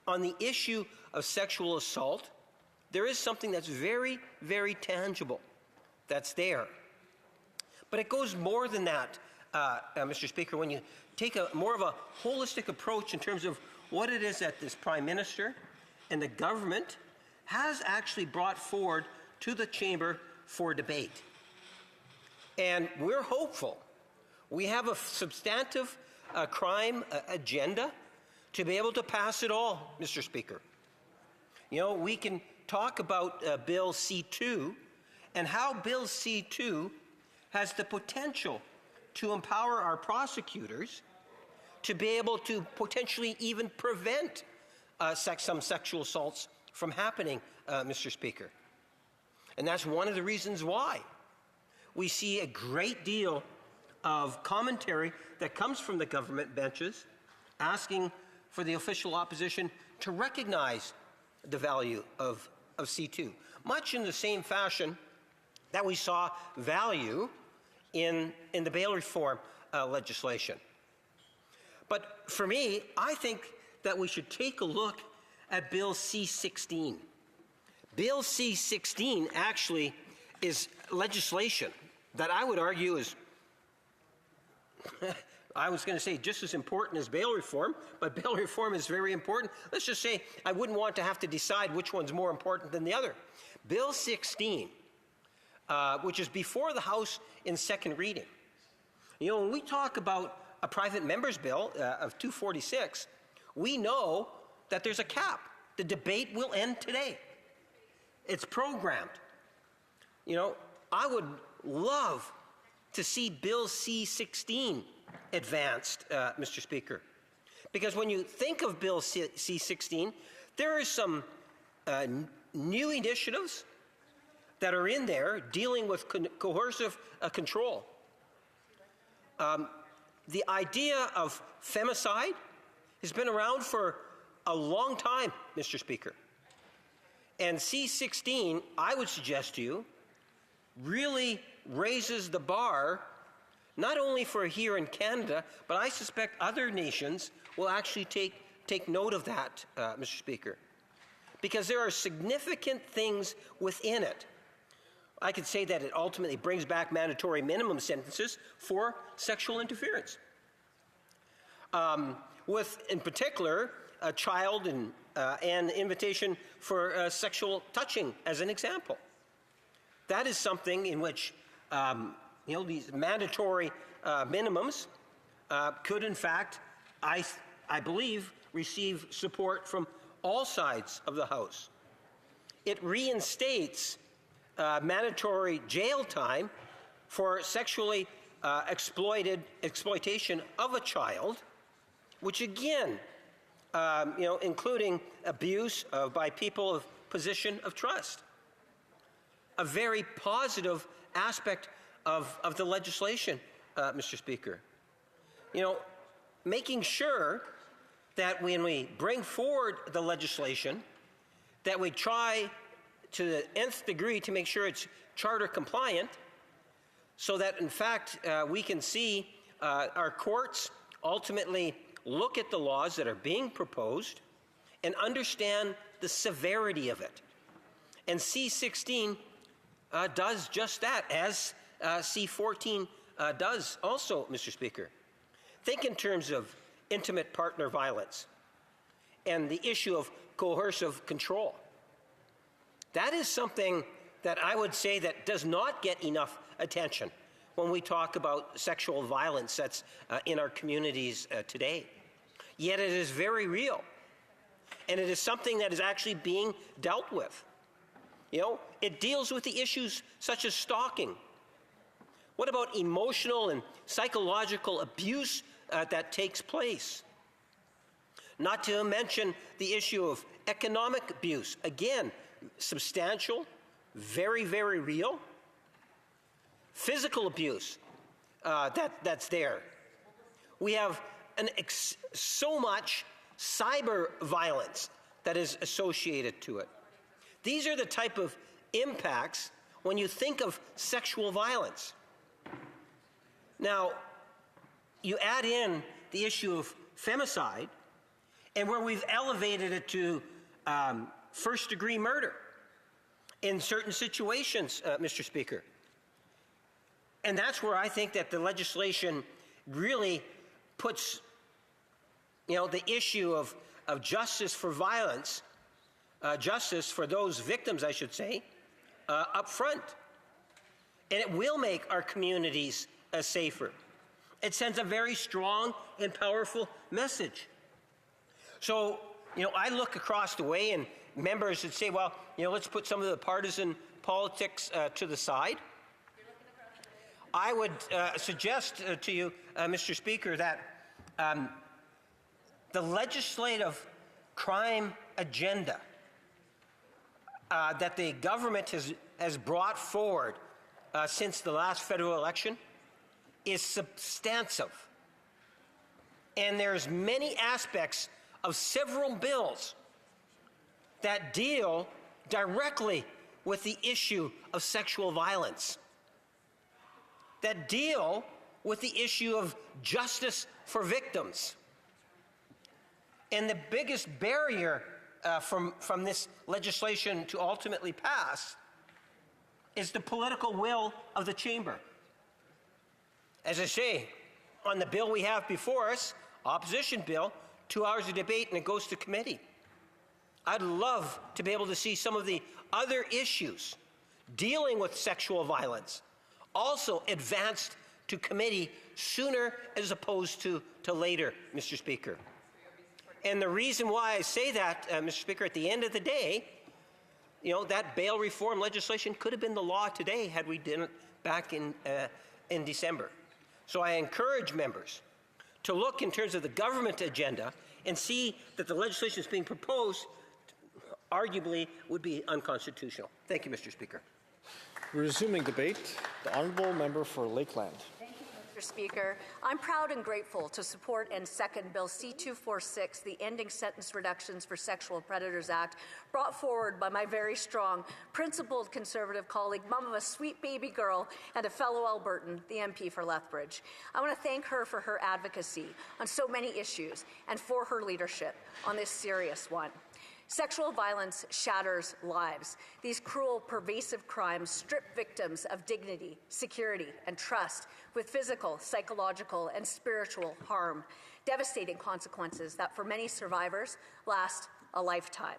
on the issue of sexual assault, there is something that's very, very tangible that's there. But it goes more than that, Mr. Speaker, when you take more of a holistic approach in terms of what it is that this Prime Minister and the government has actually brought forward to the Chamber for debate. And we're hopeful. We have a substantive crime agenda to be able to pass it all, Mr. Speaker. We can talk about Bill C-2 and how Bill C-2 has the potential to empower our prosecutors to be able to potentially even prevent some sexual assaults from happening, Mr. Speaker. And that's one of the reasons why we see a great deal of commentary that comes from the government benches asking for the official opposition to recognize the value of C-2, much in the same fashion that we saw value in the bail reform legislation. But for me, I think that we should take a look at Bill C-16. Bill C-16 actually is legislation that I would argue is, I was going to say just as important as bail reform, but bail reform is very important. Let's just say I wouldn't want to have to decide which one's more important than the other. Bill 16, which is before the House in second reading. When we talk about a private member's bill of 246, we know that there's a cap. The debate will end today. It's programmed. I would love to see Bill C-16 advanced, Mr. Speaker. Because when you think of Bill C-16, there are some new initiatives that are in there dealing with coercive control. The idea of femicide has been around for a long time, Mr. Speaker. And C-16, I would suggest to you, really raises the bar, not only for here in Canada, but I suspect other nations will actually take note of that, Mr. Speaker. Because there are significant things within it. I could say that it ultimately brings back mandatory minimum sentences for sexual interference. With, in particular, a child and an invitation for sexual touching, as an example. That is something in which, these mandatory minimums could, in fact, I believe, receive support from all sides of the House. It reinstates mandatory jail time for sexually exploitation of a child, which again, including abuse by people of position of trust. A very positive aspect of the legislation, Mr. Speaker. Making sure that when we bring forward the legislation, that we try to the nth degree to make sure it's charter compliant, so that in fact we can see our courts ultimately look at the laws that are being proposed and understand the severity of it. And C-16 does just that, as C-14 does also, Mr. Speaker. Think in terms of intimate partner violence. and the issue of coercive control. That is something that I would say that does not get enough attention when we talk about sexual violence that's in our communities today. Yet it is very real, and it is something that is actually being dealt with. You know, it deals with the issues such as stalking. What about emotional and psychological abuse that takes place? Not to mention the issue of economic abuse. Again, substantial, very, very real. Physical abuse that's there. We have so much cyber violence that is associated to it. These are the type of impacts when you think of sexual violence. Now, you add in the issue of femicide, and where we've elevated it to first-degree murder in certain situations, Mr. Speaker. And that's where I think that the legislation really puts, you know, the issue of justice for violence, justice for those victims, I should say, up front. And it will make our communities safer. It sends a very strong and powerful message. So, you know, I look across the way and members would say, well, you know, let's put some of the partisan politics to the side. I would suggest to you, Mr. Speaker, that the legislative crime agenda that the government has brought forward since the last federal election is substantive. And there's many aspects of several bills that deal directly with the issue of sexual violence, that deal with the issue of justice for victims. And the biggest barrier from this legislation to ultimately pass is the political will of the chamber. As I say, on the bill we have before us, opposition bill, 2 hours of debate and it goes to committee. I'd love to be able to see some of the other issues dealing with sexual violence also advanced to committee sooner as opposed to later, Mr. Speaker. And the reason why I say that, Mr. Speaker, at the end of the day, you know, that bail reform legislation could have been the law today had we done it back in December. So I encourage members to look in terms of the government agenda and see that the legislation that's being proposed arguably would be unconstitutional. Thank you, Mr. Speaker. Resuming debate, the honourable member for Lakeland. Thank you, Mr. Speaker. I'm proud and grateful to support and second Bill C-246, the Ending Sentence Reductions for Sexual Predators Act, brought forward by my very strong, principled Conservative colleague, mom of a sweet baby girl, and a fellow Albertan, the MP for Lethbridge. I want to thank her for her advocacy on so many issues and for her leadership on this serious one. Sexual violence shatters lives. These cruel, pervasive crimes strip victims of dignity, security, and trust with physical, psychological, and spiritual harm, devastating consequences that for many survivors last a lifetime.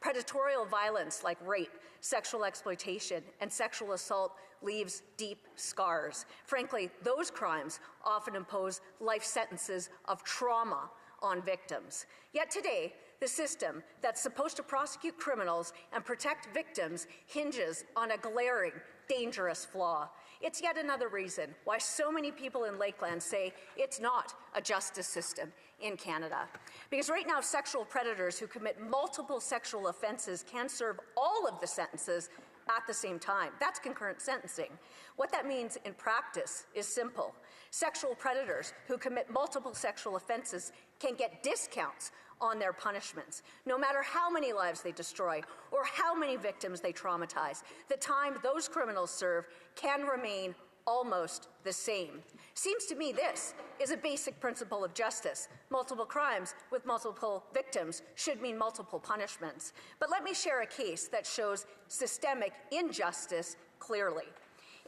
Predatorial violence like rape, sexual exploitation, and sexual assault leaves deep scars. Frankly, those crimes often impose life sentences of trauma on victims. Yet today, the system that's supposed to prosecute criminals and protect victims hinges on a glaring, dangerous flaw. It's yet another reason why so many people in Lakeland say it's not a justice system in Canada. Because right now, sexual predators who commit multiple sexual offenses can serve all of the sentences at the same time. That's concurrent sentencing. What that means in practice is simple. Sexual predators who commit multiple sexual offenses can get discounts on their punishments. No matter how many lives they destroy or how many victims they traumatize, the time those criminals serve can remain almost the same. Seems to me this is a basic principle of justice. Multiple crimes with multiple victims should mean multiple punishments. But let me share a case that shows systemic injustice clearly.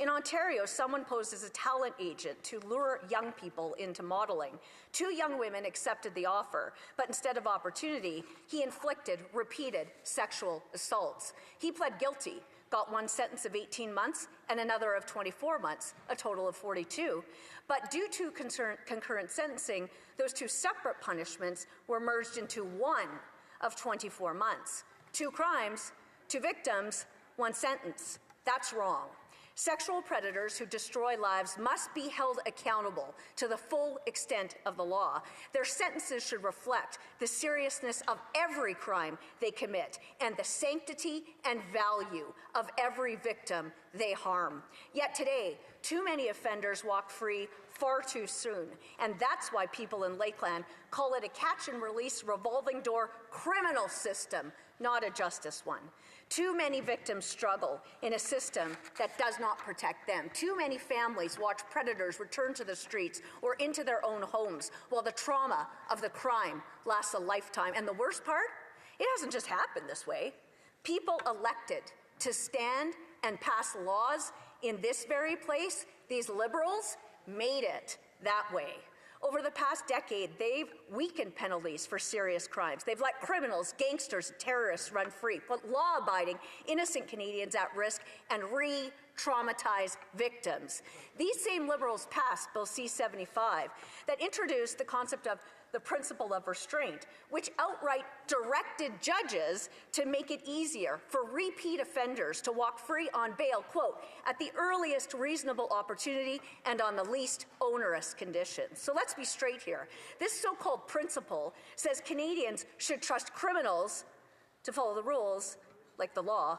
In Ontario, someone posed as a talent agent to lure young people into modeling. 2 young women accepted the offer, but instead of opportunity, he inflicted repeated sexual assaults. He pled guilty, got one sentence of 18 months and another of 24 months, a total of 42. But due to concurrent sentencing, those 2 separate punishments were merged into one of 24 months. 2 crimes, 2 victims, 1 sentence. That's wrong. Sexual predators who destroy lives must be held accountable to the full extent of the law. Their sentences should reflect the seriousness of every crime they commit and the sanctity and value of every victim they harm. Yet today, too many offenders walk free far too soon, and that's why people in Lakeland call it a catch-and-release revolving door criminal system, not a justice one. Too many victims struggle in a system that does not protect them. Too many families watch predators return to the streets or into their own homes while the trauma of the crime lasts a lifetime. And the worst part? It hasn't just happened this way. People elected to stand and pass laws in this very place, these Liberals, made it that way. Over the past decade, they've weakened penalties for serious crimes. They've let criminals, gangsters, and terrorists run free, put law-abiding, innocent Canadians at risk, and re-traumatize victims. These same Liberals passed Bill C-75 that introduced the concept of the principle of restraint, which outright directed judges to make it easier for repeat offenders to walk free on bail, quote, at the earliest reasonable opportunity and on the least onerous conditions. So let's be straight here. This so-called principle says Canadians should trust criminals to follow the rules, like the law,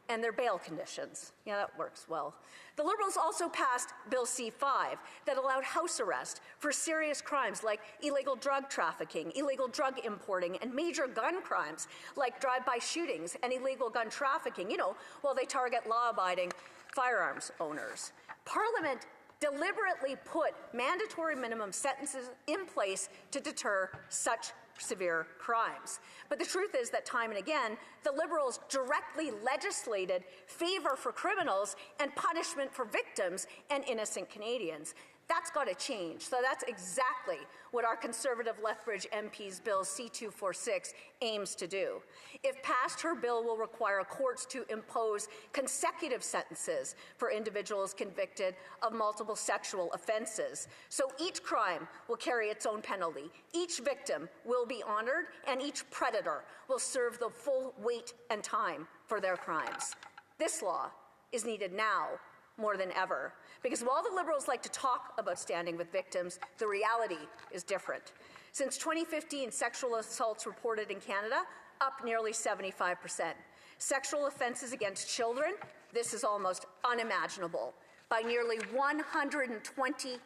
and their bail conditions. Yeah, that works well. The Liberals also passed Bill C-5 that allowed house arrest for serious crimes like illegal drug trafficking, illegal drug importing, and major gun crimes like drive-by shootings and illegal gun trafficking, while they target law-abiding firearms owners. Parliament deliberately put mandatory minimum sentences in place to deter such severe crimes. But the truth is that time and again, the Liberals directly legislated favor for criminals and punishment for victims and innocent Canadians. That's got to change. So that's exactly what our Conservative Lethbridge MP's Bill C-246 aims to do. If passed, her bill will require courts to impose consecutive sentences for individuals convicted of multiple sexual offenses. So each crime will carry its own penalty, each victim will be honored, and each predator will serve the full weight and time for their crimes. This law is needed now more than ever. Because while the Liberals like to talk about standing with victims, the reality is different. Since 2015, sexual assaults reported in Canada up nearly 75%. Sexual offenses against children, this is almost unimaginable, by nearly 120%.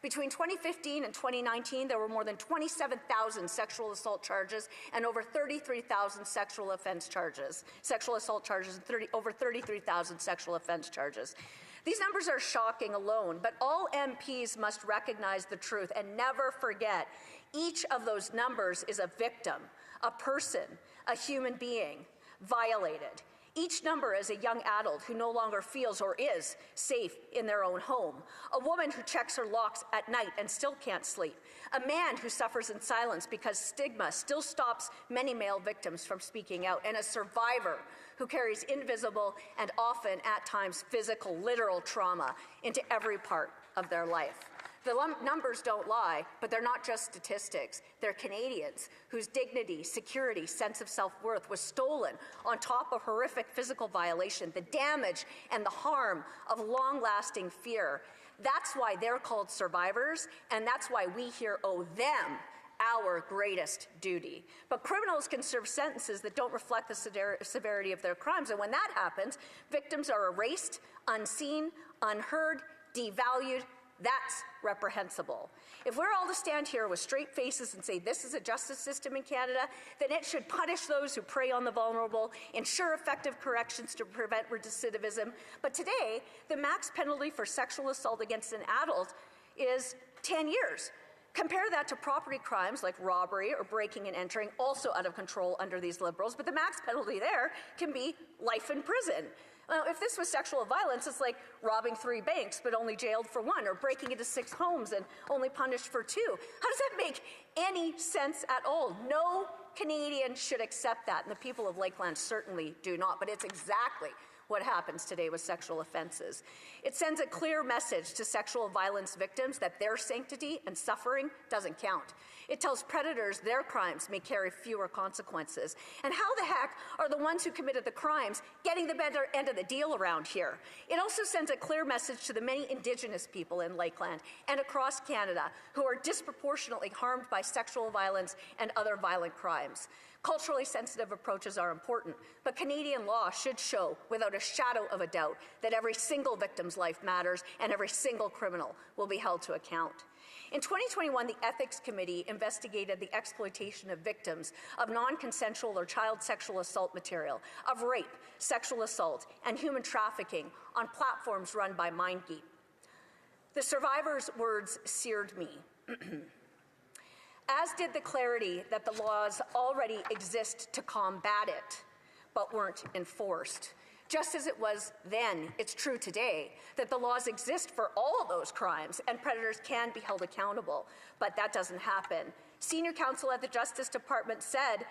Between 2015 and 2019, there were more than 27,000 sexual assault charges and over 33,000 sexual assault charges, and over 33,000 sexual offense charges. These numbers are shocking alone, but all MPs must recognize the truth and never forget each of those numbers is a victim, a person, a human being, violated. Each number is a young adult who no longer feels or is safe in their own home, a woman who checks her locks at night and still can't sleep, a man who suffers in silence because stigma still stops many male victims from speaking out, and a survivor who carries invisible and often at times physical, literal trauma into every part of their life. The numbers don't lie, but they're not just statistics. They're Canadians whose dignity, security, sense of self-worth was stolen on top of horrific physical violation, the damage and the harm of long-lasting fear. That's why they're called survivors, and that's why we here owe them our greatest duty. But criminals can serve sentences that don't reflect the severity of their crimes, and when that happens, victims are erased, unseen, unheard, devalued. That's reprehensible. If we're all to stand here with straight faces and say this is a justice system in Canada, then it should punish those who prey on the vulnerable, ensure effective corrections to prevent recidivism. But today, the max penalty for sexual assault against an adult is 10 years. Compare that to property crimes like robbery or breaking and entering, also out of control under these Liberals, but the max penalty there can be life in prison. Now, if this was sexual violence, it's like robbing 3 banks but only jailed for 1, or breaking into 6 homes and only punished for 2. How does that make any sense at all? No Canadian should accept that, and the people of Lakeland certainly do not, but it's exactly what happens today with sexual offenses. It sends a clear message to sexual violence victims that their sanctity and suffering doesn't count. It tells predators their crimes may carry fewer consequences. And how the heck are the ones who committed the crimes getting the better end of the deal around here? It also sends a clear message to the many Indigenous people in Lakeland and across Canada who are disproportionately harmed by sexual violence and other violent crimes. Culturally sensitive approaches are important, but Canadian law should show without a shadow of a doubt that every single victim's life matters and every single criminal will be held to account. In 2021, the Ethics Committee investigated the exploitation of victims of non-consensual or child sexual assault material, of rape, sexual assault, and human trafficking on platforms run by MindGeek. The survivors' words seared me. As did the clarity that the laws already exist to combat it, but weren't enforced. Just as it was then, it's true today that the laws exist for all of those crimes and predators can be held accountable, but that doesn't happen. Senior counsel at the Justice Department said,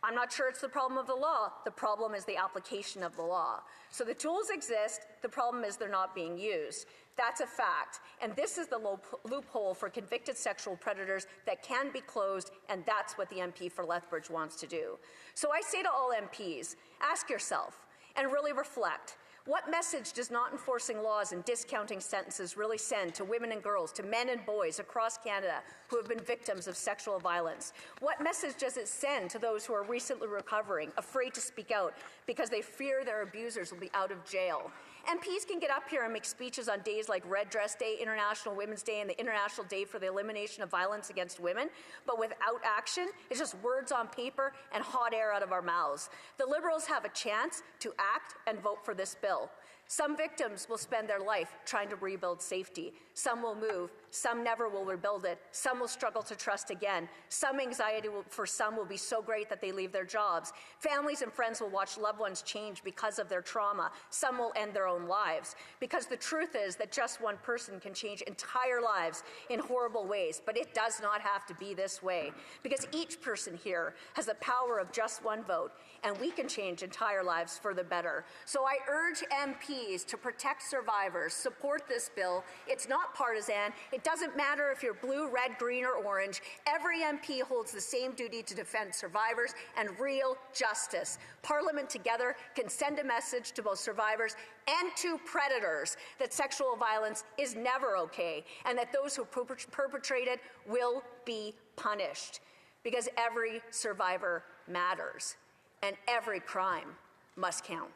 "I'm not sure it's the problem of the law. The problem is the application of the law." So the tools exist. The problem is they're not being used. That's a fact. And this is the loophole for convicted sexual predators that can be closed, and that's what the MP for Lethbridge wants to do. So I say to all MPs, ask yourself and really reflect. What message does not enforcing laws and discounting sentences really send to women and girls, to men and boys across Canada who have been victims of sexual violence? What message does it send to those who are recently recovering, afraid to speak out because they fear their abusers will be out of jail? MPs can get up here and make speeches on days like Red Dress Day, International Women's Day, and the International Day for the Elimination of Violence Against Women, but without action, it's just words on paper and hot air out of our mouths. The Liberals have a chance to act and vote for this bill. Some victims will spend their life trying to rebuild safety. Some will move. Some never will rebuild it. Some will struggle to trust again. Some anxiety for some will be so great that they leave their jobs. Families and friends will watch loved ones change because of their trauma. Some will end their own lives. Because the truth is that just one person can change entire lives in horrible ways, but it does not have to be this way. Because each person here has the power of just one vote, and we can change entire lives for the better. So I urge MPs to protect survivors, support this bill. It's not partisan. It doesn't matter if you're blue, red, green, or orange. Every MP holds the same duty to defend survivors and real justice. Parliament together can send a message to both survivors and to predators that sexual violence is never okay and that those who perpetrate it will be punished. Because every survivor matters and every crime must count.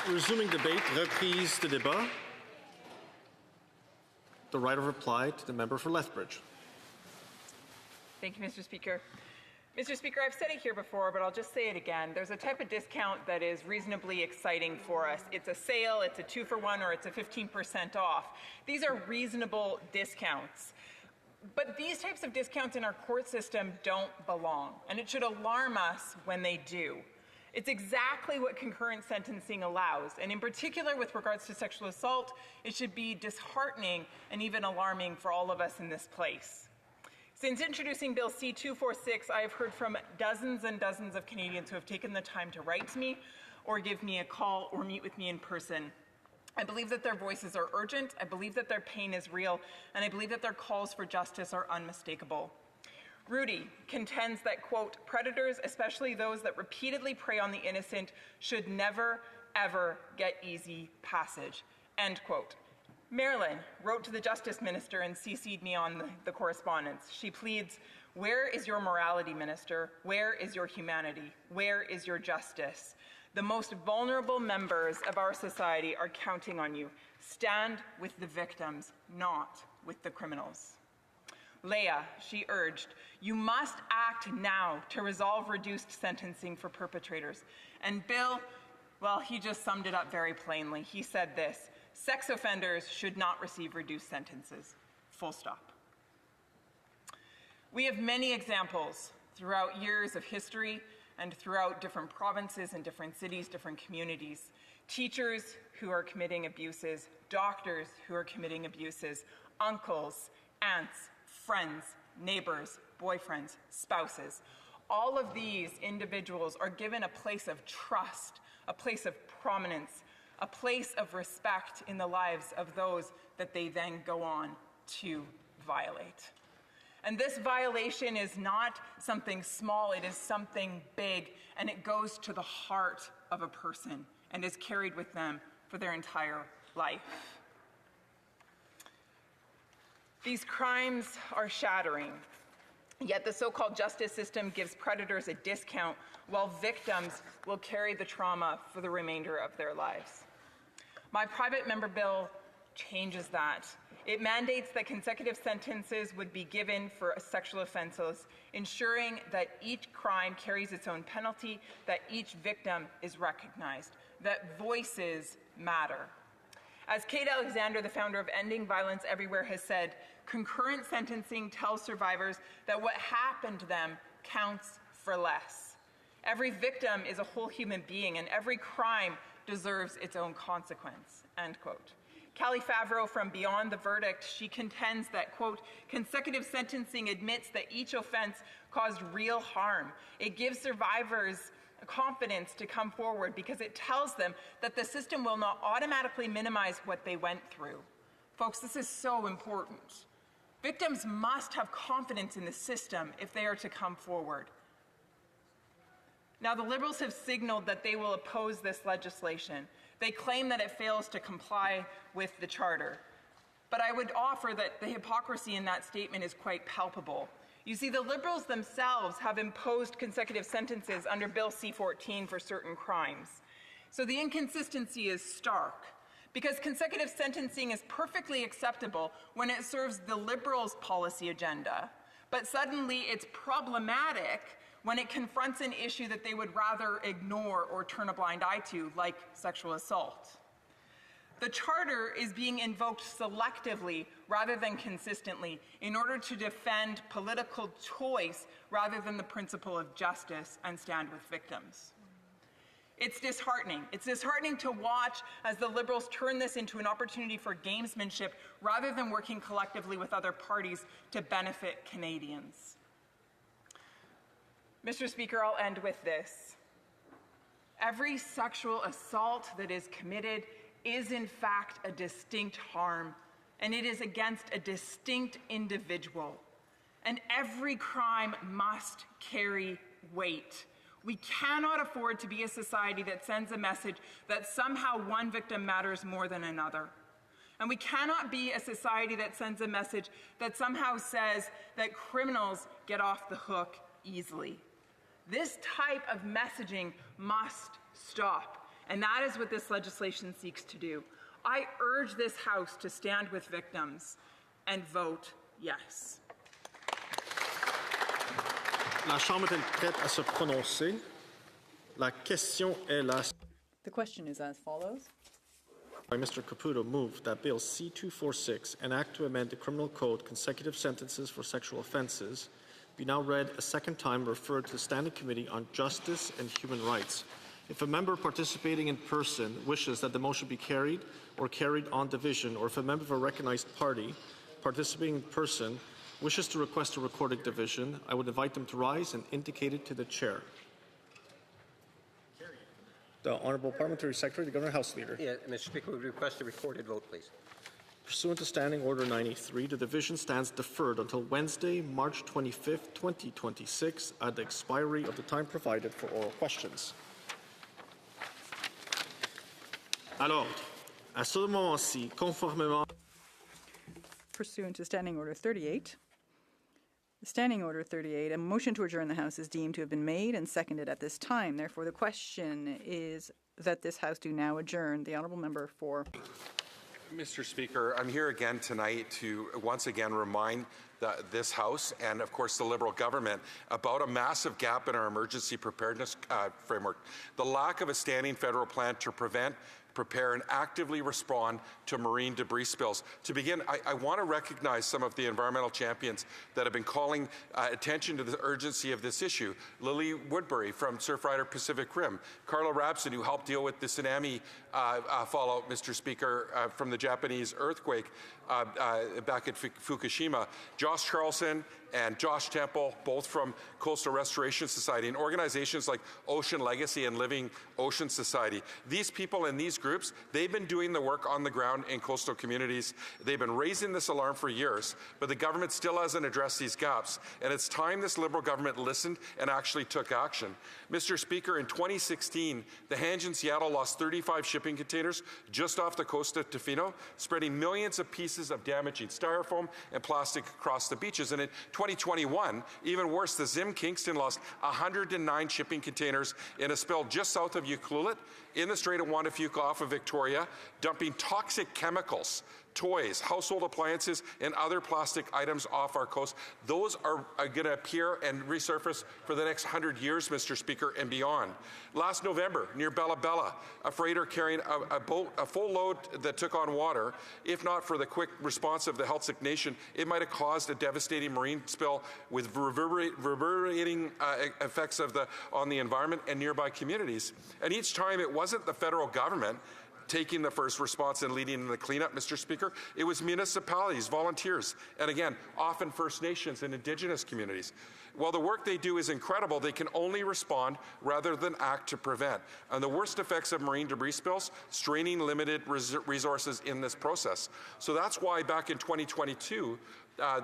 Resuming debate, reprise de débat. The right of reply to the member for Lethbridge. Thank you, Mr. Speaker. Mr. Speaker, I've said it here before, but I'll just say it again. There's a type of discount that is reasonably exciting for us. It's a sale, it's a 2-for-1, or it's a 15% off. These are reasonable discounts. But these types of discounts in our court system don't belong, and it should alarm us when they do. It's exactly what concurrent sentencing allows, and in particular with regards to sexual assault, it should be disheartening and even alarming for all of us in this place. Since introducing Bill C-246, I have heard from dozens and dozens of Canadians who have taken the time to write to me or give me a call or meet with me in person. I believe that their voices are urgent, I believe that their pain is real, and I believe that their calls for justice are unmistakable. Rudy contends that, quote, predators, especially those that repeatedly prey on the innocent, should never, ever get easy passage, end quote. Marilyn wrote to the Justice Minister and CC'd me on the correspondence. She pleads, where is your morality, Minister? Where is your humanity? Where is your justice? The most vulnerable members of our society are counting on you. Stand with the victims, not with the criminals. Leah, she urged, you must act now to resolve reduced sentencing for perpetrators. And Bill, well, he just summed it up very plainly. He said this, sex offenders should not receive reduced sentences, full stop. We have many examples throughout years of history and throughout different provinces and different cities, different communities. Teachers who are committing abuses, doctors who are committing abuses, uncles, aunts, friends, neighbors, boyfriends, spouses. All of these individuals are given a place of trust, a place of prominence, a place of respect in the lives of those that they then go on to violate. And this violation is not something small, it is something big, and it goes to the heart of a person and is carried with them for their entire life. These crimes are shattering, yet the so-called justice system gives predators a discount while victims will carry the trauma for the remainder of their lives. My private member bill changes that. It mandates that consecutive sentences would be given for sexual offenses, ensuring that each crime carries its own penalty, that each victim is recognized, that voices matter. As Kate Alexander, the founder of Ending Violence Everywhere, has said, concurrent sentencing tells survivors that what happened to them counts for less. Every victim is a whole human being, and every crime deserves its own consequence, end quote. Callie Favreau from Beyond the Verdict, she contends that, quote, consecutive sentencing admits that each offense caused real harm. It gives survivors confidence to come forward because it tells them that the system will not automatically minimize what they went through. Folks, this is so important. Victims must have confidence in the system if they are to come forward. Now, the Liberals have signaled that they will oppose this legislation. They claim that it fails to comply with the Charter. But I would offer that the hypocrisy in that statement is quite palpable. You see, the Liberals themselves have imposed consecutive sentences under Bill C-14 for certain crimes. So the inconsistency is stark, because consecutive sentencing is perfectly acceptable when it serves the Liberals' policy agenda, but suddenly it's problematic when it confronts an issue that they would rather ignore or turn a blind eye to, like sexual assault. The Charter is being invoked selectively rather than consistently in order to defend political choice rather than the principle of justice and stand with victims. It's disheartening. It's disheartening to watch as the Liberals turn this into an opportunity for gamesmanship rather than working collectively with other parties to benefit Canadians. Mr. Speaker, I'll end with this. Every sexual assault that is committed is in fact a distinct harm, and it is against a distinct individual. And every crime must carry weight. We cannot afford to be a society that sends a message that somehow one victim matters more than another. And we cannot be a society that sends a message that somehow says that criminals get off the hook easily. This type of messaging must stop, and that is what this legislation seeks to do. I urge this House to stand with victims and vote yes. La Chambre est prête à se prononcer. La question est la... The question is as follows. By Mr. Caputo moved that Bill C-246, an act to amend the Criminal Code, consecutive sentences for sexual offences, be now read a second time and referred to the Standing Committee on Justice and Human Rights. If a member participating in person wishes that the motion be carried or carried on division, or if a member of a recognized party participating in person wishes to request a recorded division, I would invite them to rise and indicate it to the chair. The Honourable Parliamentary Secretary, the Governor House Leader. Yeah, Mr. Speaker, we request a recorded vote, please. Pursuant to Standing Order 93, the division stands deferred until Wednesday, March 25th, 2026, at the expiry of the time provided for oral questions. Alors, à ce moment-ci, conformément... Pursuant to Standing Order 38, Standing Order 38, a motion to adjourn the House is deemed to have been made and seconded at this time. Therefore, the question is that this House do now adjourn. The Honourable Member for... Mr. Speaker, I'm here again tonight to once again remind this House and, of course, the Liberal government about a massive gap in our emergency preparedness framework. The lack of a standing federal plan to prevent, prepare and actively respond to marine debris spills. To begin, I want to recognize some of the environmental champions that have been calling attention to the urgency of this issue. Lily Woodbury from Surfrider Pacific Rim, Carla Rabson, who helped deal with the tsunami fallout, Mr. Speaker, from the Japanese earthquake back at Fukushima, Josh Carlson and Josh Temple, both from Coastal Restoration Society, and organizations like Ocean Legacy and Living Ocean Society. These people and these groups, they've been doing the work on the ground in coastal communities. They've been raising this alarm for years, but the government still hasn't addressed these gaps, and it's time this Liberal government listened and actually took action. Mr. Speaker, in 2016, the Hanjin in Seattle lost 35 shipping containers just off the coast of Tofino, spreading millions of pieces of damaging styrofoam and plastic across the beaches. And in 2021, even worse, the Zim Kingston lost 109 shipping containers in a spill just south of Ucluelet in the Strait of Juan de Fuca off of Victoria, dumping toxic chemicals, toys, household appliances, and other plastic items off our coast. Those are going to appear and resurface for the next 100 years, Mr. Speaker, and beyond. Last November, near Bella Bella, a freighter carrying a full load that took on water, if not for the quick response of the Heiltsuk Nation, it might have caused a devastating marine spill with reverberating effects on the environment and nearby communities. And each time it wasn't the federal government taking the first response and leading in the cleanup, Mr. Speaker. It was municipalities, volunteers, and again, often First Nations and Indigenous communities. While the work they do is incredible, they can only respond rather than act to prevent. And the worst effects of marine debris spills, straining limited resources in this process. So that's why back in 2022,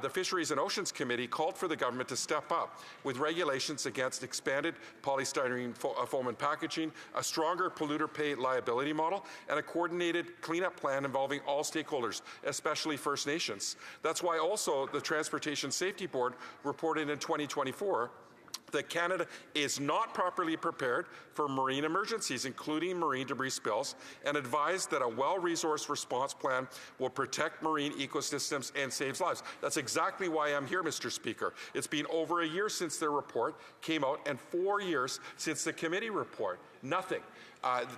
the Fisheries and Oceans Committee called for the government to step up with regulations against expanded polystyrene foam and packaging, a stronger polluter pay liability model, and a coordinated cleanup plan involving all stakeholders, especially First Nations. That's why also the Transportation Safety Board reported in 2024 that Canada is not properly prepared for marine emergencies, including marine debris spills, and advised that a well-resourced response plan will protect marine ecosystems and save lives. That's exactly why I'm here, Mr. Speaker. It's been over a year since their report came out and 4 years since the committee report. Nothing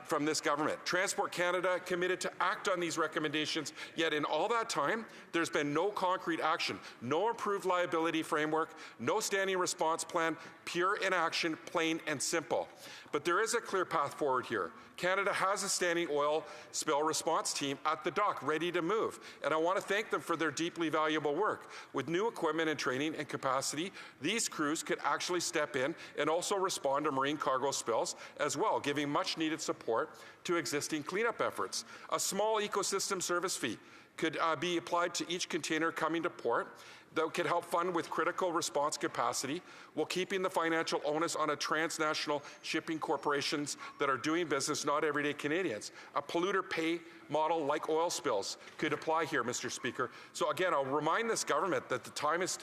from this government. Transport Canada committed to act on these recommendations, yet in all that time, there's been no concrete action, no approved liability framework, no standing response plan, pure inaction, plain and simple. But there is a clear path forward here. Canada has a standing oil spill response team at the dock ready to move, and I want to thank them for their deeply valuable work. With new equipment and training and capacity, these crews could actually step in and also respond to marine cargo spills as well, giving much needed support to existing cleanup efforts. A small ecosystem service fee could be applied to each container coming to port that could help fund with critical response capacity while keeping the financial onus on a transnational shipping corporations that are doing business, not everyday Canadians. A polluter pay model like oil spills could apply here, Mr. Speaker. So again, I'll remind this government that the time is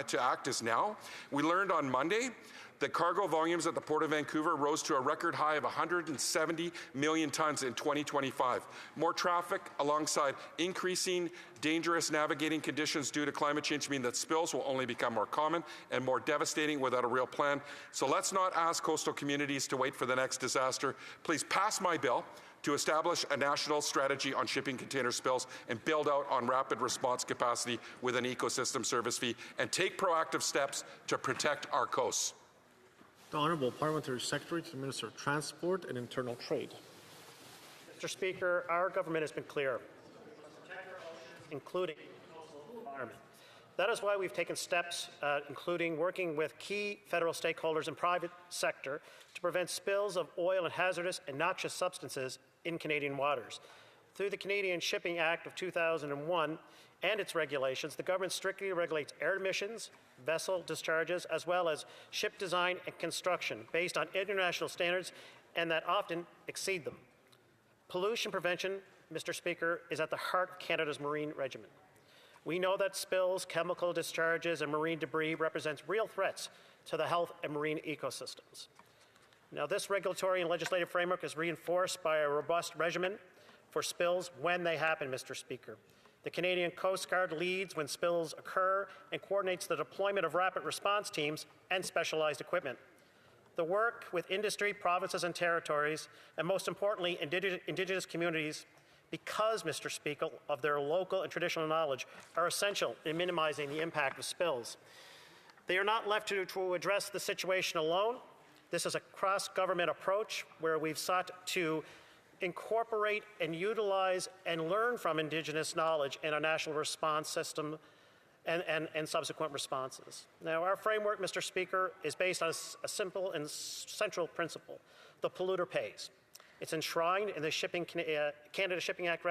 to act is now. We learned on Monday that cargo volumes at the Port of Vancouver rose to a record high of 170 million tons in 2025. More traffic alongside increasing dangerous navigating conditions due to climate change mean that spills will only become more common and more devastating without a real plan. So let's not ask coastal communities to wait for the next disaster. Please pass my bill to establish a national strategy on shipping container spills and build out on rapid response capacity with an ecosystem service fee, and take proactive steps to protect our coasts. The Honourable Parliamentary Secretary to the Minister of Transport and Internal Trade. Mr. Speaker, our government has been clear, including the environment. That is why we've taken steps, including working with key federal stakeholders and private sector to prevent spills of oil and hazardous and noxious substances in Canadian waters. Through the Canadian Shipping Act of 2001 and its regulations, the government strictly regulates air emissions, vessel discharges, as well as ship design and construction based on international standards and that often exceed them. Pollution prevention, Mr. Speaker, is at the heart of Canada's marine regimen. We know that spills, chemical discharges, and marine debris represents real threats to the health and marine ecosystems. Now, this regulatory and legislative framework is reinforced by a robust regimen for spills when they happen, Mr. Speaker. The Canadian Coast Guard leads when spills occur and coordinates the deployment of rapid response teams and specialized equipment. The work with industry, provinces and territories, and most importantly, Indigenous communities, because, Mr. Speaker, of their local and traditional knowledge, are essential in minimizing the impact of spills. They are not left to address the situation alone. This is a cross-government approach where we've sought to incorporate and utilize and learn from Indigenous knowledge in our national response system and subsequent responses. Now, our framework, Mr. Speaker, is based on a simple and central principle. The polluter pays. It's enshrined in the Canada Shipping Act,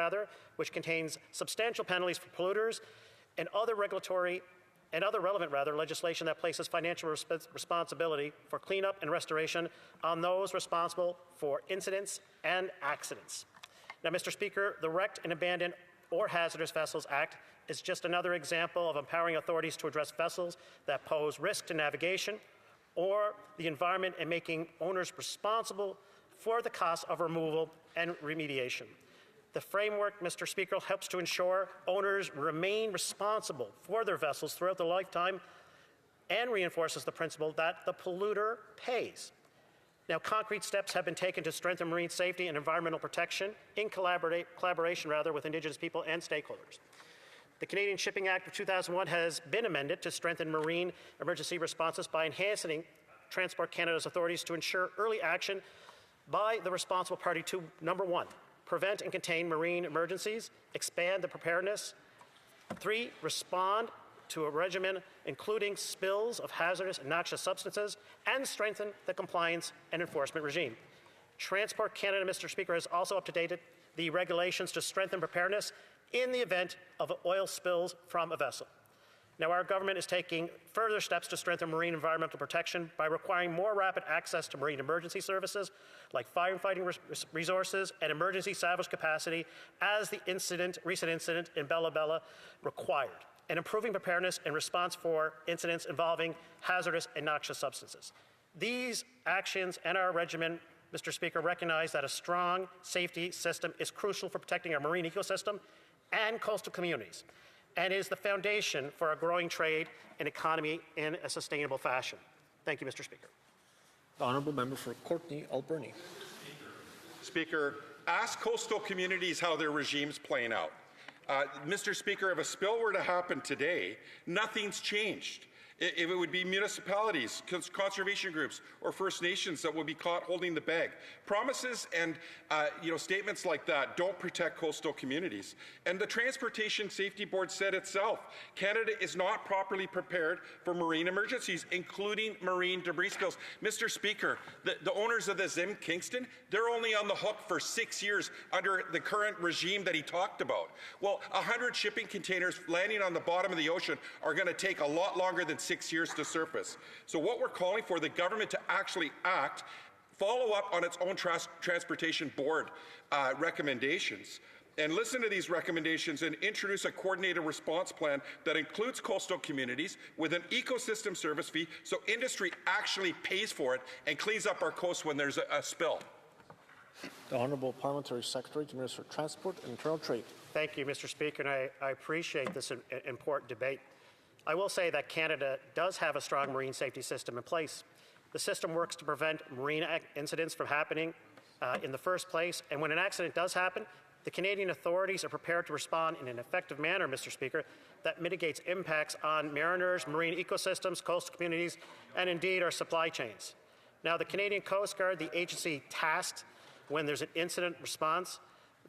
which contains substantial penalties for polluters and other regulatory and other relevant legislation that places financial responsibility for cleanup and restoration on those responsible for incidents and accidents. Now, Mr. Speaker, the Wrecked and Abandoned or Hazardous Vessels Act is just another example of empowering authorities to address vessels that pose risk to navigation or the environment and making owners responsible for the cost of removal and remediation. The framework, Mr. Speaker, helps to ensure owners remain responsible for their vessels throughout their lifetime and reinforces the principle that the polluter pays. Now, concrete steps have been taken to strengthen marine safety and environmental protection in collaboration with Indigenous people and stakeholders. The Canadian Shipping Act of 2001 has been amended to strengthen marine emergency responses by enhancing Transport Canada's authorities to ensure early action by the responsible party to, number one, prevent and contain marine emergencies, expand the preparedness. 3, respond to a regimen including spills of hazardous and noxious substances, and strengthen the compliance and enforcement regime. Transport Canada, Mr. Speaker, has also updated the regulations to strengthen preparedness in the event of oil spills from a vessel. Now, our government is taking further steps to strengthen marine environmental protection by requiring more rapid access to marine emergency services like firefighting resources and emergency salvage capacity as the recent incident in Bella Bella required, and improving preparedness and response for incidents involving hazardous and noxious substances. These actions and our regimen, Mr. Speaker, recognize that a strong safety system is crucial for protecting our marine ecosystem and coastal communities, and is the foundation for a growing trade and economy in a sustainable fashion. Thank you, Mr. Speaker. The honourable member for Courtenay Alberni. Speaker, ask coastal communities how their regime's playing out. Mr. Speaker, if a spill were to happen today, nothing's changed. If it would be municipalities, conservation groups, or First Nations that would be caught holding the bag. Promises and statements like that don't protect coastal communities. And the Transportation Safety Board said itself, Canada is not properly prepared for marine emergencies, including marine debris spills. Mr. Speaker, the owners of the Zim Kingston, they're only on the hook for 6 years under the current regime that he talked about. Well, 100 shipping containers landing on the bottom of the ocean are going to take a lot longer than 6 years to surface. So what we're calling for the government to actually act, follow up on its own Transportation Board recommendations, and listen to these recommendations and introduce a coordinated response plan that includes coastal communities with an ecosystem service fee so industry actually pays for it and cleans up our coast when there's a spill. The Honourable Parliamentary Secretary to Minister of Transport and Internal Trade. Thank you, Mr. Speaker, and I appreciate this important debate. I will say that Canada does have a strong marine safety system in place. The system works to prevent marine incidents from happening in the first place, and when an accident does happen, the Canadian authorities are prepared to respond in an effective manner, Mr. Speaker, that mitigates impacts on mariners, marine ecosystems, coastal communities, and indeed our supply chains. Now, the Canadian Coast Guard, the agency tasked when there's an incident response,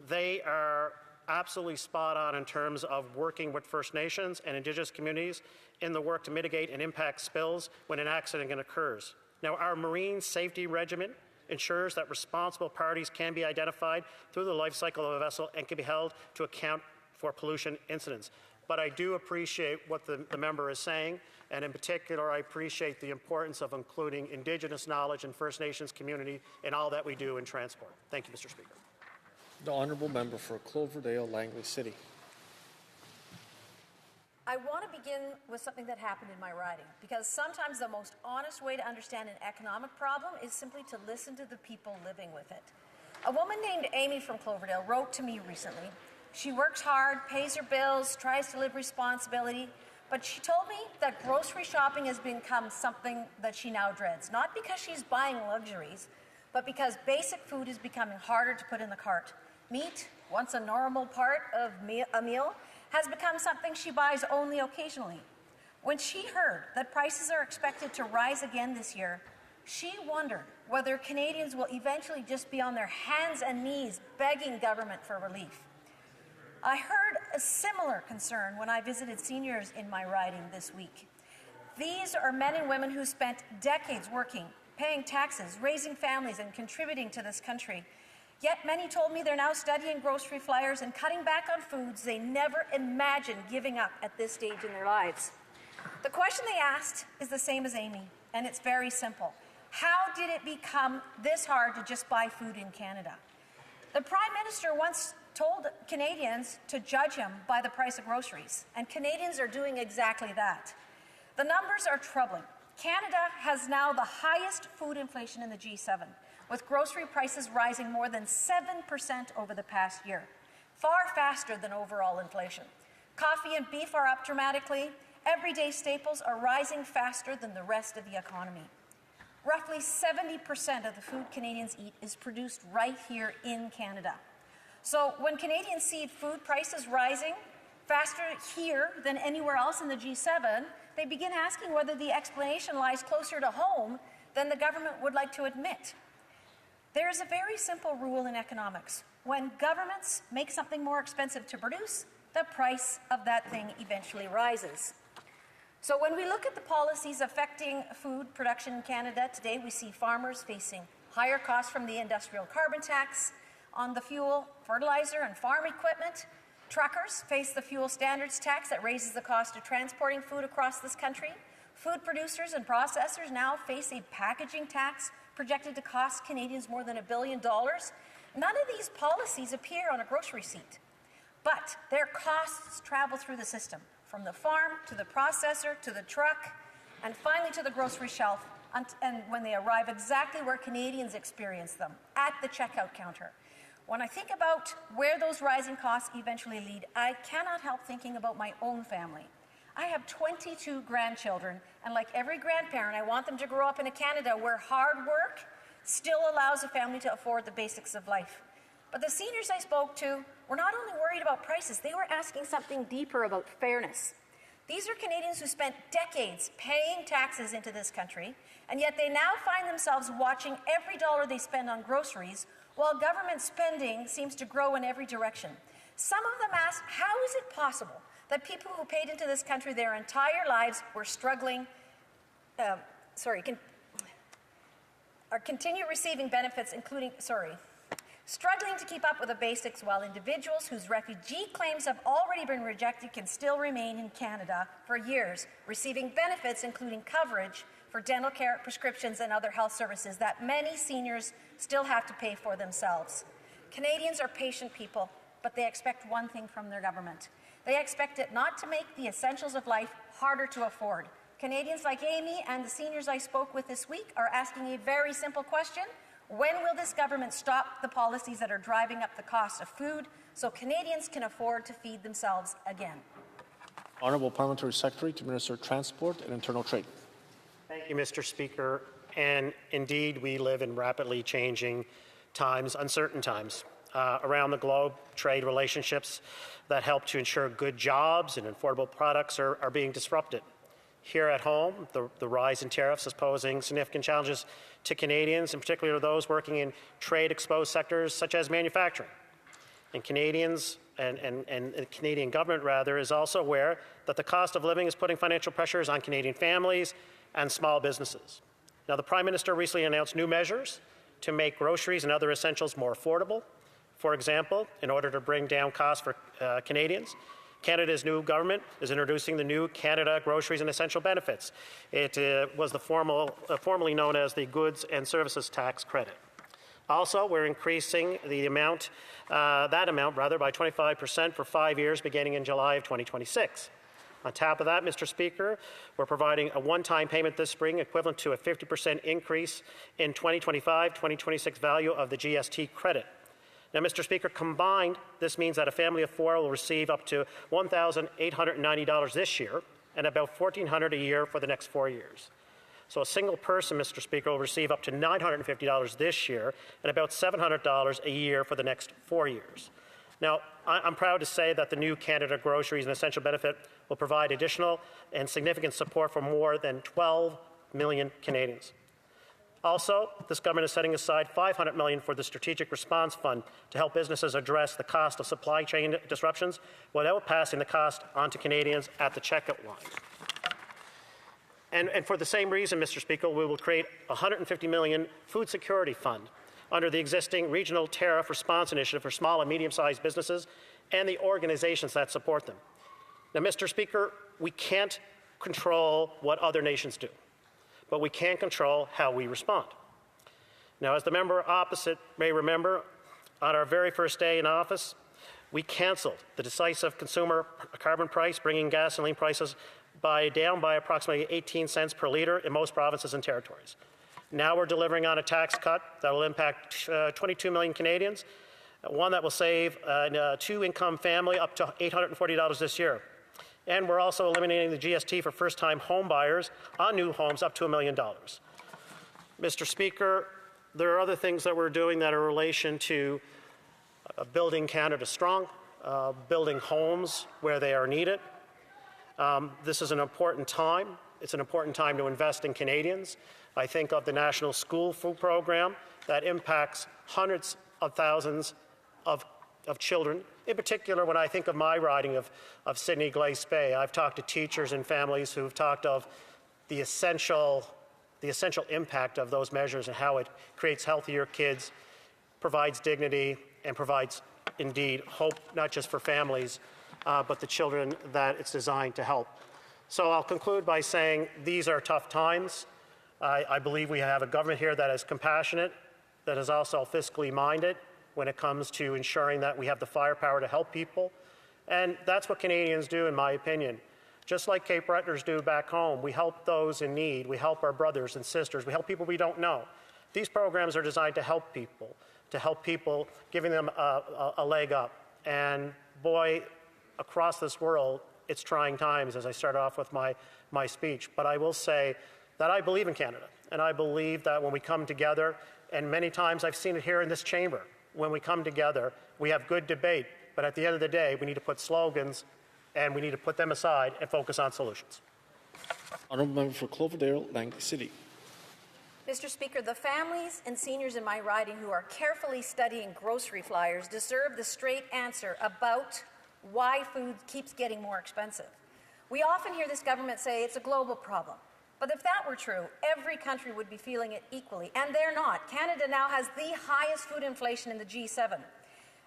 they are absolutely spot on in terms of working with First Nations and Indigenous communities in the work to mitigate and impact spills when an accident occurs. Now, our marine safety regimen ensures that responsible parties can be identified through the life cycle of a vessel and can be held to account for pollution incidents. But I do appreciate what the member is saying, and in particular, I appreciate the importance of including Indigenous knowledge and First Nations community in all that we do in transport. Thank you, Mr. Speaker. The honourable member for Cloverdale, Langley City. I want to begin with something that happened in my riding, because sometimes the most honest way to understand an economic problem is simply to listen to the people living with it. A woman named Amy from Cloverdale wrote to me recently. She works hard, pays her bills, tries to live responsibility, but she told me that grocery shopping has become something that she now dreads, not because she's buying luxuries, but because basic food is becoming harder to put in the cart. Meat, once a normal part of a meal, has become something she buys only occasionally. When she heard that prices are expected to rise again this year, she wondered whether Canadians will eventually just be on their hands and knees begging government for relief. I heard a similar concern when I visited seniors in my riding this week. These are men and women who spent decades working, paying taxes, raising families, and contributing to this country. Yet many told me they're now studying grocery flyers and cutting back on foods they never imagined giving up at this stage in their lives. The question they asked is the same as Amy, and it's very simple. How did it become this hard to just buy food in Canada? The Prime Minister once told Canadians to judge him by the price of groceries, and Canadians are doing exactly that. The numbers are troubling. Canada has now the highest food inflation in the G7, with grocery prices rising more than 7% over the past year, far faster than overall inflation. Coffee and beef are up dramatically. Everyday staples are rising faster than the rest of the economy. Roughly 70% of the food Canadians eat is produced right here in Canada. So when Canadians see food prices rising faster here than anywhere else in the G7, they begin asking whether the explanation lies closer to home than the government would like to admit. There is a very simple rule in economics. When governments make something more expensive to produce, the price of that thing eventually rises. So when we look at the policies affecting food production in Canada today, we see farmers facing higher costs from the industrial carbon tax on the fuel, fertilizer, and farm equipment. Truckers face the fuel standards tax that raises the cost of transporting food across this country. Food producers and processors now face a packaging tax projected to cost Canadians more than $1 billion. None of these policies appear on a grocery receipt, but their costs travel through the system, from the farm to the processor to the truck, and finally to the grocery shelf, and when they arrive exactly where Canadians experience them, at the checkout counter. When I think about where those rising costs eventually lead, I cannot help thinking about my own family. I have 22 grandchildren, and like every grandparent, I want them to grow up in a Canada where hard work still allows a family to afford the basics of life. But the seniors I spoke to were not only worried about prices, they were asking something deeper about fairness. These are Canadians who spent decades paying taxes into this country, and yet they now find themselves watching every dollar they spend on groceries while government spending seems to grow in every direction. Some of them ask, how is it possible that people who paid into this country their entire lives were struggling, continue receiving benefits, struggling to keep up with the basics, while individuals whose refugee claims have already been rejected can still remain in Canada for years, receiving benefits including coverage for dental care, prescriptions, and other health services that many seniors still have to pay for themselves. Canadians are patient people, but they expect one thing from their government. They expect it not to make the essentials of life harder to afford. Canadians like Amy and the seniors I spoke with this week are asking a very simple question. When will this government stop the policies that are driving up the cost of food so Canadians can afford to feed themselves again? Honourable Parliamentary Secretary to Minister of Transport and Internal Trade. Thank you, Mr. Speaker. And indeed, we live in rapidly changing times, uncertain times. Around the globe, trade relationships that help to ensure good jobs and affordable products are being disrupted. Here at home, the rise in tariffs is posing significant challenges to Canadians, in particular those working in trade-exposed sectors such as manufacturing. And Canadians and the Canadian government, rather, is also aware that the cost of living is putting financial pressures on Canadian families and small businesses. Now, the Prime Minister recently announced new measures to make groceries and other essentials more affordable. For example, in order to bring down costs for Canadians, Canada's new government is introducing the new Canada Groceries and Essential Benefits. It was the formerly known as the Goods and Services Tax Credit. Also, we're increasing the amount, by 25% for 5 years beginning in July of 2026. On top of that, Mr. Speaker, we're providing a one-time payment this spring equivalent to a 50% increase in 2025-2026 value of the GST credit. Now, Mr. Speaker, combined, this means that a family of four will receive up to $1,890 this year, and about $1,400 a year for the next 4 years. So a single person, Mr. Speaker, will receive up to $950 this year and about $700 a year for the next 4 years. Now, I'm proud to say that the new Canada Groceries and Essential Benefit will provide additional and significant support for more than 12 million Canadians. Also, this government is setting aside $500 million for the Strategic Response Fund to help businesses address the cost of supply chain disruptions without passing the cost on to Canadians at the checkout line. And for the same reason, Mr. Speaker, we will create a $150 million food security fund under the existing Regional Tariff Response Initiative for small and medium-sized businesses and the organizations that support them. Now, Mr. Speaker, we can't control what other nations do, but we can control how we respond. Now, as the member opposite may remember, on our very first day in office, we canceled the decisive consumer carbon price, bringing gasoline prices down by approximately 18 cents per litre in most provinces and territories. Now we're delivering on a tax cut that will impact 22 million Canadians, one that will save a two-income family up to $840 this year. And we're also eliminating the GST for first-time home buyers on new homes up to $1 million. Mr. Speaker, there are other things that we're doing that are in relation to building Canada strong, building homes where they are needed. This is an important time. It's an important time to invest in Canadians. I think of the National School Food Program that impacts hundreds of thousands of children. In particular, when I think of my riding of Sydney Glace Bay, I've talked to teachers and families who've talked of the essential impact of those measures and how it creates healthier kids, provides dignity, and provides indeed hope, not just for families, but the children that it's designed to help. So I'll conclude by saying these are tough times. I believe we have a government here that is compassionate, that is also fiscally minded when it comes to ensuring that we have the firepower to help people. And that's what Canadians do, in my opinion. Just like Cape Bretoners do back home, we help those in need. We help our brothers and sisters. We help people we don't know. These programs are designed to help people, giving them a leg up. And boy, across this world, it's trying times, as I start off with my speech. But I will say that I believe in Canada, and I believe that when we come together, and many times I've seen it here in this chamber, when we come together, we have good debate, but at the end of the day, we need to put slogans, and we need to put them aside and focus on solutions. Honourable Member for Cloverdale, Langley City. Mr. Speaker, the families and seniors in my riding who are carefully studying grocery flyers deserve the straight answer about why food keeps getting more expensive. We often hear this government say it's a global problem. But if that were true, every country would be feeling it equally, and they're not. Canada now has the highest food inflation in the G7.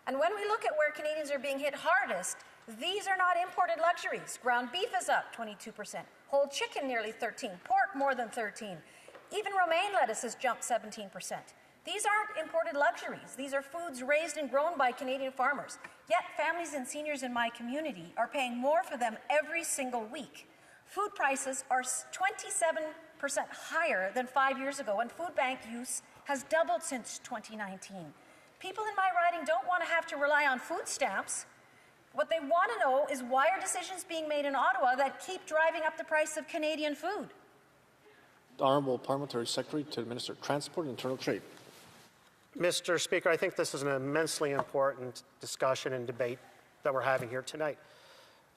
And when we look at where Canadians are being hit hardest, these are not imported luxuries. Ground beef is up 22%, whole chicken nearly 13%, pork more than 13%. Even romaine lettuce has jumped 17%. These aren't imported luxuries. These are foods raised and grown by Canadian farmers. Yet families and seniors in my community are paying more for them every single week. Food prices are 27% higher than 5 years ago, and food bank use has doubled since 2019. People in my riding don't want to have to rely on food stamps. What they want to know is why are decisions being made in Ottawa that keep driving up the price of Canadian food? The Honourable Parliamentary Secretary to the Minister of Transport and Internal Trade. Mr. Speaker, I think this is an immensely important discussion and debate that we're having here tonight.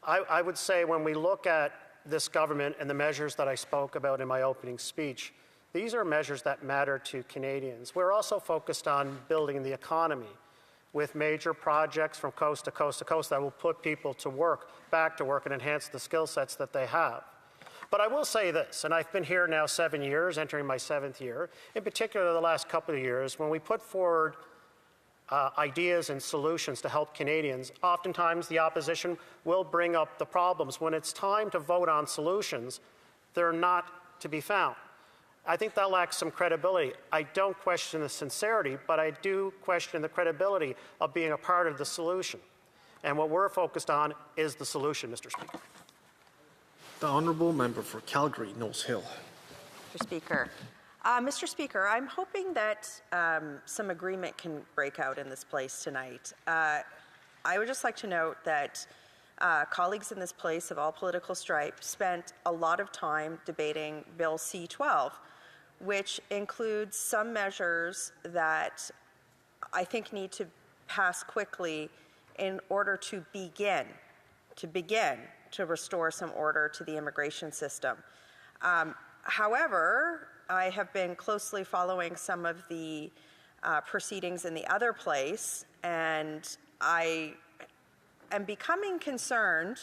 I would say when we look at this government and the measures that I spoke about in my opening speech, these are measures that matter to Canadians. We're also focused on building the economy with major projects from coast to coast to coast that will put people to work, back to work, and enhance the skill sets that they have. But I will say this, and I've been here now 7 years, entering my 7th year, in particular the last couple of years, when we put forward ideas and solutions to help Canadians, oftentimes the opposition will bring up the problems. When it's time to vote on solutions, they're not to be found. I think that lacks some credibility. I don't question the sincerity, but I do question the credibility of being a part of the solution. And what we're focused on is the solution, Mr. Speaker. The Honourable Member for Calgary, Nose Hill. Mr. Speaker, I'm hoping that some agreement can break out in this place tonight. I would just like to note that colleagues in this place of all political stripes spent a lot of time debating Bill C-12, which includes some measures that I think need to pass quickly in order to begin to restore some order to the immigration system. However, I have been closely following some of the proceedings in the other place, and I am becoming concerned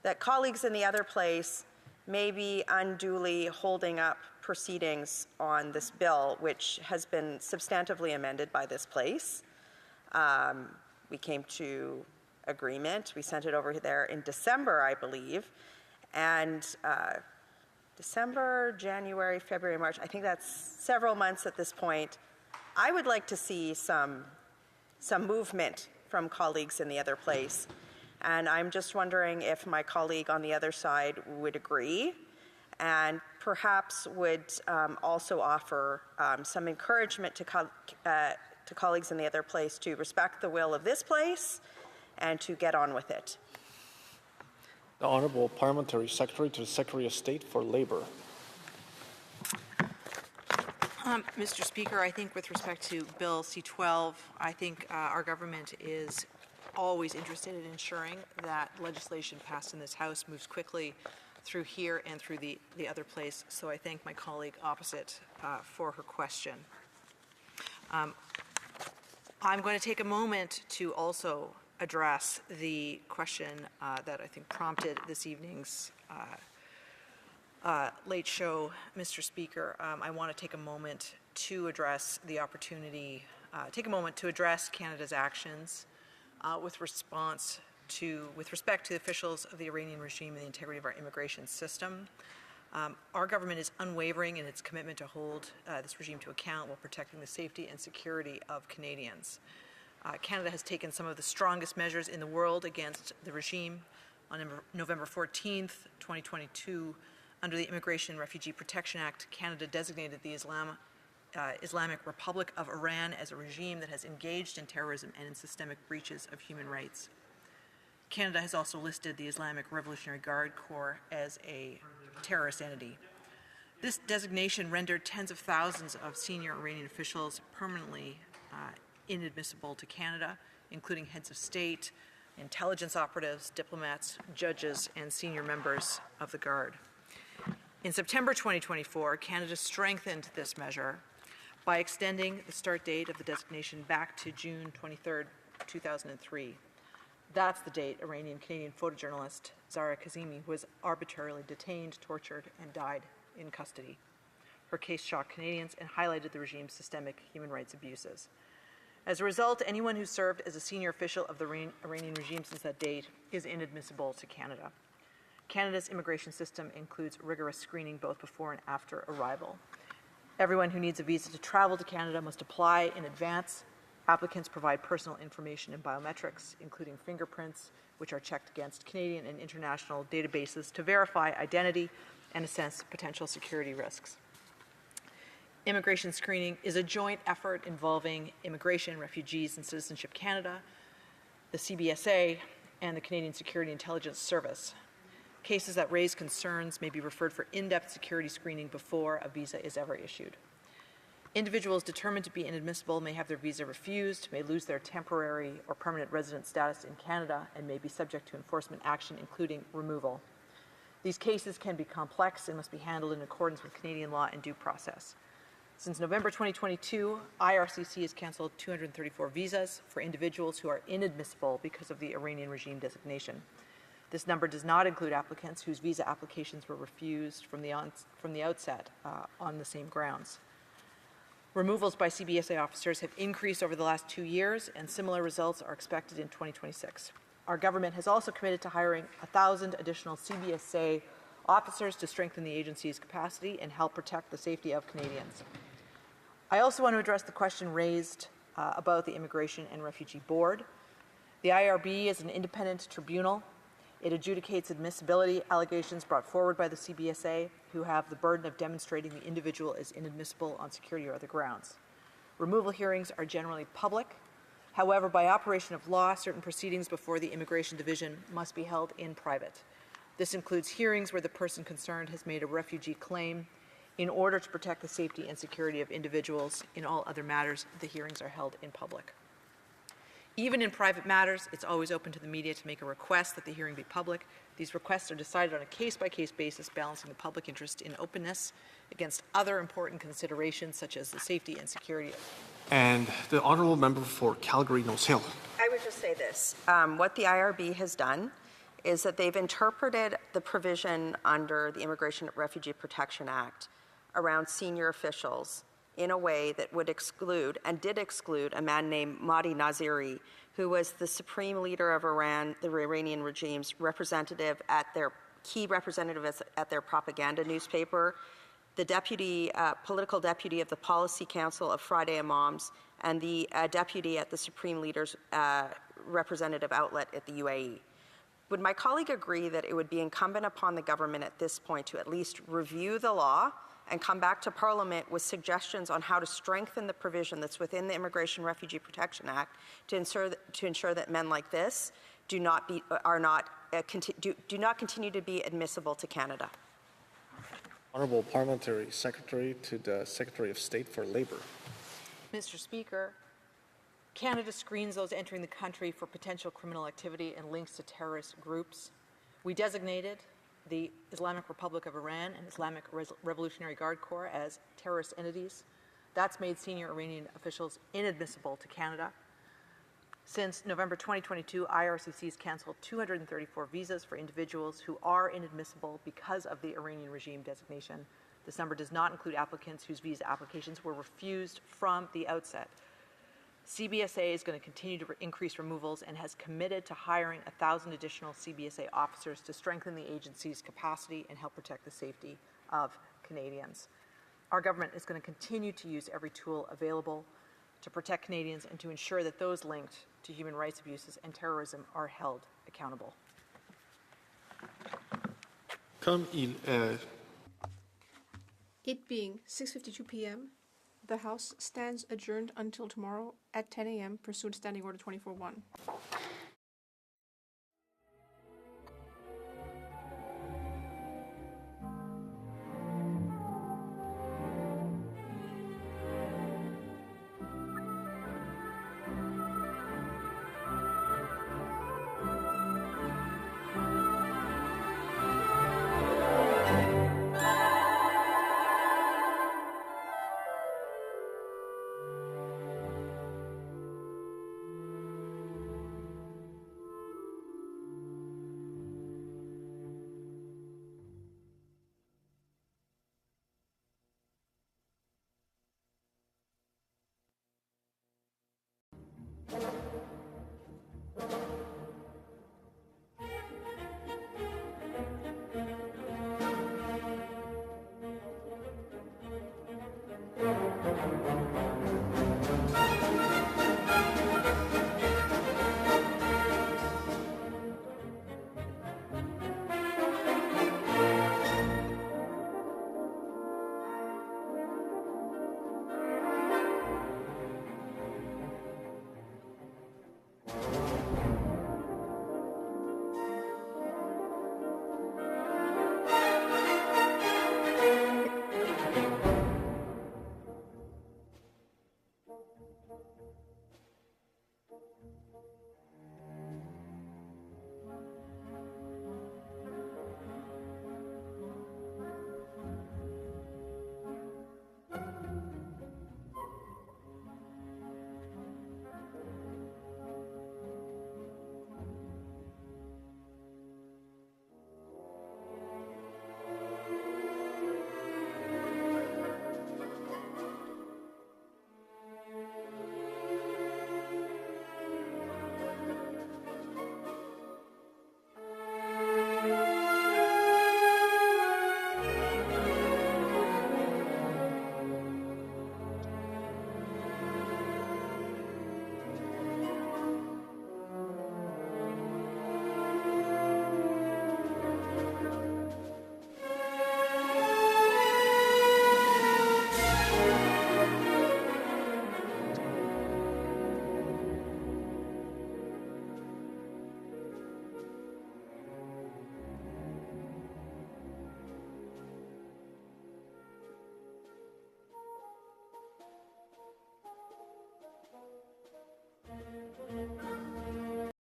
that colleagues in the other place may be unduly holding up proceedings on this bill, which has been substantively amended by this place. We came to agreement. We sent it over there in December, I believe, and December, January, February, March, I think that's several months at this point. I would like to see some movement from colleagues in the other place. And I'm just wondering if my colleague on the other side would agree and perhaps would also offer some encouragement to colleagues in the other place to respect the will of this place and to get on with it. The Honourable Parliamentary Secretary to the Secretary of State for Labour. Mr. Speaker, I think with respect to Bill C-12, I think our government is always interested in ensuring that legislation passed in this House moves quickly through here and through the other place. So I thank my colleague opposite for her question. I'm going to take a moment to also address the question that I think prompted this evening's late show, Mr. Speaker. I want to take a moment to address the opportunity, take a moment to address Canada's actions with respect to the officials of the Iranian regime and the integrity of our immigration system. Our government is unwavering in its commitment to hold this regime to account while protecting the safety and security of Canadians. Canada has taken some of the strongest measures in the world against the regime. On November 14th, 2022, under the Immigration and Refugee Protection Act, Canada designated the Islamic Republic of Iran as a regime that has engaged in terrorism and in systemic breaches of human rights. Canada has also listed the Islamic Revolutionary Guard Corps as a terrorist entity. This designation rendered tens of thousands of senior Iranian officials permanently inadmissible to Canada, including heads of state, intelligence operatives, diplomats, judges, and senior members of the Guard. In September 2024, Canada strengthened this measure by extending the start date of the designation back to June 23, 2003. That's the date Iranian-Canadian photojournalist Zahra Kazemi was arbitrarily detained, tortured, and died in custody. Her case shocked Canadians and highlighted the regime's systemic human rights abuses. As a result, anyone who served as a senior official of the Iranian regime since that date is inadmissible to Canada. Canada's immigration system includes rigorous screening both before and after arrival. Everyone who needs a visa to travel to Canada must apply in advance. Applicants provide personal information and biometrics, including fingerprints, which are checked against Canadian and international databases to verify identity and assess potential security risks. Immigration screening is a joint effort involving Immigration, Refugees and Citizenship Canada, the CBSA, and the Canadian Security Intelligence Service. Cases that raise concerns may be referred for in-depth security screening before a visa is ever issued. Individuals determined to be inadmissible may have their visa refused, may lose their temporary or permanent resident status in Canada, and may be subject to enforcement action, including removal. These cases can be complex and must be handled in accordance with Canadian law and due process. Since November 2022, IRCC has canceled 234 visas for individuals who are inadmissible because of the Iranian regime designation. This number does not include applicants whose visa applications were refused from the outset on the same grounds. Removals by CBSA officers have increased over the last 2 years, and similar results are expected in 2026. Our government has also committed to hiring 1,000 additional CBSA officers to strengthen the agency's capacity and help protect the safety of Canadians. I also want to address the question raised about the Immigration and Refugee Board. The IRB is an independent tribunal. It adjudicates admissibility allegations brought forward by the CBSA, who have the burden of demonstrating the individual is inadmissible on security or other grounds. Removal hearings are generally public. However, by operation of law, certain proceedings before the Immigration Division must be held in private. This includes hearings where the person concerned has made a refugee claim. In order to protect the safety and security of individuals, in all other matters, the hearings are held in public. Even in private matters, it's always open to the media to make a request that the hearing be public. These requests are decided on a case-by-case basis, balancing the public interest in openness against other important considerations such as the safety and security. And the honourable member for Calgary Nose Hill. I would just say this. What the IRB has done is that they've interpreted the provision under the Immigration and Refugee Protection Act around senior officials in a way that would exclude, and did exclude, a man named Mahdi Naziri, who was the supreme leader of Iran, the Iranian regime's representative at their key representative at their propaganda newspaper, the deputy, political deputy of the Policy Council of Friday Imams, and the deputy at the Supreme Leader's representative outlet at the UAE. Would my colleague agree that it would be incumbent upon the government at this point to at least review the law and come back to Parliament with suggestions on how to strengthen the provision that's within the Immigration Refugee Protection Act to ensure that men like this do not continue to be admissible to Canada? Honourable Parliamentary Secretary to the Secretary of State for Labour. Mr. Speaker, Canada screens those entering the country for potential criminal activity and links to terrorist groups. We designated the Islamic Republic of Iran and Islamic Revolutionary Guard Corps as terrorist entities. That's made senior Iranian officials inadmissible to Canada. Since November 2022, IRCC has canceled 234 visas for individuals who are inadmissible because of the Iranian regime designation. This number does not include applicants whose visa applications were refused from the outset. CBSA is going to continue to increase removals and has committed to hiring 1,000 additional CBSA officers to strengthen the agency's capacity and help protect the safety of Canadians. Our government is going to continue to use every tool available to protect Canadians and to ensure that those linked to human rights abuses and terrorism are held accountable. It being 6:52 p.m., the House stands adjourned until tomorrow at 10 a.m. pursuant to Standing Order 24-1.